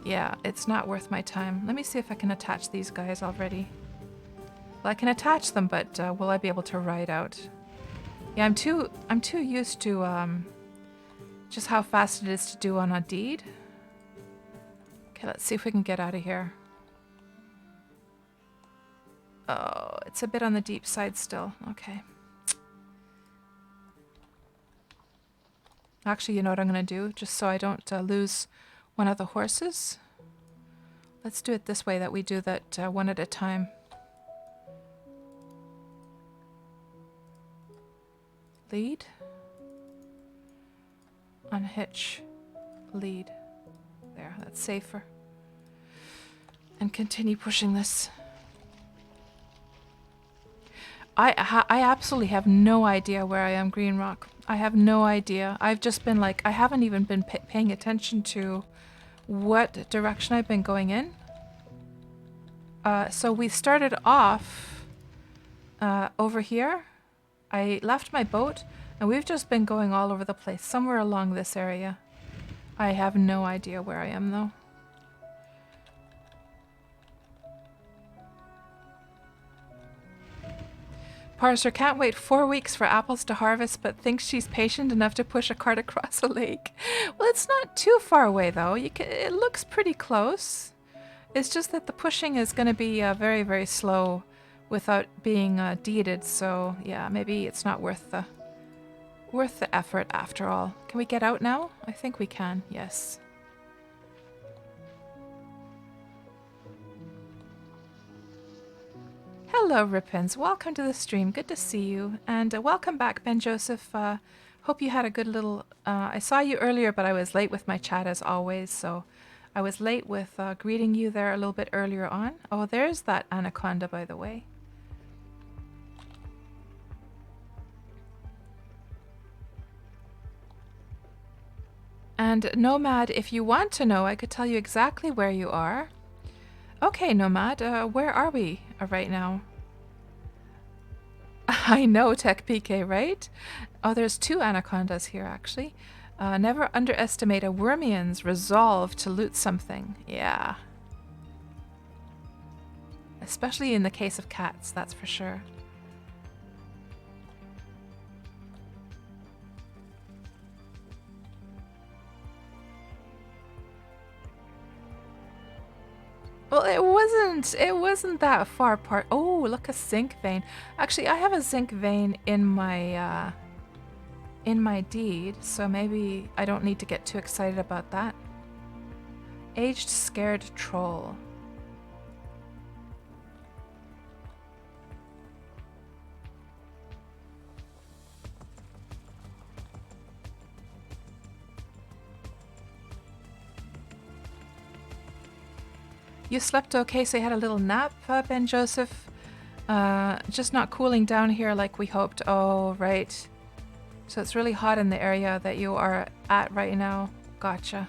Yeah, it's not worth my time. Let me see if I can attach these guys already. Well, I can attach them, but will I be able to ride out? Yeah, I'm too used to just how fast it is to do on a deed. Okay, let's see if we can get out of here. Oh, it's a bit on the deep side still. Okay. Actually, you know what I'm gonna do? Just so I don't lose one of the horses. Let's do it this way, that we do that one at a time. Lead. Unhitch. Lead. There, that's safer. And continue pushing this. I absolutely have no idea where I am, Green Rock. I have no idea. I've just been like, I haven't even been paying attention to what direction I've been going in. So we started off over here. I left my boat, and we've just been going all over the place, somewhere along this area. I have no idea where I am, though. Parser can't wait 4 weeks for apples to harvest, but thinks she's patient enough to push a cart across a lake. Well, it's not too far away, though. It looks pretty close. It's just that the pushing is going to be very, very slow without being deeded, so yeah, maybe it's not worth the effort after all. Can we get out now? I think we can, yes. Hello, Rippins. Welcome to the stream. Good to see you. And welcome back, Ben Joseph. Hope you had a good little... I saw you earlier, but I was late with my chat as always, so I was late with greeting you there a little bit earlier on. Oh, there's that anaconda, by the way. And Nomad, if you want to know, I could tell you exactly where you are. Okay, Nomad, where are we right now? I know, Tech PK, right? Oh, there's 2 anacondas here, actually. Never underestimate a Wurmian's resolve to loot something. Yeah. Especially in the case of cats, that's for sure. Well, it wasn't that far apart. Oh, look, a zinc vein. Actually, I have a zinc vein in my deed, so maybe I don't need to get too excited about that. Aged scared troll. You slept okay, so you had a little nap, Ben Joseph. Just not cooling down here like we hoped. Oh, right. So it's really hot in the area that you are at right now. Gotcha.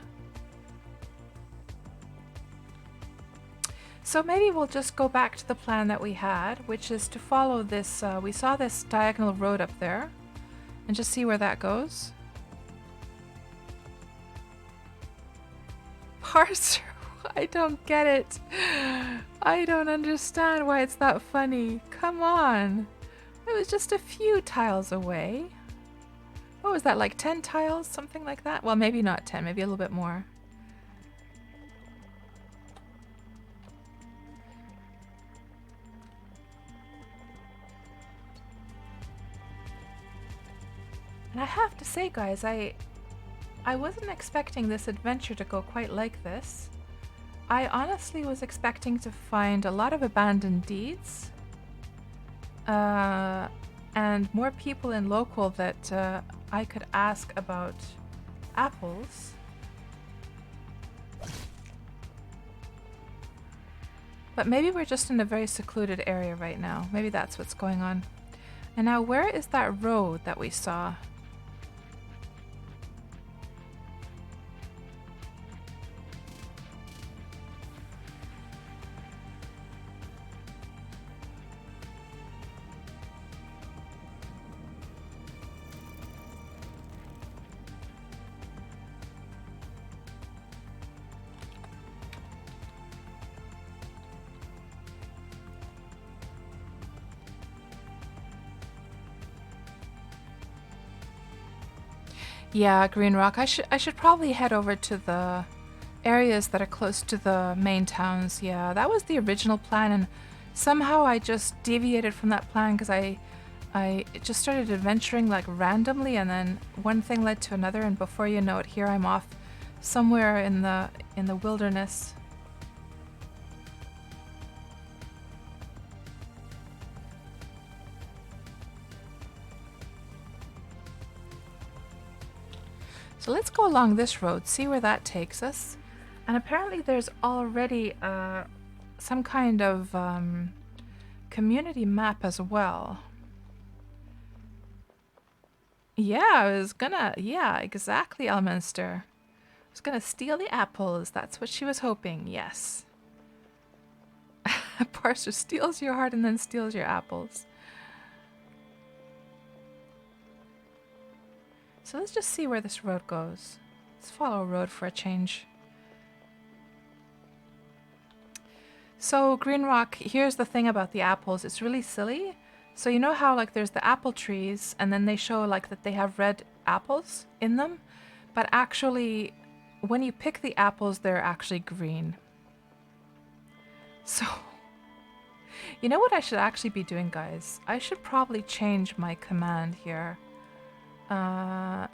So maybe we'll just go back to the plan that we had, which is to follow this. We saw this diagonal road up there, and just see where that goes. Parser. I don't get it. I don't understand why it's that funny. Come on. It was just a few tiles away. What was that, like 10 tiles? Something like that? Well, maybe not 10, maybe a little bit more. And I have to say, guys, I wasn't expecting this adventure to go quite like this. I honestly was expecting to find a lot of abandoned deeds, and more people in local that I could ask about apples. But maybe we're just in a very secluded area right now. Maybe that's what's going on. And now, where is that road that we saw? Yeah, Green Rock. I should probably head over to the areas that are close to the main towns. Yeah, that was the original plan, and somehow I just deviated from that plan because I just started adventuring like randomly, and then one thing led to another, and before you know it, here I'm off somewhere in the wilderness. So let's go along this road, see where that takes us. And apparently there's already some kind of community map as well. Yeah, yeah, exactly, Elminster. I was gonna steal the apples. That's what she was hoping, yes. Parser steals your heart and then steals your apples. So let's just see where this road goes. Let's follow a road for a change. So Green Rock, here's the thing about the apples. It's really silly. So you know how like there's the apple trees and then they show like that they have red apples in them? But actually, when you pick the apples, they're actually green. So, you know what I should actually be doing, guys? I should probably change my command here. And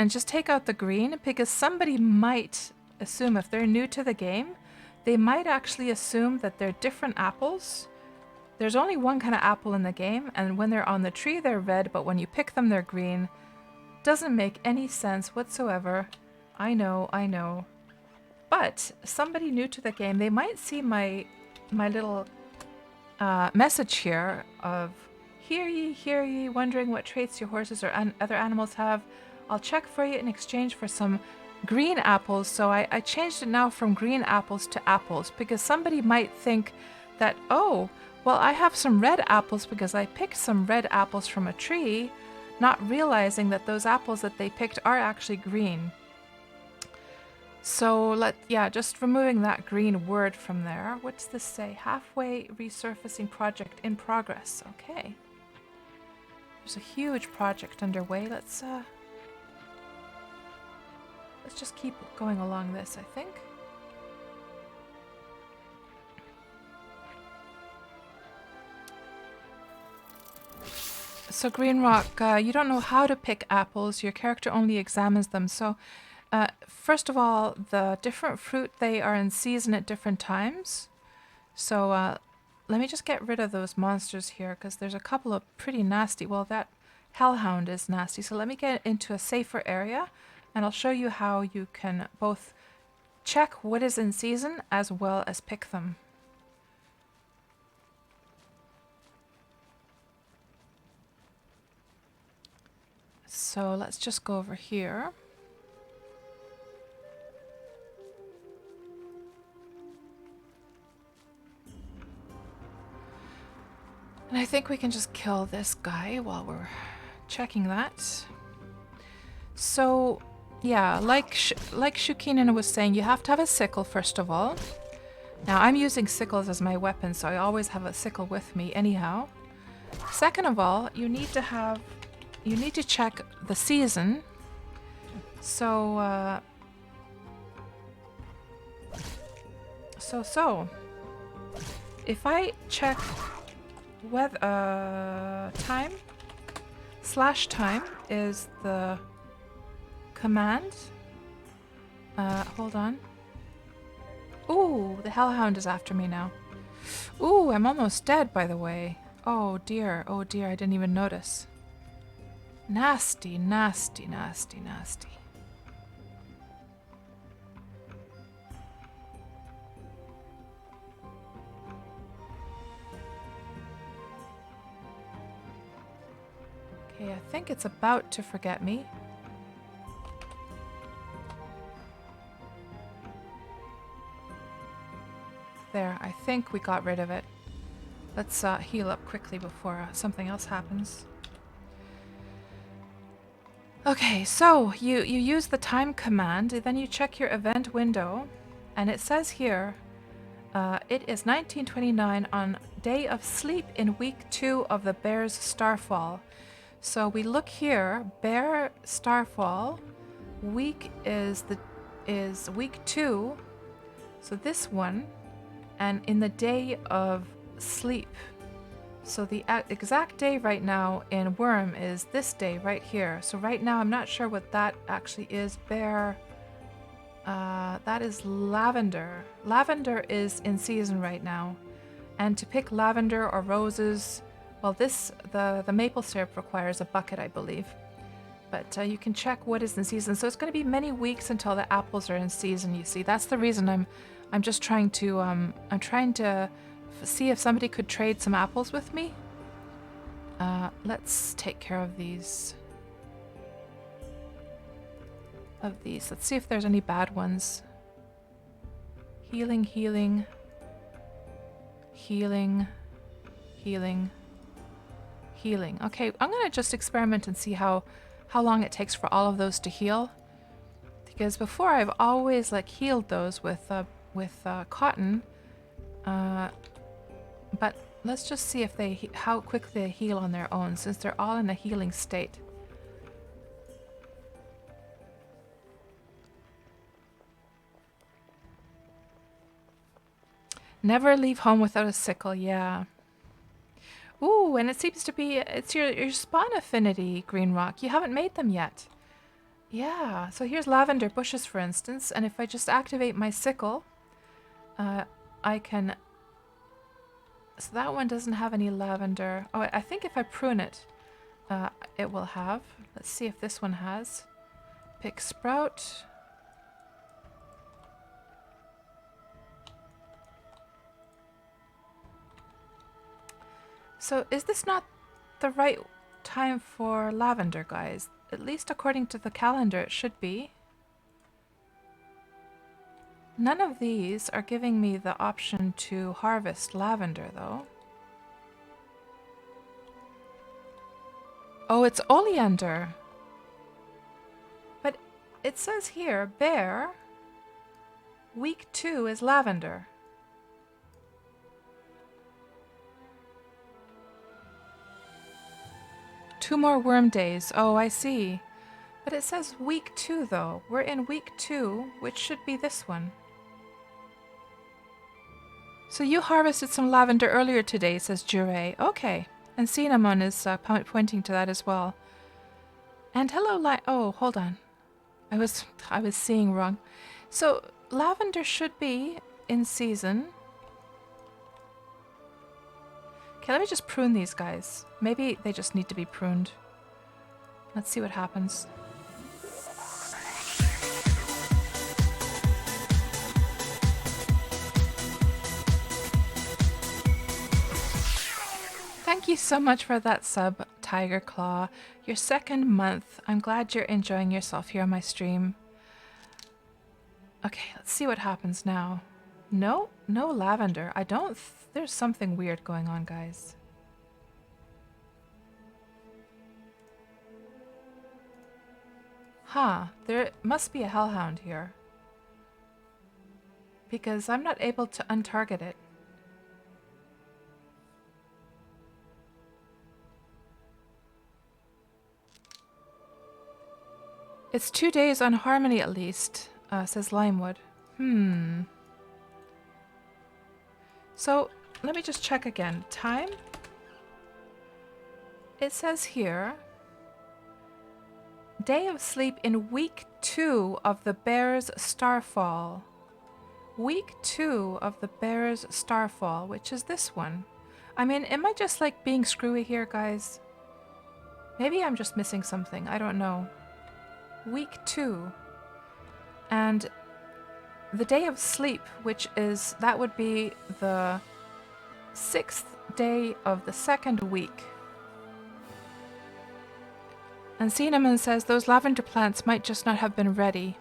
just take out the green, because somebody might assume, if they're new to the game, they might actually assume that they're different apples. There's only one kind of apple in the game, and when they're on the tree they're red, but when you pick them they're green. Doesn't make any sense whatsoever. I know. But somebody new to the game, they might see my little message here of hear ye, wondering what traits your horses or other animals have. I'll check for you in exchange for some green apples. So I changed it now from green apples to apples because somebody might think that, oh, well, I have some red apples because I picked some red apples from a tree, not realizing that those apples that they picked are actually green. So just removing that green word from there. What's this say? Halfway resurfacing project in progress. Okay. There's a huge project underway. Let's just keep going along this, I think. So Green Rock, you don't know how to pick apples. Your character only examines them. So first of all, the different fruit, they are in season at different times. So let me just get rid of those monsters here because there's a couple of pretty nasty. Well, that hellhound is nasty. So let me get into a safer area and I'll show you how you can both check what is in season as well as pick them. So let's just go over here. And I think we can just kill this guy while we're checking that. So, yeah, like Shukinen was saying, you have to have a sickle first of all. Now, I'm using sickles as my weapon, so I always have a sickle with me anyhow. Second of all, you need to check the season. So, if I check whether time /time is the command. Hold on. Ooh, the hellhound is after me now. Ooh, I'm almost dead, by the way. Oh dear, I didn't even notice. Nasty, nasty, nasty, nasty. Okay, I think it's about to forget me. There, I think we got rid of it. Let's heal up quickly before something else happens. Okay, so you use the time command, then you check your event window, and it says here, it is 1929 on day of sleep in week 2 of the bear's starfall. So we look here, bear starfall, week is week 2, so this one, and in the day of sleep. So the exact day right now in Wurm is this day right here. So right now I'm not sure what that actually is. Bear, that is lavender. Lavender is in season right now. And to pick lavender or roses, well, the maple syrup requires a bucket, I believe. But you can check what is in season. So it's going to be many weeks until the apples are in season, you see. That's the reason I'm just trying to see if somebody could trade some apples with me. Let's take care of these. Let's see if there's any bad ones. Healing, healing, healing, healing, healing. Okay, I'm gonna just experiment and see how long it takes for all of those to heal. Because before I've always healed those with cotton. But let's just see if how quickly they heal on their own, since they're all in a healing state. Never leave home without a sickle, yeah. Ooh, and it seems to be, it's your spawn affinity, Green Rock. You haven't made them yet. Yeah, so here's lavender bushes, for instance, and if I just activate my sickle, I can... So that one doesn't have any lavender. Oh, I think if I prune it, it will have. Let's see if this one has. Pick sprout. So is this not the right time for lavender, guys? At least according to the calendar, it should be. None of these are giving me the option to harvest lavender, though. Oh, it's oleander. But it says here, bear, week 2 is lavender. Two more worm days. Oh, I see. But it says week 2, though. We're in week 2, which should be this one. So you harvested some lavender earlier today, says Jure. Okay. And Cinnamon is pointing to that as well. And hello, oh, hold on. I was seeing wrong. So lavender should be in season. Okay, let me just prune these guys. Maybe they just need to be pruned. Let's see what happens. Thank you so much for that sub, Tiger Claw. Your 2nd month. I'm glad you're enjoying yourself here on my stream. Okay, let's see what happens now. No lavender. I don't... There's something weird going on, guys. Huh. There must be a hellhound here. Because I'm not able to untarget it. It's 2 days on Harmony at least, says Limewood. So, let me just check again. Time? It says here, day of sleep in week 2 of the Bear's Starfall. Week 2 of the Bear's Starfall, which is this one. I mean, am I just like being screwy here, guys? Maybe I'm just missing something. I don't know. Week 2. And the day of sleep, which is, that would be the 6th day of the 2nd week. And Cinnamon says those lavender plants might just not have been ready.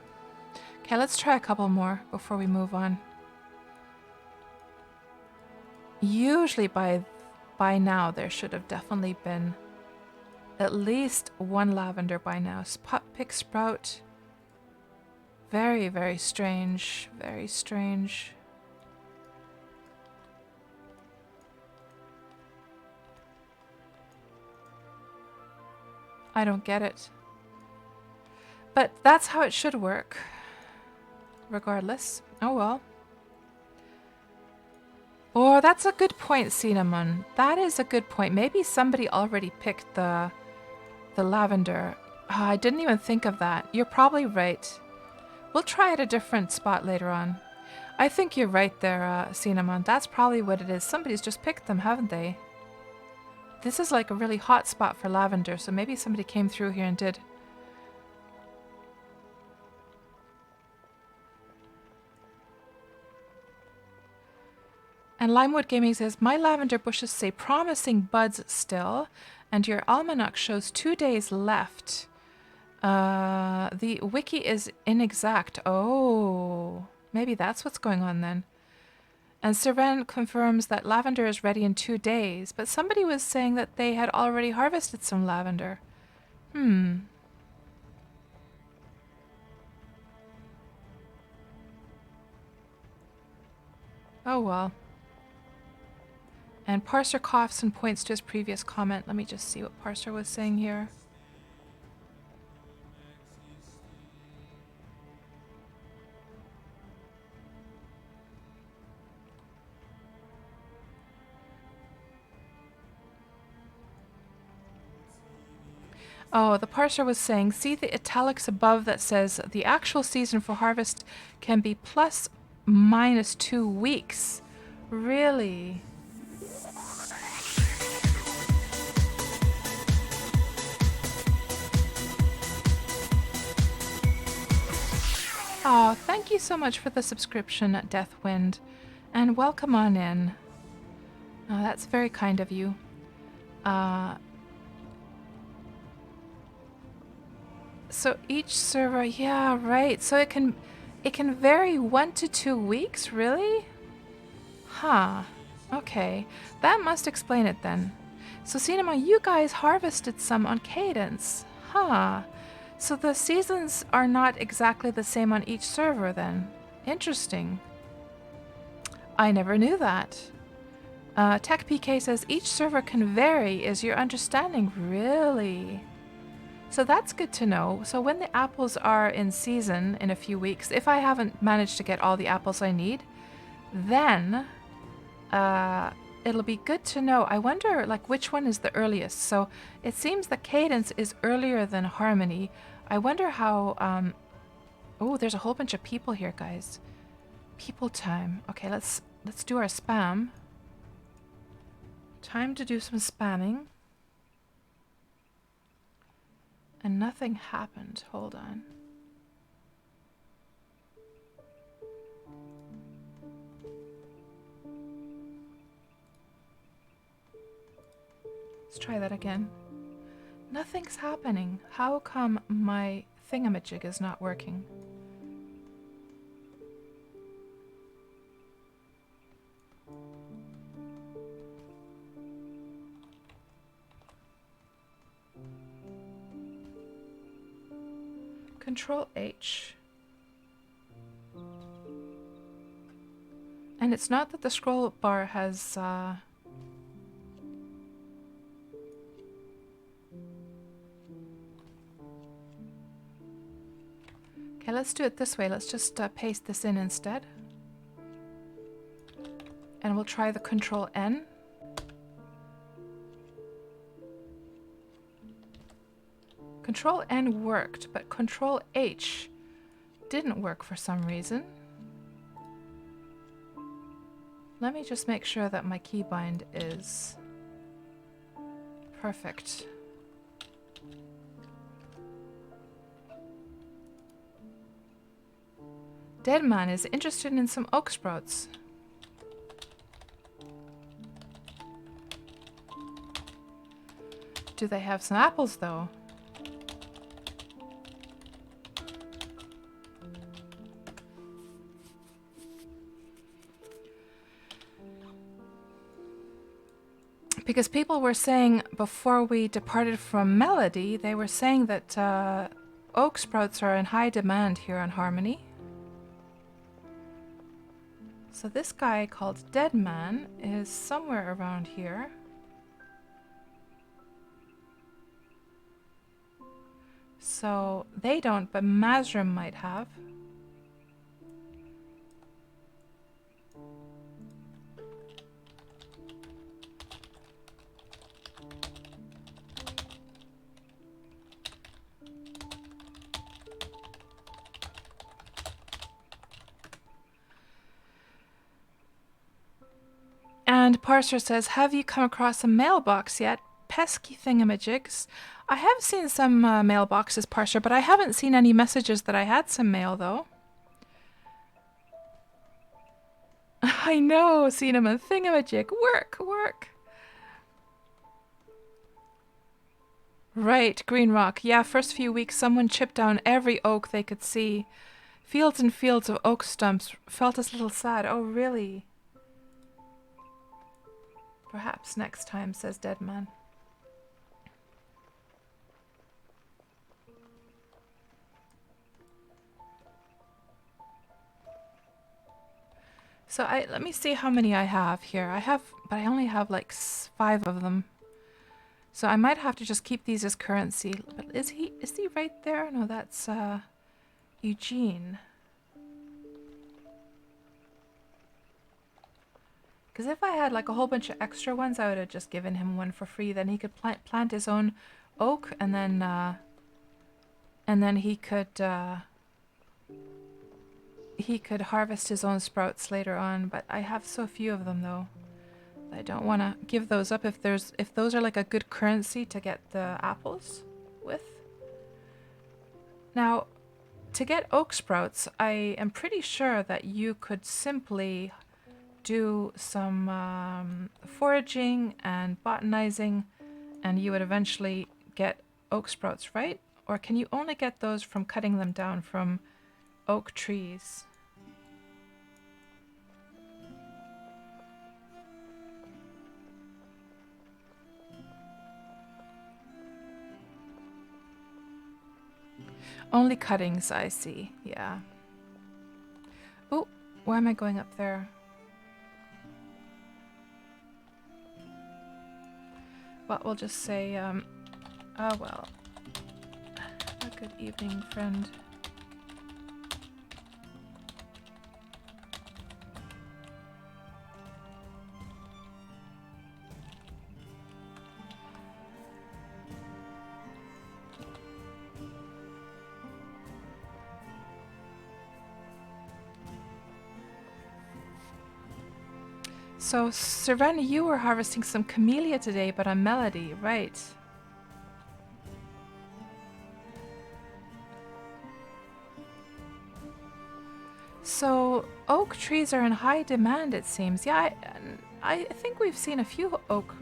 Okay, let's try a couple more before we move on. Usually by now there should have definitely been at least one lavender by now. Pick sprout. Very, very strange. Very strange. I don't get it. But that's how it should work. Regardless. Oh well. Oh, that's a good point, Cinnamon. That is a good point. Maybe somebody already picked the lavender. Oh, I didn't even think of that. You're probably right. We'll try at a different spot later on. I think you're right there, Cinnamon. That's probably what it is. Somebody's just picked them, haven't they? This is like a really hot spot for lavender, so maybe somebody came through here and did. And Limewood Gaming says, my lavender bushes say promising buds still, and your almanac shows 2 days left. The wiki is inexact. Oh, maybe that's what's going on then. And Seren confirms that lavender is ready in 2 days, but somebody was saying that they had already harvested some lavender. Oh well. And Parser coughs and points to his previous comment. Let me just see what Parser was saying here. Oh, the parser was saying, see the italics above that says the actual season for harvest can be plus minus 2 weeks. Really? Oh, thank you so much for the subscription, Deathwind, and welcome on in. Oh, that's very kind of you. So each server, yeah, right. So it can vary 1 to 2 weeks, really? Huh. Okay. That must explain it then. So Cinema, you guys harvested some on Cadence. Huh. So the seasons are not exactly the same on each server then. Interesting. I never knew that. TechPK says each server can vary. Is your understanding really? So that's good to know. So when the apples are in season in a few weeks, if I haven't managed to get all the apples I need, then it'll be good to know. I wonder like which one is the earliest. So it seems that Cadence is earlier than Harmony. I wonder how oh, there's a whole bunch of people here, guys. People time. Okay, let's do our spam. Time to do some spamming. And nothing happened. Hold on. Let's try that again. Nothing's happening. How come my thingamajig is not working? Control H. And it's not that the scroll bar has okay, let's do it this way. Let's just paste this in instead. And we'll try the Control N. Control N worked, but Control H didn't work for some reason. Let me just make sure that my keybind is perfect. Deadman is interested in some oak sprouts. Do they have some apples though? Because people were saying before we departed from Melody, they were saying that oak sprouts are in high demand here on Harmony. So this guy called Deadman is somewhere around here. So they don't, but Mazrim might have. And Parser says, have you come across a mailbox yet? Pesky thingamajigs. I have seen some mailboxes, Parser, but I haven't seen any messages that I had some mail, though. I know, Cinnamon thingamajig. Work, work. Right, Green Rock. Yeah, first few weeks someone chipped down every oak they could see. Fields and fields of oak stumps. Felt a little sad. Oh, really? Perhaps next time, says Deadman. So let me see how many I have here. But I only have like 5 of them. So I might have to just keep these as currency. But is he right there? No, that's Eugene. Because if I had like a whole bunch of extra ones, I would have just given him one for free. Then he could plant his own oak, and then he could harvest his own sprouts later on. But I have so few of them though. I don't want to give those up if those are like a good currency to get the apples with. Now, to get oak sprouts, I am pretty sure that you could simply do some foraging and botanizing, and you would eventually get oak sprouts, right? Or can you only get those from cutting them down from oak trees? Only cuttings, I see. Yeah. Oh, why am I going up there? Well, we'll just say, oh well. A good evening, friend. So, Serena, you were harvesting some camellia today, but on Melody, right? So, oak trees are in high demand, it seems. Yeah, I think we've seen a few oak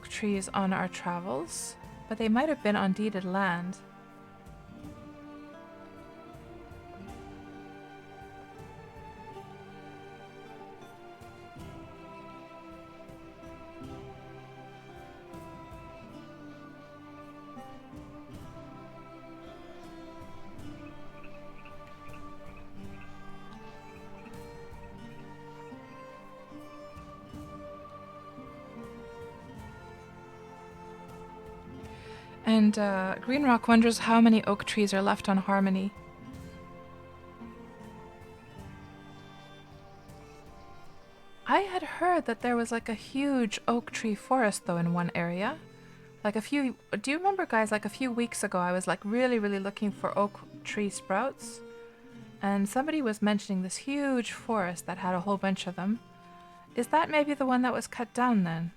trees on our travels, but they might have been on deeded land. And Green Rock wonders how many oak trees are left on Harmony. I had heard that there was like a huge oak tree forest though in one area. Like do you remember guys, like a few weeks ago I was like really looking for oak tree sprouts? And somebody was mentioning this huge forest that had a whole bunch of them. Is that maybe the one that was cut down then?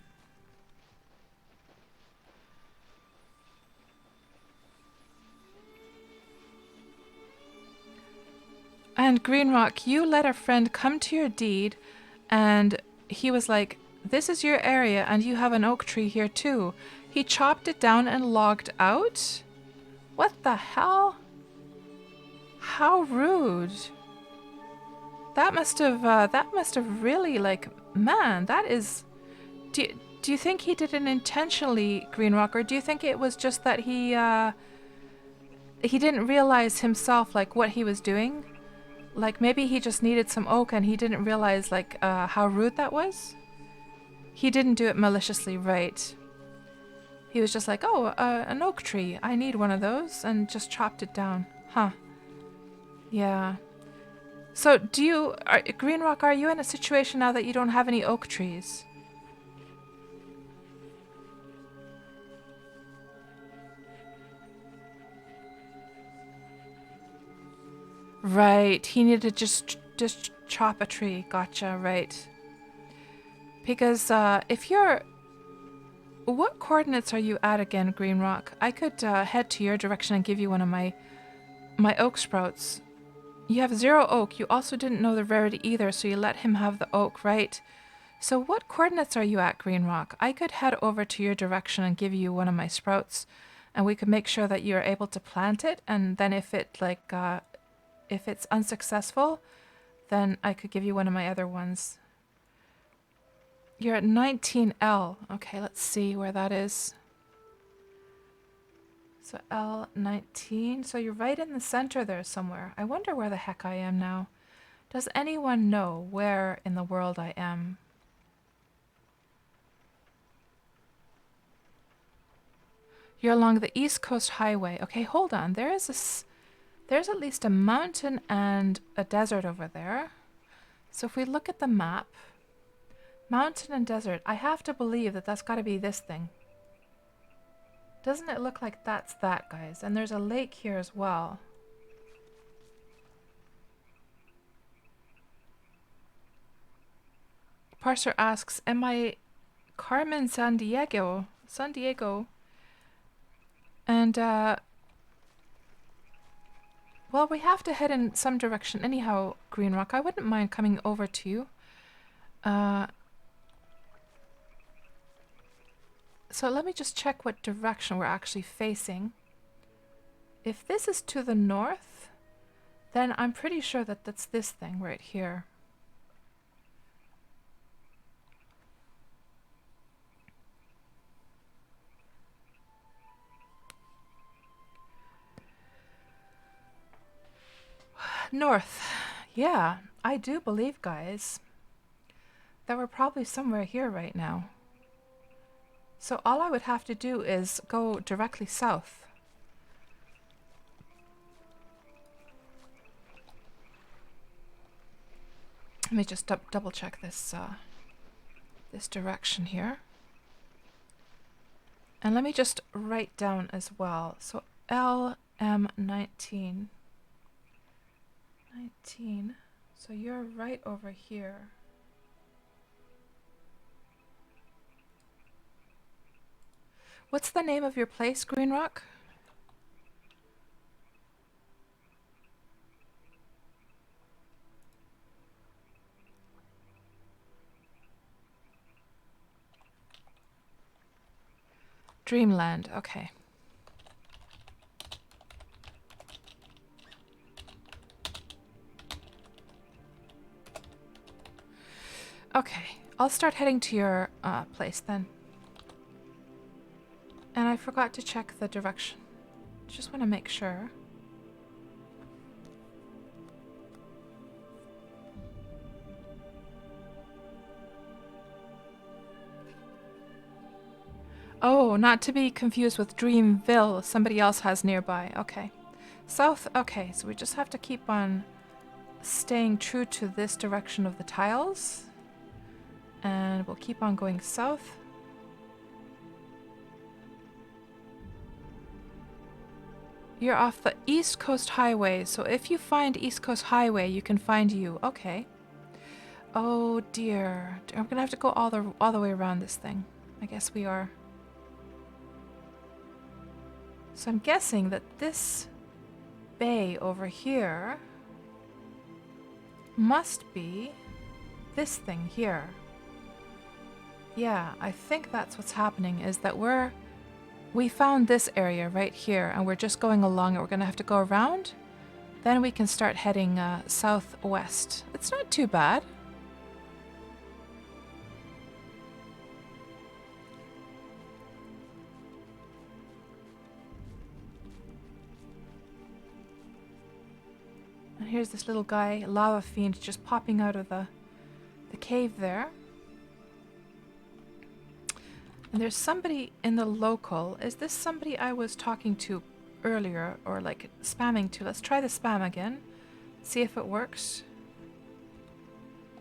And Green Rock, you let a friend come to your deed and he was like, this is your area and you have an oak tree here too. He chopped it down and logged out? What the hell? How rude. That must have really, like, man, that is... Do you think he did it intentionally, Green Rock, or do you think it was just that he didn't realize himself, like, what he was doing? Like, maybe he just needed some oak and he didn't realize, like, how rude that was? He didn't do it maliciously, right? He was just like, oh, an oak tree, I need one of those, and just chopped it down. Huh. Yeah. So, Green Rock, are you in a situation now that you don't have any oak trees? Right, he needed to just chop a tree. Gotcha, right. Because if you're... What coordinates are you at again, Green Rock? I could head to your direction and give you one of my oak sprouts. You have 0 oak. You also didn't know the rarity either, so you let him have the oak, right? So what coordinates are you at, Green Rock? I could head over to your direction and give you one of my sprouts, and we could make sure that you're able to plant it, and then if it's unsuccessful, then I could give you one of my other ones. You're at 19L. Okay, let's see where that is. So L19. So you're right in the center there somewhere. I wonder where the heck I am now. Does anyone know where in the world I am? You're along the East Coast Highway. Okay, hold on. There's at least a mountain and a desert over there. So if we look at the map, mountain and desert, I have to believe that that's got to be this thing. Doesn't it look like that's that, guys? And there's a lake here as well. Parser asks, am I Carmen San Diego? And, well, we have to head in some direction anyhow, Green Rock. I wouldn't mind coming over to you. So let me just check what direction we're actually facing. If this is to the north, then I'm pretty sure that that's this thing right here. North. Yeah, I do believe, guys, that we're probably somewhere here right now. So all I would have to do is go directly south. Let me just double check this this direction here. And let me just write down as well. So LM19. 19. So you're right over here. What's the name of your place, Green Rock? Dreamland, okay. Okay, I'll start heading to your place then. And I forgot to check the direction. Just want to make sure. Oh, not to be confused with Dreamville. Somebody else has nearby. Okay. South. Okay, so we just have to keep on staying true to this direction of the tiles. And we'll keep on going south. You're off the East Coast Highway, so if you find East Coast Highway, you can find you. Okay. Oh dear. I'm gonna have to go all the way around this thing. I guess we are. So I'm guessing that this bay over here must be this thing here. Yeah, I think that's what's happening, is that we found this area right here and we're just going along it. We're gonna have to go around. Then we can start heading southwest. It's not too bad. And here's this little guy, lava fiend, just popping out of the cave there. And there's somebody in the local. Is this somebody I was talking to earlier or like spamming to? Let's try the spam again. See if it works.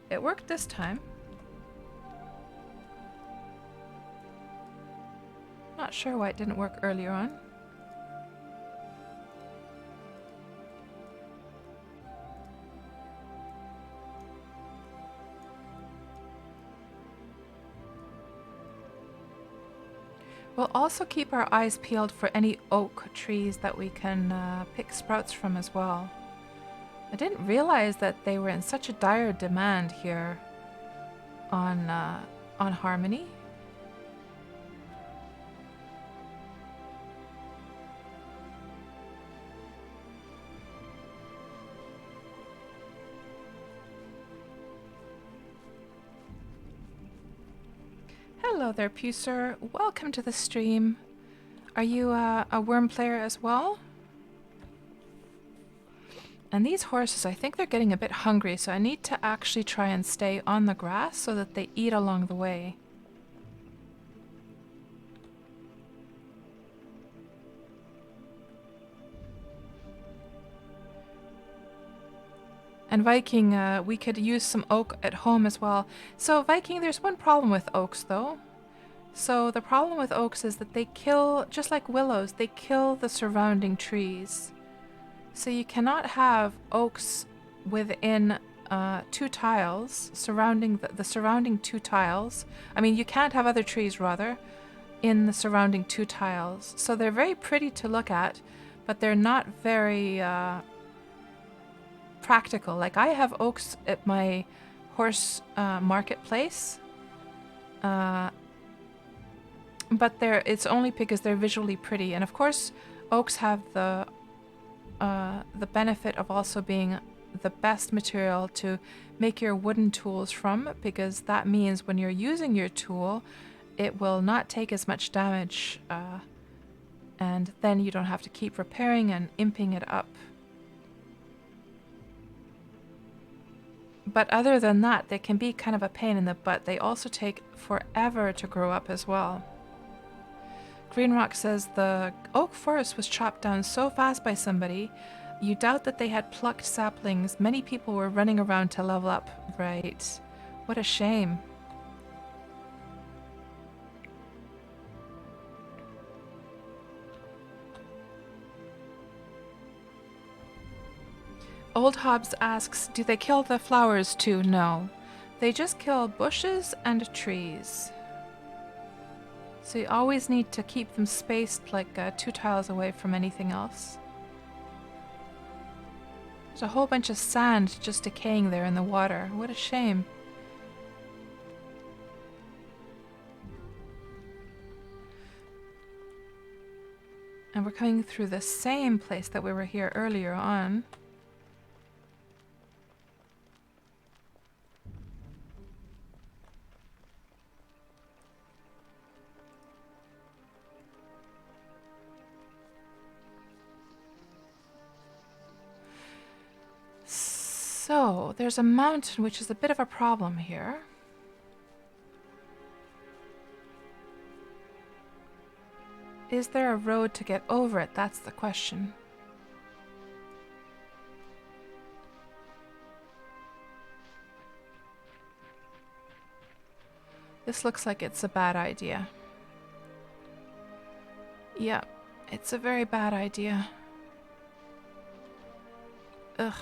It worked this time. Not sure why it didn't work earlier on. We'll also keep our eyes peeled for any oak trees that we can pick sprouts from as well. I didn't realize that they were in such a dire demand here on Harmony. Hello there, Pucer. Welcome to the stream. Are you a Wurm player as well? And these horses, I think they're getting a bit hungry, so I need to actually try and stay on the grass so that they eat along the way. And Viking, we could use some oak at home as well. So Viking, there's one problem with oaks though. So the problem with oaks is that they kill, just like willows, they kill the surrounding trees. So you cannot have oaks within 2 tiles, surrounding the surrounding 2 tiles. I mean, you can't have other trees, rather, in the surrounding 2 tiles. So they're very pretty to look at, but they're not very practical. Like, I have oaks at my horse marketplace, but it's only because they're visually pretty. And of course, oaks have the the benefit of also being the best material to make your wooden tools from, because that means when you're using your tool, it will not take as much damage, and then you don't have to keep repairing and imping it up. But other than that, they can be kind of a pain in the butt. They also take forever to grow up as well. Green Rock says the oak forest was chopped down so fast by somebody, you doubt that they had plucked saplings. Many people were running around to level up. Right. What a shame. Old Hobbs asks, do they kill the flowers too? No. They just kill bushes and trees. So you always need to keep them spaced like 2 tiles away from anything else. There's a whole bunch of sand just decaying there in the water. What a shame. And we're coming through the same place that we were here earlier on. So, there's a mountain, which is a bit of a problem here. Is there a road to get over it? That's the question. This looks like it's a bad idea. Yeah, it's a very bad idea. Ugh.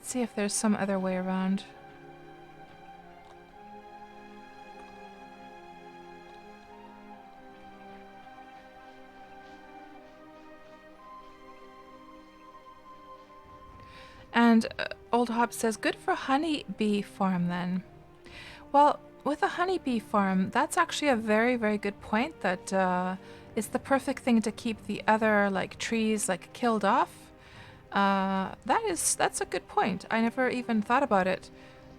See if there's some other way around. And Old Hobbs says, good for honeybee farm then. Well, with a honeybee farm, that's actually a very, very good point, that it's the perfect thing to keep the other like trees like killed off. That's a good point. I never even thought about it.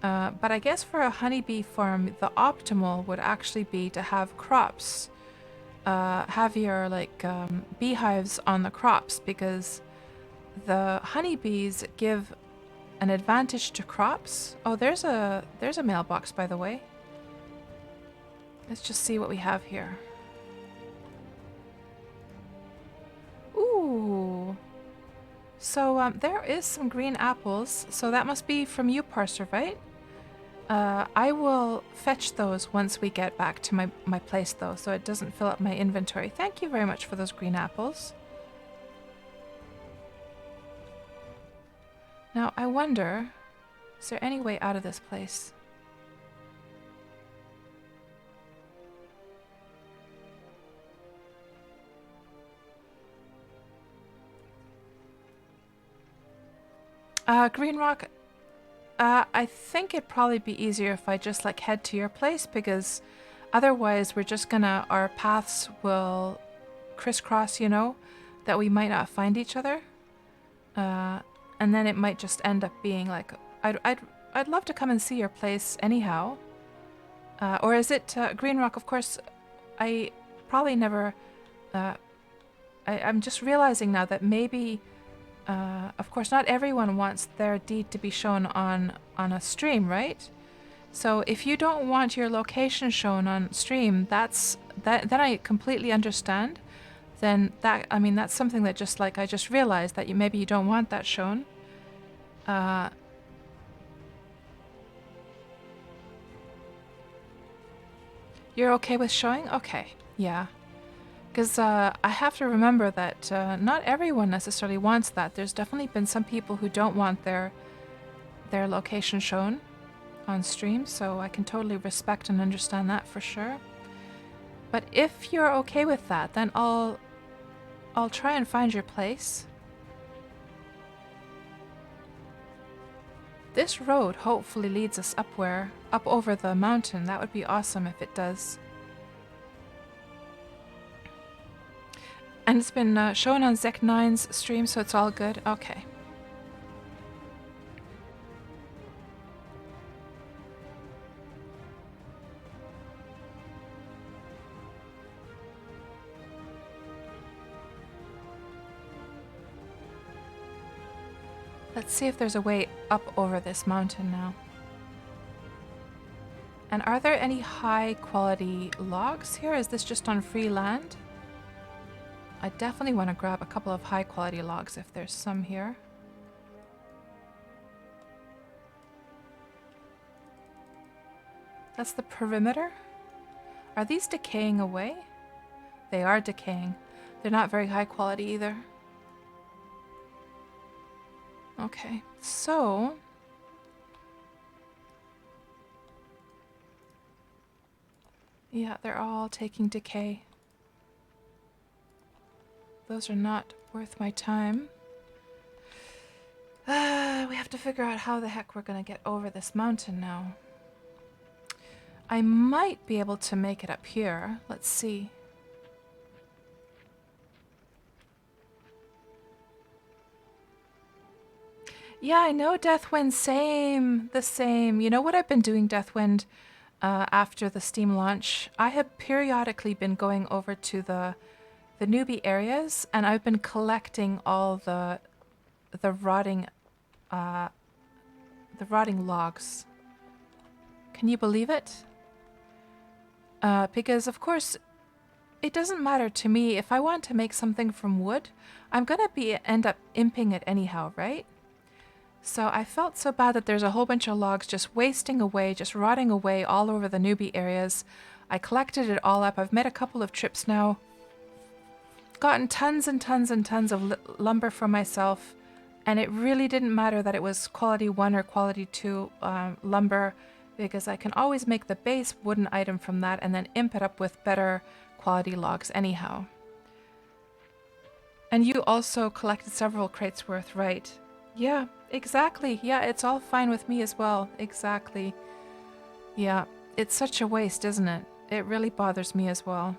But I guess for a honeybee farm, the optimal would actually be to have crops. Have your like beehives on the crops, because the honeybees give an advantage to crops. Oh, there's a mailbox, by the way. Let's just see what we have here. Ooh. So there is some green apples, so that must be from you, Parser, right? I will fetch those once we get back to my place, though, so it doesn't fill up my inventory. Thank you very much for those green apples. Now, I wonder, is there any way out of this place? Green Rock, I think it'd probably be easier if I just like head to your place, because otherwise we're just gonna, our paths will crisscross, you know, that we might not find each other. And then it might just end up being like, I'd love to come and see your place anyhow. Or is it Green Rock? Of course, I probably never, I'm just realizing now that maybe, of course, not everyone wants their deed to be shown on a stream, right? So if you don't want your location shown on stream, then I completely understand. Then that's something that just like I just realized that maybe you don't want that shown. You're okay with showing? Okay, yeah. Because I have to remember that not everyone necessarily wants that. There's definitely been some people who don't want their location shown on stream, so I can totally respect and understand that for sure. But if you're okay with that, then I'll try and find your place. This road hopefully leads us up over the mountain. That would be awesome if it does. And it's been shown on Zek9's stream, so it's all good? Okay. Let's see if there's a way up over this mountain now. And are there any high quality logs here? Is this just on free land? I definitely want to grab a couple of high quality logs if there's some here. That's the perimeter. Are these decaying away? They are decaying. They're not very high quality either. Okay, so yeah, they're all taking decay. Those are not worth my time. We have to figure out how the heck we're gonna get over this mountain now. I might be able to make it up here. Let's see. Yeah, I know, Deathwind. Same. The same. You know what I've been doing, Deathwind, after the Steam launch? I have periodically been going over to the newbie areas, and I've been collecting all the rotting logs. Can you believe it? Because of course, it doesn't matter to me if I want to make something from wood. I'm gonna end up imping it anyhow, right? So I felt so bad that there's a whole bunch of logs just wasting away, just rotting away all over the newbie areas. I collected it all up. I've made a couple of trips now. Gotten tons and tons and tons of lumber for myself. And it really didn't matter that it was quality 1 or quality 2 lumber, because I can always make the base wooden item from that and then imp it up with better quality logs anyhow. And you also collected several crates worth, right? Yeah, exactly. Yeah, it's all fine with me as well. Exactly. Yeah, it's such a waste, isn't it? It really bothers me as well.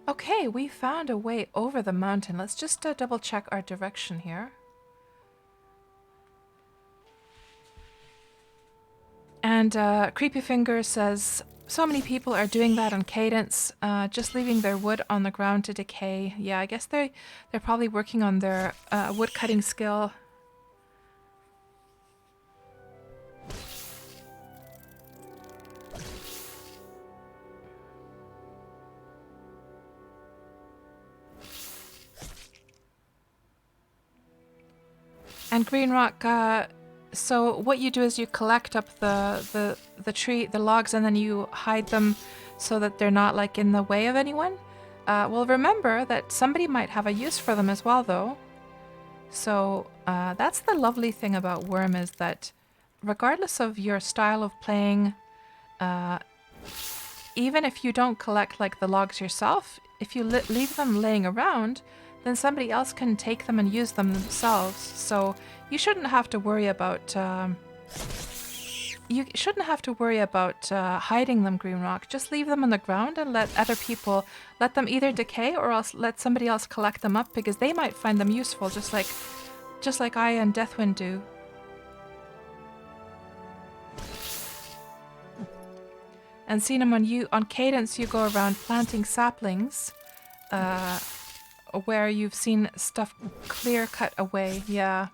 Okay, we found a way over the mountain. Let's just double check our direction here. And Creepy Finger says, so many people are doing that on Cadence, just leaving their wood on the ground to decay. Yeah, I guess they're probably working on their wood cutting skill. And Green Rock, so what you do is you collect up the logs, and then you hide them so that they're not like in the way of anyone. Well, remember that somebody might have a use for them as well, though. So that's the lovely thing about Wurm, is that regardless of your style of playing, even if you don't collect like the logs yourself, if you leave them laying around, then somebody else can take them and use them themselves. So you shouldn't have to worry about hiding them, Green Rock. Just leave them on the ground and let other people let them either decay or else let somebody else collect them up, because they might find them useful, just like I and Deathwind do. And seeing them on Cadence, you go around planting saplings, where you've seen stuff clear cut away. Yeah.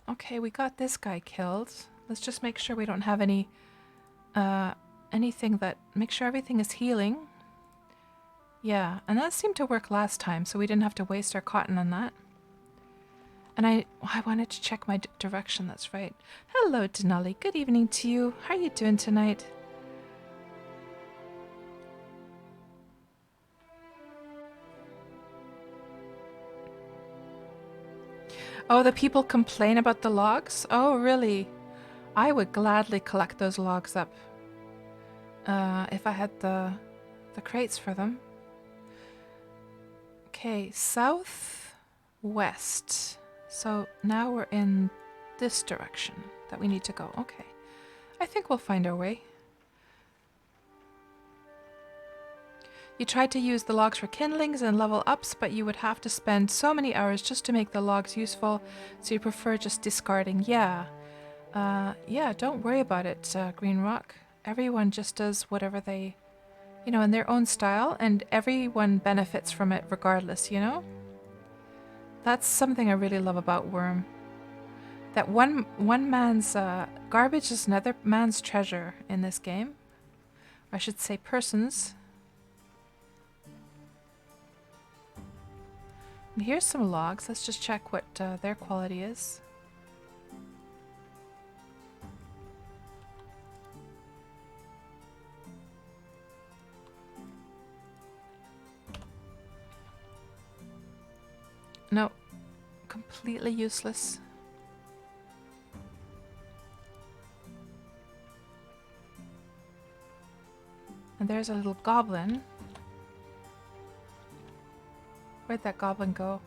Okay, we got this guy killed. Let's just make sure we don't have any anything that... Make sure everything is healing. Yeah, and that seemed to work last time, so we didn't have to waste our cotton on that. And I wanted to check my direction, that's right. Hello, Denali. Good evening to you. How are you doing tonight? Oh, the people complain about the logs? Oh, really? I would gladly collect those logs up. If I had the crates for them. Okay, southwest. So now we're in this direction that we need to go. Okay. I think we'll find our way. You tried to use the logs for kindlings and level ups, but you would have to spend so many hours just to make the logs useful, so you prefer just discarding. Yeah. Yeah, don't worry about it, Green Rock. Everyone just does whatever they, in their own style, and everyone benefits from it regardless, you know? That's something I really love about Wurm. That one man's garbage is another man's treasure in this game. I should say persons. And here's some logs. Let's just check what their quality is. No, completely useless. And there's a little goblin. Where'd that goblin go?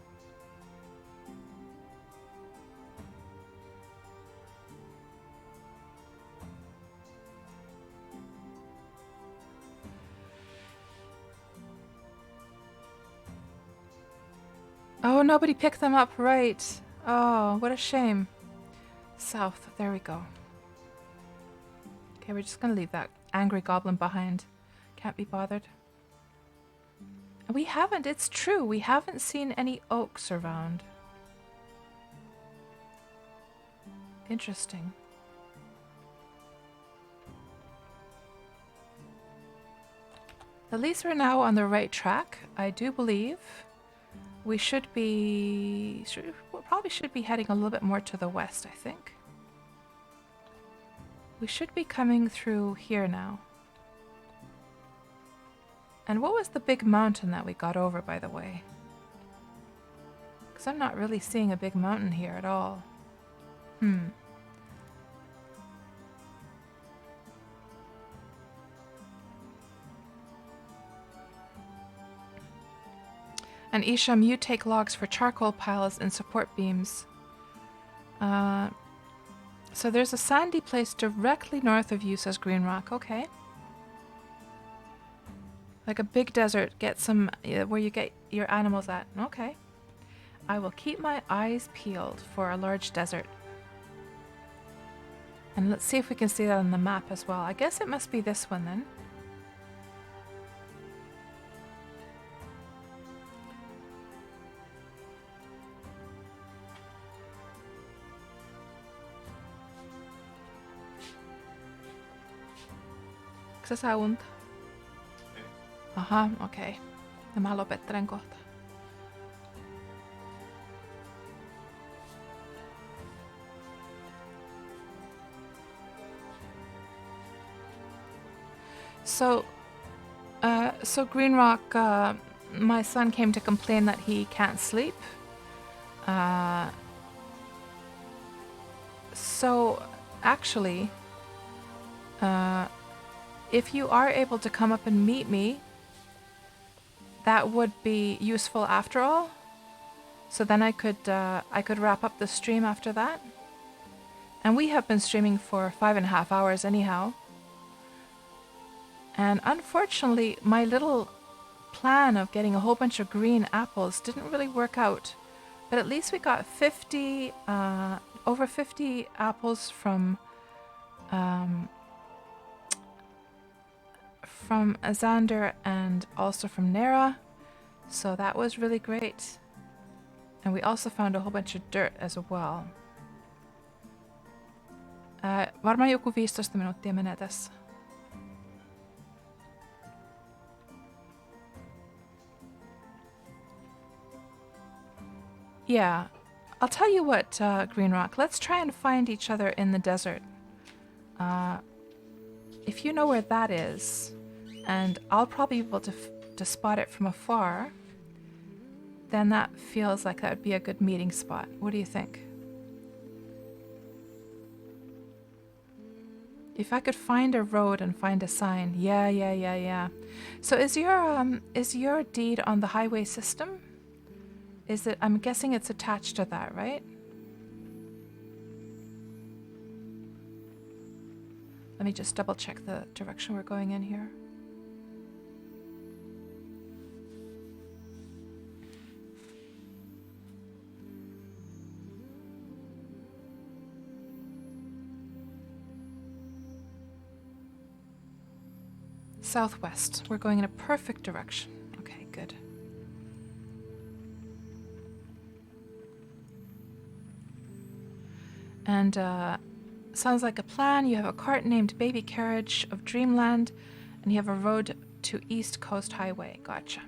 Oh, nobody picked them up, right. Oh, what a shame. South, there we go. Okay, we're just gonna leave that angry goblin behind. Can't be bothered. We haven't, it's true, we haven't seen any oaks around. Interesting. At least we're now on the right track, I do believe. We should be... we probably should be heading a little bit more to the west, I think. We should be coming through here now. And what was the big mountain that we got over, by the way? Because I'm not really seeing a big mountain here at all. And Isham, you take logs for charcoal piles and support beams. So there's a sandy place directly north of you, says Green Rock. Okay. Like a big desert. Get some where you get your animals at. Okay. I will keep my eyes peeled for a large desert. And let's see if we can see that on the map as well. I guess it must be this one then. Onko sä unta? Aha, okei. Okay. Ja mä lopettelen kohta. So Green Rock, my son came to complain that he can't sleep. So actually, if you are able to come up and meet me, that would be useful after all. So then I could wrap up the stream after that. And we have been streaming for 5.5 hours anyhow. And unfortunately, my little plan of getting a whole bunch of green apples didn't really work out. But at least we got over 50 apples from Xander and also from Nera. So that was really great. And we also found a whole bunch of dirt as well. Varmaan joku 15 minuuttia menee tässä. Yeah, I'll tell you what, Green Rock, let's try and find each other in the desert. If you know where that is, and I'll probably be able to spot it from afar, then that feels like that would be a good meeting spot. What do you think? If I could find a road and find a sign. Yeah. So is your deed on the highway system? Is it? I'm guessing it's attached to that, right? Let me just double check the direction we're going in here. Southwest. We're going in a perfect direction. Okay, good. And sounds like a plan. You have a cart named Baby Carriage of Dreamland, and you have a road to East Coast Highway. Gotcha.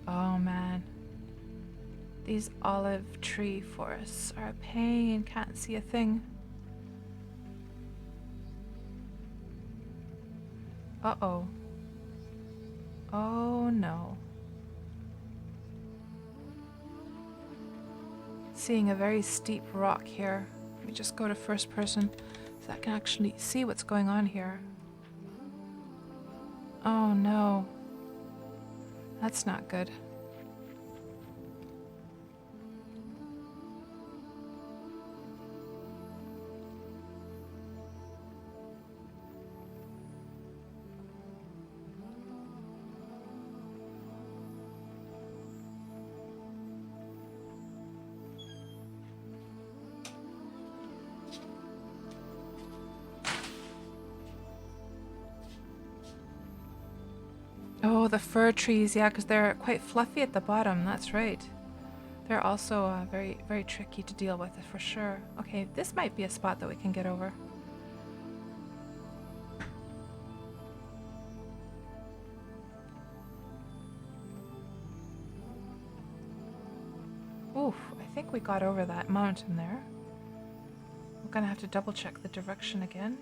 Oh man. These olive tree forests are a pain. Can't see a thing. Uh-oh. Oh no. Seeing a very steep rock here. Let me just go to first person so I can actually see what's going on here. Oh no. That's not good. Oh, the fir trees, yeah, because they're quite fluffy at the bottom, that's right. They're also very, very tricky to deal with, for sure. Okay, this might be a spot that we can get over. Oof, I think we got over that mountain there. We're gonna have to double check the direction again.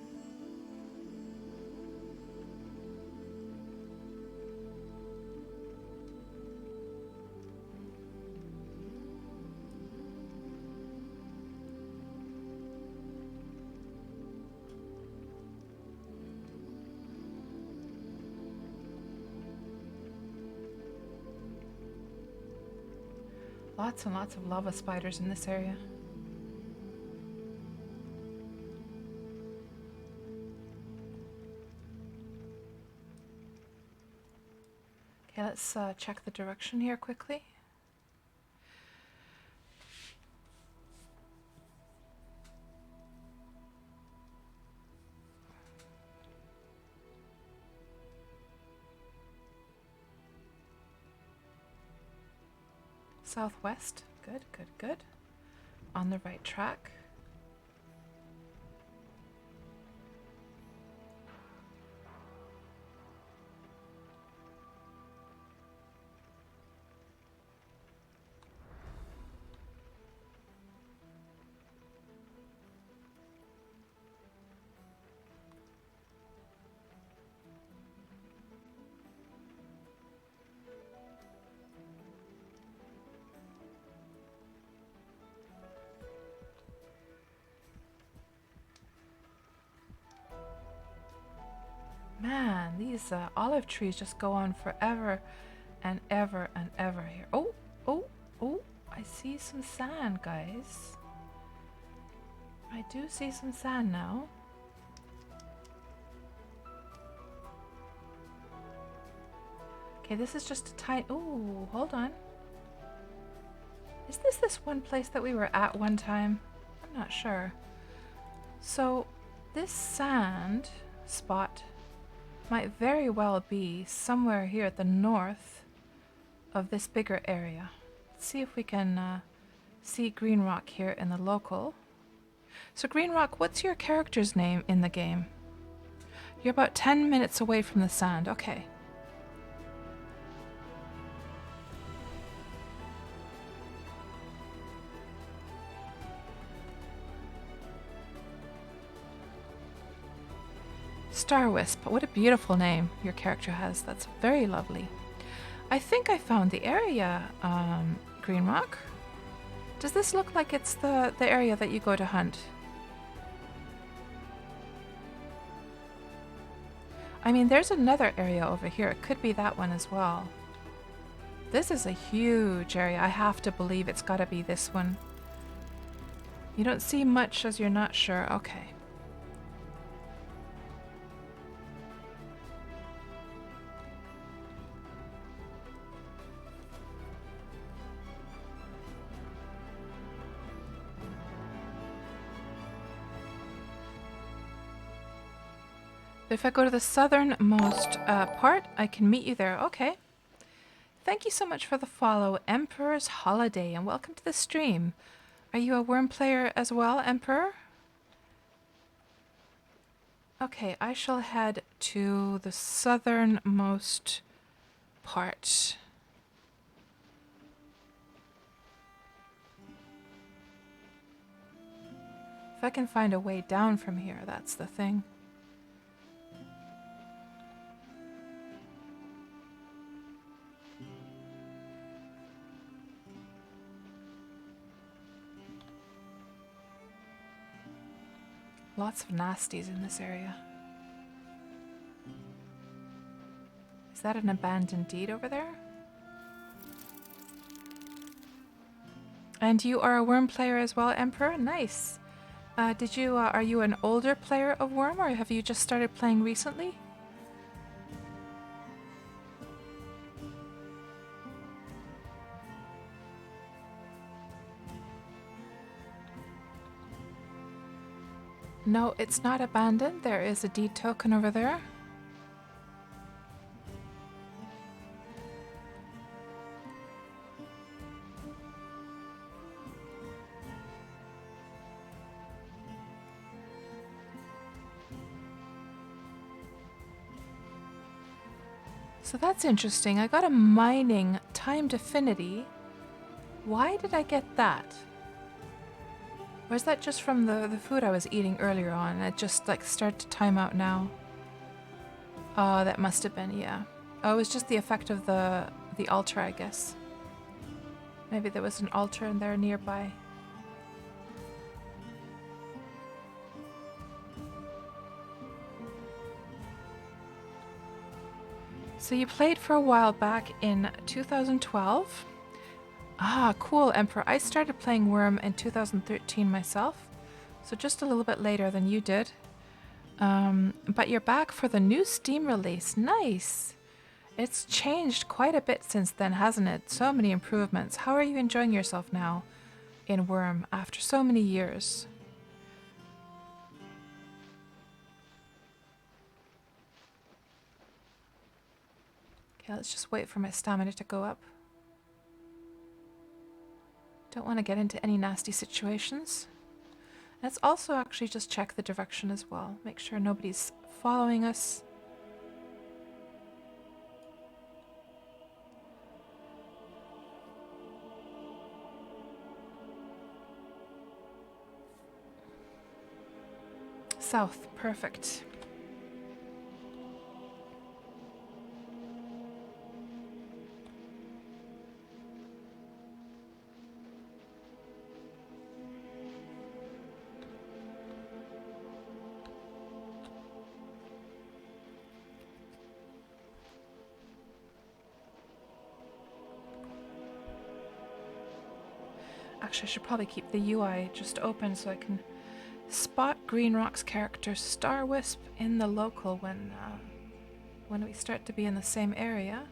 Lots and lots of lava spiders in this area. Okay, let's check the direction here quickly. Southwest. Good, good, good. On the right track. Man, these olive trees just go on forever and ever and ever here. Oh, oh, oh, I see some sand, guys. I do see some sand now. Okay, this is just a tiny... Oh, hold on. Is this one place that we were at one time? I'm not sure. So, this sand spot might very well be somewhere here at the north of this bigger area. Let's see if we can see Green Rock here in the local. So Green Rock, what's your character's name in the game? You're about 10 minutes away from the sand. Okay. Star Wisp, what a beautiful name your character has. That's very lovely. I think I found the area, Green Rock. Does this look like it's the area that you go to hunt? I mean, there's another area over here. It could be that one as well. This is a huge area. I have to believe it's got to be this one. You don't see much as you're not sure. Okay. If I go to the southernmost part, I can meet you there. Okay. Thank you so much for the follow, Emperor's Holiday, and welcome to the stream. Are you a Wurm player as well, Emperor? Okay, I shall head to the southernmost part. If I can find a way down from here, that's the thing. Lots of nasties in this area. Is that an abandoned deed over there? And you are a Wurm player as well, Emperor? Nice. Are you an older player of Wurm, or have you just started playing recently? No, it's not abandoned. There is a deed token over there. So that's interesting. I got a mining timed affinity. Why did I get that? Or is that just from the food I was eating earlier on? It just like started to time out now. Oh, that must have been, yeah. Oh, it was just the effect of the altar, I guess. Maybe there was an altar in there nearby. So you played for a while back in 2012? Ah, cool, Emperor. I started playing Wurm in 2013 myself, so just a little bit later than you did. But you're back for the new Steam release. Nice! It's changed quite a bit since then, hasn't it? So many improvements. How are you enjoying yourself now in Wurm after so many years? Okay, let's just wait for my stamina to go up. Don't want to get into any nasty situations. Let's also actually just check the direction as well. Make sure nobody's following us. South, perfect. Actually, I should probably keep the UI just open so I can spot Green Rock's character Star Wisp in the local when we start to be in the same area.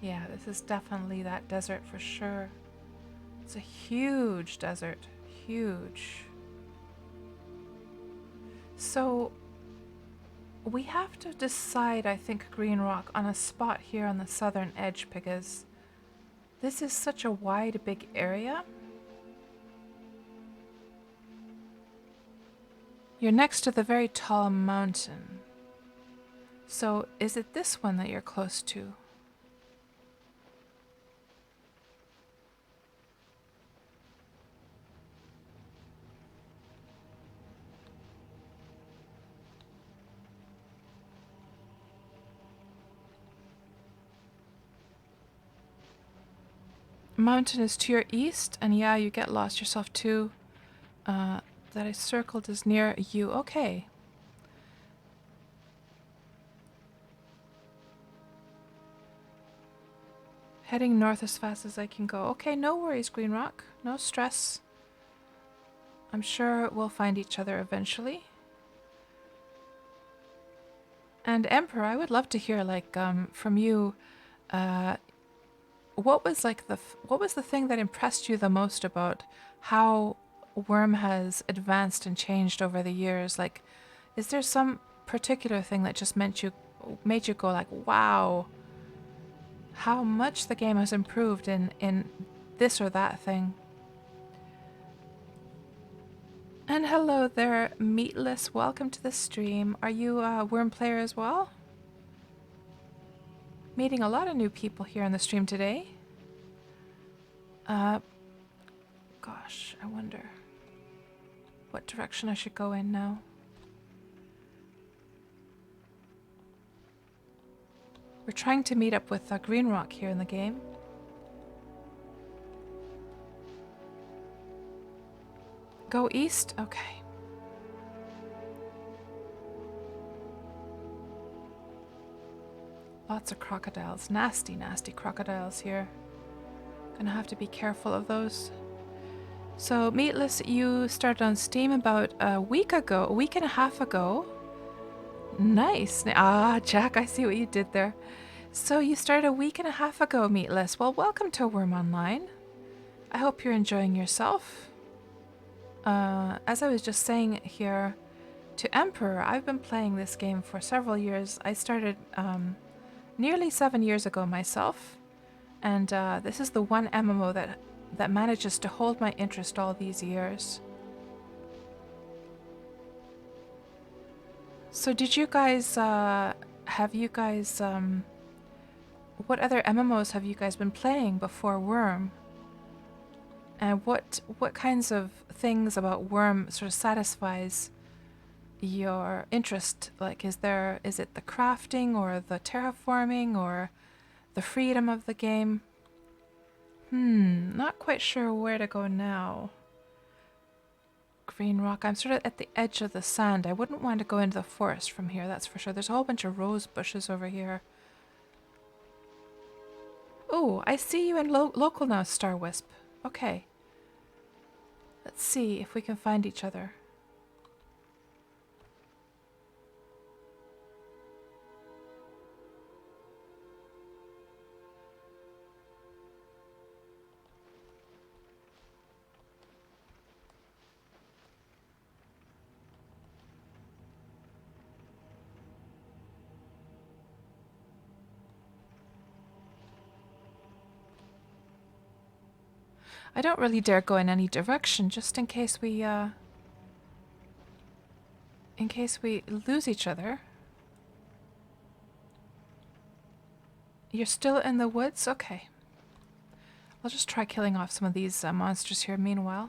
Yeah, this is definitely that desert for sure. It's a huge desert. Huge. So we have to decide, I think, Green Rock, on a spot here on the southern edge because this is such a wide, big area. You're next to the very tall mountain. So is it this one that you're close to? Mountain is to your east, and yeah, you get lost yourself too. That I circled is near you. Okay. Heading north as fast as I can go. Okay, no worries, Green Rock. No stress. I'm sure we'll find each other eventually. And Emperor, I would love to hear like from you. What was like what was the thing that impressed you the most about how Wurm has advanced and changed over the years? Like, is there some particular thing that just made you go like, wow, how much the game has improved in this or that thing? And hello there, Meatless. Welcome to the stream. Are you a Wurm player as well? Meeting a lot of new people here on the stream today. Gosh, I wonder what direction I should go in now. We're trying to meet up with Green Rock here in the game. Go east? Okay. Lots of crocodiles. Nasty, nasty crocodiles here. Gonna have to be careful of those. So, Meatless, you started on Steam about a week and a half ago. Nice. Ah, Jack, I see what you did there. So you started a week and a half ago, Meatless. Well, welcome to Wurm Online. I hope you're enjoying yourself. As I was just saying here to Emperor, I've been playing this game for several years. I started nearly 7 years ago myself. And this is the one MMO that manages to hold my interest all these years. So did you guys, what other MMOs have you guys been playing before Wurm? And what kinds of things about Wurm sort of satisfies your interest? Like, is it the crafting or the terraforming or the freedom of the game? Not quite sure where to go now. Green Rock. I'm sort of at the edge of the sand. I wouldn't want to go into the forest from here, that's for sure. There's a whole bunch of rose bushes over here. Oh, I see you in local now, Star Wisp. Okay. Let's see if we can find each other. I don't really dare go in any direction, just in case we lose each other. You're still in the woods? Okay. I'll just try killing off some of these monsters here meanwhile.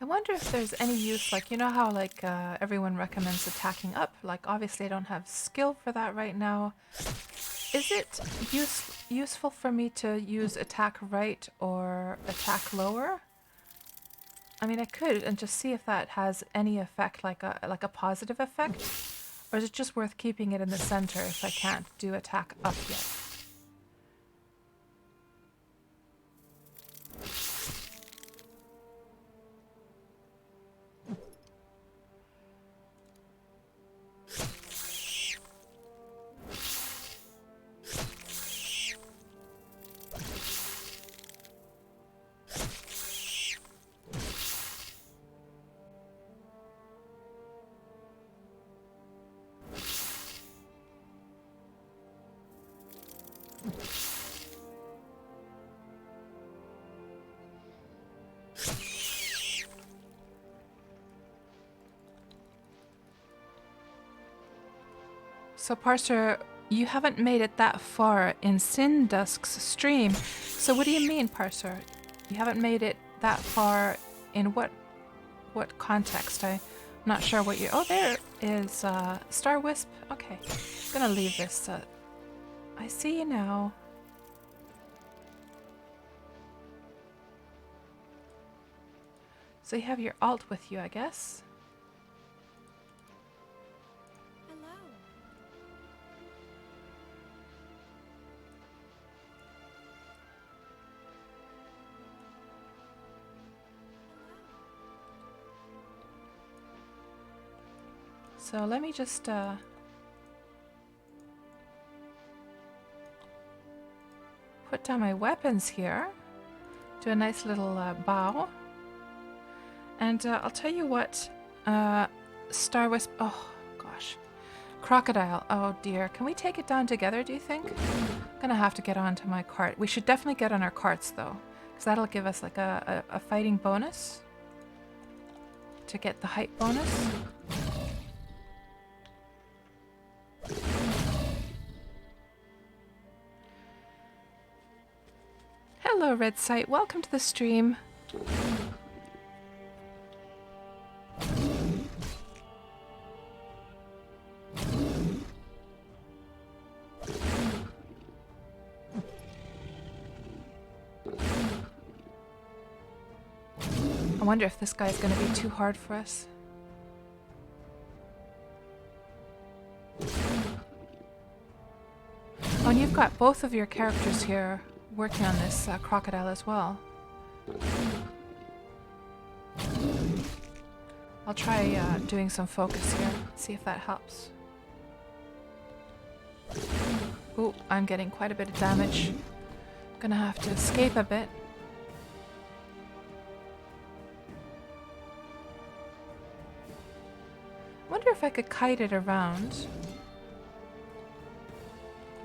I wonder if there's any use, like, you know how, like, everyone recommends attacking up? Like, obviously I don't have skill for that right now. Is it useful for me to use attack right or attack lower? I mean, I could and just see if that has any effect, like a positive effect. Or is it just worth keeping it in the center if I can't do attack up yet? So Parser, you haven't made it that far in Sindusk's stream. So what do you mean, Parser? You haven't made it that far in what what context. I'm not sure what you... Oh, there is Star Wisp. Okay, I'm gonna leave this. I see you now. So you have your alt with you, I guess. Hello. So let me just put down my weapons here. Do a nice little bow. And I'll tell you what, Star Wisp, oh gosh, Crocodile, oh dear. Can we take it down together, do you think? I'm gonna have to get onto my cart. We should definitely get on our carts though, because that'll give us like a fighting bonus to get the height bonus. Hello, Red Sight, welcome to the stream. I wonder if this guy's going to be too hard for us. Oh, and you've got both of your characters here working on this crocodile as well. I'll try doing some focus here, see if that helps. Ooh, I'm getting quite a bit of damage. I'm gonna have to escape a bit. I wonder if I could kite it around.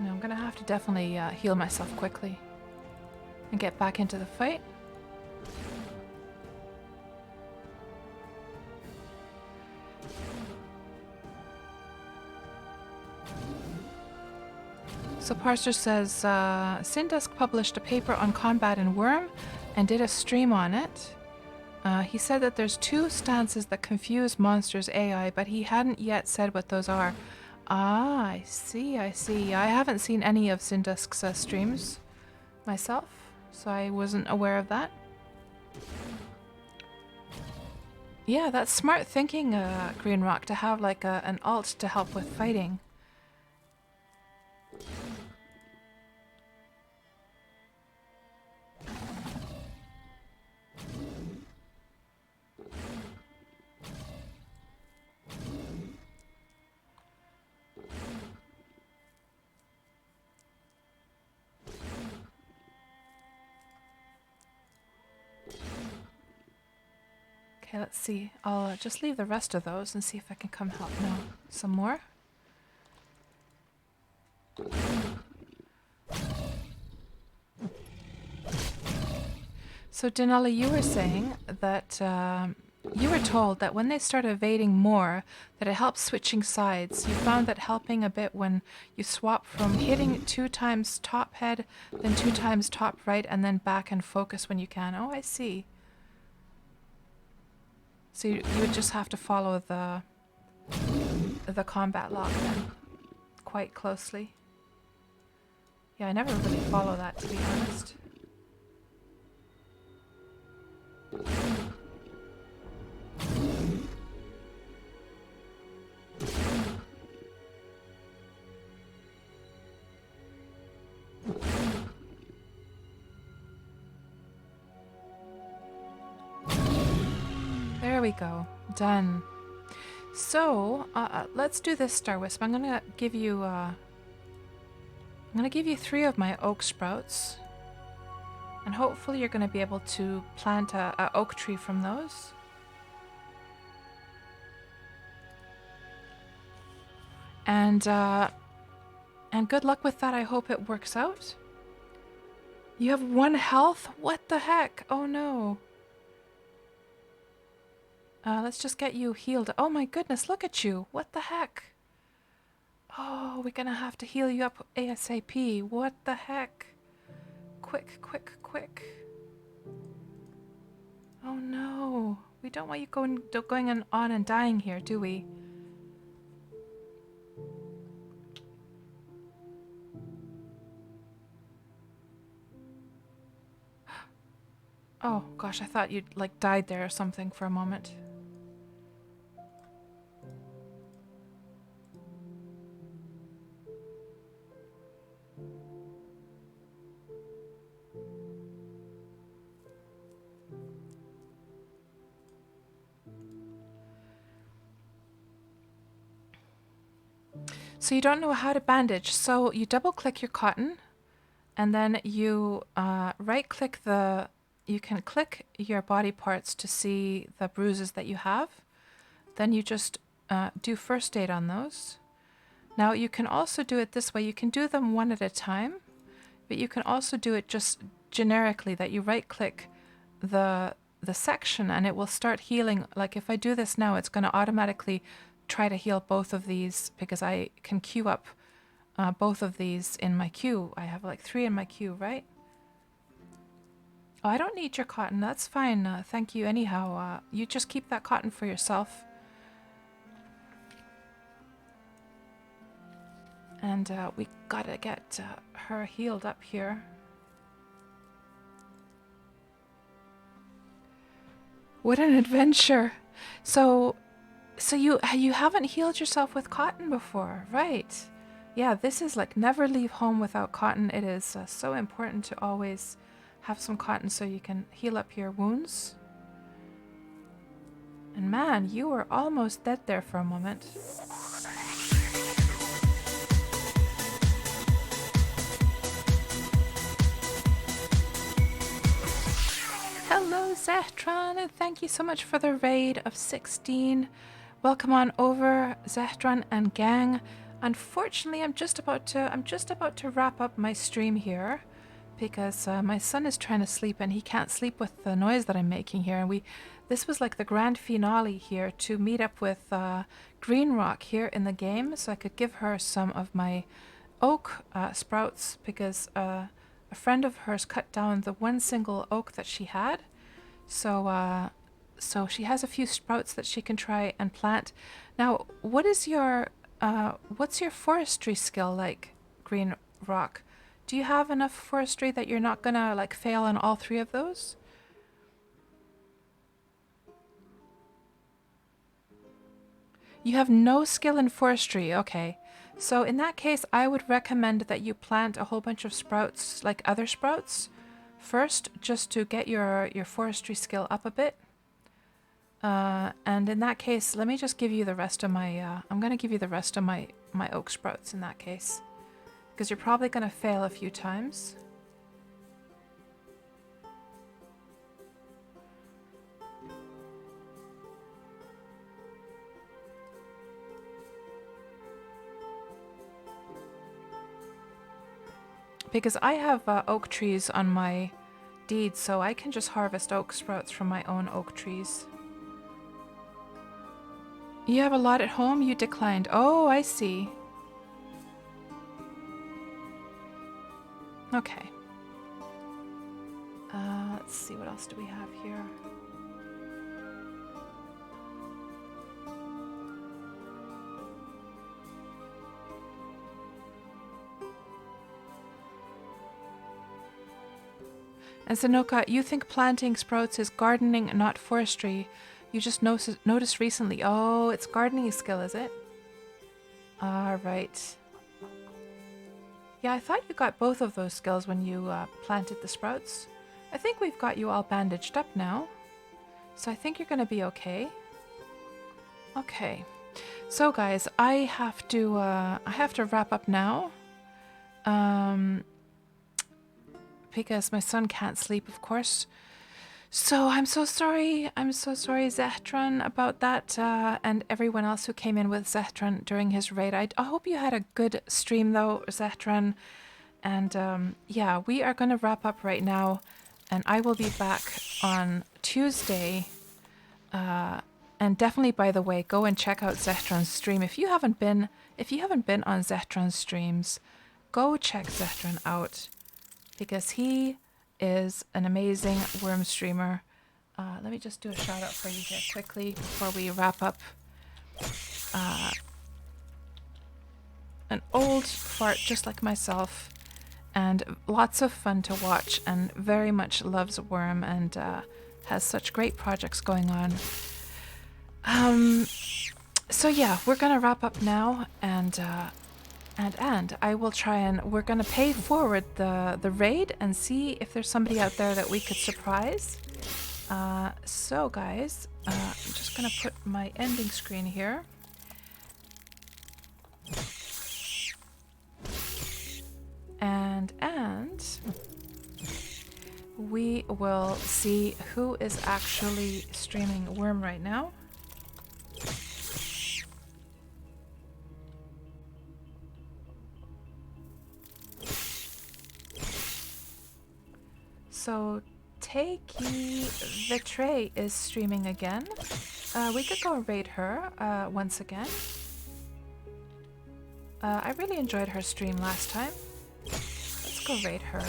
No, I'm gonna have to definitely heal myself quickly and get back into the fight. So Parser says, Syndusk published a paper on combat in Wurm and did a stream on it. He said that there's 2 stances that confuse monsters' AI, but he hadn't yet said what those are. Ah, I see, I see. I haven't seen any of Syndusk's streams myself, so I wasn't aware of that. Yeah, that's smart thinking, Green Rock, to have like an alt to help with fighting. Okay, let's see. I'll just leave the rest of those and see if I can come help. No, some more? So Denali, you were saying that you were told that when they start evading more, that it helps switching sides. You found that helping a bit when you swap from hitting 2 times top head, then 2 times top right, and then back and focus when you can. Oh, I see. So you would just have to follow the combat log then quite closely. Yeah, I never really follow that, to be honest. There we go. Done. So, let's do this, Star Wisp. I'm gonna give you 3 of my oak sprouts. And hopefully you're gonna be able to plant a oak tree from those. And good luck with that. I hope it works out. You have 1 health? What the heck? Oh no. Let's just get you healed. Oh my goodness, look at you. What the heck? Oh, we're gonna have to heal you up ASAP. What the heck? Quick, quick, quick. Oh no. We don't want you going on and dying here, do we? Oh gosh, I thought you'd like died there or something for a moment. So you don't know how to bandage. So you double click your cotton and then you right click you can click your body parts to see the bruises that you have. Then you just do first aid on those. Now you can also do it this way. You can do them one at a time, but you can also do it just generically, that you right click the section and it will start healing. Like if I do this now, it's going to automatically try to heal both of these because I can queue up both of these in my queue. I have like 3 in my queue, right? Oh, I don't need your cotton. That's fine. Thank you anyhow. You just keep that cotton for yourself. And we gotta get her healed up here. What an adventure! So you haven't healed yourself with cotton before, right? Yeah, this is like never leave home without cotton. It is so important to always have some cotton so you can heal up your wounds. And man, you were almost dead there for a moment. Hello Zehtron, and thank you so much for the raid of 16. Welcome on over, Zehtron and gang. Unfortunately, I'm just about to wrap up my stream here because my son is trying to sleep and he can't sleep with the noise that I'm making here. And this was like the grand finale here to meet up with Green Rock here in the game, so I could give her some of my oak sprouts because a friend of hers cut down the one single oak that she had. So so she has a few sprouts that she can try and plant. Now, what's your forestry skill like, Green Rock? Do you have enough forestry that you're not gonna like fail on all 3 of those? You have no skill in forestry, okay. So in that case, I would recommend that you plant a whole bunch of sprouts, like other sprouts, first, just to get your forestry skill up a bit. And in that case, let me just give you the rest of my, I'm going to give you the rest of my oak sprouts in that case. Because you're probably going to fail a few times. Because I have oak trees on my deed, so I can just harvest oak sprouts from my own oak trees. You have a lot at home? You declined. Oh, I see. Okay. Let's see, what else do we have here? And Sanoka, you think planting sprouts is gardening, not forestry. You just noticed recently. Oh, it's gardening skill, is it? Alright. Yeah, I thought you got both of those skills when you planted the sprouts. I think we've got you all bandaged up now. So I think you're going to be okay. Okay. So guys, I have to wrap up now. Because my son can't sleep, of course. So I'm so sorry. I'm so sorry, Zehtron, about that, and everyone else who came in with Zehtron during his raid. I hope you had a good stream, though, Zehtron. And yeah, we are going to wrap up right now, and I will be back on Tuesday. And definitely, by the way, go and check out Zehtron's stream. If you haven't been on Zehtron's streams, go check Zehtron out. Because he is an amazing Wurm streamer. Let me just do a shout out for you here quickly before we wrap up. An old fart just like myself, and lots of fun to watch, and very much loves Wurm, and has such great projects going on. So yeah, we're gonna wrap up now, and I will try, and we're gonna pay forward the raid and see if there's somebody out there that we could surprise. So guys, I'm just gonna put my ending screen here. And we will see who is actually streaming Wurm right now. So Takey Vitray is streaming again. We could go raid her once again. I really enjoyed her stream last time. Let's go raid her.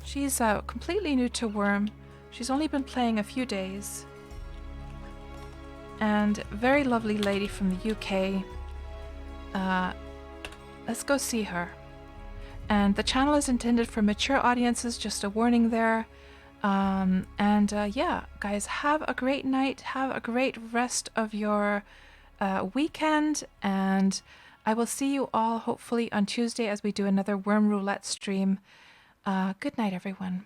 She's completely new to Wurm. She's only been playing a few days. And very lovely lady from the UK. Let's go see her. And the channel is intended for mature audiences, just a warning there. Yeah, guys, have a great night. Have a great rest of your weekend. And I will see you all hopefully on Tuesday as we do another Wurm Roulette stream. Good night, everyone.